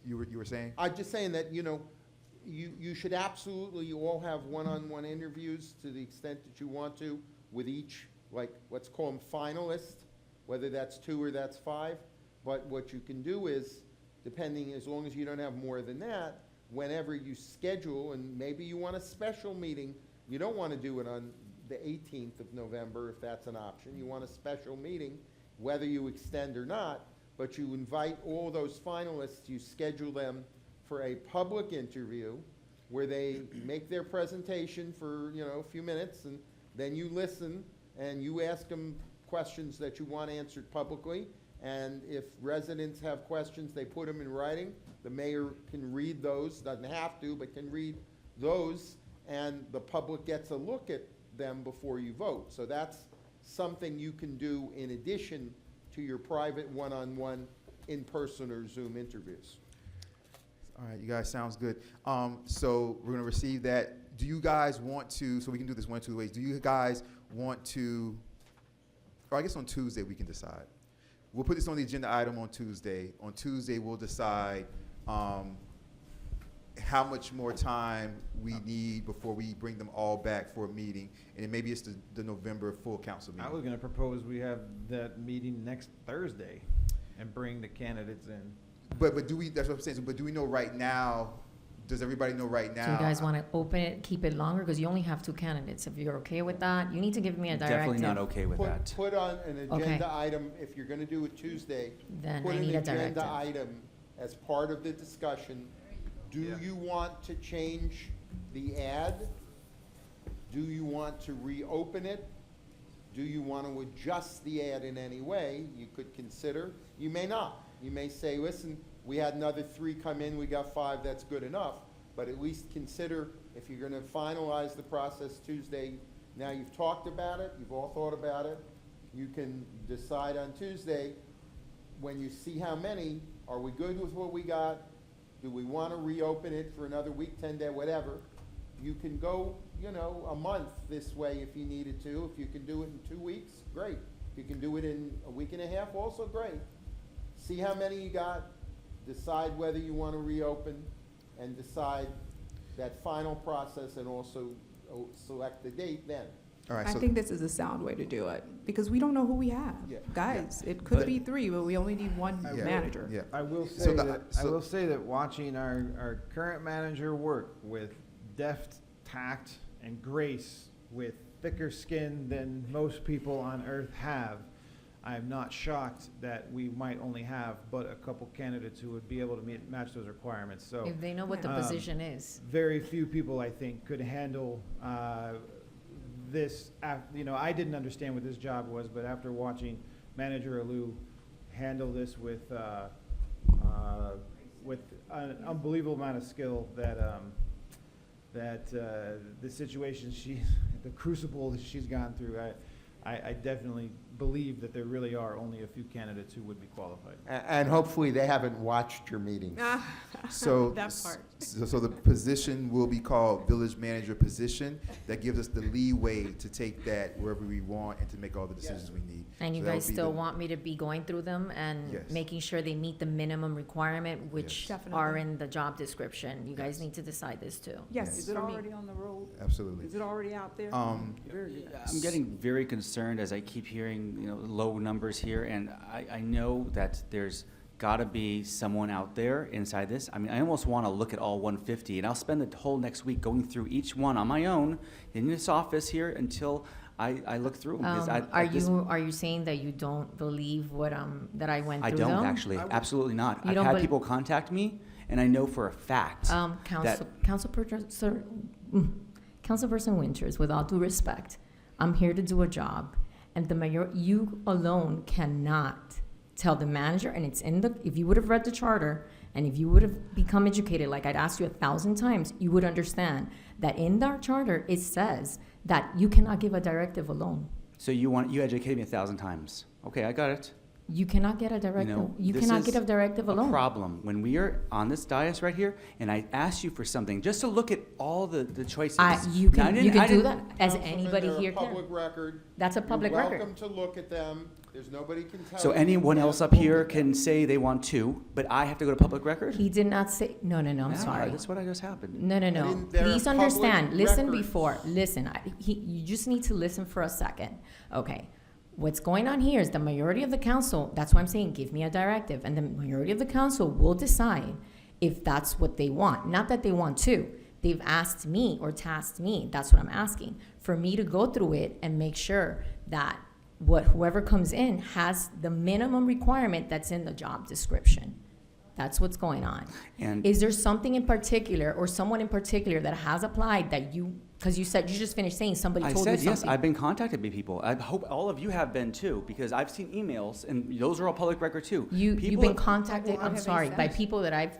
You were saying? I'm just saying that, you should absolutely all have one-on-one interviews to the extent that you want to with each, like, let's call them finalists, whether that's 2 or that's 5. But what you can do is, depending, as long as you don't have more than that, whenever you schedule, and maybe you want a special meeting, you don't want to do it on the 18th of November, if that's an option. You want a special meeting, whether you extend or not, but you invite all those finalists, you schedule them for a public interview where they make their presentation for, a few minutes, and then you listen and you ask them questions that you want answered publicly. And if residents have questions, they put them in writing. The mayor can read those, doesn't have to, but can read those, and the public gets a look at them before you vote. So that's something you can do in addition to your private one-on-one, in-person or Zoom interviews. All right, you guys, sounds good. So we're gonna receive that. Do you guys want to, so we can do this one of two ways. Do you guys want to, or I guess on Tuesday we can decide. We'll put this on the agenda item on Tuesday. On Tuesday, we'll decide how much more time we need before we bring them all back for a meeting. And maybe it's the November full council meeting. I was gonna propose we have that meeting next Thursday and bring the candidates in. But do we, that's what I'm saying, but do we know right now, does everybody know right now? Do you guys want to open it, keep it longer? Because you only have 2 candidates. If you're okay with that, you need to give me a directive. Definitely not okay with that. Put on an Okay. agenda item, if you're gonna do it Tuesday, Then put I an need a agenda directive. item as part of the discussion. Do you want to change the ad? Do you want to reopen it? Do you want to adjust the ad in any way? You could consider. You may not. You may say, listen, we had another 3 come in, we got 5, that's good enough. But at least consider, if you're gonna finalize the process Tuesday, now you've talked about it, you've all thought about it, you can decide on Tuesday, when you see how many, are we good with what we got? Do we wanna reopen it for another week, 10 day, whatever? You can go, a month this way if you needed to. If you can do it in 2 weeks, great. If you can do it in a week and a half, also great. See how many you got, decide whether you want to reopen, and decide that final process, and also select the date then. All right, I so think this is a sound way to do it, because we don't know who we have. Yeah. Guys, it could But- be 3, but we only need 1 Yeah. manager. Yeah. I will So say the- that, I so- will say that watching our current manager work with deft tact and grace, with thicker skin than most people on earth have, I am not shocked that we might only have but a couple candidates who would be able to match those requirements, so. If they know what the position is. Very few people, I think, could handle this. I didn't understand what this job was, but after watching Manager Alou handle this with an unbelievable amount of skill, that the situation the crucible that she's gone through, I definitely believe that there really are only a few candidates who would be qualified. And hopefully they haven't watched your meetings. So, That part. so the position will be called village manager position. That gives us the leeway to take that wherever we want and to make all the decisions we need. And you So that guys would be still the- want me to be going through them and Yes. making sure they meet the minimum requirement, which Definitely. are in the job description. You guys need to decide this too. Yes, Is it for me. already on the road? Absolutely. Is it already out there? Very good. I'm getting very concerned as I keep hearing, low numbers here, and I know that there's gotta be someone out there inside this. I mean, I almost wanna look at all 150, and I'll spend the whole next week going through each one on my own in this office here until I look through them. 'Cause Are you saying that you don't believe what, that I went I through them? don't actually, absolutely not. You I've don't had bel- people contact me, and I know for a fact Councilperson Winters, with all due respect, I'm here to do a job, and you alone cannot tell the manager, and it's in the, if you would have read the charter, and if you would have become educated, like I'd asked you 1,000 times, you would understand that in our charter, it says that you cannot give a directive alone. So you educated me 1,000 times. Okay, I got it. You cannot get a directive. You this cannot is get a directive alone. A problem when we are on this dais right here, and I ask you for something just to look at all the choices. You Now, I can didn't- I do didn't- that as Councilman, anybody they're a here can. public record. That's a public record. You're welcome to look at them. There's nobody can tell So you anyone you else can't up look here at them. can say they want to, but I have to go to public record? He did not say, no, I'm Yeah, sorry. That's what I just happened. No. they're Please public understand. Listen records. before. Listen. You just need to listen for a second. Okay. What's going on here is the majority of the council, that's why I'm saying give me a directive, and the majority of the council will decide if that's what they want. Not that they want to. They've asked me or tasked me, that's what I'm asking, for me to go through it and make sure that whoever comes in has the minimum requirement that's in the job description. That's what's going on. And Is there something in particular or someone in particular that has applied that you, because you said, you just finished saying somebody I told you said, yes, something. I've been contacted by people. I hope all of you have been too, because I've seen emails, and those are all public record too. You've People been have- contacted, Well, I'm have sorry, they by sent? people that I've,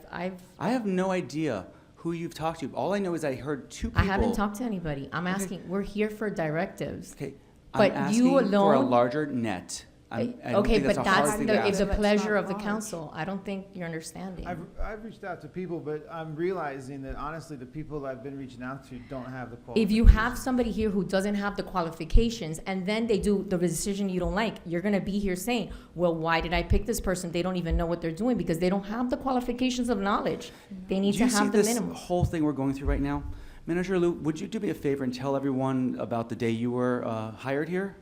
I have no idea who you've talked to. All I know is I heard two people. I haven't talked to anybody. I'm asking, we're here for directives. Okay, But I'm you asking for a alone- larger net. I don't Okay, think but that's a hard that's, thing to it's a ask. pleasure of the council. I don't think you're understanding. I've reached out to people, but I'm realizing that honestly, the people I've been reaching out to don't have the If qualifications. you have somebody here who doesn't have the qualifications and then they do the decision you don't like, you're gonna be here saying, well, why did I pick this person? They don't even know what they're doing because they don't have the qualifications of knowledge. They need Do to you see have the this minimum. whole thing we're going through right now? Manager Lou, would you do me a favor and tell everyone about the day you were hired here?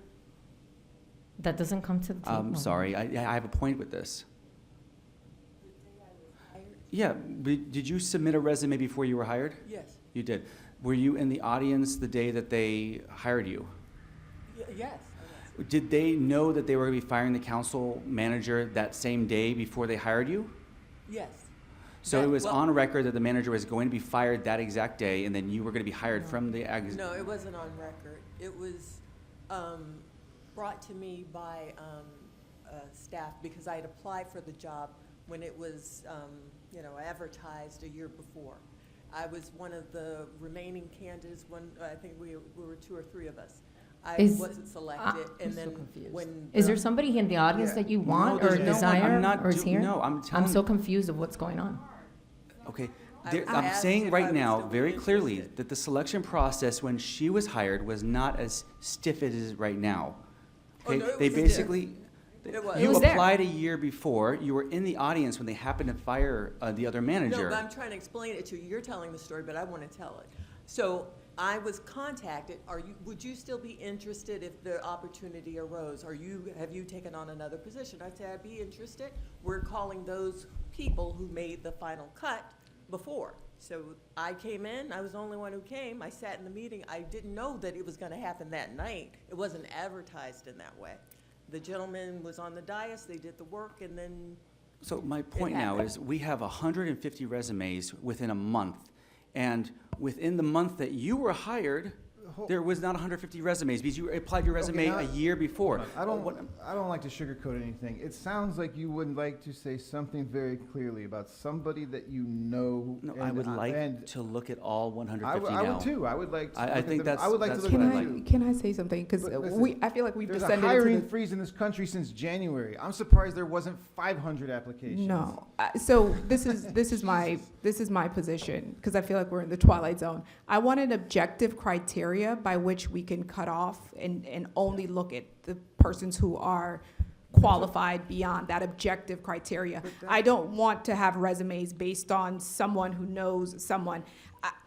That doesn't come to the table. I'm sorry, I have a point with this. Yeah, but did you submit a resume before you were hired? Yes. You did. Were you in the audience the day that they hired you? Yes. Did they know that they were going to be firing the council manager that same day before they hired you? Yes. So it was on record that the manager was going to be fired that exact day, and then you were going to be hired from the No, it wasn't on record. It was brought to me by staff because I had applied for the job when it was, advertised a year before. I was one of the remaining candidates. I think we were 2 or 3 of us. I wasn't selected, and then when Is there somebody in the audience Yeah. that you No, want or there's no one. desire I'm not or is do- here? no, I'm telling- so confused of what's going on. Okay, I I'm asked saying if I right would now, still be very clearly, interested. that the selection process when she was hired was not as stiff as it is right now. Okay, no, it they was stiff. basically, It was. It you was there. applied a year before, you were in the audience when they happened to fire the other No, manager. but I'm trying to explain it to you. You're telling the story, but I want to tell it. So I was contacted. Would you still be interested if the opportunity arose? Have you taken on another position? I said, I'd be interested. We're calling those people who made the final cut before. So I came in. I was the only one who came. I sat in the meeting. I didn't know that it was going to happen that night. It wasn't advertised in that way. The gentleman was on the dais. They did the work, and then So my point now happened. is, we have 150 resumes within a month. And within the month that you were hired, there was not 150 resumes, because you applied your resume now- a year before. I don't like to sugarcoat anything. It sounds like you would like to say something very clearly about somebody that you know. No, I would like to look at all 150 now. I would too. I would like to. I look at think them. I would like to that's look what at I'd them like. too. Can I say something? Because But listen, I feel like we've There's a descended hiring into the, freeze in this country since January. I'm surprised there wasn't 500 applications. No. So this is my position, because I feel like we're in the twilight zone. I want an objective criteria by which we can cut off and only look at the persons who are qualified beyond that objective criteria. I don't want to have resumes based on someone who knows someone.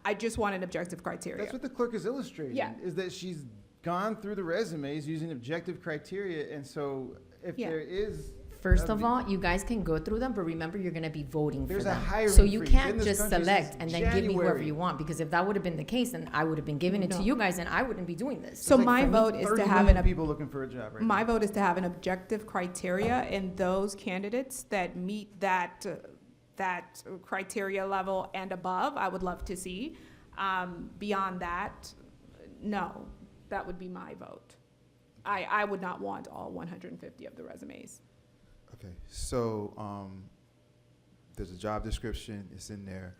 I just want an objective criteria. That's what the clerk is illustrating. Yeah. Is that she's gone through the resumes using objective criteria, and so if Yeah. there is. First of all, you guys can go through them, but remember, you're gonna be voting for There's a them. hiring So you freeze can't in this just country select since and then give me whoever January. you want, because if that would have been the case, then I would have been giving it to No. you guys and I wouldn't be doing this. So Like, my for me- vote is 30 to have million an people looking for a job right My now. vote is to have an objective criteria, and those candidates that meet that criteria level and above, I would love to see. Beyond that, no. that would be my vote. I would not want all 150 of the resumes. Okay, so, there's a job description, it's in there.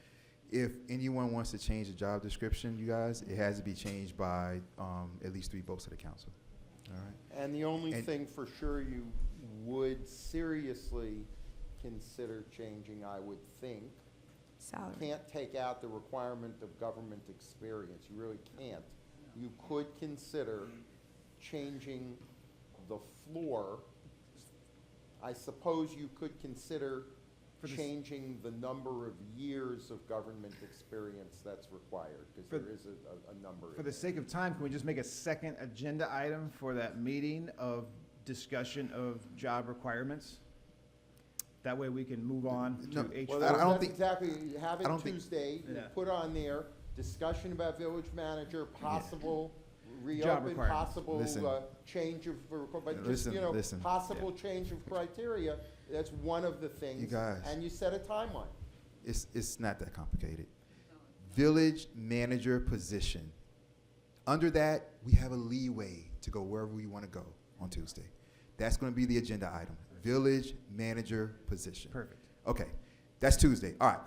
If anyone wants to change the job description, you guys, it has to be changed by, at least 3 votes of the council, all right? And the only And- thing for sure you would seriously consider changing, I would think, Salary. can't take out the requirement of government experience. You really can't. You could consider changing the floor. I suppose you could consider For the s- changing the number of years of government experience that's required, because For- there is a number. For in the there. sake of time, can we just make a second agenda item for that meeting of discussion of job requirements? That way we can move on No, to H4. Well, I don't that's think- exactly, you have I it don't think- Tuesday, you Yeah. put on there, discussion about village manager, possible Job reopen, requirements. possible, Listen. Change of, but just, Listen, you know, listen. possible change of criteria, that's one of the things. You guys. And you set a timeline. It's not that complicated. Village manager position. Under that, we have a leeway to go wherever we want to go on Tuesday. That's going to be the agenda item, village manager position. Perfect. Okay, that's Tuesday. All right,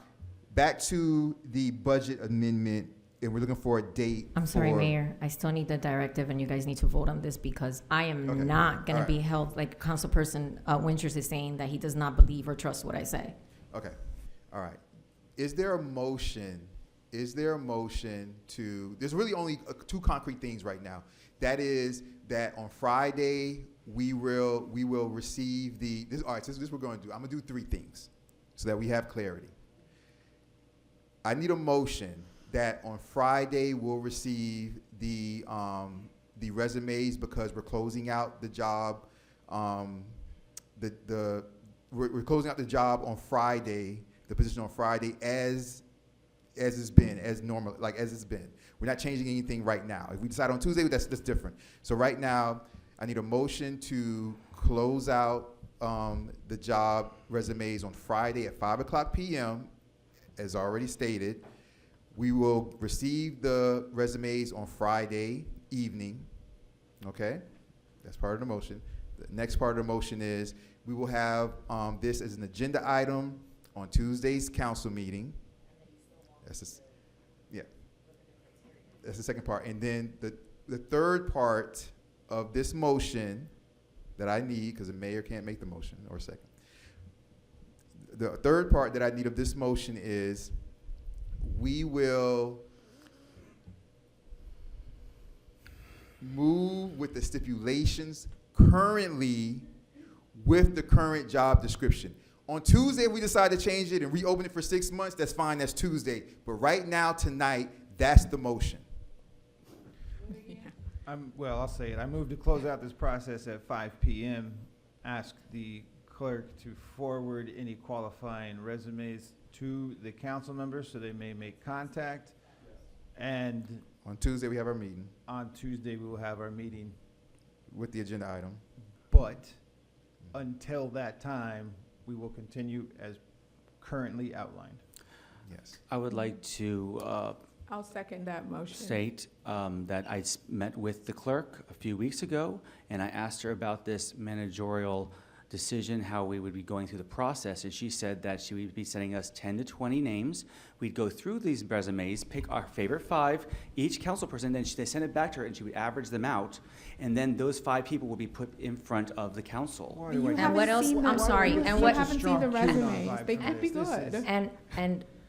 back to the budget amendment, and we're looking for a date. I'm sorry, for- Mayor, I still need the directive, and you guys need to vote on this because I am Okay. not gonna All be right. held, like Councilperson Winters is saying that he does not believe or trust what I say. Okay, all right. Is there a motion? Is there a motion to, there's really only 2 concrete things right now. That is that on Friday, we will receive all right, so this is what we're going to do. I'm going to do 3 things so that we have clarity. I need a motion that on Friday we'll receive the resumes because we're closing out the job, we're closing out the job on Friday, the position on Friday as it's been, as normal, like as it's been. We're not changing anything right now. If we decide on Tuesday, that's different. So right now, I need a motion to close out the job resumes on Friday at 5:00 p.m. As already stated. We will receive the resumes on Friday evening, okay? That's part of the motion. The next part of the motion is we will have this as an agenda item on Tuesday's council meeting. That's the second part. And then the third part of this motion that I need, because the mayor can't make the motion, or second. The third part that I need of this motion is we will move with the stipulations currently with the current job description. On Tuesday, if we decide to change it and reopen it for 6 months, that's fine, that's Tuesday. But right now, tonight, that's the motion. Well, I'll say it. I move to close out this process at 5 p.m. Ask the clerk to forward any qualifying resumes to the council members so they may make contact. And On Tuesday, we have our meeting on Tuesday, we will have our meeting. with the agenda item. But until that time, we will continue as currently outlined. Yes. I would like to I'll second that motion. state that I met with the clerk a few weeks ago, and I asked her about this managerial decision, how we would be going through the process, and she said that she would be sending us 10 to 20 names. We'd go through these resumes, pick our favorite 5, each council person, then they send it back to her, and she would average them out, and then those 5 people would be put in front of the council. You And haven't what else, seen I'm the- sorry, you and what? haven't seen the resumes. They could be This good. is-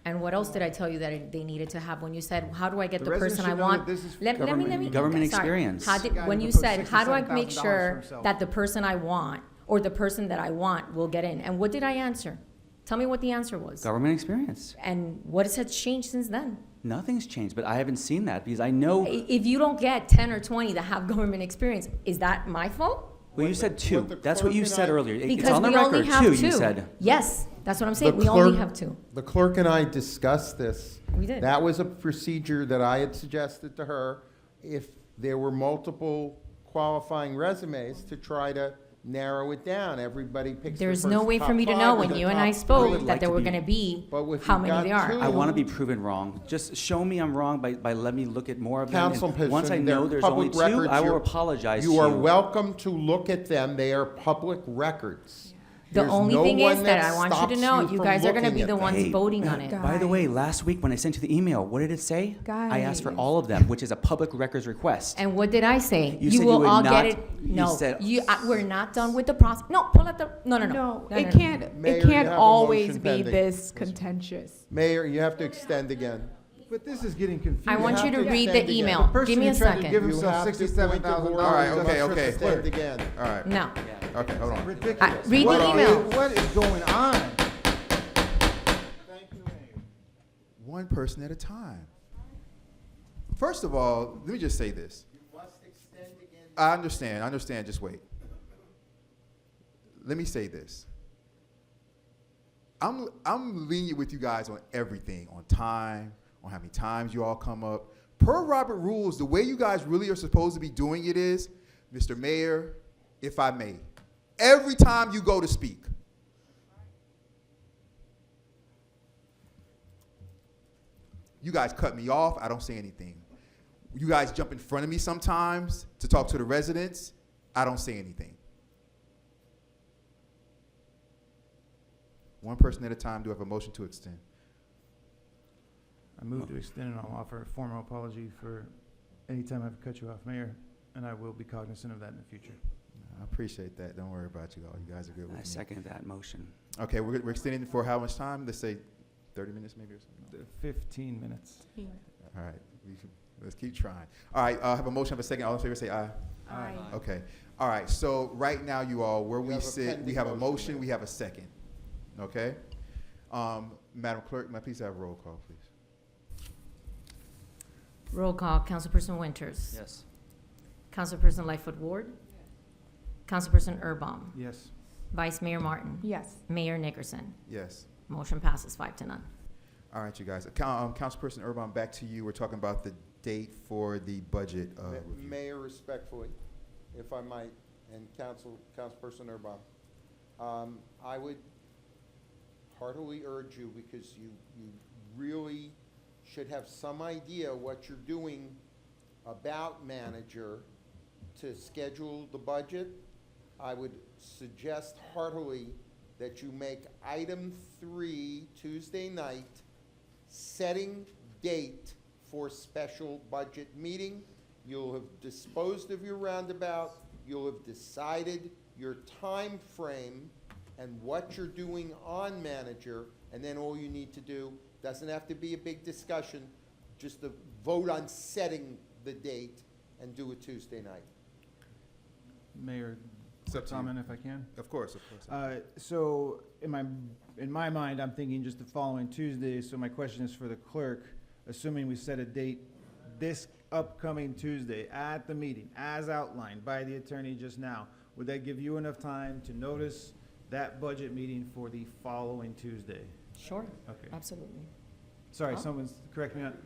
And what else did I tell you that they needed to have when you said, how do I get The the resident person should I know want? that this is Let me. Government sorry. experience. How did, Guy when who you put said, how do I make $67,000 for sure himself. that the person I want or the person that I want will get in? And what did I answer? Tell me what the answer was. Government experience. And what has changed since then? Nothing's changed, but I haven't seen that because I know, If you don't get 10 or 20 that have government experience, is that my fault? well, you said 2. what the That's what you clerk and said I- earlier. It's Because on the we only record, have 2, 2. you said. Yes, that's what I'm saying. The We only clerk- have 2. The clerk and I discussed this. We did. That was a procedure that I had suggested to her if there were multiple qualifying resumes to try to narrow it down. Everybody picks their There's first no way for top me to five know or when the you and I top spoke three. would that like there to were be- gonna be But if how you many got there are. two- I want to be proven wrong. Just show me I'm wrong by letting me look at more of them. and Councilperson, once I know they're there's only public two, records. I will You're- apologize to You are you. welcome to look at them. They are public records. The There's only no thing one is that I want you stops to know, you from guys are gonna looking be at the them. ones voting on it. By the way, last week when I sent you the email, what did it say? I asked for Guys. all of them, which is a public records request. And what did I say? You said you will would all not- get it. you No, said- we're not done with the process. No, pull out the, no. No, No, it no. can't, Mayor, it you can't have a always motion be pending. this contentious. Mayor, you have to extend again. But this is getting confusing. I want you have to to read extend the again. email. The person Give me a who tried to second. give You himself have to $67,000. point of order. All right, doesn't okay, trust okay. the clerk. Extend again. All right. No. Okay, hold on. Ridiculous. Read What the are- email. What is going on? One person at a time. First of all, let me just say this. I understand, just wait. Let me say this. I'm lenient with you guys on everything, on time, on how many times you all come up. Per Robert rules, the way you guys really are supposed to be doing it is, Mr. Mayor, if I may, every time you go to speak, you guys cut me off, I don't say anything. You guys jump in front of me sometimes to talk to the residents, I don't say anything. One person at a time. Do I have a motion to extend? I move to extend and I'll offer a formal apology for any time I've cut you off, Mayor, and I will be cognizant of that in the future. I appreciate that. Don't worry about you all. You guys are good with I me. second that motion. Okay, we're extending for how much time? Let's say 30 minutes maybe or something? 15 minutes. All right, let's keep trying. All right, have a motion, have a second. All in favor, say aye. Aye. Okay. All right, so right now, you all, where We we have a sit, we pending have a motion, motion, Mayor. we have a second. Okay? Madam Clerk, may I please have roll call, please? Roll call, Councilperson Winters. Yes. Councilperson Lightfoot Ward. Councilperson Erbaum. Yes. Vice Mayor Martin. Yes. Mayor Nickerson. Yes. Motion passes 5-0. All right, you guys. Councilperson Urban, back to you. We're talking about the date for the budget review. Mayor, respectfully, if I might, and Councilperson Urban, I would heartily urge you, because you really should have some idea what you're doing about manager to schedule the budget. I would suggest heartily that you make item 3 Tuesday night, setting date for special budget meeting. You'll have disposed of your roundabout, you'll have decided your time frame and what you're doing on manager, and then all you need to do, doesn't have to be a big discussion, just to vote on setting the date and do it Tuesday night. Mayor, It's up to you. comment if I can. Of course, of course. So in my mind, I'm thinking just the following Tuesday, so my question is for the clerk, assuming we set a date this upcoming Tuesday at the meeting, as outlined by the attorney just now, would that give you enough time to notice that budget meeting for the following Tuesday? Sure. Okay. Absolutely. Sorry, Oh. someone's, correct me on,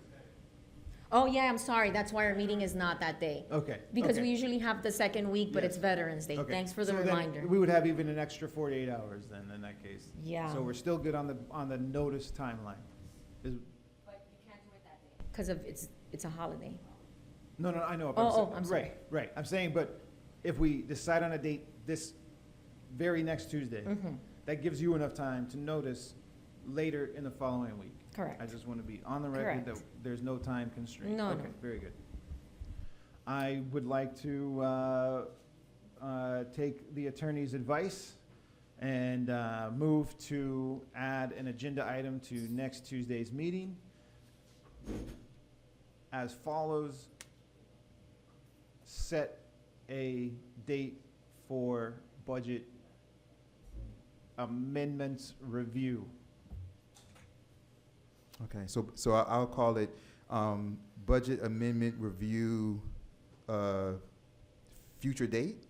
Oh, yeah, I'm sorry. That's why our meeting is not that day. okay. Because okay. we usually have the second week, but it's Yes. Veterans Day. Okay. Thanks for the So then reminder. We would have even an extra 48 hours then, in that case. Yeah. So we're still good on the notice timeline. Is, Because of, it's a holiday. no, I know. I'm sorry. Right. I'm saying, but if we decide on a date this very next Tuesday, Mhm. that gives you enough time to notice later in the following week. Correct. I just want to be on the record that Correct. there's no time constraint. No, Okay, no. very good. I would like to take the attorney's advice and move to add an agenda item to next Tuesday's meeting as follows. Set a date for budget amendments review. Okay, so I'll call it budget amendment review, future date?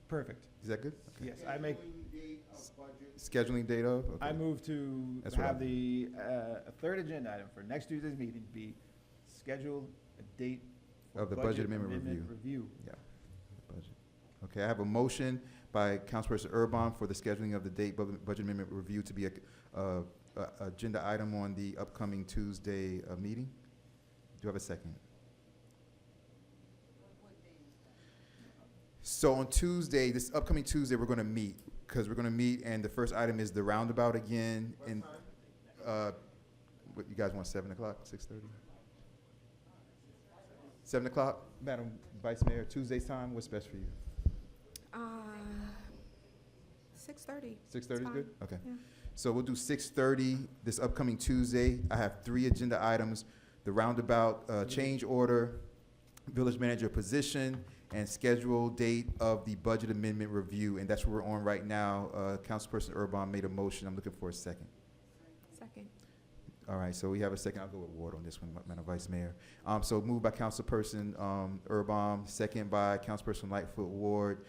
Perfect. Is that good? Okay. Yes, I make, Scheduling date of? Okay. I move to That's what have I- the, a third agenda item for next Tuesday's meeting be schedule a date for Of the budget amendment review. review. Yeah, the budget. Okay, I have a motion by Councilperson Urban for the scheduling of the date budget amendment review to be a agenda item on the upcoming Tuesday meeting. Do you have a second? So on Tuesday, this upcoming Tuesday, we're going to meet, and the first item is the roundabout again. And what you guys want, 7 o'clock, 6:30? 7 o'clock, Madam Vice Mayor, Tuesday's time, what's best for you? 6:30. 6:30 is good? Okay. Yeah. So we'll do 6:30 this upcoming Tuesday. I have 3 agenda items: the roundabout change order, village manager position, and scheduled date of the budget amendment review. And that's what we're on right now. Councilperson Urban made a motion. I'm looking for a second. Second. All right, so we have a second. I'll go with Ward on this one, Madam Vice Mayor. So moved by Councilperson Urban, second by Councilperson Lightfoot Ward.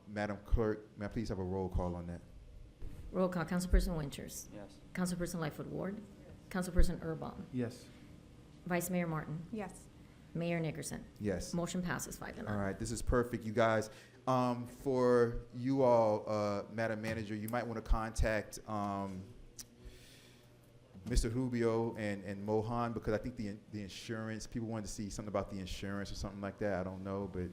Madam Clerk, may I please have a roll call on that? Roll call. Councilperson Winters. Yes. Councilperson Lightfoot Ward. Councilperson Urban. Yes. Vice Mayor Martin. Yes. Mayor Nickerson. Yes. Motion passes 5-0. All right, this is perfect, you guys. For you all, Madam Manager, you might want to contact Mr. Rubio and Mohan, because I think the insurance, people wanted to see something about the insurance or something like that. I don't know, but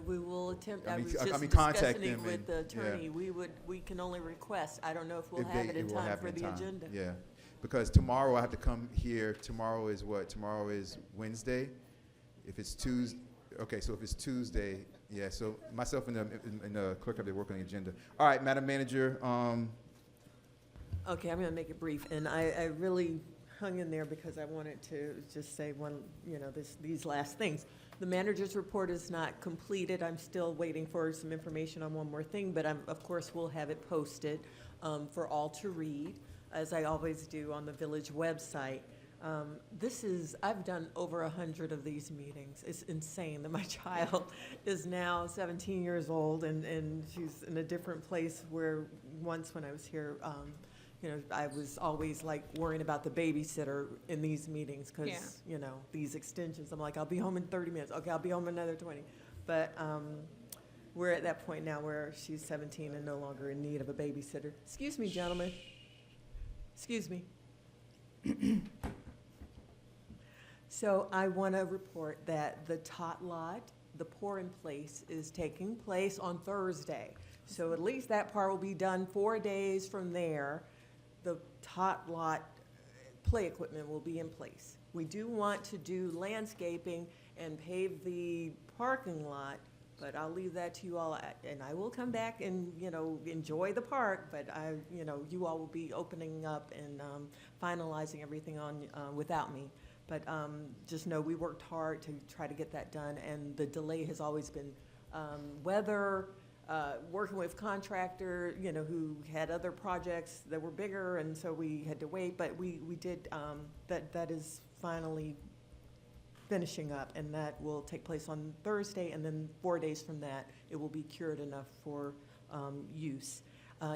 We will attempt, I I mean, was I just mean, contact discussing it them with and- the attorney. yeah. We can only request. I don't know if we'll if have it in will time have for it in the time. agenda. Yeah, because tomorrow I have to come here. Tomorrow is what? Tomorrow is Wednesday. If it's Tuesday, okay, so if it's Tuesday, yeah, so myself and the clerk have to work on the agenda. All right, Madam Manager, Okay, I'm going to make it brief, and I really hung in there because I wanted to just say these last things. The manager's report is not completed. I'm still waiting for some information on one more thing, but of course, we'll have it posted for all to read, as I always do on the village website. I've done over 100 of these meetings. It's insane that my child is now 17 years old and she's in a different place where once when I was here, I was always like worrying about the babysitter in these meetings because, these extensions, I'm like, I'll be home in 30 minutes. Okay, I'll be home in another 20. But we're at that point now where she's 17 and no longer in need of a babysitter. Excuse me, gentlemen. Excuse me. So I want to report that the tot lot, the pour in place, is taking place on Thursday. So at least that part will be done 4 days from there. The tot lot play equipment will be in place. We do want to do landscaping and pave the parking lot, but I'll leave that to you all. And I will come back and, enjoy the park, but you all will be opening up and finalizing everything on without me. But just know we worked hard to try to get that done, and the delay has always been weather, working with contractor, who had other projects that were bigger, and so we had to wait. But we did, that is finally finishing up, and that will take place on Thursday, and then 4 days from that, it will be cured enough for use.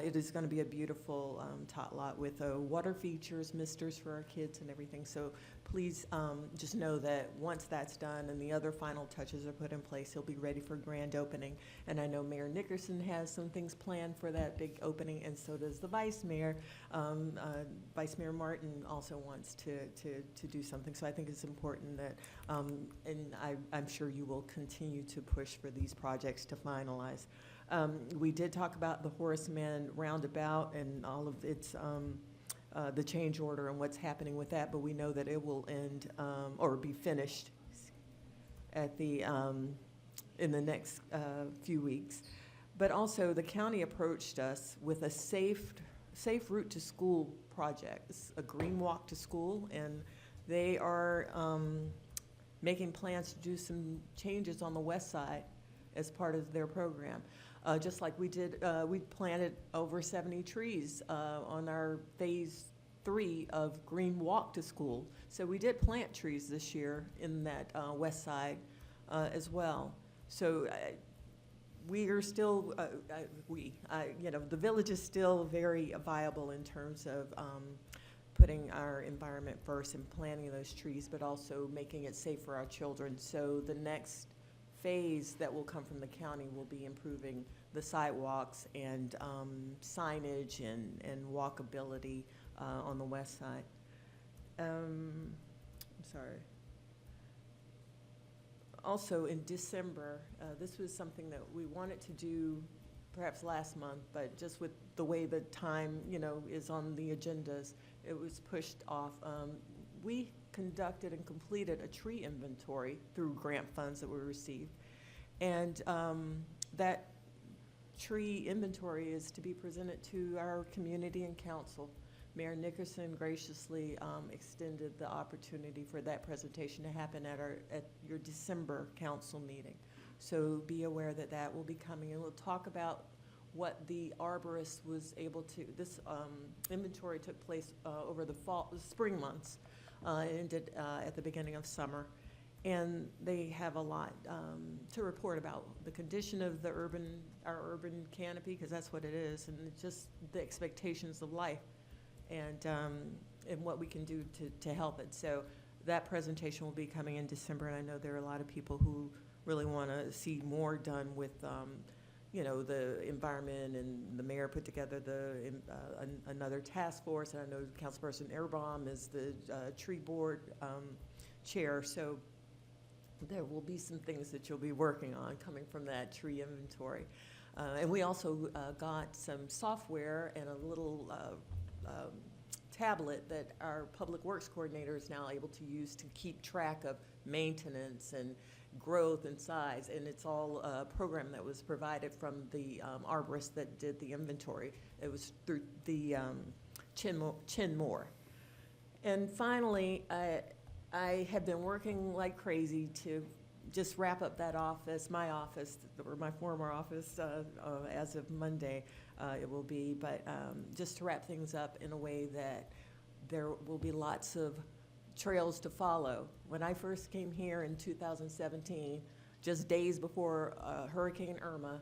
It is going to be a beautiful tot lot with water features, misters for our kids and everything. So please just know that once that's done and the other final touches are put in place, he'll be ready for grand opening. And I know Mayor Nickerson has some things planned for that big opening, and so does the Vice Mayor. Vice Mayor Martin also wants to do something. So I think it's important that, and I'm sure you will continue to push for these projects to finalize. We did talk about the Horace Mann roundabout and all of its, the change order and what's happening with that, but we know that it will end or be finished at the, in the next few weeks. But also the county approached us with a safe route to school project. It's a green walk to school, and they are making plans to do some changes on the west side as part of their program. Just like we did, we planted over 70 trees on our phase 3 of Green Walk to School. So we did plant trees this year in that west side as well. So we are still, the village is still very viable in terms of putting our environment first and planting those trees, but also making it safe for our children. So the next phase that will come from the county will be improving the sidewalks and signage and walkability on the west side. I'm sorry. Also, in December, this was something that we wanted to do perhaps last month, but just with the way the time, is on the agendas, it was pushed off. We conducted and completed a tree inventory through grant funds that we received. And that tree inventory is to be presented to our community and council. Mayor Nickerson graciously extended the opportunity for that presentation to happen at your December council meeting. So be aware that that will be coming, and we'll talk about what the arborist was able to. This inventory took place over the spring months. It ended at the beginning of summer, and they have a lot to report about the condition of our urban canopy, because that's what it is, and it's just the expectations of life. And what we can do to help it. So that presentation will be coming in December, and I know there are a lot of people who really want to see more done with, the environment, and the mayor put together another task force, and I know Councilperson Erbaum is the tree board chair, so there will be some things that you'll be working on coming from that tree inventory. And we also got some software and a little tablet that our public works coordinator is now able to use to keep track of maintenance and growth and size, and it's all a program that was provided from the arborist that did the inventory. It was through the Chin Moore. And finally, I have been working like crazy to just wrap up that office, my office, or my former office, as of Monday. It will be, but just to wrap things up in a way that there will be lots of trails to follow. When I first came here in 2017, just days before Hurricane Irma,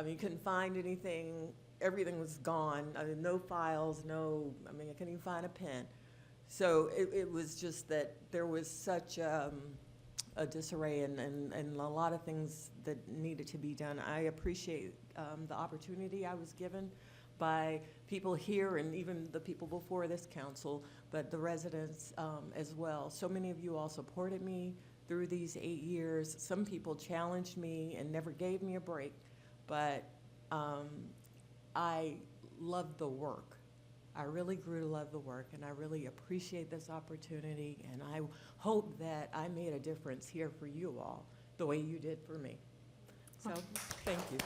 you couldn't find anything. Everything was gone. No files, I couldn't even find a pen. So it was just that there was such a disarray and a lot of things that needed to be done. I appreciate the opportunity I was given by people here and even the people before this council, but the residents as well. So many of you all supported me through these 8 years. Some people challenged me and never gave me a break, but I loved the work. I really grew to love the work, and I really appreciate this opportunity, and I hope that I made a difference here for you all the way you did for me. So, thank you.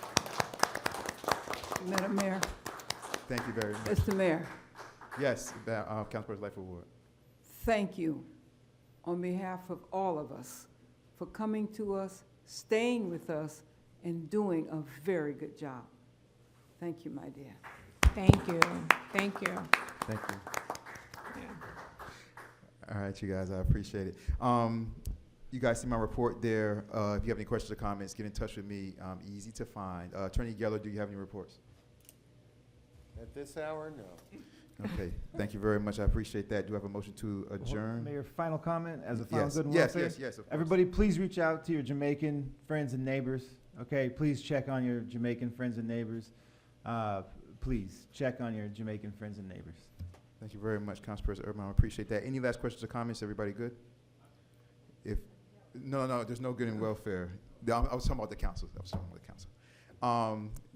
Madam Mayor. Thank you very much. Mr. Mayor. Yes, Councilperson Lightfoot Ward. Thank you on behalf of all of us for coming to us, staying with us, and doing a very good job. Thank you, my dear. Thank you. Thank you. Thank you. All right, you guys, I appreciate it. You guys see my report there. If you have any questions or comments, get in touch with me. Easy to find. Attorney Geller, do you have any reports? At this hour, no. Okay, thank you very much. I appreciate that. Do I have a motion to adjourn? Mayor, final comment as a final Yes, good and yes, welfare? yes, of course. Everybody, please reach out to your Jamaican friends and neighbors. Okay, please check on your Jamaican friends and neighbors. Please check on your Jamaican friends and neighbors. Thank you very much, Councilperson Urban. I appreciate that. Any last questions or comments? Everybody good? No, there's no good in welfare. I was talking about the council.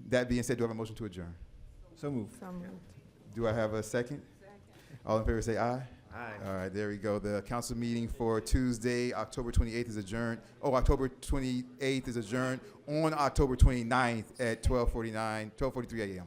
That being said, do I have a motion to adjourn? So moved. So moved. Do I have a second? All in favor say aye. Aye. All right, there we go. The council meeting for Tuesday, October 28th is adjourned. October 28th is adjourned on October 29th at 12:43 a.m.